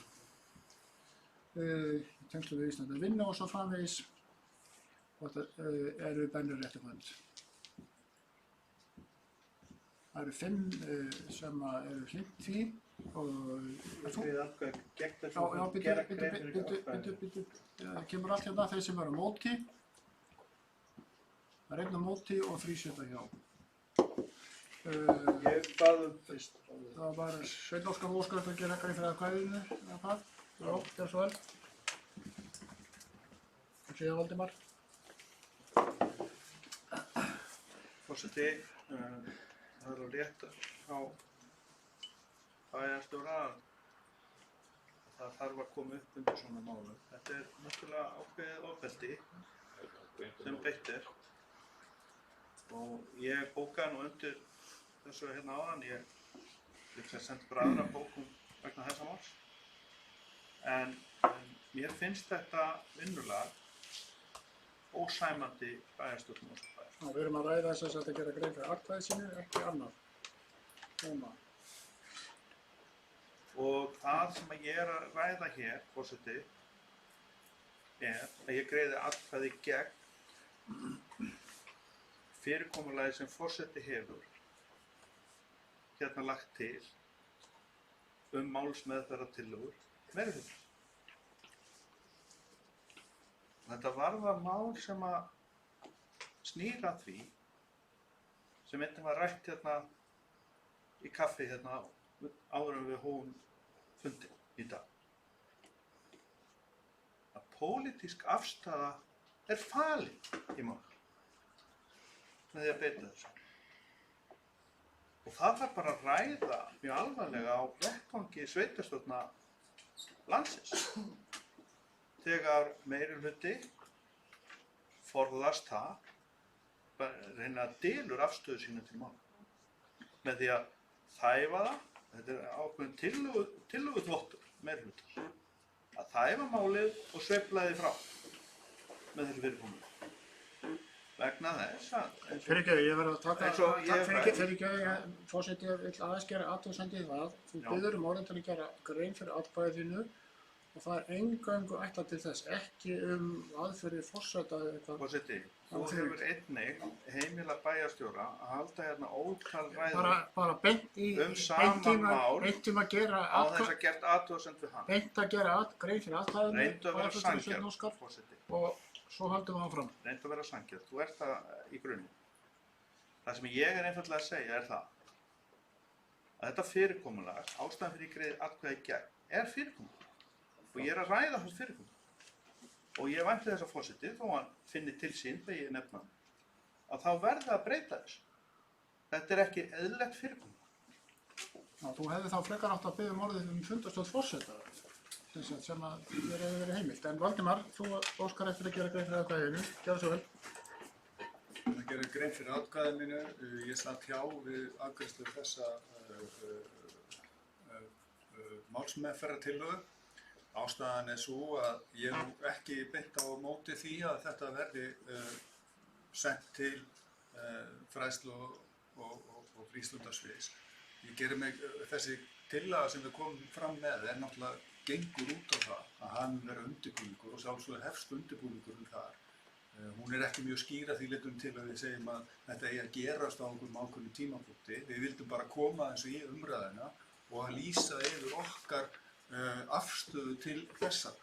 í tengslu við Íslandi vinnu og svo framvegis. Og þetta eru bennir réttarhönd. Það eru 5 sem eru hlynnt því og gegn þessu já, gera grein fyrir atkvæðinu. bíddu, það kemur allt hérna þeir sem eru á móti. Það er 1 á móti og 3 sitja hjá. Ég bað fyrst. Það var Sveinn Óskar að gera grein fyrir atkvæðinu, eða hvað? Já, gjör svo vel. Og síðan Valdimar. Forseti, það er rétt á bæjarstjóra að það þarf að koma upp undir svona málum. Þetta er náttúrulega ákveðið ofbeldi sem beitt er og ég bókaði nú undir þessu hérna áðan. Ég sendi bara aðra bókum vegna þessa máls. En mér finnst þetta vinnulag ósæmandi bæjarstjórn Mosfellsbæjar. Við erum að ræða þess að gera grein fyrir atkvæði sínu, ekki annað. Núna. Og það sem ég er að ræða hér, forseti, er að ég greiði atkvæði gegn fyrirkomulagi sem forseti hefur hérna lagt til málsmeðferðartillögur meirihluta. Þetta varðar mál sem að snýr að því sem einnig var rætt hérna í kaffi hérna áður en við hófum fundinn í dag. Að pólitísk afstaða er falin í mál með því að beita þessu. Og það þarf bara að ræða mjög alvarlega á vettvangi sveitarstjórna landsins. Þegar meirihluti forðast það, reyna að dylur afstöðu sína til mála. Með því að þæfa það, þetta er ákveðin tillöguþvottur meirihlutar, að þæfa málið og sveifla því frá með þessu fyrirkomulagi. Vegna þess að Fyrirgefðu, ég verð að taka fyrirgefðu, forseti vill aðeins gera athugasemd það. Þú biður orðin til að gera grein fyrir atkvæði þínu og það er eingöngu ætlað til þess, ekki aðferðir forseta eða eitthvað. Forseti, þú hefur einnig heimilað bæjarstjóra að halda hérna ótal ræður bara beint í sama mál beint að gera á þess að gert athugasemd við hann. Beint að gera grein fyrir atkvæðinu. Reyndu að vera sanngjarn, forseti. Og svo höldum við áfram. Reyndu að vera sanngjarn, þú ert það í grunninn. Það sem ég er einfaldlega að segja er það að þetta fyrirkomulag, ástæðan fyrir ég greiði atkvæði gegn, er fyrirkomulag. Og ég er að ræða þessu fyrirkomulag. Og ég vænti þess að forseti, þó hann finni til sín þegar ég nefna, að þá verða að breyta þessu. Þetta er ekki eðlilegt fyrirkomulag. Já, þú hefði þá frekar átt að biðja orðið fundarstjórn forseta, sem að þér hefur verið heimilt. En Valdimar, þú óskar eftir að gera grein fyrir atkvæðinu. Gjörðu svo vel. Að gera grein fyrir atkvæði mínu, ég satt hjá við afgreiðslu þessa málsmeðferðartillögu. Ástæðan er svo að ég hef ekki beint á móti því að þetta verði sent til fræðslu og frístundasviðs. Ég geri mig, þessi tillaga sem við komum fram með er náttúrulega gengur út á það að hann verður undirbúningur og sjálfsögðu hefst undirbúningurinn þar. Hún er ekki mjög skýr að því leitum til að við segjum að þetta eigi að gerast á einhverjum ákveðnum tímapunkti. Við vildum bara koma eins og í umræðina og að lýsa yfir okkar afstöðu til þessa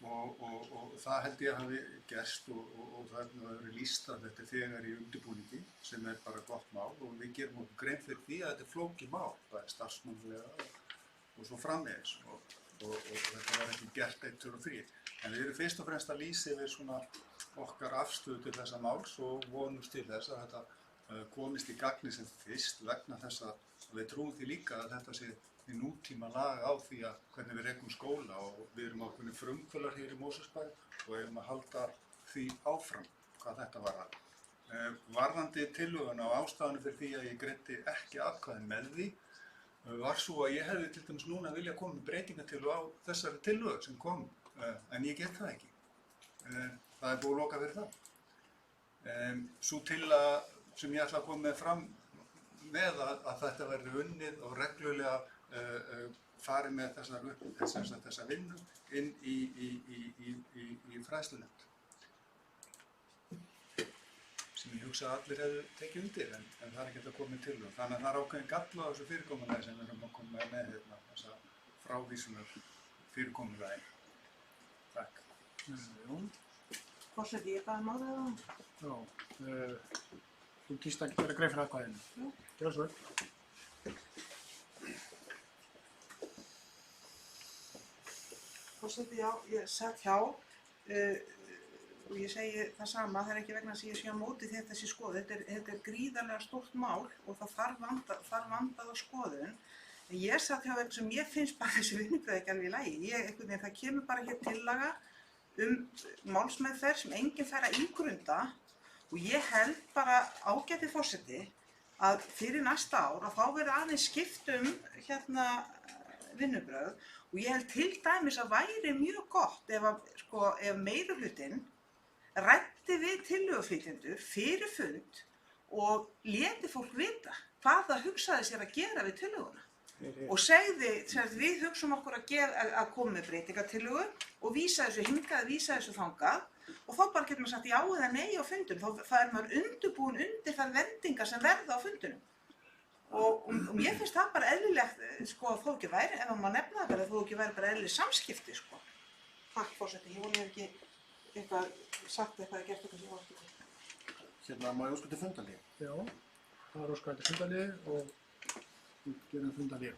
og það held ég að hafi gerst og það hefði verið lýst að þetta þegar í undirbúningi sem er bara gott mál og við gerum okkur grein fyrir því að þetta er flókið mál, bæði starfsmannlega og svo framvegis og þetta var ekki gert 1, 2 og 3. En við erum fyrst og fremst að lýsa yfir svona okkar afstöðu til þessa máls og vonumst til þess að þetta komist í gagni sem fyrst vegna þess að við trúum því líka að þetta sé í nútíma lag á því að hvernig við rekum skóla og við erum ákveðnir frumkvöðlar hér í Mosfellsbæ og erum að halda því áfram hvað þetta varðar. Varðandi tillöguna og ástæðan fyrir því að ég greiddi ekki atkvæði með því var svo að ég hefði til dæmis núna vilja koma með breytingartillögu á þessari tillögu sem kom, en ég get það ekki. Það er búið að loka fyrir það. Sú tillaga sem ég ætla að koma með fram með að þetta verði unnið og reglulega farið með þessa vinnu inn í fræðslunefnd. Sem ég hugsa að allir hefðu tekið undir, en það er ekkert að koma til. Þannig að það er ákveðin galla á þessu fyrirkomulagi sem við erum að koma með hérna, þessa frávísunar fyrirkomulagi. Takk. Forseti, ég baði máli það. Já, þú kýrst að gera grein fyrir atkvæðinu. Já. Gjörðu svo vel. Forseti, já, ég sat hjá og ég segi það sama, það er ekki vegna að ég sé á móti þetta sé skoðun. Þetta er gríðarlega stórt mál og það þarf vandaða skoðun. En ég sat hjá vegna sem ég finnst bara þessi vinnubröð ekki alveg í lagi. Það kemur bara hér tillaga málsmeðferð sem enginn fær að ígrunda og ég held bara ágæti forseti að fyrir næsta ár að þá verði aðeins skipt vinnubröð og ég held til dæmis að væri mjög gott ef meirihlutinn ræddi við tillöguflytjendur fyrir fund og léti fólk vita hvað það hugsaði sér að gera við tillöguna. Og segði, við hugsum okkur að koma með breytingartillögu og vísa þessu hingað, vísa þessu þangað og þá bara getur maður sagt já eða nei á fundum. Það er maður undirbúin undir þær vendingar sem verða á fundunum. Og mér finnst það bara eðlilegt, þó ekki væri, ef maður nefna það bara, þó ekki væri bara eðlileg samskipti, Takk, forseti, ég vona ég hef ekki eitthvað sagt eitthvað að gert eitthvað sem ég var ekki. Hérna má ég óska til fundalíð? Já, það er óskað til fundalíð og við gerum fundalíð.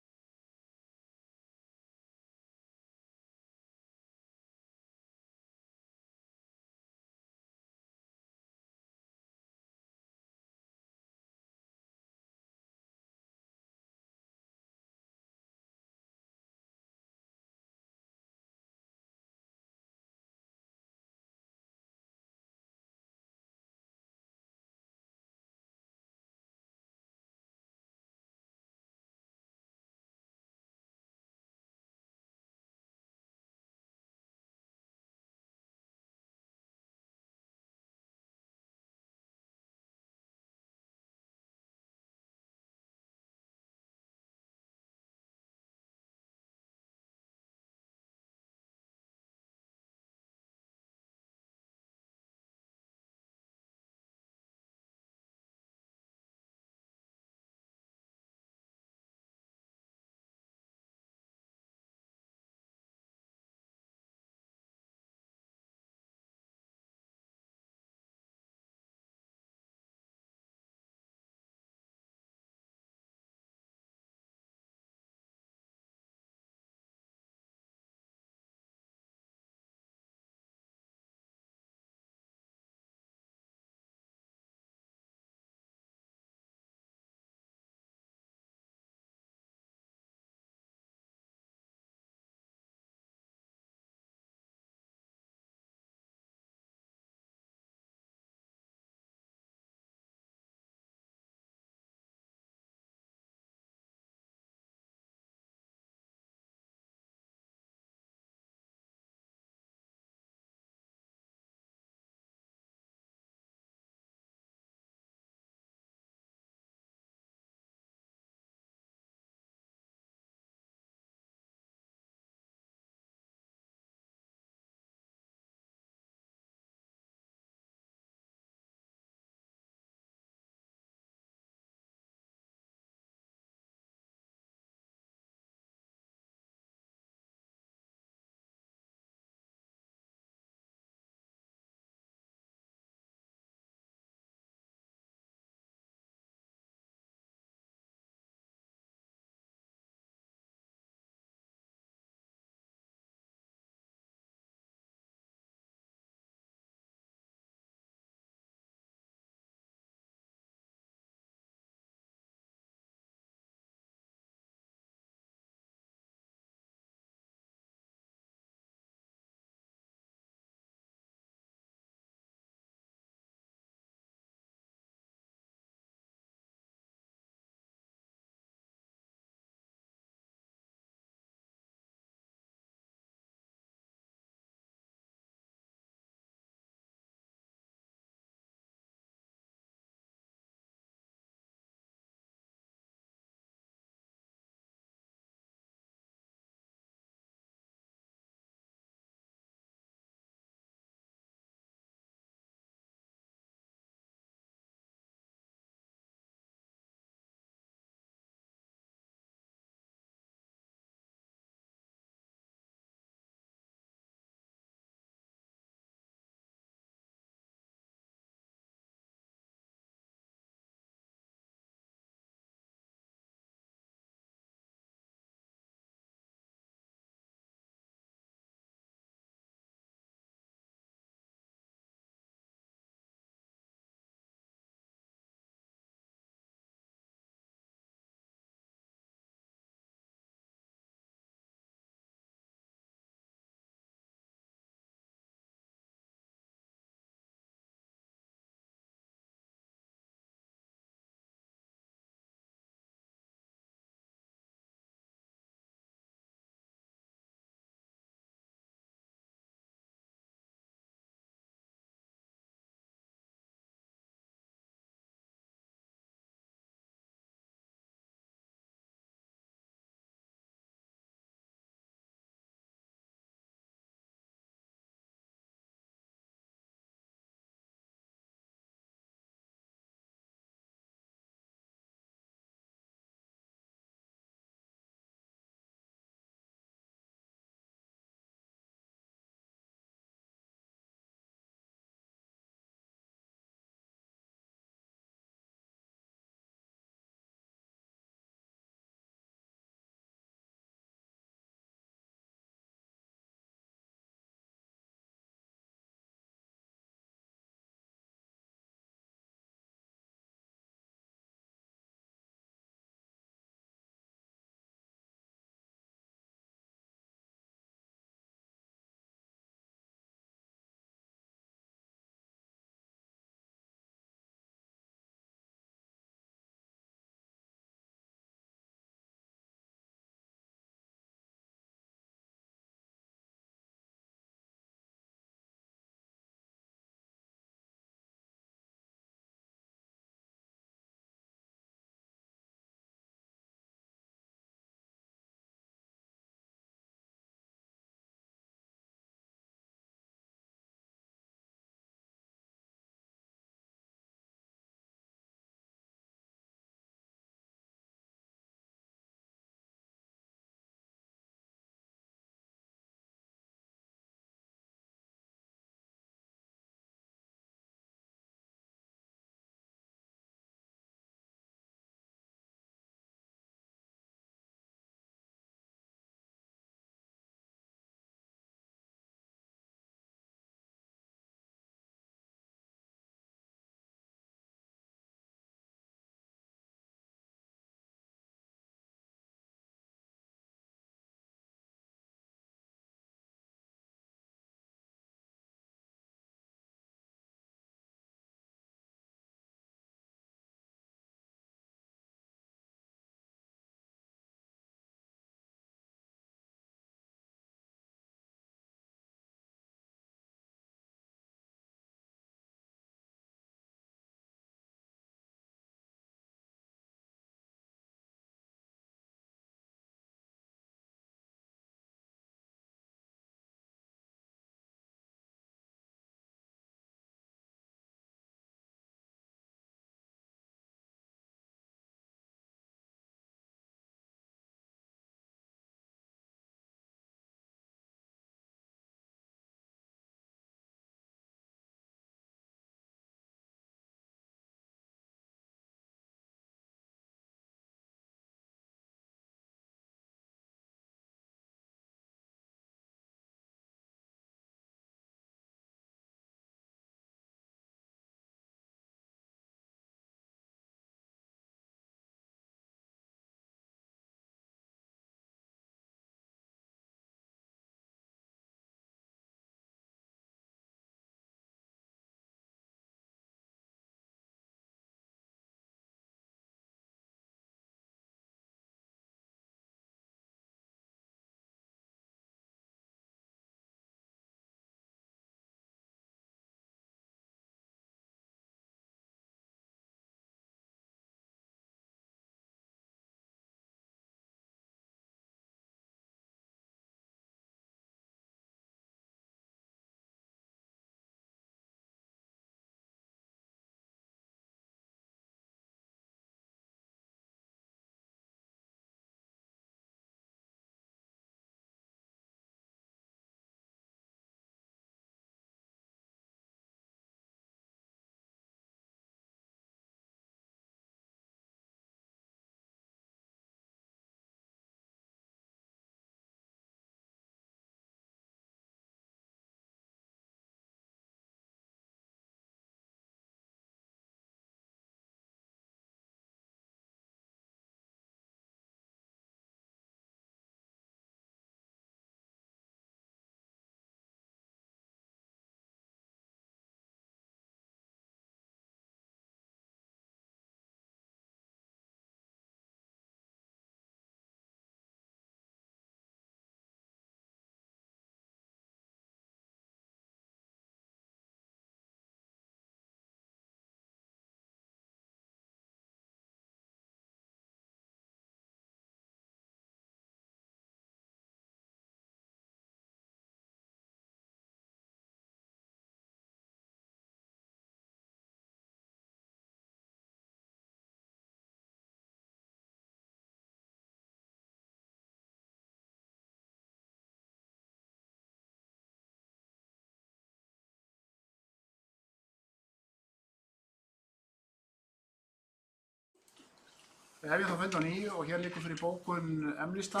Við hefjum þá fund á nýju og hér liggur fyrir bókun M-lista,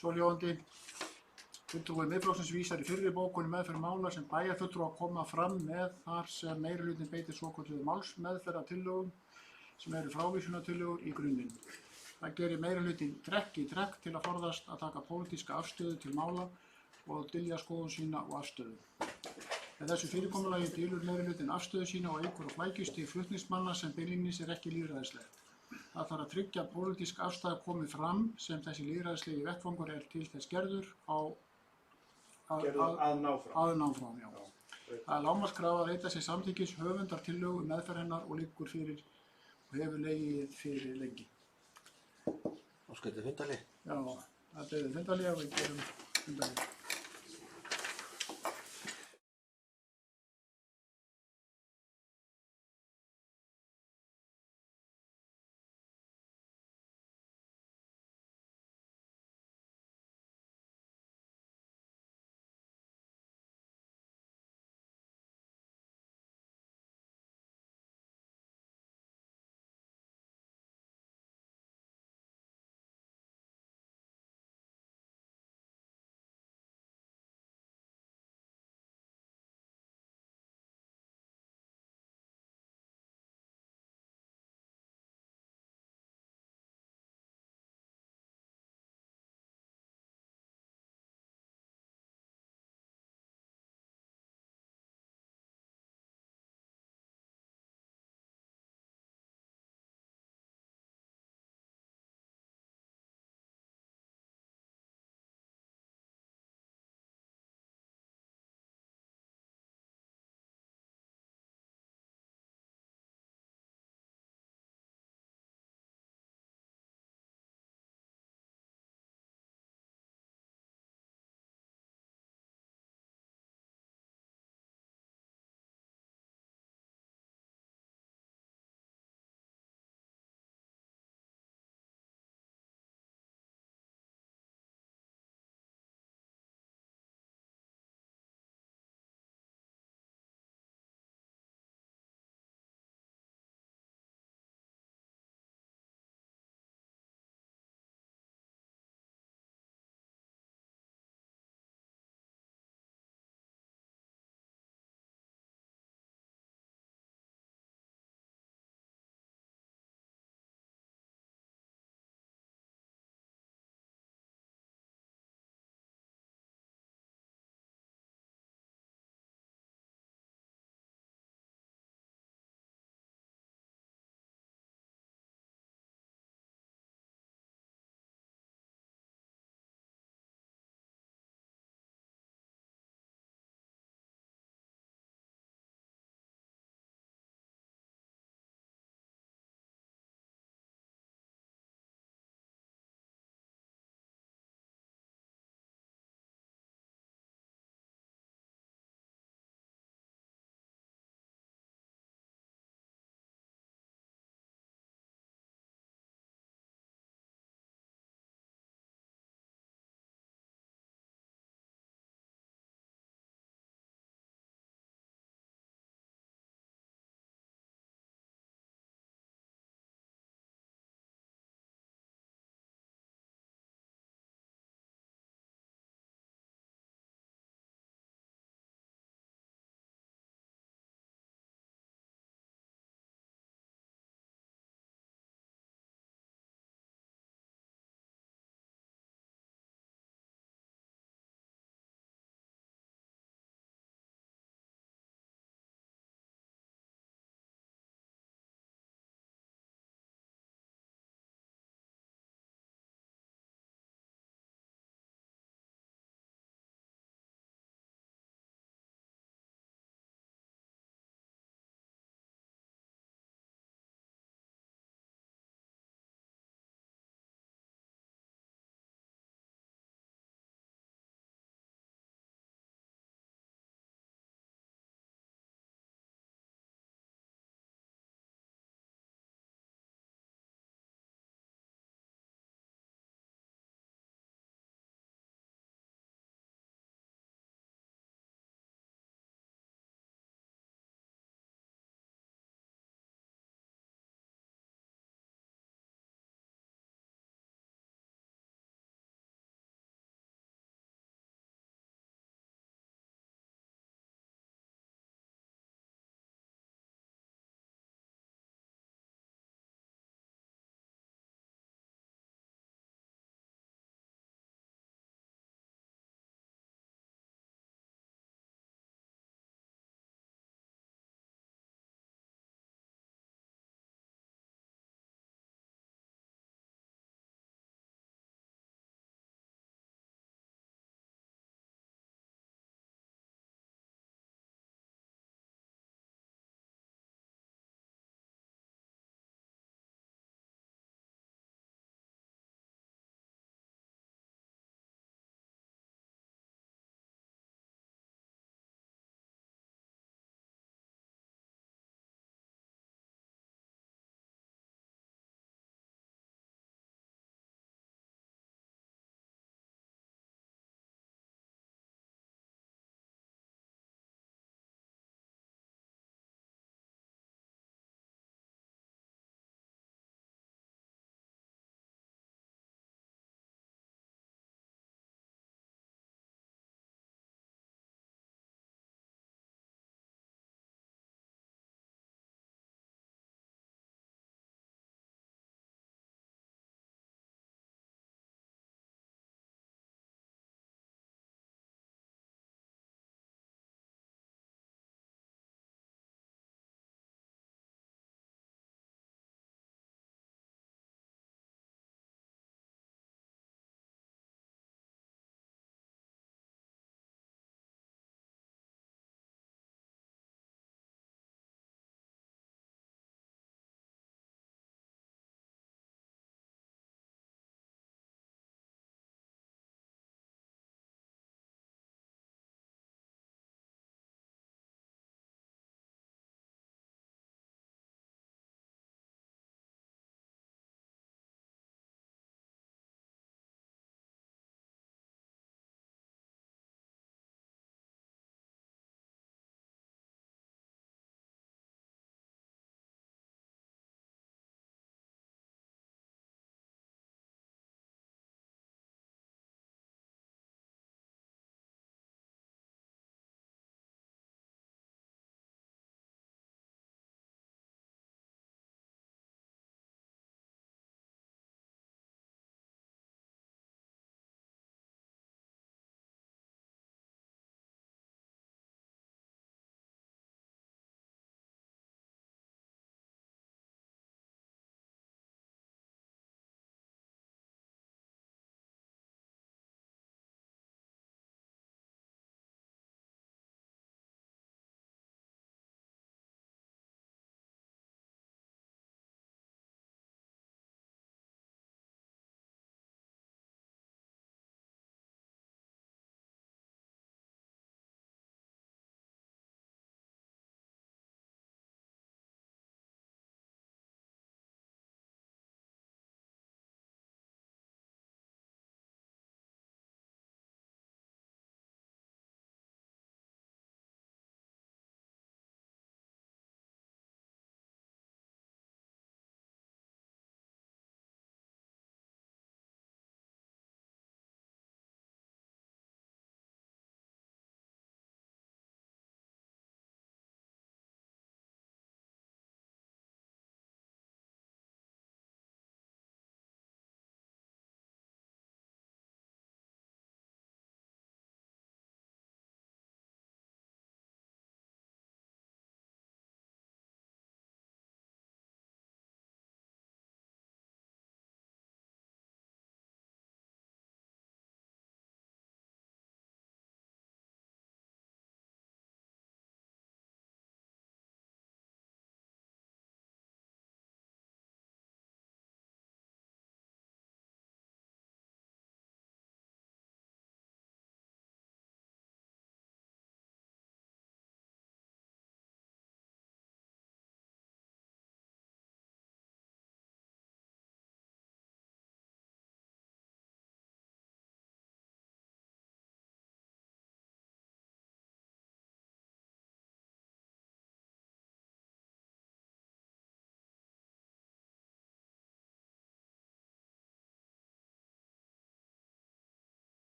svohljóðandi. Fulltrúi Miðflokksins vísar í fyrri bókun meðferð mála sem bæjarfulltrúar koma fram með þar sem meirihlutinn beitir svokölluðu málsmeðferðartillögum sem eru frávísunartillögur í grunninn. Það gerir meirihlutinn trekk í trekk til að forðast að taka pólitíska afstöðu til mála og dylja skoðun sína og afstöðu. Með þessu fyrirkomulagi dylur meirihlutinn afstöðu sína og eykur á flækjustig flutningsmanna sem beinlínis ekki lýðræðislegt. Það þarf að tryggja að pólitísk afstaða komi fram sem þessi lýðræðislegi vettvangur til þess gerður að ná fram. Já. Það er lágmarkskrafa að veita sér samþykkis höfundar tillögu meðferð hennar og liggur fyrir og hefur legið fyrir lengi. Óskar, þetta er fundarhlé? Já, þetta er fundarhlé og við gerum fundarhlé.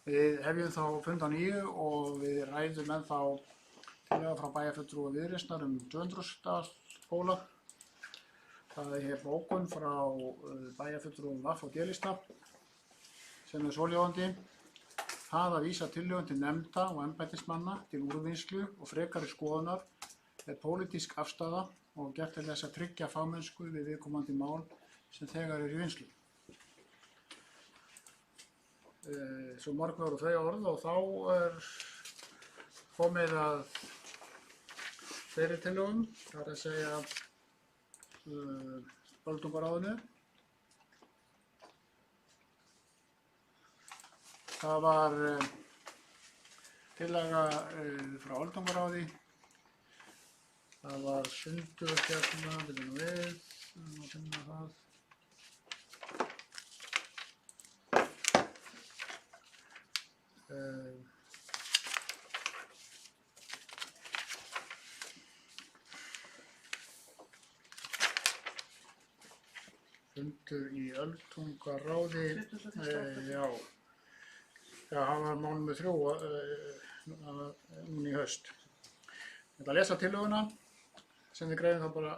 Við hefjum þá fund á nýju og við ræðum ennþá tillaga frá bæjarfulltrúa Viðreisnar 200. skóla. Það hér bókun frá bæjarfulltrúum VAF og D-lista sem svohljóðandi. Það að vísa tillögum til nefnda og embættismanna til úrvinnslu og frekari skoðunar pólitísk afstaða og gert til þess að tryggja fagmennsku við viðkomandi mál sem þegar í vinnslu. Svo mörg voru þau orð og þá komið að þeirri tillögum, það að segja öldungaráðinu. Það var tillaga frá öldungaráði. Það var sundur hérna, byrjum við, að finna það. Fundur í öldungaráði, já, hann var mál með 3 núna í haust. Ég ætla að lesa tillöguna sem við greiðum þá bara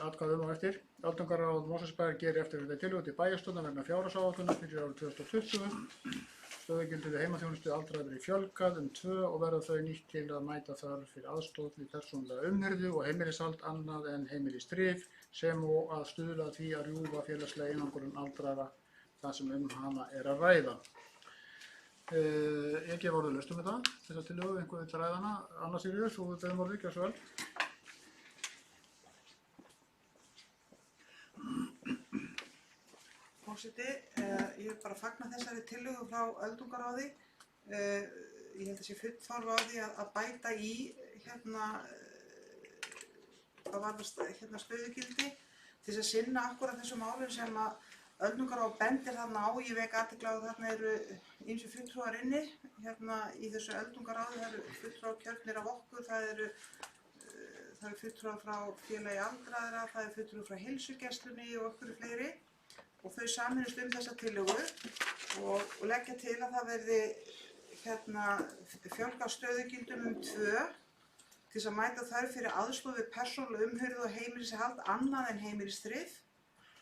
atkvæði á eftir. Öldungaráð Mosfellsbæjar gerir eftirfarandi tillögu til bæjarstjórnar vegna fjárhagsáætlunar fyrir árið 2020. Stöðugildi við heimaþjónustu aldraðra verði fjölgað 2 og verða þau nýtt til að mæta þörf fyrir aðstoð við persónulega umhirðu og heimilishald annað en heimilisdrif sem og að stuðla að því að rjúfa félagslega einangrun aldraðra þar sem hana að ræða. Ég gef orðið um þetta, þessa tillögu, einhver vill ræða hana. Anna Sigríður, þú beðum orðið, gjörðu svo vel. Forseti, ég vil bara fagna þessari tillögu frá öldungaráði. Ég held að sé full þörf á því að bæta í hvað varðar stöðugildi til þess að sinna akkúrat þessum málum sem að öldungaráð bendir þarna á. Ég vek athygli á að þarna eru ýmsir fulltrúar inni í þessu öldungaráði. Það eru fulltrúar kjörnir af okkur, það eru fulltrúar frá félagi aldraðra, það eru fulltrúar frá heilsugæslunni og okkur fleiri. Og þau sameinast þessa tillögu og leggja til að það verði fjölga stöðugildum 2 til þess að mæta þörf fyrir aðstoð við persónulega umhirðu og heimilishald annað en heimilisdrif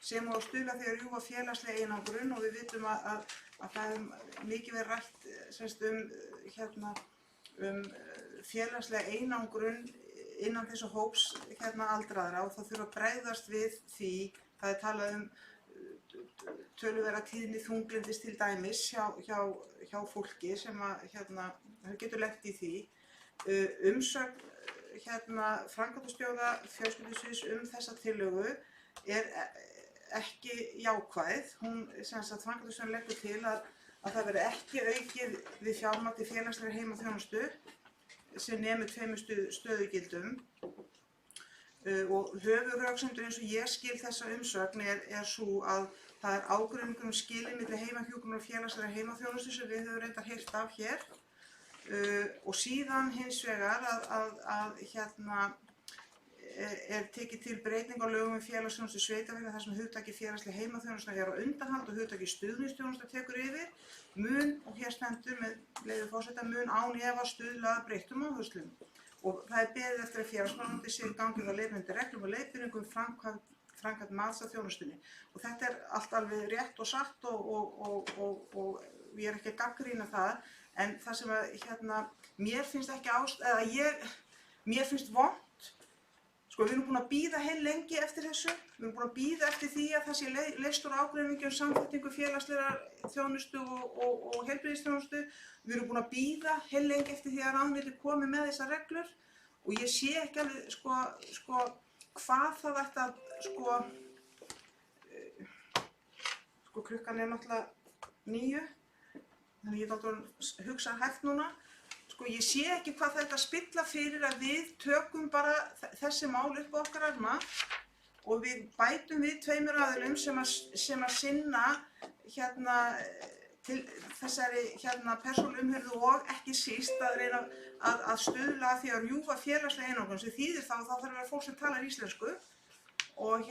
sem á að stuðla því að rjúfa félagslega einangrun og við vitum að það hefur mikið verið rætt félagslega einangrun innan þessu hóps aldraðra og það þurfa að bregðast við því. Það er talað töluverða tíðni þunglyndis til dæmis hjá fólki sem getur lent í því. Umsögn framkvæmdastjóra fjölskyldusviðs þessa tillögu ekki jákvæð. Framkvæmdastjórinn leggur til að það verði ekki aukið við fjármagn til félagslegrar heimaþjónustu sem nemur 2 stöðugildum. Og höfuðröksemdir eins og ég skil þessa umsögn sú að það ágreiningur skilið milli heimahjúkrunar og félagslegrar heimaþjónustu sem við höfum reyndar heyrt af hér. Og síðan hins vegar að tekið til breyting á lögum félagsþjónustu sveitarfélaga þar sem hugtakið félagsleg heimaþjónusta á undanhald og hugtakið stuðningsþjónusta tekur yfir. Og hér stendur með leyfi forseta mun án efa stuðla að breyttum áherslum. Og það er beðið eftir að félagsmálaráðuneytið sé í gangi frá leiðbeinandi reglum og leiðbeiningum framkvæmd mats á þjónustunni. Og þetta er allt alveg rétt og satt og ég er ekki að gagnrýna það, en það sem mér finnst ekki mér finnst vont. Við erum búin að bíða heil lengi eftir þessu. Við erum búin að bíða eftir því að það sé leyst úr ágreiningi samþættingu félagslegrar þjónustu og heilbrigðisþjónustu. Við erum búin að bíða heil lengi eftir því að ráðuneytið komi með þessar reglur og ég sé ekki alveg hvað það ætti að klukkan er náttúrulega 9, þannig ég er að hugsa hægt núna. Ég sé ekki hvað þetta spilla fyrir að við tökum bara þessi mál upp á okkar arma og við bætum við 2 aðilum sem að sinna til þessari persónulega umhirðu og ekki síst að reyna að stuðla að því að rjúfa félagslega einangrun sem þýðir þá þarf að vera fólk sem talar íslensku og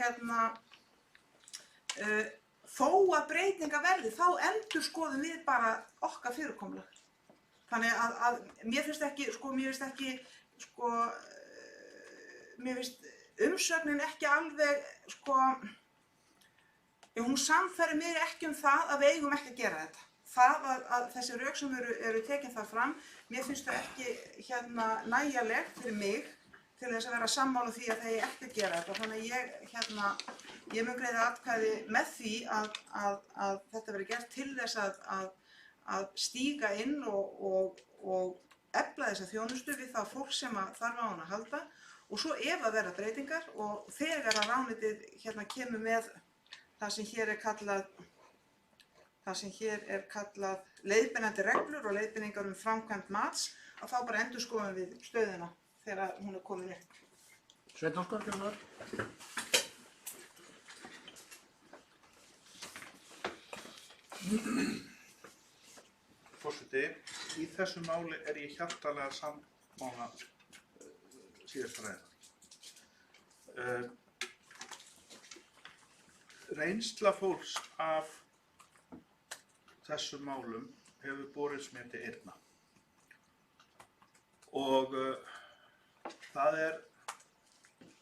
þó að breytinga verði, þá endurskoðum við bara okkar fyrirkomulag. Þannig að mér finnst umsögnin ekki alveg, hún sannfærir mig ekki það að við eigum ekki að gera þetta. Það að þessi rök sem eru tekin þar fram, mér finnst það ekki nægjanleg fyrir mig til þess að vera sammála því að það eigi ekki að gera þetta. Þannig að ég mun greiða atkvæði með því að þetta verði gert til þess að stíga inn og efla þessa þjónustu við það fólk sem þarf á hana að halda. Og svo ef að verða breytingar og þegar að ráðuneytið kemur með það sem hér er kallað leiðbeinandi reglur og leiðbeiningar framkvæmd mats, að þá bara endurskoðum við stöðuna þegar hún er komin upp. Sveinn Óskar, gjörðu Forseti, í þessu máli er ég hjartanlega sammála síðasta ræða. Reynsla fólks af þessum málum hefur borist mér til eyrna. Og það er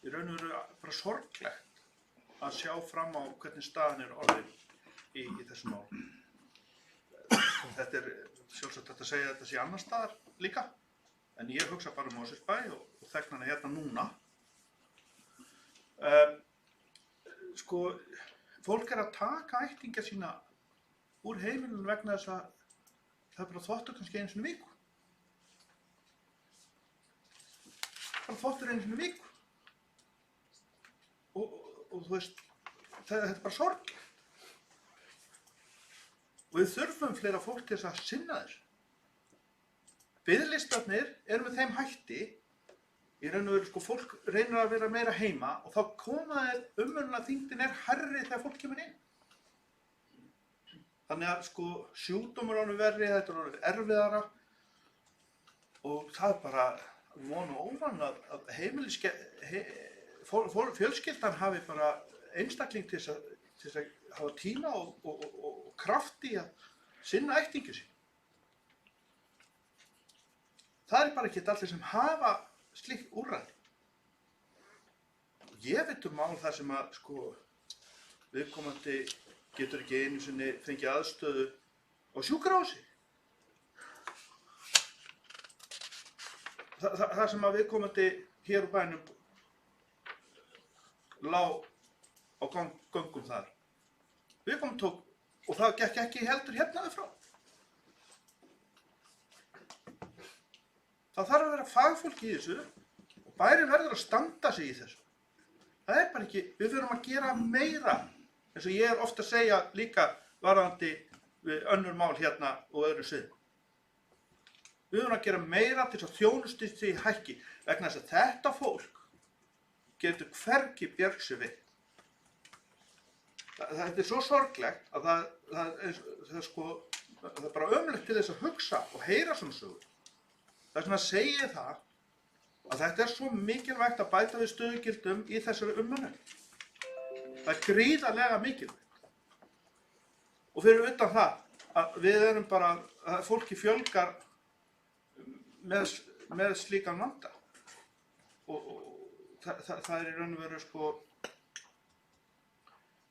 í raun og veru bara sorglegt að sjá fram á hvernig staðan er orðin í þessum málum. Þetta er sjálfsagt hægt að segja að þetta sé annar staðar líka, en ég hugsa bara Mosfellsbæ og þegna hana hérna núna. Fólk er að taka ættingja sína úr heimilinu vegna þess að það er bara þvottur kannski einu sinni í viku. Bara þvottur einu sinni í viku. Og þú veist, þetta er bara sorg. Og við þurfum fleira fólk til þess að sinna þessu. Biðlistarnir eru með þeim hætti, í raun og veru fólk reynir að vera meira heima og þá koma þeir umönnunarþyngdin er hærri þegar fólk kemur inn. Þannig að sjúkdómur orðinn verri, þetta er orðið erfiðara og það er bara von og óvan að fjölskyldan hafi bara einstakling til þess að hafa tíma og kraft í að sinna ættingju sín. Það er bara ekki allir sem hafa slíkt úrræði. Ég veit mál þar sem að viðkomandi getur ekki einu sinni fengið aðstöðu á sjúkrahúsi. Það sem að viðkomandi hér úr bænum lá á göngum þar. Viðkomandi tók og það gekk ekki heldur hérna við frá. Það þarf að vera fagfólk í þessu og bærinn verður að standa sig í þessu. Það er bara ekki, við þurfum að gera meira, eins og ég er ofta að segja líka varðandi við önnur mál hérna og öðru sviðum. Við þurfum að gera meira til þess að þjónustu því hækki, vegna þess að þetta fólk getur hvergi bjargað sér við. Þetta er svo sorglegt að það er bara ömurlegt til þess að hugsa og heyra svona sögur. Það er svona að segja það að þetta er svo mikilvægt að bæta við stöðugildum í þessari umönnun. Það er gríðarlega mikilvægt. Og fyrir utan það að við erum bara, að fólki fjölgar með slíkan vanda. Og það er í raun og veru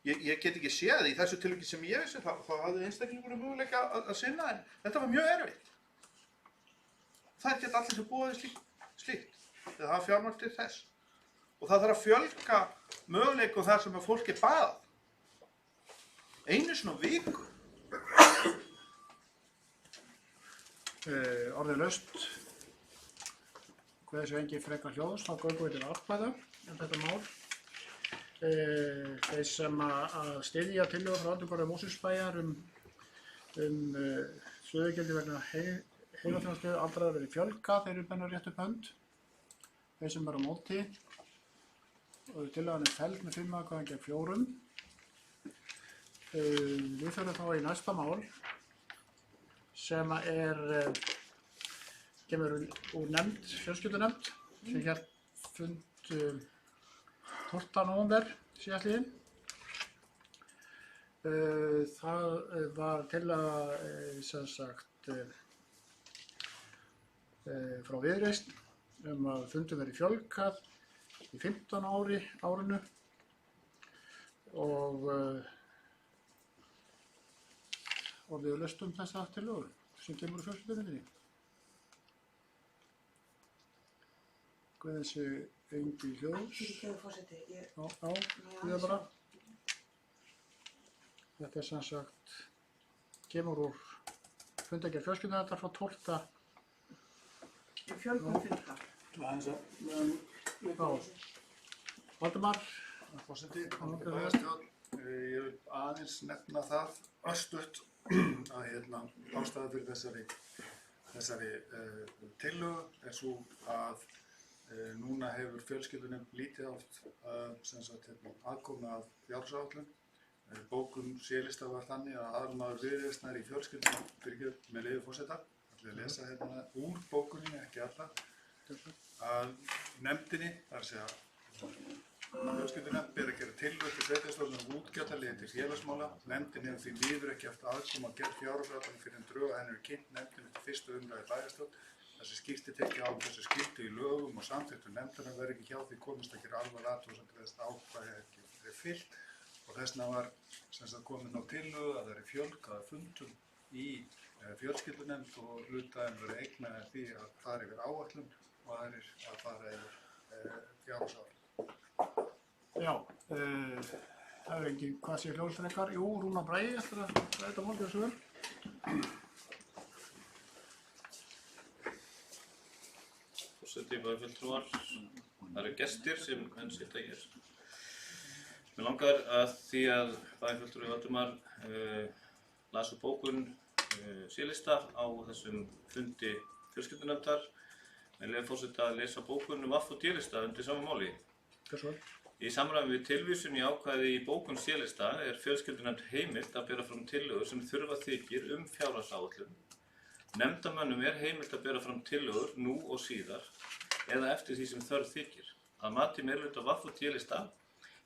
ég get ekki séð í þessu tilviki sem ég vissi, þá hafði einstaklingur möguleika að sinna, en þetta var mjög erfitt. Það er ekki allir sem búa við slíkt. Það hafa fjármagn til þess. Og það þarf að fjölga möguleikum þar sem að fólk er baðað. Einu sinni á viku. Orðið laust. Hvað þessu engi frekar hljóðs, þá göngum við til atkvæða þetta mál. Þeir sem að styðja tillögur frá Öldugörðum Mosfellsbæjar stöðugildi vegna heimaþjónustu aldraðra verið fjölgað, þeir eru bennar rétt upp hönd. Þeir sem eru á móti og tillagan er felld með 5 atkvæðum gegn 4. Við förum þá í næsta mál sem kemur úr nefnd, fjölskyldunefnd, sem hélt fund 12. nóvember síðastliðinn. Það var tillaga sem sagt frá Viðreisn að fundum verið fjölgað í 15 árinu og við laustum þessa tillögu sem kemur úr fjölskyldunni. Guðin sé engi hljós. Fyrirgefðu forseti, Já, bara. Þetta sem sagt kemur úr fundagerð fjölskyldunnar frá 12. Fjölgun funda. Valdimar. Forseti, bæjarstjórn, ég vil aðeins nefna það örstutt að ástæða fyrir þessari tillögu er svo að núna hefur fjölskyldunefnd lítið átt aðkomu að fjárhagsáætlun. Bókun C-lista var þannig að aðalmaður Viðreisnar í fjölskyldunefnd, með leyfi forseta, ætla að lesa hérna úr bókuninni, ekki alla, að nefndinni, þar að segja fjölskyldunefnd ber að gera tillögu til sveitarstjórnar útgjaldaliði til félagsmála. Nefndin hefur því miður ekki haft aðkoma að gerð fjárhagsáætlunar fyrir en drög að henni eru kynnt nefndinni til fyrstu umræðu í bæjarstjórn. Þessi skýrt er tekið á þessu skyldu í lögum og samþykktum nefndarinnar verður ekki hjá því komist að gera alvarlega athugasemd við þetta ákvæði ekki verið fylgt og þess vegna var komin á tillögu að það er fjölgað fundum í fjölskyldunefnd og hlutaðin verið eignaðir því að fara yfir áætlun og aðrir að fara yfir fjárhagsáætlun. Já, það er ekki hvað sé hljóðstrekkar. Jú, Rúnar Bragi eftir að ræða málið þessu vel. Forseti, bæjarfulltrúar, það eru gestir sem enn sitja hér. Mér langar að því að bæjarfulltrúi Valdimar las upp bókun C-lista á þessum fundi fjölskyldunefndar. Með leyfi forseta að lesa bókun VAFF og D-lista undir sama máli. Í samræmi við tilvísun í ákvæði í bókun C-lista er fjölskyldunefnd heimilt að bera fram tillögur sem þurfa þykir fjárhagsáætlun. Nefndarmönnum er heimilt að bera fram tillögur nú og síðar eða eftir því sem þörf þykir. Að mati meirihluta VAFF og D-lista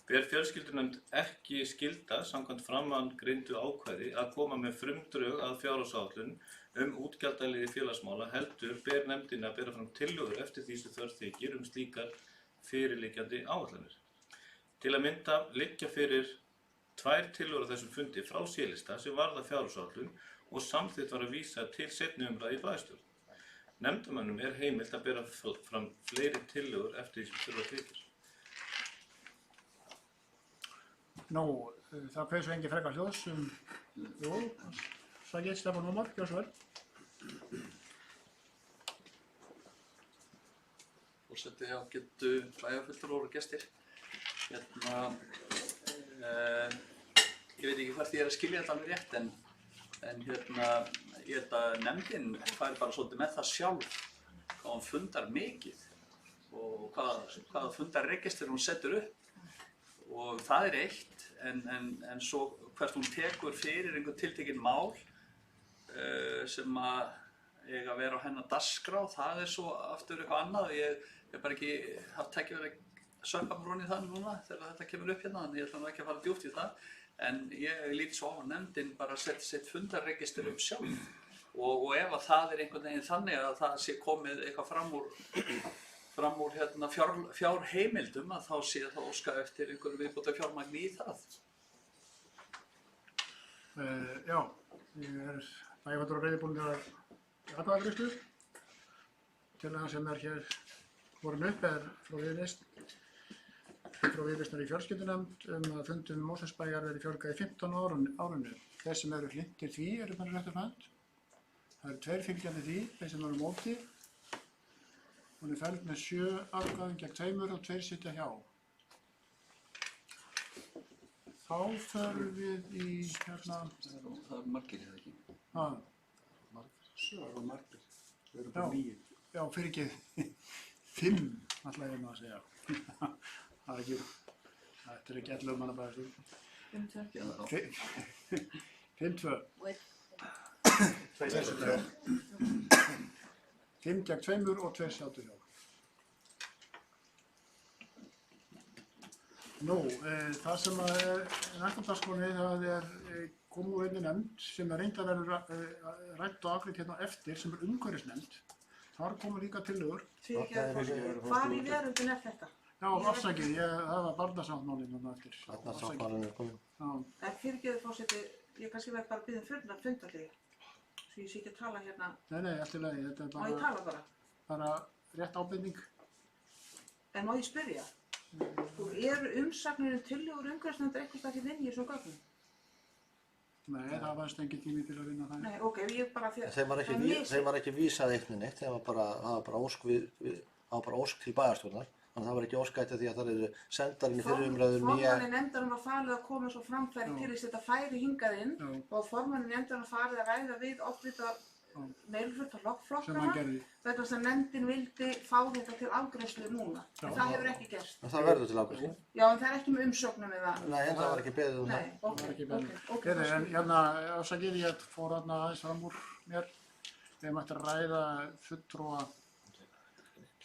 ber fjölskyldunefnd ekki skylda samkvæmt framangreindu ákvæði að koma með frumdrög að fjárhagsáætlun útgjaldaliði félagsmála heldur ber nefndinni að bera fram tillögur eftir því sem þörf þykir slíkar fyrirliggjandi áætlanir. Til að mynda liggja fyrir 2 tillögur á þessum fundi frá C-lista sem varða fjárhagsáætlun og samþykkt var að vísa til seinni umræðu í bæjarstjórn. Nefndarmönnum er heimilt að bera fram fleiri tillögur eftir því sem þurfa þykir. Nú, það kveður svo engi frekar hljóðs jú, Sækir Stefán Ómar, gjör svo vel. Forseti, ágætu bæjarfulltrúar og gestir. Ég veit ekki hvert ég að skilja þetta alveg rétt, en ég held að nefndin fær bara svolítið með það sjálf hvað hún fundar mikið og hvaða fundarregistur hún setur upp og það er eitt en svo hvert hún tekur fyrir einhver tiltekinn mál sem að eiga að vera á hennar dagskrá, það er svo aftur eitthvað annað. Ég hef bara ekki haft tækifæri að sökka mér ofan í það núna þegar þetta kemur upp hérna, þannig ég ætla nú ekki að fara djúpt í það. En ég lít svo á að nefndin bara setja sitt fundarregistur upp sjálf og ef að það er einhvern veginn þannig að það sé komið eitthvað fram úr fjárheimildum að þá sé það óska eftir einhverju viðbótar fjármagni í það. Já, ég er bæjarfulltrúar reiðubúnir að atkvæðagreiðslu. Tillagan sem er hér borin upp er frá Viðreisnar í fjölskyldunefnd að fundum Mosfellsbæjar verði fjölgað í 15 árinu. Þeir sem eru hlynntir því eru bara réttur hönd. Það eru 2 fylgjandi því, þeir sem eru á móti. Hún er felld með 7 atkvæðum gegn 2 og 2 sitja hjá. Þá förum við í hérna... Það er margir, eða ekki? Það eru margir. Það eru bara 9. Já, fyrir ekki 5, ætla ég að segja. Það er ekki, þetta er ekki 11 manna bæjarstjórn. 5-2. 5 gegn 2 og 2 sátu hjá. Nú, það sem er næsta dagskránni, það kom úr einni nefnd sem reyndar verður rætt og afgreitt hérna eftir, sem umhverfisnefnd. Þar komu líka tillögur. Hvar í veröldin þetta? Já, afsakið, það var barnasáttmálinn þarna eftir. Barnasáttmálinn kominn. En fyrirgefðu forseti, ég kannski verð bara að biðja um fundarhlé. Svo ég sé ekki að tala hérna. Nei, allt í lagi, þetta Má ég tala bara? bara rétt ábending. En má ég spyrja? Sko, eru umsagnir tillögur umhverfisnefndar eitthvað ekki inn í þessum gögnum? Nei, það varst engin tími til að vinna það. Nei, ok, ég bara því að... Þeim var ekki vísað eitt með neitt, það var bara ósk til bæjarstjórnar. Þannig að það var ekki óskætt því að það eru sendar inn í fyrri umræðu nýja... Formanni nefndarinnar var falið að koma svo framfæri til þess að þetta færi hingað inn og formanni nefndarinnar farið að ræða við oddvita meirihluta flokkana vegna þess að nefndin vildi fá þetta til afgreiðslu núna. En það hefur ekki gerst. En það verður til afgreiðslu? Já, en það er ekki með umsóknum eða... Nei, en það var ekki beðið um það. Nei, ok. En hérna, ásakið ég fór hérna aðeins fram úr mér. Við mættum ræða fulltrúa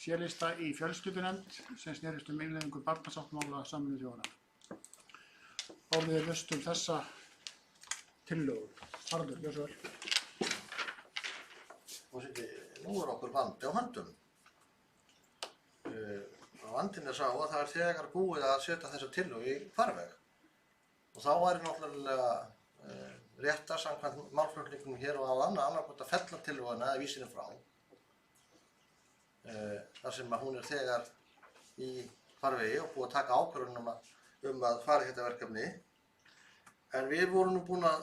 sérlista í fjölskyldunefnd sem snerist innleiðingu barnasáttmála Sameinuðu þjóðanna. Orðið er laust þessa tillögu. Haraldur, gjörðu svo vel. Nú er okkur vandi á höndum. Vandinn er sá að það er þegar búið að setja þessa tillögu í farveg. Og þá væri náttúrulega réttar samkvæmt málflutningnum hér og annarkvæmt að fella tillöguna eða vísa henni frá. Þar sem að hún er þegar í farvegi og búið að taka ákvörðun um að fara í þetta verkefni. En við vorum nú búin að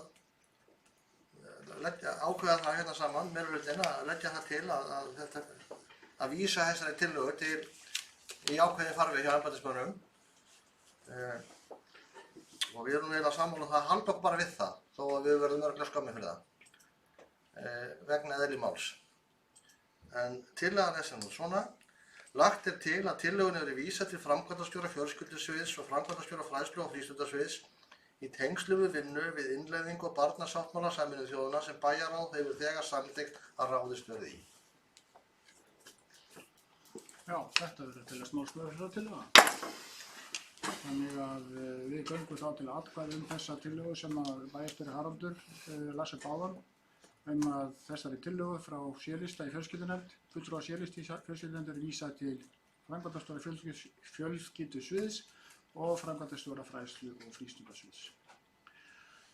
ákveða það hérna saman, meirihlutin, að leggja það til að vísa þessari tillögu í ákveðin farvegi hjá embættismönnum. Og við erum eiginlega sammála það að halda okkur bara við það, þó að við verðum örugglega skömmi fyrir það, vegna eðli máls. En tillagan er sem svona: lagt er til að tillögunni verði vísað til framkvæmdastjóra fjölskyldusviðs og framkvæmdastjóra fræðslu- og frístundasviðs í tengslu við vinnu við innleiðingu og barnasáttmála Sameinuðu þjóðanna sem bæjarráð hefur þegar samþykkt að ráðist verði í. Já, þetta verður til að smá smöður tillaga. Þannig að við göngum þá til atkvæði þessa tillögu sem að bæjarstjóri Haraldur las upp áðan að þessari tillögu frá sérlista í fjölskyldunefnd, fulltrúa sérlista í fjölskyldunefnd er vísað til framkvæmdastjóra fjölskyldusviðs og framkvæmdastjóra fræðslu- og frístundasviðs.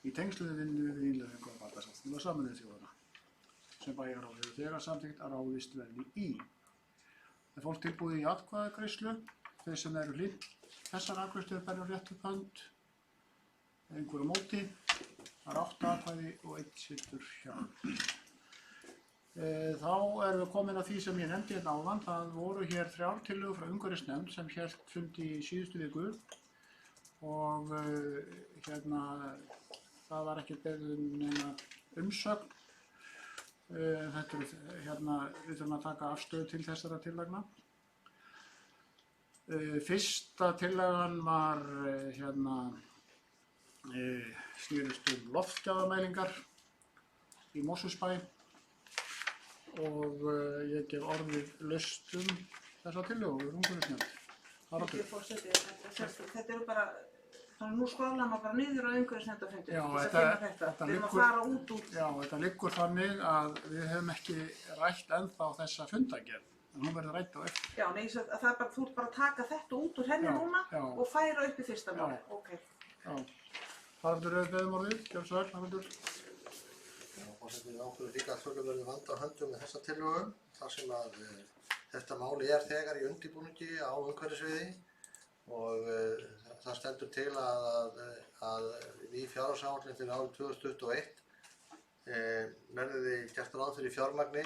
Í tengslu við vinnu við innleiðingu og barnasáttmála Sameinuðu þjóðanna sem bæjarráð hefur þegar samþykkt að ráðist verði í. Er fólk tilbúið í atkvæðagreiðslu? Þeir sem eru hlýtt þessar afgreiðslu berja rétt upp hönd. Einhver á móti. Það er 8 atkvæði og 1 situr hjá. Þá erum við komin að því sem ég nefndi hérna áðan. Það voru hér 3 tillögur frá umhverfisnefnd sem hélt fund í síðustu viku og hérna það var ekki beðið neina umsögn. Þetta hérna, við þurfum að taka afstöðu til þessara tillagna. Fyrsta tillagan var snerist loftgæðamælingar í Mosfellsbæ og ég gef orðið laust þessa tillögu umhverfisnefnd. Haraldur. Þetta eru bara, þannig nú skrólar maður bara niður á umhverfisnefndarfundi. Já, þetta liggur fara út. Já, þetta liggur þannig að við hefum ekki rætt ennþá þessa fundagerð, en hún verður rætt á eftir. Já, nei, það er bara, þú ert bara að taka þetta út úr henni núna og færa upp í fyrsta mál. Ok. Já. Haraldur hefur beðið orðið, gjörðu svo vel, Haraldur. Við ákveðum líka að þurfa verið vanda á höndum með þessa tillögu þar sem að þetta máli er þegar í undirbúningi á umhverfissviði og það stendur til að í fjárhagsáætlun fyrir árið 2021 verði gert ráð fyrir fjármagni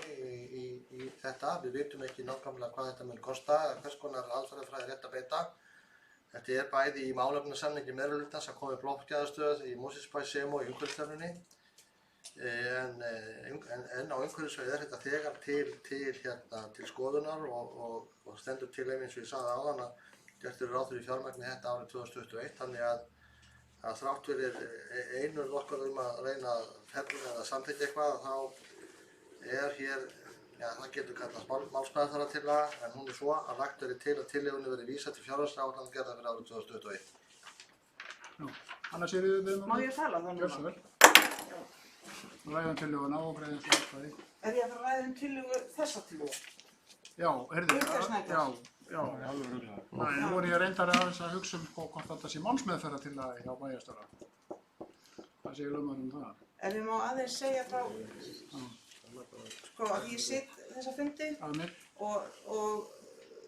í þetta. Við vitum ekki nákvæmlega hvað þetta mun kosta, hvers konar aðferðafræði er rétt að beita. Þetta er bæði í málefnasamningi meirihlutans að koma upp loftgæðastöð í Mosfellsbæ sem og í umhverfisstefnunni. En á umhverfissviði er þetta þegar til skoðunar og stendur til eins og ég sagði áðan að gert ráð fyrir fjármagni þetta árið 2021, þannig að þrátt fyrir einurð okkar að reyna að fella eða samþykkja eitthvað þá er hér, það getur kallast málsmeðferðartillaga, en hún er svo að lagt verði til að tillögunni verði vísað til fjárhagsáætlunar gerðar fyrir árið 2021. Annars er við Má ég tala þá Gjörðu svo núna? vel. Ræðum tillöguna og greiðum svo atkvæði. Er ég að fara að ræða tillögu þessa tillögu? Já, heyrðu, Umhverfisnefndar. já. Nú er ég reyndar aðeins að hugsa hvort þetta sé málsmeðferðartillaga hjá bæjarstjóra. Hvað segir lögmaður það? Ef ég má aðeins segja frá, sko, að ég sitt þessa fundi og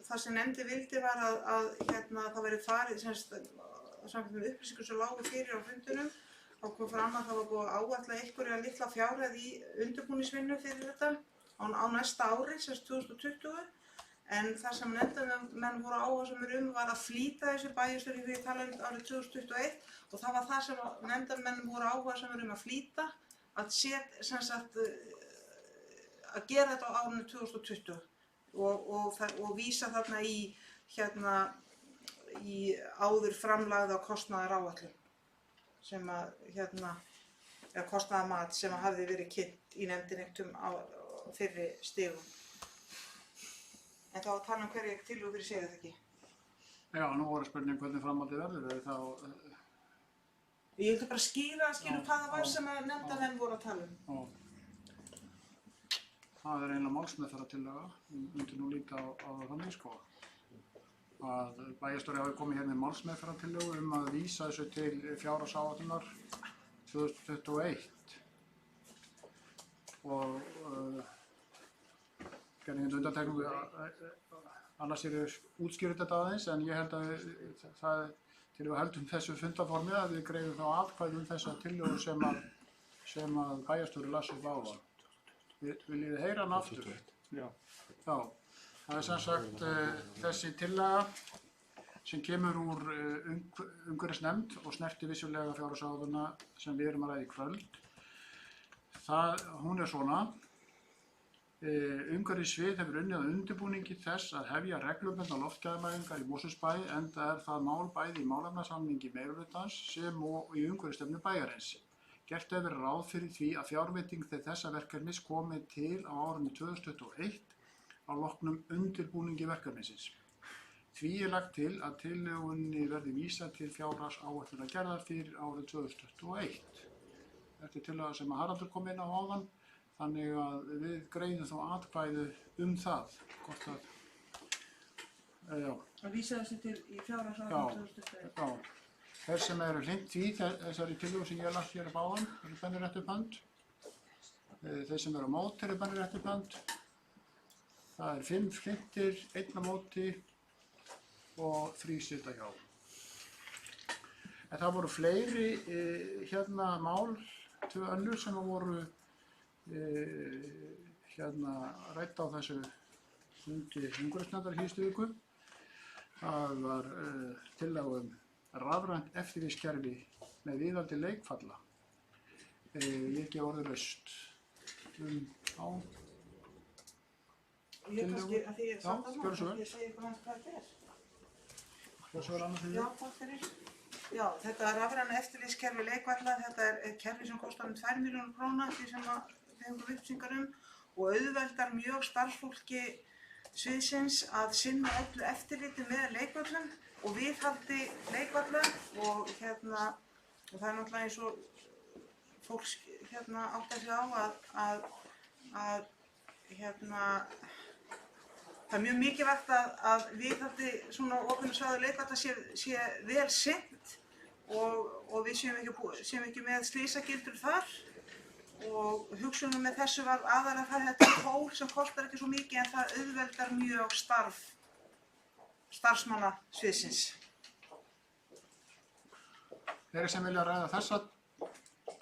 það sem nefndi vildi var að það væri farið, samkvæmt með upplýsingar sem lágu fyrir á fundunum, þá kom fram að það var búið að áætla einhverja litla fjárhæð í undirbúningsvinnu fyrir þetta á næsta ári, 2020, en það sem nefndamenn voru áhersamir var að flýta þessu bæjarstjóri við tala árið 2021 og það var það sem nefndamenn voru áhersamir að flýta, að gera þetta á árinu 2020 og vísa þarna í áður framlagða kostnaðaráætlun sem eða kostnaðarmat sem hafði verið kynnt í nefndinni á fyrri stigum. En þá að tala hverja tillögu fyrir sig eða ekki? Já, nú voru spurning hvernig framhaldið verður þá... Ég vildi bara skýra hvað það var sem að nefndamenn voru að tala um. Það er eiginlega málsmeðferðartillaga, myndi nú líta á það þannig sko. Að bæjarstjóri hafi komið hér með málsmeðferðartillögu að vísa þessu til fjárhagsáætlunar 2021 og gerði einhvern undantekningu annars útskýrði þetta aðeins en ég held að það til við heldum þessu fundarformi að við greiðum þá atkvæði þessa tillögu sem að bæjarstjóri las upp áðan. Viljið þið heyra hann aftur? Já. Já, það er sem sagt þessi tillaga sem kemur úr umhverfisnefnd og snerti vissulega fjárhagsáætlunina sem við erum að ræða í kvöld. Hún er svona. Umhverfissvið hefur unnið að undirbúningi þess að hefja reglubundnar loftgæðamælingar í Mosfellsbæ enda er það mál bæði í málefnasamningi meirihlutans sem og í umhverfisstefnu bæjarins. Gert hefur verið ráð fyrir því að fjárveiting til þessa verkefnis komi til á árinu 2021 á loknum undirbúningi verkefnisins. Því er lagt til að tillögunni verði vísað til fjárhagsáætlunargerðar fyrir árið 2021. Þetta er tillaga sem að Haraldur kom inn á áðan, þannig að við greiðum þá atkvæði það, hvort að, já. Að vísa þessu til í fjárhagsáætlun 2021. Já. Þeir sem eru hlynnt því þessari tillögu sem ég lagt hér upp áðan eru bennir réttu bönd. Þeir sem eru á móti eru bennir réttu bönd. Það er 5 hlynntir, 1 á móti og 3 sitja hjá. En það voru fleiri mál, 2 önnur sem voru rædd á þessu fundi umhverfisnefndar síðustu viku. Það var tillaga rafrænt eftirlitskerfi með viðhaldi leikvalla. Ég gef orðið laust á Ég kannski, að því ég Já, gjörðu svo vel. ég segi hvað þetta er. Gjörðu svo vel annað fyrir Já, takk fyrir. Já, þetta rafræna eftirlitskerfi leikvalla, þetta er kerfi sem kostar 2 milljónir króna því sem við fengum upplýsingar og auðveldar mjög starfsfólki sviðsins að sinna öllu eftirliti með leikvöllum og viðhaldi leikvalla og það er náttúrulega eins og fólk áttar sig á að það er mjög mikilvægt að viðhaldi svona opinna svæði leikvalla sé vel sinnt og við séum ekki með slysagildrur þar og hugsunum með þessu var aðalega það þetta tól sem kostar ekki svo mikið en það auðveldar mjög starfsmanna sviðsins. Þeir sem vilja ræða þessa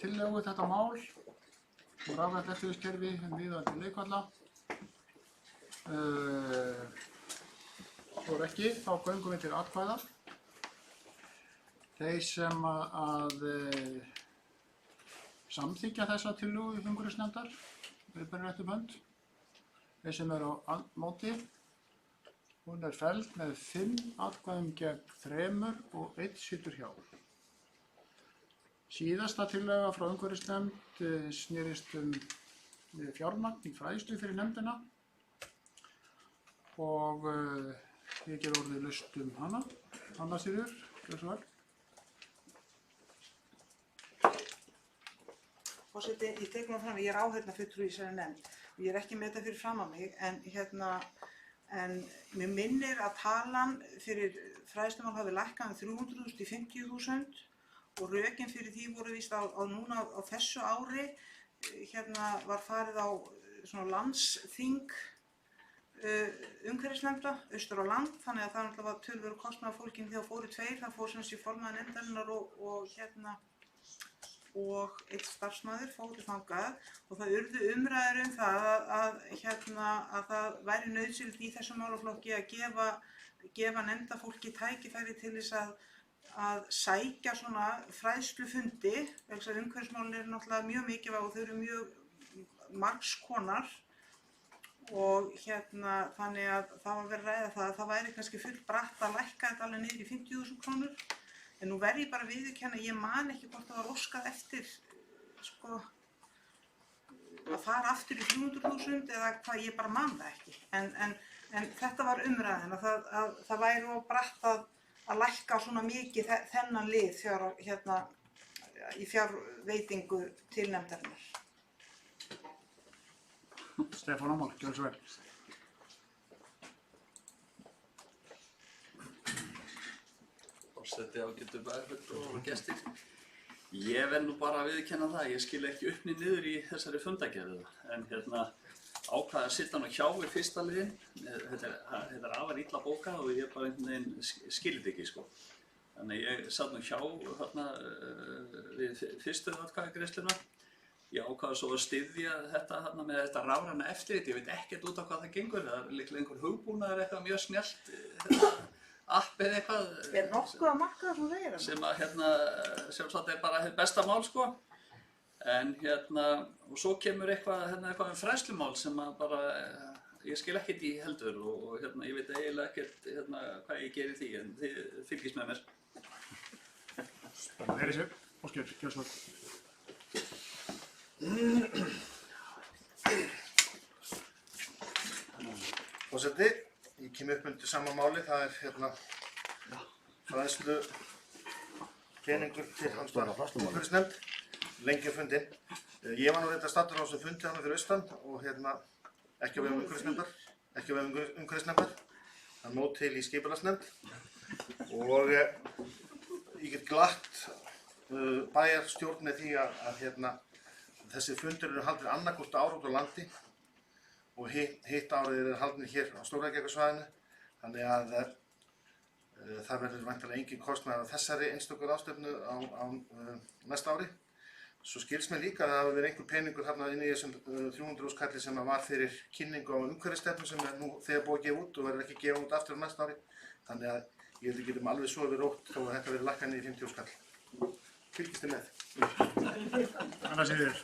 tillögu, þetta mál, rafrænt eftirlitskerfi viðhaldi leikvalla. Svo ekki, þá göngum við til atkvæða. Þeir sem að samþykkja þessa tillögu umhverfisnefndar, við bennir réttu bönd. Þeir sem eru á móti, hún er felld með 5 atkvæðum gegn 3 og 1 situr hjá. Síðasta tillaga frá umhverfisnefnd snerist fjármagn í fræðslu fyrir nefndina og ég ger orðið laust hana. Anna Sigríður, gjörðu svo vel. Forseti, ég tek nú fram, ég er áheyrnarfulltrúi í þessari nefnd og ég er ekki með þetta fyrir fram að mig, en mér minnir að talan fyrir fræðslumál hafi lækkað 300.000 í 50.000 og rökin fyrir því voru víst núna á þessu ári, var farið á svona landsþing umhverfisnefnda austur á land, þannig að það náttúrulega var töluverður kostnaður fólkinn þegar fóru tveir, það fór sem sé formaður nefndarinnar og einn starfsmaður fóru þangað og það urðu umræður að það væri nauðsynlegt í þessum málaflokki að gefa nefndafólki tækifæri til þess að sækja svona fræðslufundi, vegna þess að umhverfismálin eru náttúrulega mjög mikilvæg og þau eru mjög margs konar og þannig að það var verið að ræða það að það væri kannski full bratt að lækka þetta alveg niður í 50.000 krónur. En nú verð ég bara að viðurkenna, ég man ekki hvort það var óskað eftir að fara aftur í 300.000 eða hvað, ég bara man það ekki. En þetta var umræðin að það væri of bratt að lækka svona mikið þennan lið í fjárveitingu til nefndarinnar. Stefán Ámál, gjörðu svo vel. Forseti, ágætu bæjarfulltrúar og gestir. Ég verð nú bara að viðurkenna það, ég skil ekki upp niður í þessari fundagerðu. En ákvað að sitja nú hjá við fyrsta liðinn. Þetta er afar illa bókað og ég bara einhvern veginn skildi ekki, sko. Þannig ég satt nú hjá við fyrstu atkvæðagreiðsluna. Ég ákvað svo að styðja þetta með þetta rafræna eftirlit. Ég veit ekkert út á hvað það gengur. Það er líklega einhver hugbúnaður eitthvað mjög snjallt. App eða eitthvað er nokkuð að marka það sem þeir sem að sjálfsagt er bara hið besta mál, sko. En og svo kemur eitthvað fræðslumál sem að bara ég skil ekkert í heldur og ég veit eiginlega ekkert hvað ég geri því, en þið fylgist með mér. Spennandi að heyra sig. Óskar, gjörðu svo vel. Forseti, ég kem upp undir sama máli, það er fræðslu peningur til umhverfisnefnd, lengi á fundinn. Ég var nú reynda staddur á þessum fundi fyrir austan og ekki á vegum umhverfisnefndar, það nóg til í skipulagsnefnd og ég get glatt bæjarstjórn með því að þessi fundur eru haldnir annarkvort ár út á landi og hitt árið eru haldnir hér á Stór-Reykjavíkursvæðinu, þannig að það verður væntanlega engin kostnaður á þessari einstöku ráðstefnu á næsta ári. Svo skilst mér líka að það hafi verið einhver peningur þarna inn í þessum 300.000 kalli sem var fyrir kynningu á umhverfisstefnu sem er nú þegar búið að gefa út og verður ekki gefa út aftur á næsta ári. Þannig að ég held að við getum alveg sofið rótt þó að þetta verði lækkað niður í 50.000 kall. Fylgist þið með? Annars í þér.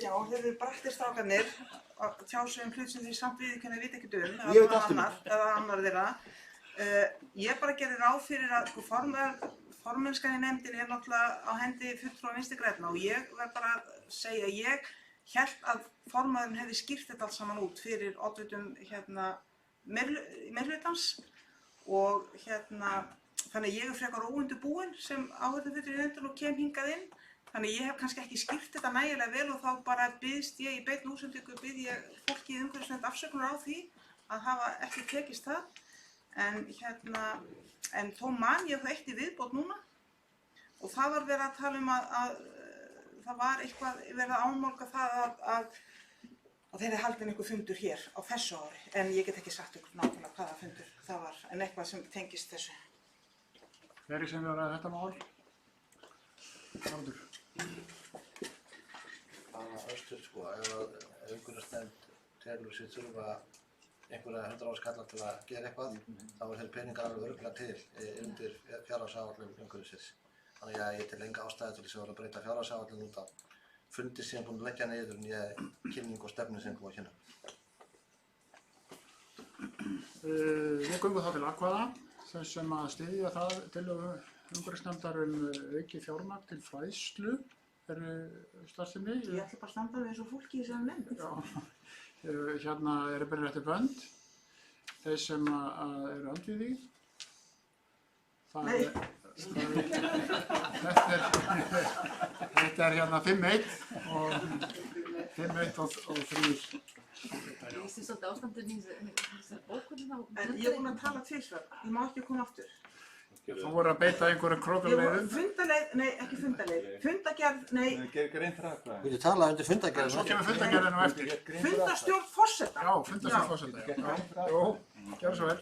Já, þeir eru brattir strákarnir að tjá sig hlut sem þeir samt viðurkenna vita ekkert Ég veit allt eða annar þeirra. Ég bara gerði ráð fyrir að formennskan í nefndinni er náttúrulega á hendi fulltrúa Vinstri grænna og ég verð bara að segja að ég hélt að formaðurinn hefði skýrt þetta allt saman út fyrir oddvitum meirhlutans og þannig að ég er frekar óundirbúin sem áheyrnarfulltrúi í nefndinni og kem hingað inn. Þannig ég hef kannski ekki skýrt þetta nægilega vel og þá bara biðst ég í beinni útsendingu fólki í umhverfisnefnd afsökunar á því að hafa ekki tekist það. En þó man ég það eitt í viðbót núna og það var verið að tala um að það var eitthvað verið að ámálga það að þeir hefði haldin einhver fundur hér á þessu ári en ég get ekki sagt ykkur nákvæmlega hvaða fundur það var en eitthvað sem tengist þessu. Fleiri sem við ræða þetta mál? Þorvaldur. Bara östur sko, ef umhverfisnefnd telur sig þurfa einhverja 100 ára skalla til að gera eitthvað, þá er þeir peningar alveg örugglega til undir fjárhagsáætlun umhverfisins. Þannig að ég tel enga ástæðu til þess að vera að breyta fjárhagsáætlun út af fundi sem búin að leggja niður en ég kynning og stefnu sem búin að kynna. Nú göngum þá til atkvæða, þess sem að styðja það tillögu umhverfisnefndar aukið fjármagn til fræðslu. Starfsemi. Ég ætla bara að standa við eins og fólki í þessari nefnd. Já, hérna eru byrjað eftir bönd. Þeir sem eru andvíð því. Það Þetta er hérna 5-1 og 5-1 og 3. Ég sé svolítið ástandin í þessari bókunum á En ég er búin að tala tvisvar, ég má ekki koma aftur. Þú voru að beita einhverjum krókaleiðum. Fundaleið, nei ekki fundaleið, fundagerð, nei. Gerð grein fyrir það. Við erum talað undir fundagerðinu. Svo kemur fundagerðinu á eftir. Fundastjórn forseta. Já, fundastjórn forseta. Jú, gjör svo vel.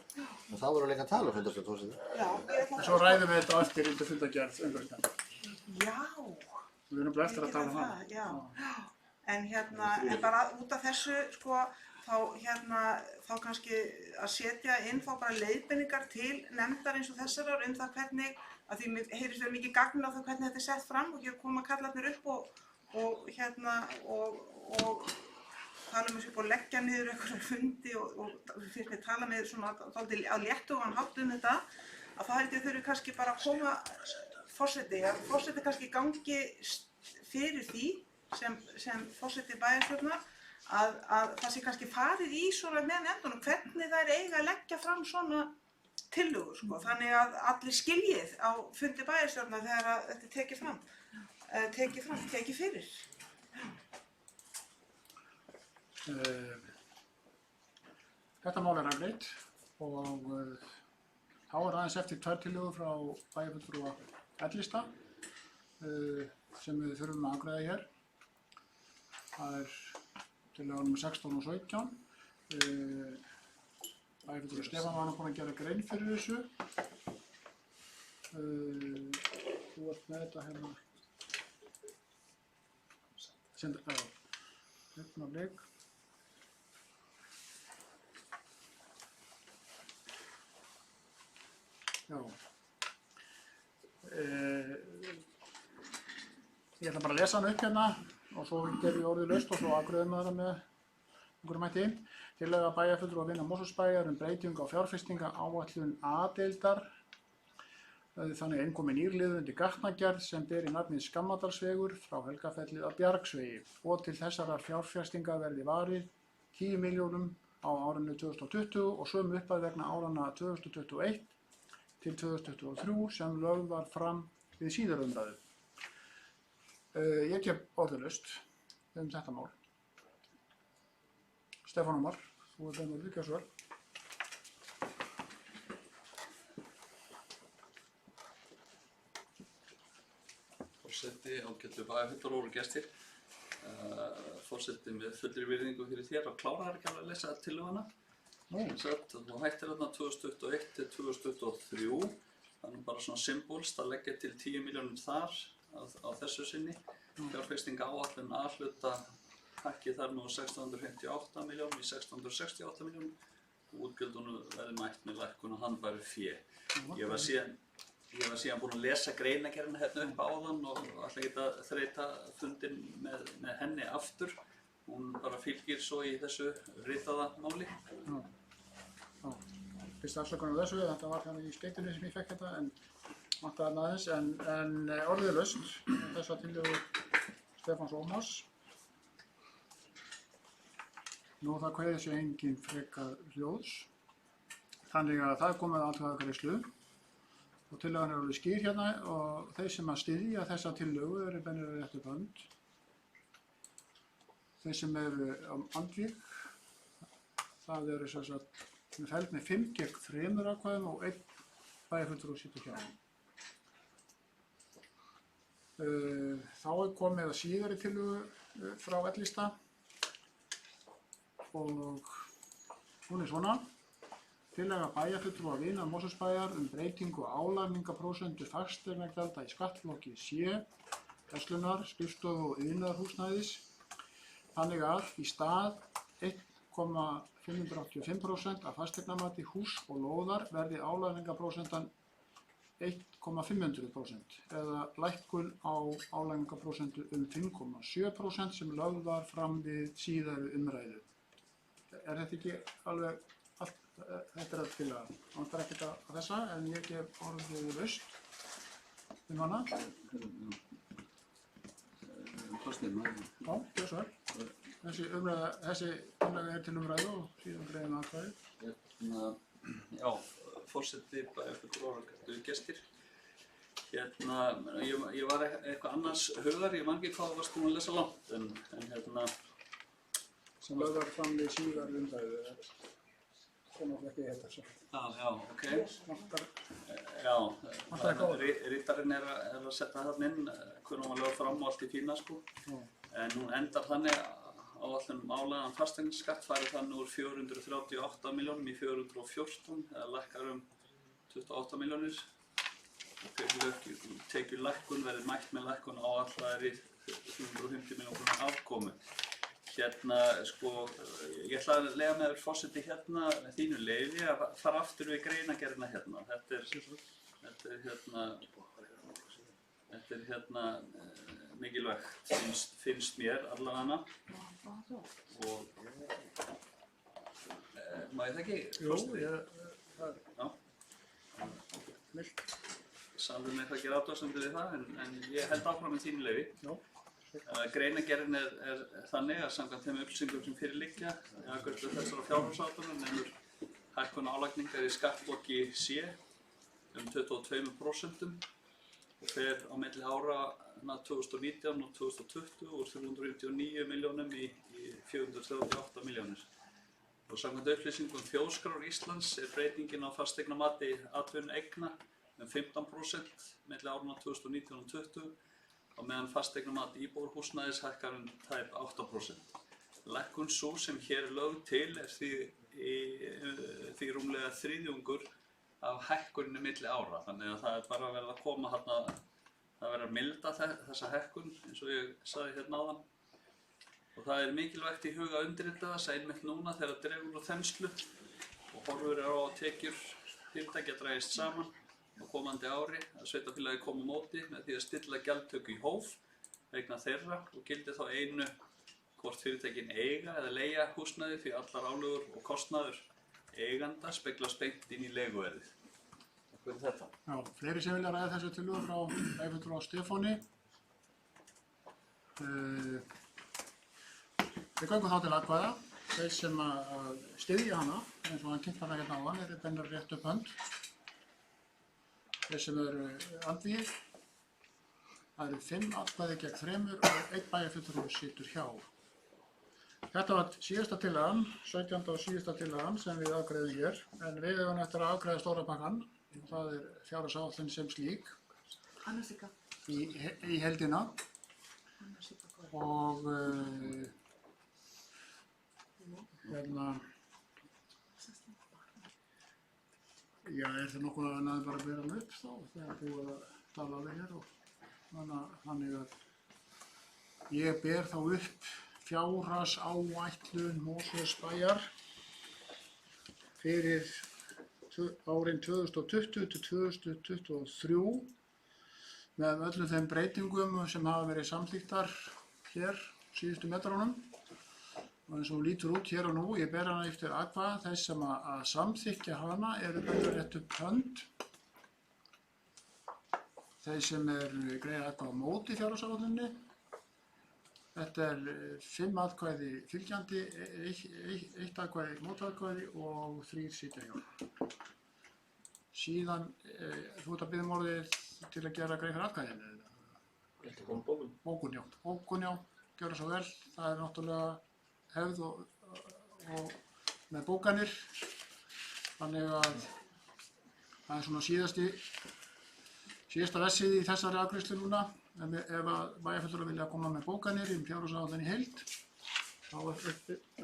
Og það voru líka að tala um fundarstjórn forseta. Já, ég ætla að... Svo ræðum við þetta á eftir undir fundagerð umhverfisnefndar. Já. Við erum bara eftir að tala um það. Já. En hérna, en bara út af þessu, sko, þá kannski að setja inn þá bara leiðbeiningar til nefndar eins og þessarar það hvernig, að því mér heyrist verið mikið gagn á það hvernig þetta er sett fram og hér koma kallarnir upp og tala um þessu upp og leggja niður einhverja fundi og fyrst við tala með svona dálítið á léttugan hátt þetta, að það held ég þurfi kannski bara að koma forseti kannski gangi fyrir því sem forseti bæjarstjórnar að það sé kannski farið í svona með nefndunum hvernig þær eiga að leggja fram svona tillögur, sko, þannig að allir skiljið á fundi bæjarstjórnar þegar þetta er tekið fyrir. Þetta mál er afgreitt og þá er aðeins eftir 2 tillögur frá bæjarfulltrúa Ellista sem við þurfum að afgreiða hér. Það er tillaga nr. 16 og 17. Bæjarfulltrúi Stefán var nú búinn að gera grein fyrir þessu. Þú ert með þetta hérna. Hérna leik. Já. Ég ætla bara að lesa hann upp hérna og svo gerum við orðið laust og svo afgreiðum við það með einhverjum hætti. Tillaga bæjarfulltrúa Vina Mosfellsbæjar breytingu á fjárfestinga áætlun A-deildar. Þannig innkomin nýrliður undir gatnagerð sem beri nafnið Skammadalsvegur frá Helgafelli að Bjargsvegi og til þessarar fjárfestinga verði varið 10 milljónum á árinu 2020 og sömu upphæð vegna áranna 2021 til 2023 sem lögð var fram við síðari umræðu. Ég gef orðalaust þetta mál. Stefán Ómar, þú ert einhver líka svo vel. Forseti, ágættu bæjarfulltrúar og gestir. Forseti með fullri virðingu fyrir þér og klárar ekki alveg að lesa tillöguna. Þú hættir þarna 2021 til 2023. Það er bara svona symbolst að leggja til 10 milljónum þar á þessu sinni. Fjárfestinga áætlun A-hluta hækki þar nú 1658 milljónum í 668 milljónum. Útgjöldunum verði mætt með lækkun og handbæru fé. Ég var síðan búinn að lesa greinargerðina hérna upp áðan og ætla ekki að þreyta fundinn með henni aftur. Hún bara fylgir svo í þessu ritaða máli. Fyrst afsökunar á þessu, þetta var hérna í skeitinu sem ég fekk þetta en vantaði þarna aðeins en orðið laust þessa tillögu Stefáns Ómars. Nú það kveður sér engin frekar hljóðs. Þannig að það er komið að atkvæðagreiðslu og tillagan er alveg skýr hérna og þeir sem að styðja þessa tillögu eru beinir rétt upp hönd. Þeir sem eru andvíg, það eru sem sagt felld með 5 gegn 3 atkvæðum og 1 bæjarfulltrúi situr hjá. Þá er komið að síðari tillögu frá Ellista og hún er svona. Tillaga bæjarfulltrúa Vina Mosfellsbæjar breytingu álagningarprósentu fasteignagjalda í skattflokki C, verslunar, skrifstofu og iðnaðarhúsnæðis. Þannig að í stað 1,585% af fasteignamati hús og lóðar verði álagningarprósentan 1,500% eða lækkun á álagningarprósentu 5,7% sem lögð var fram við síðari umræðu. Er þetta ekki alveg allt, þetta er að tillaga. Það vantar ekkert að þessa en ég gef orðið laust hana. Já, gjör svo vel. Þessi umræða er til umræðu og síðan greiðum atkvæði. Já, forseti, bæjarfulltrúar og gestir. Ég var eitthvað annars hugar, ég man ekki hvað varst búin að lesa langt, en sem lögðar fram í síðar umræðu, sem ekki þetta svo. Já, ok. Já, rítarinn er að setja þarna inn hvernig hún var lögð fram og allt í fína, sko. En hún endar þannig áætlun álagan fasteignaskatt færi þannig úr 438 milljónum í 414, eða lækkar 28 milljónir. Tekjulækkun verði mætt með lækkun áætlaðri 350 milljónum afkomu. Sko, ég ætla að lega með forseti með þínu leyfi að fara aftur við greinargerðina hérna. Þetta er mikilvægt, finnst mér allavega. Og má ég það ekki? Jú, Salvin er það ekki athugasemdir við það, en ég held áfram með þínu leyfi. Greinargerðin er þannig að samkvæmt þeim upplýsingum sem fyrir liggja afgreiðslu þessara fjárhagsáætlunar nemur hækkun álagningar í skattflokki C 22% og fer á milli áranna 2019 og 2020 úr 359 milljónum í 438 milljónir. Og samkvæmt upplýsingum Þjóðskrár Íslands er breytingin á fasteignamati atvinnueigna 15% milli áranna 2019 og 2020 og meðan fasteignamat íbúðarhúsnæðis hækkar tæp 8%. Lækkun sú sem hér er lögð til er því rúmlega þriðjungur af hækkuninni milli ára. Þannig að það er bara verið að koma þarna, það verið að milda þessa hækkun eins og ég sagði hérna áðan. Og það er mikilvægt í huga að undirrita þess einmitt núna þegar dregur úr þenslu og horfur á að tekjur fyrirtækja dragist saman á komandi ári að sveitarfélagi komi á móti með því að stilla gjaldtöku í hóf vegna þeirra og gildi þá einu hvort fyrirtækin eiga eða leigja húsnæði því allar álögur og kostnaður eiganda speglast beint inn í leiguverðið. Hvað er þetta? Já, fleiri sem vilja ræða þessu tillögu frá Eyfundur og Stefáni. Við göngum þá til atkvæða. Þeir sem að styðja hana, eins og hann kynnt hana hérna áðan, eru beinar rétt upp hönd. Þeir sem eru andvígir, það eru 5 atkvæði gegn 3 og 1 bæjarfulltrúi situr hjá. Þetta var síðasta tillagan, 17. og síðasta tillagan sem við afgreiðum hér, en við hefum eftir að afgreiða stóra pakkan, það er fjárhagsáætlun sem slík í heildina og já, er það nokkuð að næði bara að bera hann upp þá, þegar búið að tala alveg hér og þannig að ég ber þá upp fjárhagsáætlun Mosfellsbæjar fyrir árin 2020 til 2023 með öllum þeim breytingum sem hafa verið samþykktar hér síðustu metrunum. Og eins og hún lítur út hér og nú, ég ber hana eftir atkvæða, þeir sem að samþykkja hana eru beinar rétt upp hönd. Þeir sem greiða atkvæða á móti fjárhagsáætluninni. Þetta er 5 atkvæði fylgjandi, 1 atkvæði mótatkvæði og 3 sitja hjá. Síðan, þú ert að biðja orðið til að gera grein fyrir atkvæðinu. Þetta kom bókun. Bókun, já. Bókun, já. Gjörðu svo vel. Það er náttúrulega hefð og með bókanir. Þannig að það er svona síðasta vessið í þessari afgreiðslu núna. Ef að bæjarfulltrúar vilja koma með bókanir fjárhagsáætlun í heild, þá er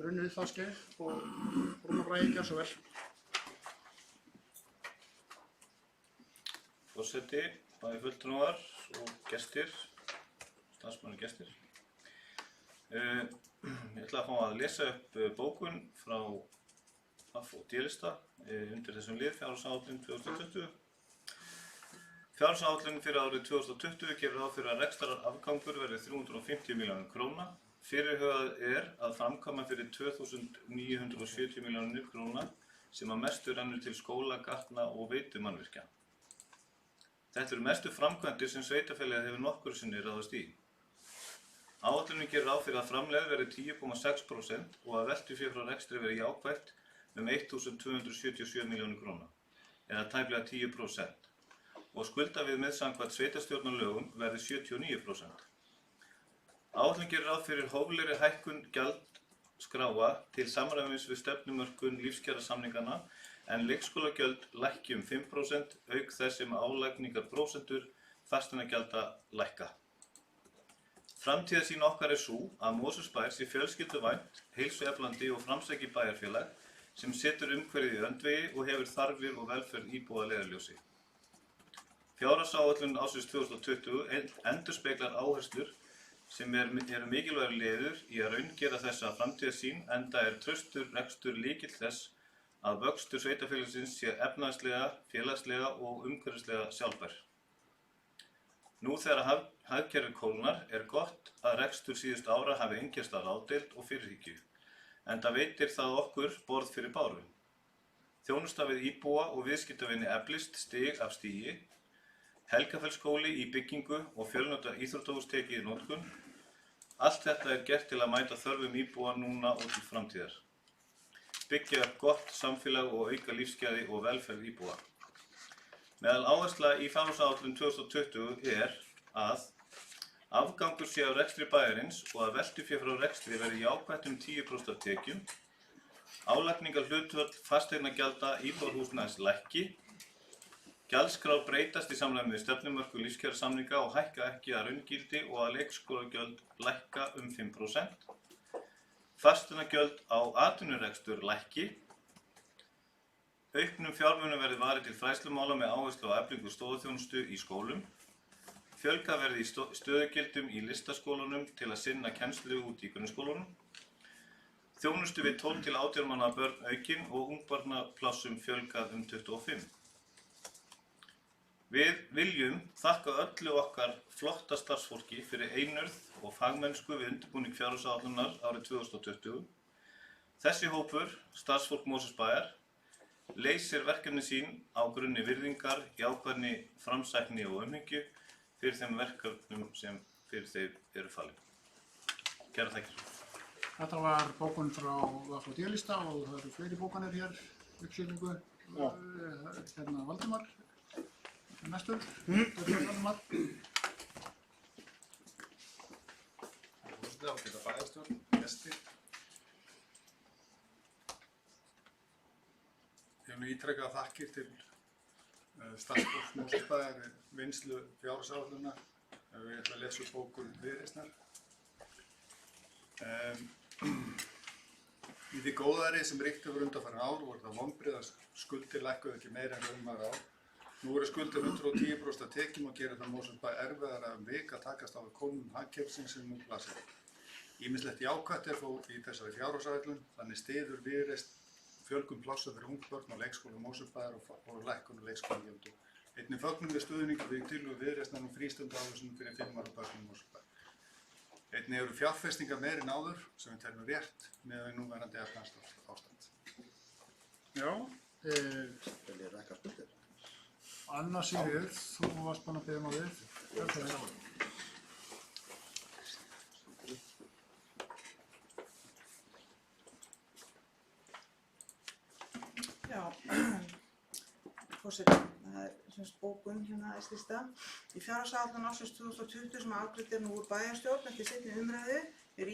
runnið það skeið og Rúnar Bragi gjör svo vel. Forseti, bæjarfulltrúar og gestir, starfsmenn og gestir. Ég ætla að fá að lesa upp bókun frá FAF og D-lista undir þessum lið fjárhagsáætlun 2020. Fjárhagsáætlun fyrir árið 2020 gerir ráð fyrir að rekstrarafgangur verði 350 milljónir króna. Fyrirhugað er að framkvæma fyrir 2.970 milljónir króna sem að mestu rennur til skóla, gatna og veitumannvirkja. Þetta eru mestu framkvæmdir sem sveitarfélagið hefur nokkru sinni ráðast í. Áætlunin gerir ráð fyrir að framlegð verði 10,6% og að veltufé frá rekstri verði jákvætt 1.277 milljónir króna, eða tæplega 10%. og skuldaviðmið samkvæmt sveitarstjórnarlögum verði 79%. Áætlun gerir ráð fyrir hóflegri hækkun gjaldskráa til samræmis við stefnumörkun lífskjarasamninganna en leikskólagjöld lækki 5% auk þess sem álagningarprósentur fasteignagjalda lækka. Framtíðarsýn okkar sú að Mosfellsbær sé fjölskylduvænt, heilsueflandi og framsækið bæjarfélag sem setur umhverfið í öndvegi og hefur þarfir og velferð íbúa að leiðarljósi. Fjárhagsáætlun ársins 2020 endurspeglar áherslur sem eru mikilvægur liður í að raungera þessa framtíðarsýn enda traustur rekstur lykill þess að vöxtur sveitarfélagsins sé efnahagslega, félagslega og umhverfislega sjálfbær. Nú þegar hagkerfið kólnar gott að rekstur síðustu ára hafi einkennst af ráðdeild og fyrirhyggju, enda veitir það okkur borð fyrir báru. Þjónusta við íbúa og viðskiptavini eflist stig af stigi, Helgafellsskóli í byggingu og fjölnota íþróttahús tekið í notkun. Allt þetta gert til að mæta þörfum íbúa núna og til framtíðar. Byggja upp gott samfélag og auka lífsgæði og velferð íbúa. Meðal áhersla í fjárhagsáætlun 2020 að afgangur sé á rekstri bæjarins og að veltufé frá rekstri verði jákvætt 10% af tekjum, álagningarhlutföll fasteignagjalda íbúðarhúsnæðis lækki, gjaldskrár breytast í samræmi við stefnumörkun lífskjarasamninga og hækka ekki að raungildi og að leikskólagjöld lækka 5%, fasteignagjöld á atvinnurekstur lækki, auknum fjármunum verði varið til fræðslumála með áherslu á eflingu stoðþjónustu í skólum, fjölga verði í stöðugildum í listaskólunum til að sinna kennslu út í grunnskólunum, þjónustu við 12 til 18 manna börn aukin og ungbarnaplássum fjölgað 25. Við viljum þakka öllu okkar flotta starfsfólki fyrir einurð og fagmennsku við undirbúning fjárhagsáætlunar árið 2020. Þessi hópur, starfsfólk Mosfellsbæjar, leysir verkefni sín á grunni virðingar, jákvæðni, framsækni og umhyggju fyrir þeim verkefnum sem fyrir þeir falin. Kærar þakkir. Þetta var bókun frá D-lista og það eru fleiri bókanir hér, uppsýningu. Hérna Valdimar, næstur. Valdimar. Það ágæta bæjarstjórn, gestir. Ég vil ítreka þakkir til starfsfólks Mosfellsbæjar við vinnslu fjárhagsáætlunar. Ég ætla að lesa upp bókun Viðreisnar. Í því góðæri sem ríkti fyrir undanfarin ár voru það vonbrigði að skuldir lækkuðu ekki meira en raun var á. Nú eru skuldir 110% af tekjum og gerir það Mosfellsbæ erfiðara vik að takast á við kólnun hagkerfisins sem nú blasir. Ýmislegt jákvætt þó í þessari fjárhagsáætlun, þannig styður Viðreisn fjölgun plássa fyrir ungbörn á leikskólum Mosfellsbæjar og lækkun á leikskólagjöldum. Einnig fögnum við stuðningi við tillögu Viðreisnar frístundaávísun fyrir 5 ára börnum Mosfellsbæjar. Einnig eru fjárfestingar meiri en áður sem við teljum rétt með núverandi efnahagsástand. Já. Vil ég rækka skuldir? Anna Sigríður, þú varst búin að biðja við. Já, forseti, það er bókun hérna æstlista. Í fjárhagsáætlun ársins 2020 sem afgreidd nú úr bæjarstjórn eftir seinni umræðu eru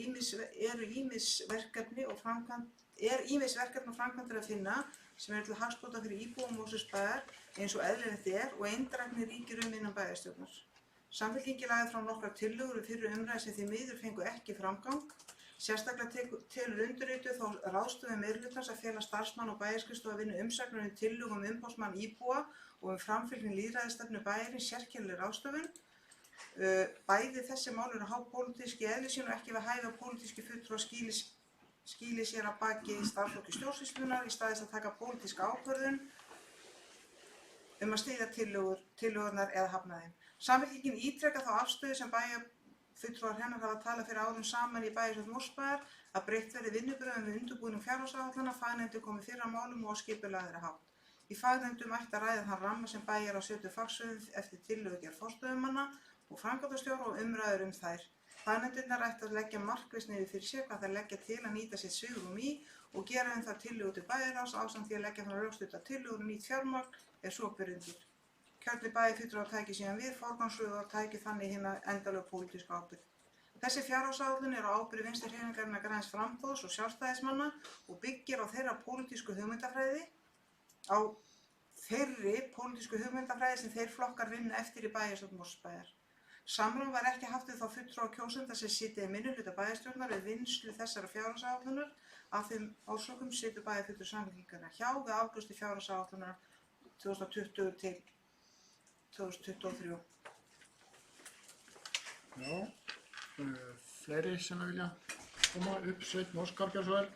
ýmis verkefni og framkvæmdir að finna sem eru til hagsbóta fyrir íbúum Mosfellsbæjar eins og eðlilegt og eindrægni ríkir innan bæjarstjórnar. Samfylkingin lagði fram nokkrar tillögur við fyrri umræðu sem því miður fengu ekki framgang. Sérstaklega telur undirrituð þá ráðstöfun meirihlutans að fela starfsmann og bæjarskrifstofu að vinna umsagnir tillögum umboðsmann íbúa og framfylgni lýðræðisstefnu bæjarins sérkennileg ráðstöfun. Bæði þessi mál eru hápólitísk í eðli sínu og ekki við hæfi að pólitíski fulltrúar skýli sér að baki starfsfólki stjórnsýslunnar í staðis að taka pólitíska ákvörðun að styðja tillögurnar eða hafna þeim. Samfylkingin ítrekar þá afstöðu sem fulltrúar hennar hafa talað fyrir árum saman í bæjarstjórn Mosfellsbæjar að breytt verði vinnubrögðum við undirbúning fjárhagsáætlana, fagnefndir komi fyrr að málum og skipulagðri hátt. Í fagnefndum ætti að ræða þann ramma sem bæjar á 70 fagsviðum eftir tillögugerð forstöðumanna og framkvæmdastjóra og umræður þær. Fagnefndirnar ætti að leggja markvisst niður fyrir sér hvað þær leggja til að nýta sitt svigrúm í og gera það tillögu til bæjarráðs ásamt því að leggja fram rökstudda tillögur nýtt fjármagn ef svo ber undir. kjörnir bæjarfulltrúar tæki síðan við forgangsröðuðu og tæki þannig hina endalegu pólitísku ábyrgð. Þessi fjárhagsáætlun er á ábyrgð Vinstri-hreyfingarinnar Græns framboðs og sjálfstæðismanna og byggir á þeirra pólitísku hugmyndafræði sem þeir flokkar vinna eftir í bæjarstjórn Mosfellsbæjar. Samráð var ekki haft við þá fulltrúa kjósenda sem sitja í minnihluta bæjarstjórnar við vinnslu þessara fjárhagsáætlunar. Af þeim orsökum situr bæjarfulltrúi Samfylkingarinnar hjá við afgreiðslu fjárhagsáætlunar 2020 til 2023. Já, fleiri sem vilja koma upp, Sveinn Óskar, gjörðu svo vel.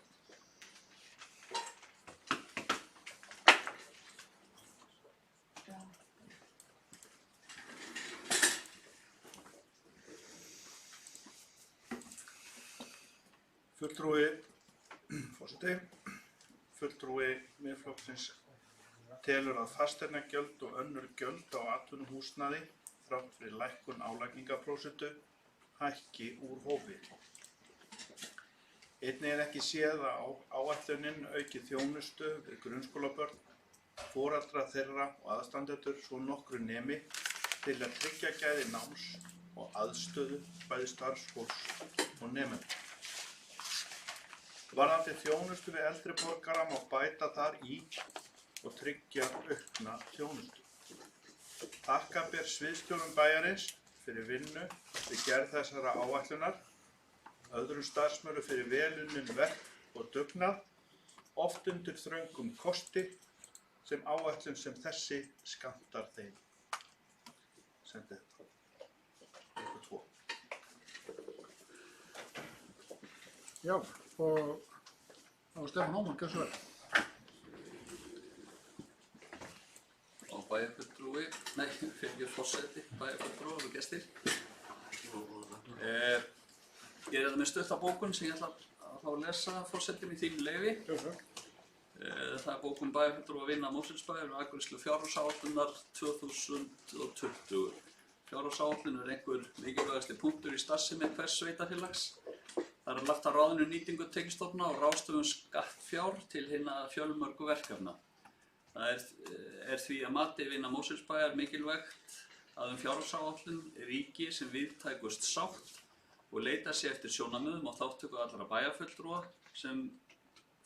Fulltrúi Miðflokksins telur að fasteignagjöld og önnur gjöld á atvinnuhúsnæði þrátt fyrir lækkun álagningarprósentu hækki úr hófi. Einnig er ekki séð að áætlunin auki þjónustu við grunnskólabörn, foreldra þeirra og aðstandendur svo nokkru nemi til að tryggja gæði náms og aðstöðu bæði starfsfólks og nemenda. Varðandi þjónustu við eldri borgara má bæta þar í og tryggja aukna þjónustu. Þakka ber sviðsstjórum bæjarins fyrir vinnu við gerð þessara áætlunar, öðrum starfsmönnum fyrir vel unnin verk og dugnað, oft undir þröngum kosti sem áætlun sem þessi skammtar þeim. Sendi þetta. Ykkur 2. Já, og Stefán Ómar, gjörðu svo vel. Og bæjarfulltrúi, fyrir forseti, bæjarfulltrúar og gestir. Ég er með stutta bókun sem ég ætla að fá að lesa forsetin í þínu leyfi. Það er bókun bæjarfulltrúa vinna Mosfellsbæjar og afgreiðslu fjárhagsáætlunar 2020. Fjárhagsáætlun er einhver mikilvægasti punktur í starfsemi hvers sveitarfélags. Það er lagt að ráðinu nýtingu tekjustofna og ráðstöfun skattfjár til hinna fjölmörgu verkefna. Það er því að mati vinna Mosfellsbæjar mikilvægt að fjárhagsáætlun ríki sem víðtækust sátt og leita sér eftir sjónarmiðum og þátttöku allra bæjarfulltrúa sem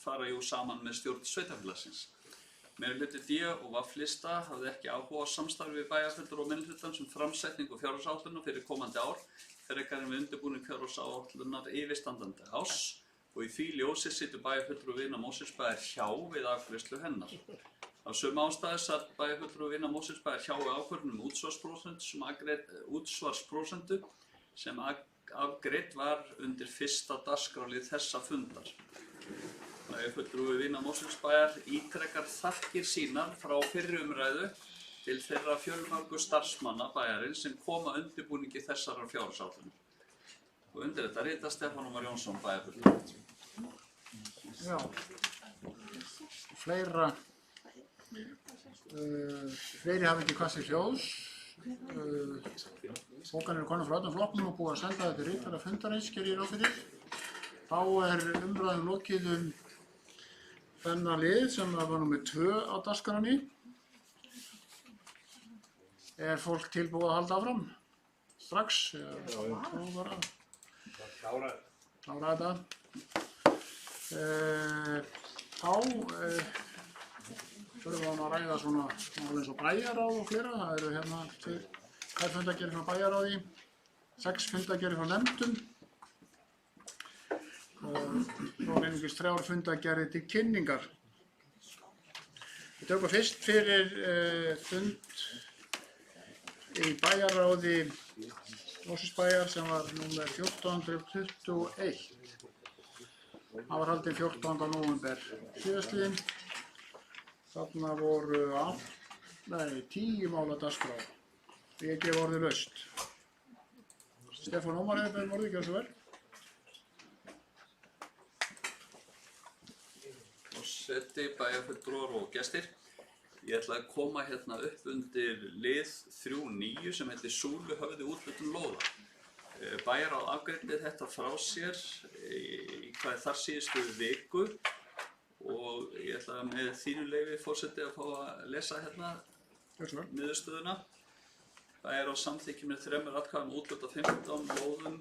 fara saman með stjórn sveitarfélagsins. Meirihluti D og VAF-lista hafði ekki áhuga á samstarfi við bæjarfulltrúa og minnihlutans framsetningu fjárhagsáætlunar fyrir komandi ár frekar en við undirbúning fjárhagsáætlunar yfirstandandi árs og í því ljósi situr bæjarfulltrúi vinna Mosfellsbæjar hjá við afgreiðslu hennar. Af sömu ástæðu satt bæjarfulltrúi vinna Mosfellsbæjar hjá við ákvörðun útsvarsprósentu sem afgreidd var undir fyrsta dagskrárlið þessa fundar. Bæjarfulltrúi vinna Mosfellsbæjar ítrekar þakkir sínar frá fyrri umræðu til þeirra fjölmörgu starfsmanna bæjarins sem koma undirbúningi þessarar fjárhagsáætlunar. Og undir þetta rita Stefán Ómar Jónsson, bæjarfulltrúi. Já, fleiri hafa ekki kvað sér hljóðs. Bókan eru konar frá öllum flokknum og búið að senda þetta ritara fundarins, gerir ég ráð fyrir. Þá er umræðum lokið þennan lið sem var númer 2 á dagskránni. Er fólk tilbúið að halda áfram? Strax? Klára þetta. Þá þurfum við að ræða svona eins og bæjarráð og fleira. Það eru hérna 2 fundargerðir frá bæjarráði, 6 fundargerðir frá nefndum og svo einungis 3 fundargerðir til kynningar. Við tökum fyrst fyrir fund í bæjarráði Mosfellsbæjar sem var númer 1421. Það var haldinn 14. nóvember síðastliðinn. Þarna voru 10 mál á dagskrá. Ég gef orðið laust. Stefán Ómar hefur beðið orðið, gjörðu svo vel. Forseti, bæjarfulltrúar og gestir. Ég ætla að koma hérna upp undir lið 3.9 sem heitir Súluhöfði úthlutun lóða. Bæjarráð afgreiddi þetta frá sér í þar síðustu viku og ég ætla með þínu leyfi forseti að fá að lesa hérna niðurstöðuna. Það á samþykki með 3 atkvæðum útgjöld af 15 lóðum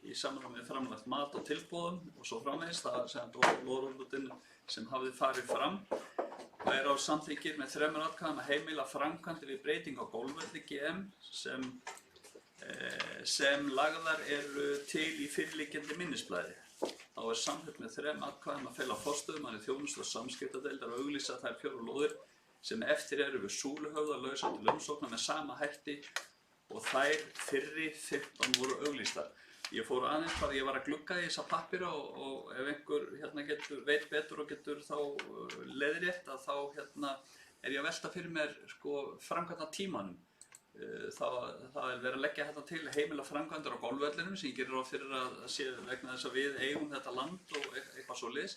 í samræmi við framlagt mat og tilboðum og svo framvegis. Það sem lóðarúthlutun sem hafði farið fram. Það á samþykki með 3 atkvæðum að heimila framkvæmdir við breyting á gólfvelli GM sem lagðar eru til í fyrirliggjandi minnisblaði. Þá samþykkt með 3 atkvæðum að fela forstöðumanni þjónustu og samskiptadeildar að auglýsa þær 4 lóðir sem eftir eru við Súluhöfða lausar til umsóknar með sama hætti og þær fyrri 15 voru auglýstar. Ég fór aðeins bara, ég var að glugga í þessa pappíra og ef einhver veit betur og getur þá leiðrétt að þá ég að velta fyrir mér framkvæmda tímanum. Það verið að leggja þetta til heimila framkvæmdur á golfvellinum sem ég gerir ráð fyrir að sé vegna þess að við eigum þetta land og eitthvað svoleiðis.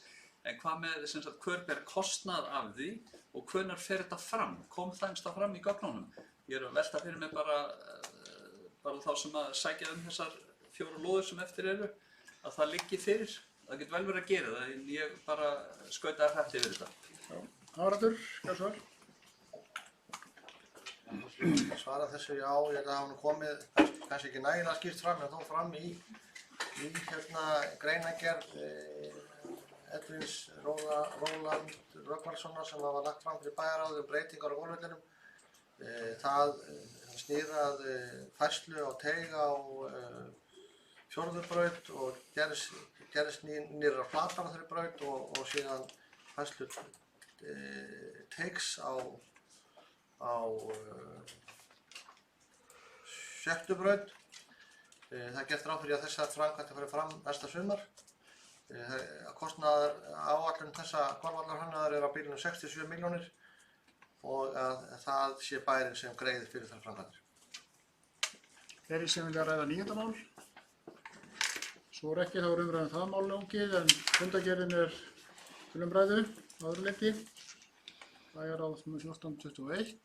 En hvað með hver ber kostnað af því og hvenær fer þetta fram? Kom það fram í gögnunum? Ég að velta fyrir mig bara þá sem að sækja þessar 4 lóðir sem eftir eru að það liggi fyrir. Það getur vel verið að gera það en ég bara skautaði hrætt yfir þetta. Já, Haraldur, svar? Svara þessu já, ég held að hafa komið kannski ekki nægilega skýrt fram en þó fram í greinargerð Edvins Róland Rögnvaldssonar sem var lagt fram fyrir bæjarráðið breytingar á gólfvellinum. Það snýr að færslu á teig á Fjórðubraut og gerðist nýrra flatar á þeirri braut og síðan færslu teigs á Sjöttubraut. Það er gert ráð fyrir að þessar framkvæmdir fari fram næsta sumar. Kostnaðar áætlun þessa golfvallarhönnuðar á bilinu 67 milljónir og að það sé bærinn sem greiðir fyrir þær framkvæmdir. Þeirri sem vilja ræða 9. mál. Svo ekki þá umræðum það mál lokið en fundargerðin til umræðu að öðru leyti. Bæjarráð nr. 1421.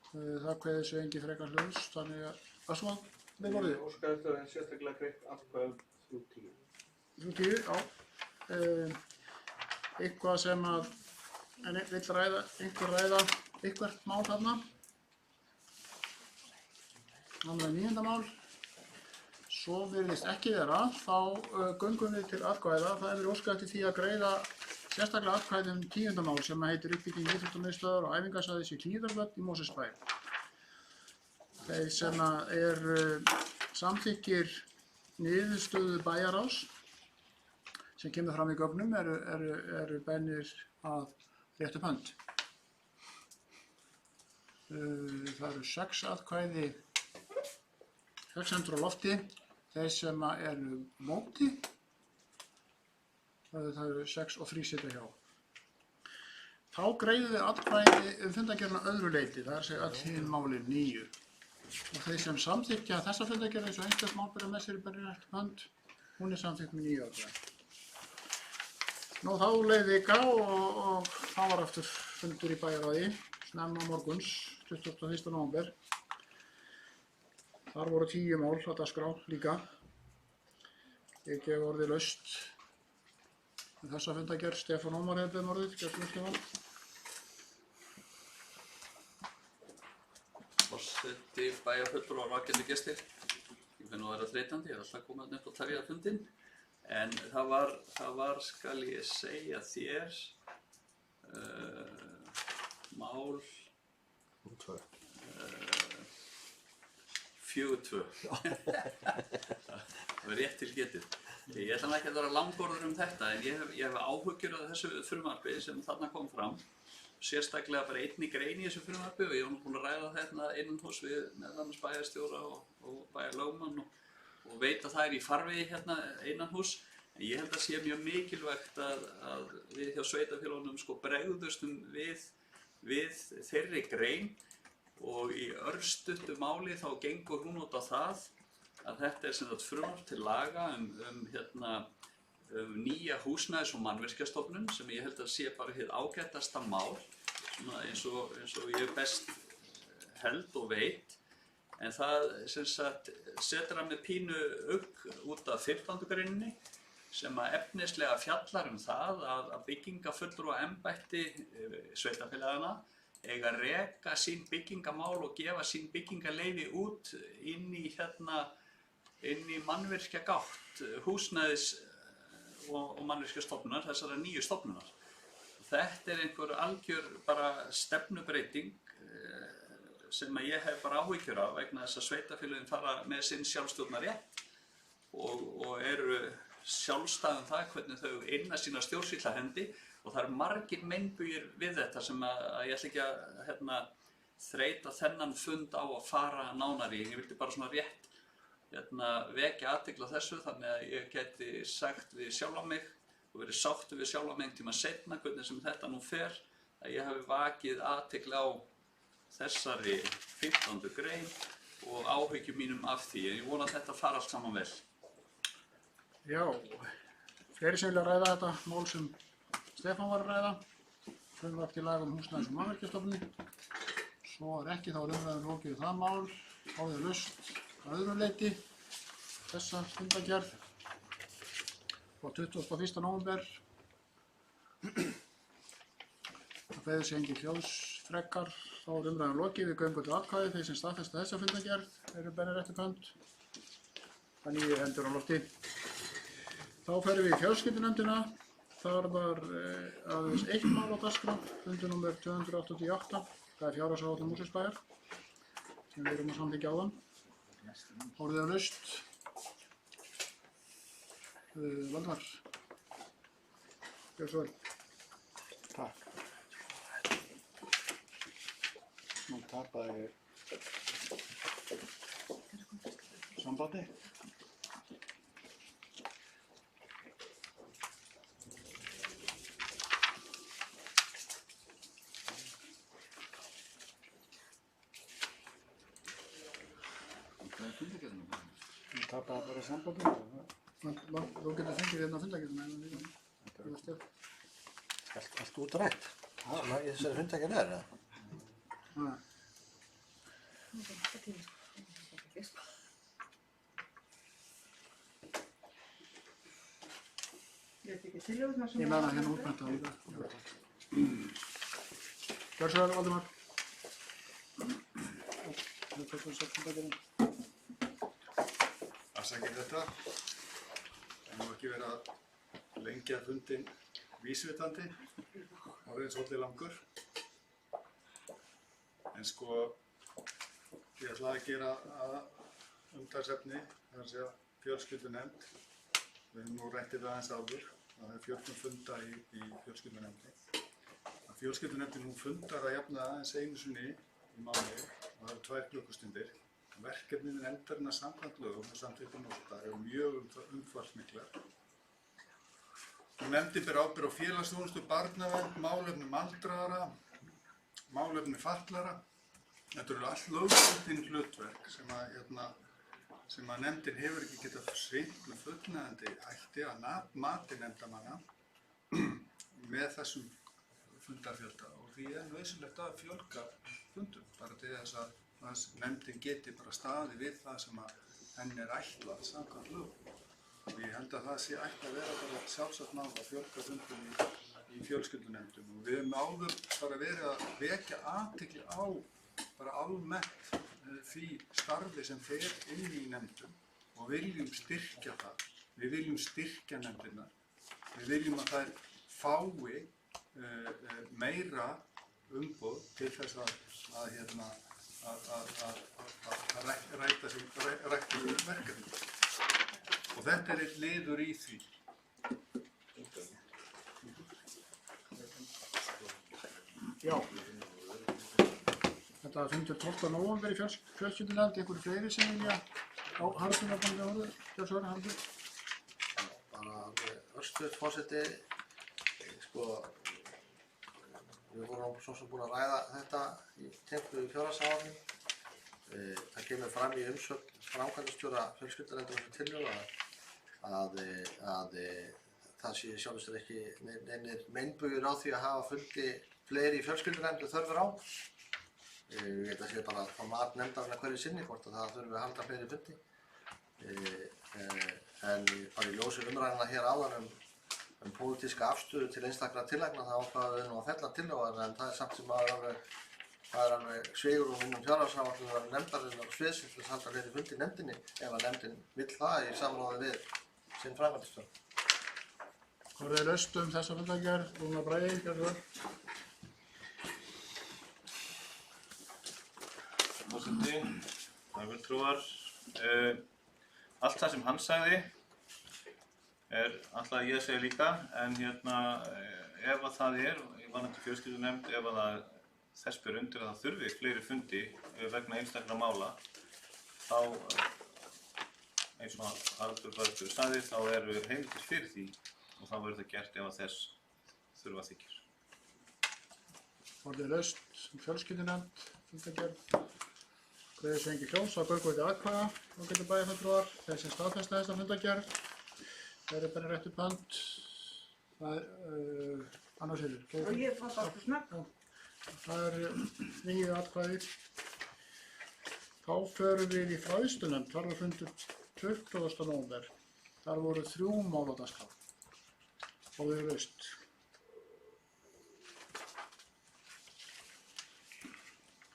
Það kveður sig engin frekar hluns, þannig að svo með orðið. Óskar eftir að sérstaklega greitt atkvæðum 310. 310, já. Eitthvað sem að vill ræða, eitthvert mál þarna. Þannig að 9. mál. Svo virðist ekki vera, þá göngum við til atkvæða. Það hefur óskað eftir því að greiða sérstaklega atkvæði 10. mál sem heitir uppbygging íþróttamiðstöðvar og æfingasvæðis í Hlíðarflöt í Mosfellsbæ. Þeir sem samþykkir niðurstöðu bæjarráðs sem kemur fram í gögnum eru beinir að rétt upp hönd. Það eru 6 atkvæði, 6 hendur á lofti. Þeir sem eru móti, það eru 6 og 3 sitja hjá. Þá greiðum við atkvæði fundargerðina öðru leyti, það er að segja öll hin málin 9. Og þeir sem samþykkja þessa fundargerð eins og einhvert mál byrja með sér í bæri rétt upp hönd, hún er samþykkt með 9 atkvæði. Nú þá leið vika og þá var aftur fundur í bæjarráði, snemma morguns, 21. nóvember. Þar voru 10 mál á dagskrá líka. Ég gef orðið laust með þessa fundargerð. Stefán Ómar hefði beðið orðið, gjörðu Stefán. Forseti, bæjarfulltrúar og ágætu gestir. Ég finn nú að vera þreytandi, ég er alltaf komið upp og tefja fundinn. En það var, skal ég segja þér, mál 4-2. Það var rétt til getið. Ég ætla ekki að vera langorður þetta, en ég hef áhyggjur af þessu frumvarpi sem þarna kom fram. Sérstaklega bara einni grein í þessu frumvarpi og ég var nú búinn að ræða þetta innan hús við meðal annars bæjarstjóra og bæjarlögmann og veit að það er í farvegi hérna innan hús. En ég held að sé mjög mikilvægt að við hjá sveitarfélögunum bregðustum við þeirri grein og í örstuttu máli þá gengur hún út á það að þetta er sem sagt frumvarp til laga nýja húsnæðis- og mannvirkjastofnun sem ég held að sé bara hið ágætasta mál eins og ég best held og veit. En það sem sagt setur hann með pínu út af 15. greininni sem að efnislega fjallar það að byggingafulltrúa embætti sveitarfélaganna eiga að reka sín byggingamál og gefa sín byggingaleyfi út inn í mannvirkjagátt húsnæðis og mannvirkjastofnunar, þessara nýju stofnunar. Þetta einhver algjör bara stefnubreyting sem ég hef bara áhyggjur af vegna þess að sveitarfélögin fara með sinn sjálfstjórnarrétt og eru sjálfstæð það hvernig þau inna sína stjórnsýsluhendi og það eru margir meinbugir við þetta sem að ég ætla ekki að þreyta þennan fund á að fara nánar í. Ég vildi bara svona rétt vekja athygli á þessu þannig að ég geti sagt við sjálfa mig og verið sáttur við sjálfa mig tíma seinna hvernig sem þetta nú fer að ég hafi vakið athygli á þessari 15. grein og áhyggjum mínum af því. Ég vona að þetta fara allt saman vel. Já, fleiri sem vilja ræða þetta mál sem Stefán var að ræða. Frumvarp til laga húsnæðis- og mannvirkjastofnun. Svo ekki þá umræðum lokið við það mál. Áður laust að öðru leyti þessa fundargerð frá 21. nóvember. Það beðið sig engin hljóðsfrekkar. Þá umræðum lokið við göngum til atkvæði. Þeir sem staðfesta þessa fundargerð eru bennir eftir hönd. Þannig ég hendur á lofti. Þá ferum við í fjölskyldunefndina. Þar var aðeins eitt mál á dagskrá, fundur númer 288. Það fjárhagsáætlun Mosfellsbæjar sem við erum að samþykkja áðan. Orðið á laust. Valdimar. Gjörðu svo vel. Takk. Nú tapaði sambandi. Nú tapaði bara sambandi. Þú getur fengið hérna fundargerðina. Allt útrætt? Í þessari fundargerð eða? Nei. Ég með hana hérna útprentað líka. Gjörðu svo vel, Valdimar. Afsakið þetta. Það er nú ekki verið að lengja fundinn vísvitandi. Orðið svolítið langur. En sko, ég ætla að gera að umtalsefni, það er að segja fjölskyldunefnd. Við höfum nú rætt þetta aðeins áður. Það er 14 funda í fjölskyldunefndinni. Fjölskyldunefndin hún fundar að jafna aðeins einu sinni í mánuði og það eru 2 klukkustundir. Verkefnin nefndarinnar samkvæmt lögum og samþykktum nóttar eru mjög umfangsmiklar. Nefndin ber ábyrgð á félagsþjónustu, barnavernd, málefnum aldraðra, málefni fatlaðra. Þetta eru allt lögbundin hlutverk sem að nefndin hefur ekki getað sinnt með fullnægjandi hætti að mati nefndarmanna með þessum fundarfjölda og því er nauðsynlegt að fjölga fundum bara til þess að nefndin geti bara staðið við það sem að henni er ætlað samkvæmt lögum. Og ég held að það sé ætti að vera bara sjálfsagt mál að fjölga fundum í fjölskyldunefndum og við höfum áður bara verið að vekja athygli á bara almennt því starfi sem fer inn í nefndum og viljum styrkja það. Við viljum styrkja nefndirnar. Við viljum að þær fái meira umboð til þess að rækta verkefni. Og þetta er einn liður í því. Já. Þetta fundur 12. nóvember í fjölskyldunefnd. Einhverju fleiri sem vilja á harðunarbandi orðu? Gjörðu svo vel, Haraldur. Bara örstuð forseti, sko, við vorum svo sem búin að ræða þetta í tengdu fjárhagsáætlun. Það kemur fram í umsögn framkvæmdastjóra fjölskyldunefndar þessu tillögu að það sé sjálfur sér ekki neinir meinbugir á því að hafa fundi fleiri í fjölskyldunefnd en þörf er á. Ég veit að sé bara á mat nefndarinnar hverju sinni hvort að það þurfi að halda fleiri fundi. En bara í ljósi umræðina hér áðan um pólitíska afstöðu til einstakra tillagna þá ákvaðum við nú að fella tillögur en það samt sem það er alveg svigrúm innan fjárhagsáætlunar nefndarinnar og sviðsins til þess að halda fleiri fundi í nefndinni ef að nefndin vill það í samráði við sinn framkvæmdastjóra. Hvað er laust þessa fundargerð? Rúnar Bragi, gjörðu vel. Forseti, fulltrúar, allt það sem hann sagði alltaf ég segi líka, en ef að það varðandi fjölskyldunefnd, ef að þess ber undir að það þurfi fleiri fundi vegna einstakra mála, þá, eins og Haraldur Bæjarstjóri sagði, þá eru heimildir fyrir því og þá verður það gert ef að þess þurfa þykir. Orðið laust fjölskyldunefnd, fundargerð. Greiðir sig engin hljóms að göngu til atkvæða, ágætu bæjarfulltrúar. Þeir sem staðfesta þessa fundargerð, þeir eru bara rétt upp hönd. Það annars Hildur. Og ég fann það snögg. Það 9 atkvæði. Þá förum við í fræðslunefnd, þar var fundur 20. nóvember. Þar voru 3 mál á dagskrá. Og við laust.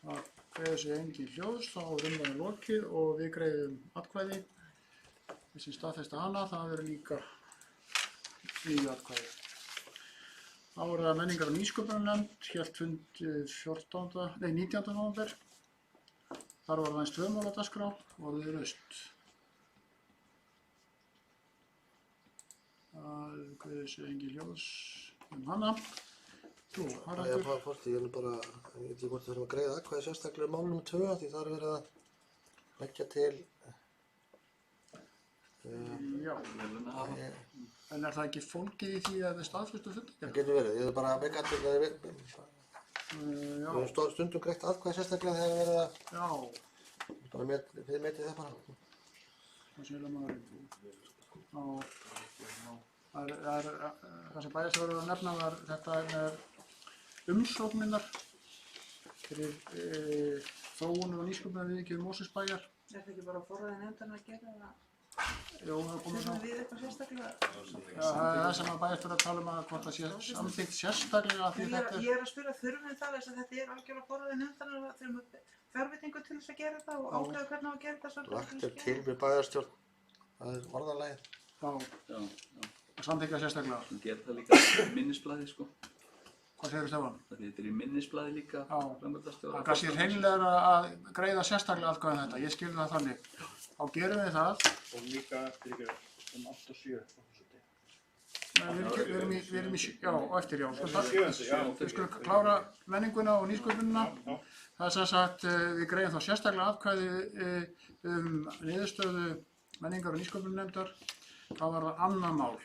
Það greiðir sig engin hljóðs, þá er umræðan lokið og við greiðum atkvæði. Þessi staðfesta hana, það eru líka 9 atkvæði. Þá er það menningar- og nýsköpunarnefnd, hélt fund 19. nóvember. Þar var aðeins 2 mál á dagskrá og við laust. Það greiðir sig engin hljóðs hana. Jú, Haraldur. Já, Forti, ég veit ekki hvort við þurfum að greiða atkvæði sérstaklega mál nr. 2 því það er verið að leggja til Já, en er það ekki fólkið í því að við staðfestu fundargerð? Það getur verið, ég er bara að vekja allir að við höfum stundum greitt atkvæði sérstaklega þegar við verið að bara þið metið það bara. Það sé maður. Það sem bæjarstjóri var að nefna var þetta með umsóknirnar fyrir þróunar og nýsköpunarviðurkennd Mosfellsbæjar. Er það ekki bara forræði nefndarinnar að gera það? Jú, það komið Þurfum við eitthvað sérstaklega? Já, það er það sem að bæjarstjóri að tala um að hvort það sé samþykkt sérstaklega því þetta Ég er að spyrja þurfum við það þess að þetta er algjörlega forræði nefndarinnar að þurfum fjárveitingu til þess að gera þetta og ákveða hvernig á að gera þetta. Lagt er til við bæjarstjórn, það er orðalagið. Já. Samþykkja sérstaklega. Þú gerir það líka í minnisblaði, sko. Hvað segir Stefán? Þetta er í minnisblaði líka. Það er kannski hreinlega að greiða sérstaklega atkvæði þetta. Ég skil það þannig. Þá gerum við það. Og líka fyrir 8 og 7. Við erum í eftir, já. Við skulum klára menninguna og nýsköpunina. Það er sem sagt, við greiðum þá sérstaklega atkvæði niðurstöðu menningar- og nýsköpunarnefndar. Það var það annað mál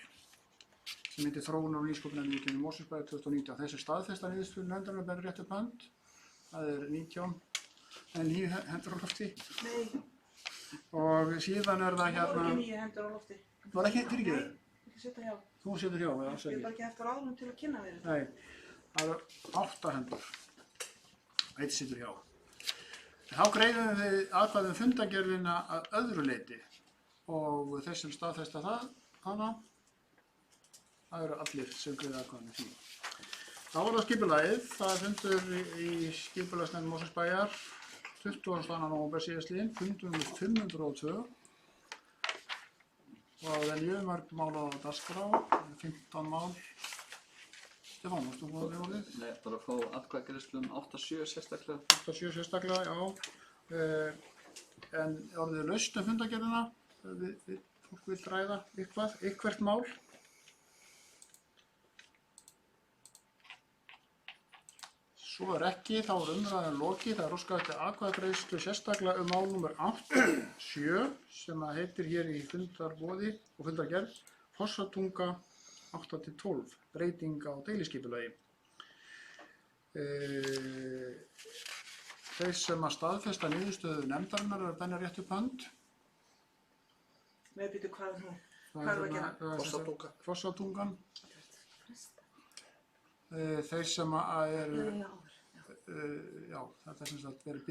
sem heitir þróunar og nýsköpunarviðurkennd Mosfellsbæjar 2019. Þessi staðfesta niðurstöðu nefndarinnar ber rétt upp hönd. Það er 9 hendur á lofti. Nei. Og síðan er það hérna... Það var ekki 9 hendur á lofti. Það var ekki fyrirgefið? Nei, ekki setja hjá. Þú setur hjá, já, Ég segi. er bara ekki eftir áðurum til að kynna við þetta. Nei, það eru 8 hendur. 1 situr hjá. Þá greiðum við atkvæðum fundargerðina að öðru leyti. Og þeir sem staðfesta hana, það eru allir sem greiða atkvæðum því. Þá var það skipulagið, það er fundur í skipulagsnefnd Mosfellsbæjar 20. nóvember síðastliðinn, fundur nr. 502 og það er mjög mörg mál á dagskrá, 15 mál. Stefán, varst þú búinn að vera orðið? Nei, bara að fá atkvæðagreiðslu 8-7 sérstaklega. 8-7 sérstaklega, já. En orðið laust fundargerðina, fólk vil ræða eitthvert mál. Svo er ekki, þá er umræðan lokið. Það er óskað eftir atkvæðagreiðslu sérstaklega mál nr. 8-7 sem heitir hér í fundarboði og fundargerð Fossatunga 8-12, breyting á deiliskipulagi. Þeir sem að staðfesta niðurstöðu nefndarinnar eru benna rétt upp hönd. Með býtu hvað nú? Hvað er að gera? Fossatunga. Fossatungan. Þeir sem að eru... Já, þetta er sem sagt verið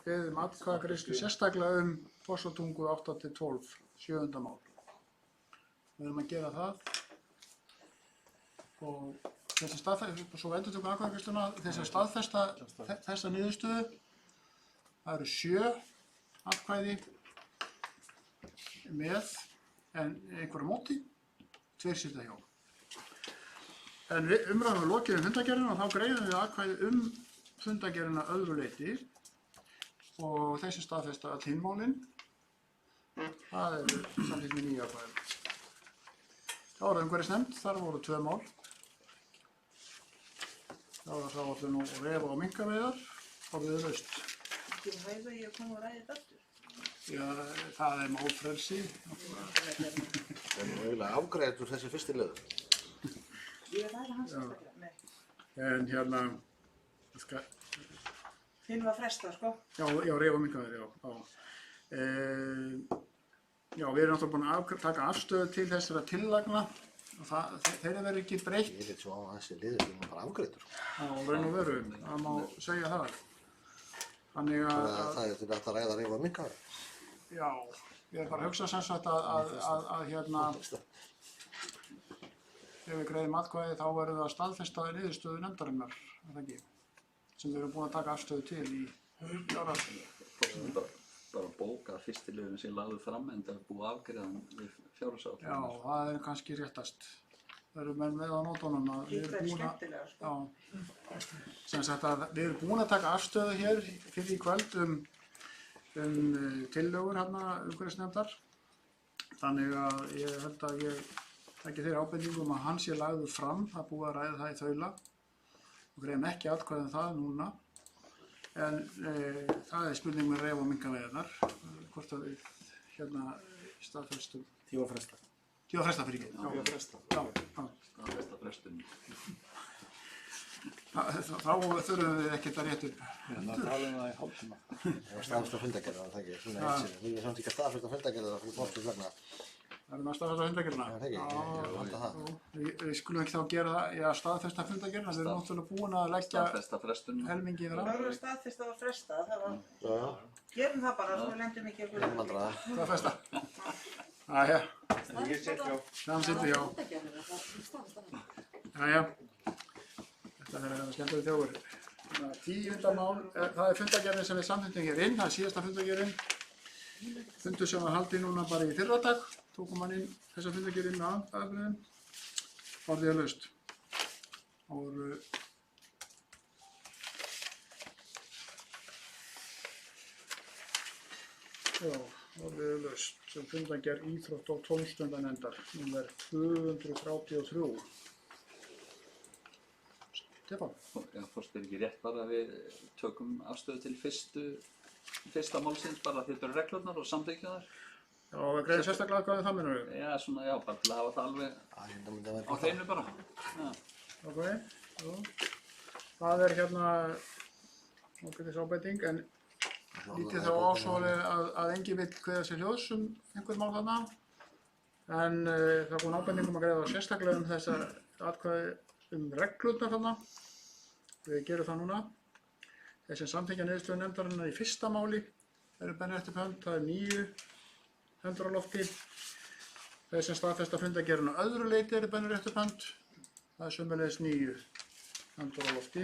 beðið atkvæðagreiðslu sérstaklega Fossatungu 8-12, 7. mál. Við erum að gera það. og þessi staðfesta, svo endur tökum atkvæðagreiðsluna, þessi staðfesta þessa niðurstöðu, það eru 7 atkvæði með en einhverju móti, 2 sitja hjá. En umræðum er lokið fundargerðina og þá greiðum við atkvæði fundargerðina öðru leyti og þessi staðfesta öll hin málin, það er samþykkt með 9 atkvæðum. Þá var umhverfisnefnd, þar voru 2 mál. Það var hráeflun og refa og minkaveiðar og við laust. Þú veit að ég kom að ræða þetta aftur. Já, það er málfrelsi. Það er nú eiginlega afgreiðt úr þessi fyrsti liður. Ég er ræða hans aftur, nei. En hérna, Þinn var frestað, sko. Já, refa og minkaveiðar, já. Já, við erum náttúrulega búin að taka afstöðu til þessara tillagna og þeirra verður ekki breytt. Ég lít svo á að þessi liður sem bara afgreitur. Já, raun og veru, það má segja það. Þannig að... Það er til að ræða refa minkaveiðar. Já, ég er bara að hugsa sem sagt að hérna, ef við greiðum atkvæði þá verður það staðfesta niðurstöðu nefndarinnar, er það ekki, sem við erum búin að taka afstöðu til í fjárhagsliðum. Bara bóka fyrstilegurinn sem lagður fram en það er búið afgreiðan við fjárhagsáætlun. Já, það er kannski réttast. Það eru menn með á nótunum að við erum búin að... Já, sem sagt að við erum búin að taka afstöðu hér fyrir í kvöld tillögur hérna umhverfisnefndar. Þannig að ég held að ég taki þeirri ábendingum að hann sé lagður fram, það er búið að ræða það í þaula og greiðum ekki atkvæði um það núna. En það er spurning með refa og minkaveiðarnar, hvort að við hérna staðfestum. Tíu að fresta. Tíu að fresta fyrir ekki. Tíu að fresta. Já. Staðfesta frestun. Þá þurfum við ekkert að rétta upp. Það talum það í hálftíma. Það var staðfesta fundargerð, var það ekki? Svona eitt sinni. Við erum samt ekki að staðfesta fundargerð það fyrir fólksins vegna. Það er með að staðfesta fundargerðina. Það er ekki, ég vanda það. Við skulum ekki þá gera það, já, staðfesta fundargerðina. Við erum náttúrulega búin að leggja helmingi yfir á. Það var staðfesta var frestað, það var... Gerum það bara, svo við lendum ekki að guða. Staðfesta. Jæja. Ég sit hjá. Það situr hjá. Jæja. Þetta er skemmtileg þjófur. 10. mál, það er fundargerðin sem við samþykktum hér inn, það er síðasta fundargerðin. Fundur sem var haldið núna bara í fyrradag, tókum hann inn þessa fundargerð inn með afbrigðum. Orðið er laust. Orðið er laust sem fundargerð íþrótta- og tómstundanefndar, númer 233. Stefán? Já, fórst er ekki rétt bara að við tökum afstöðu til fyrsta málsins bara því þetta eru reglurnar og samþykkja þar. Já, og við greiðum sérstaklega atkvæði það minnum við? Já, svona, já, bara til að hafa það alveg á hreinu bara. Já. Ok, jú. Það er hérna ágætis ábending, en lítið þá ásvoli að enginn vill kveða sér hljóðs einhver mál þarna. En það kom ábending að greiða sérstaklega þessa atkvæði reglurnar þarna. Við gerum það núna. Þeir sem samþykkja niðurstöðu nefndarinnar í fyrsta máli eru bennir eftir hönd, það er 9 hendur á lofti. Þeir sem staðfesta fundargerðina öðru leyti eru bennir eftir hönd, það er sömuleiðis 9 hendur á lofti.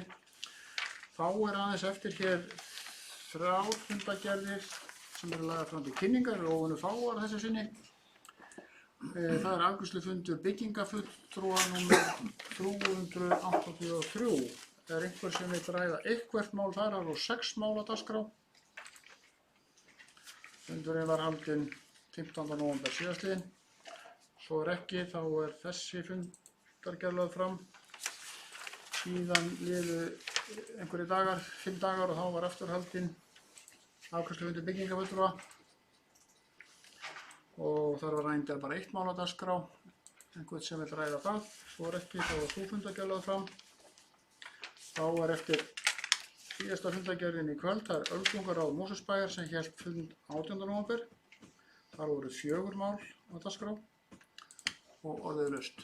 Þá er aðeins eftir hér 3 fundargerðir sem eru lagðar fram til kynningar og óvenju fáar þessu sinni. Það er afgreiðslufundur byggingafulltrúa númer 383. Það er einhver sem vil ræða eitthvert mál þar, það eru 6 mál á dagskrá. Fundurinn var haldinn 15. nóvember síðastliðinn. Svo er ekki, þá er þessi fundargerð lögð fram. Síðan liðu einhverjir dagar, 5 dagar og þá var aftur haldinn afgreiðslufundur byggingafulltrúa. Og þar var reyndar bara 1 mál á dagskrá. Einhvern sem vil ræða það, svo er ekki, þá var sú fundargerð lögð fram. Þá var eftir síðasta fundargerðin í kvöld, það er Öldungaráð Mosfellsbæjar sem hélt fund 18. nóvember. Þar voru 4 mál á dagskrá og orðið laust.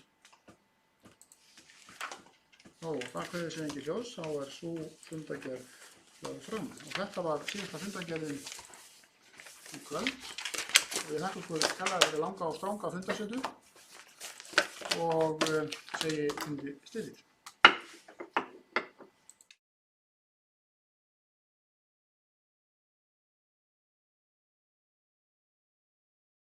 Það kveður sér engin hljóðs, þá er sú fundargerð lögð fram. Og þetta var síðasta fundargerðin í kvöld. Við þakkum fyrir kærlega fyrir langa og stranga fundarsetu. Og segi fundi slitið.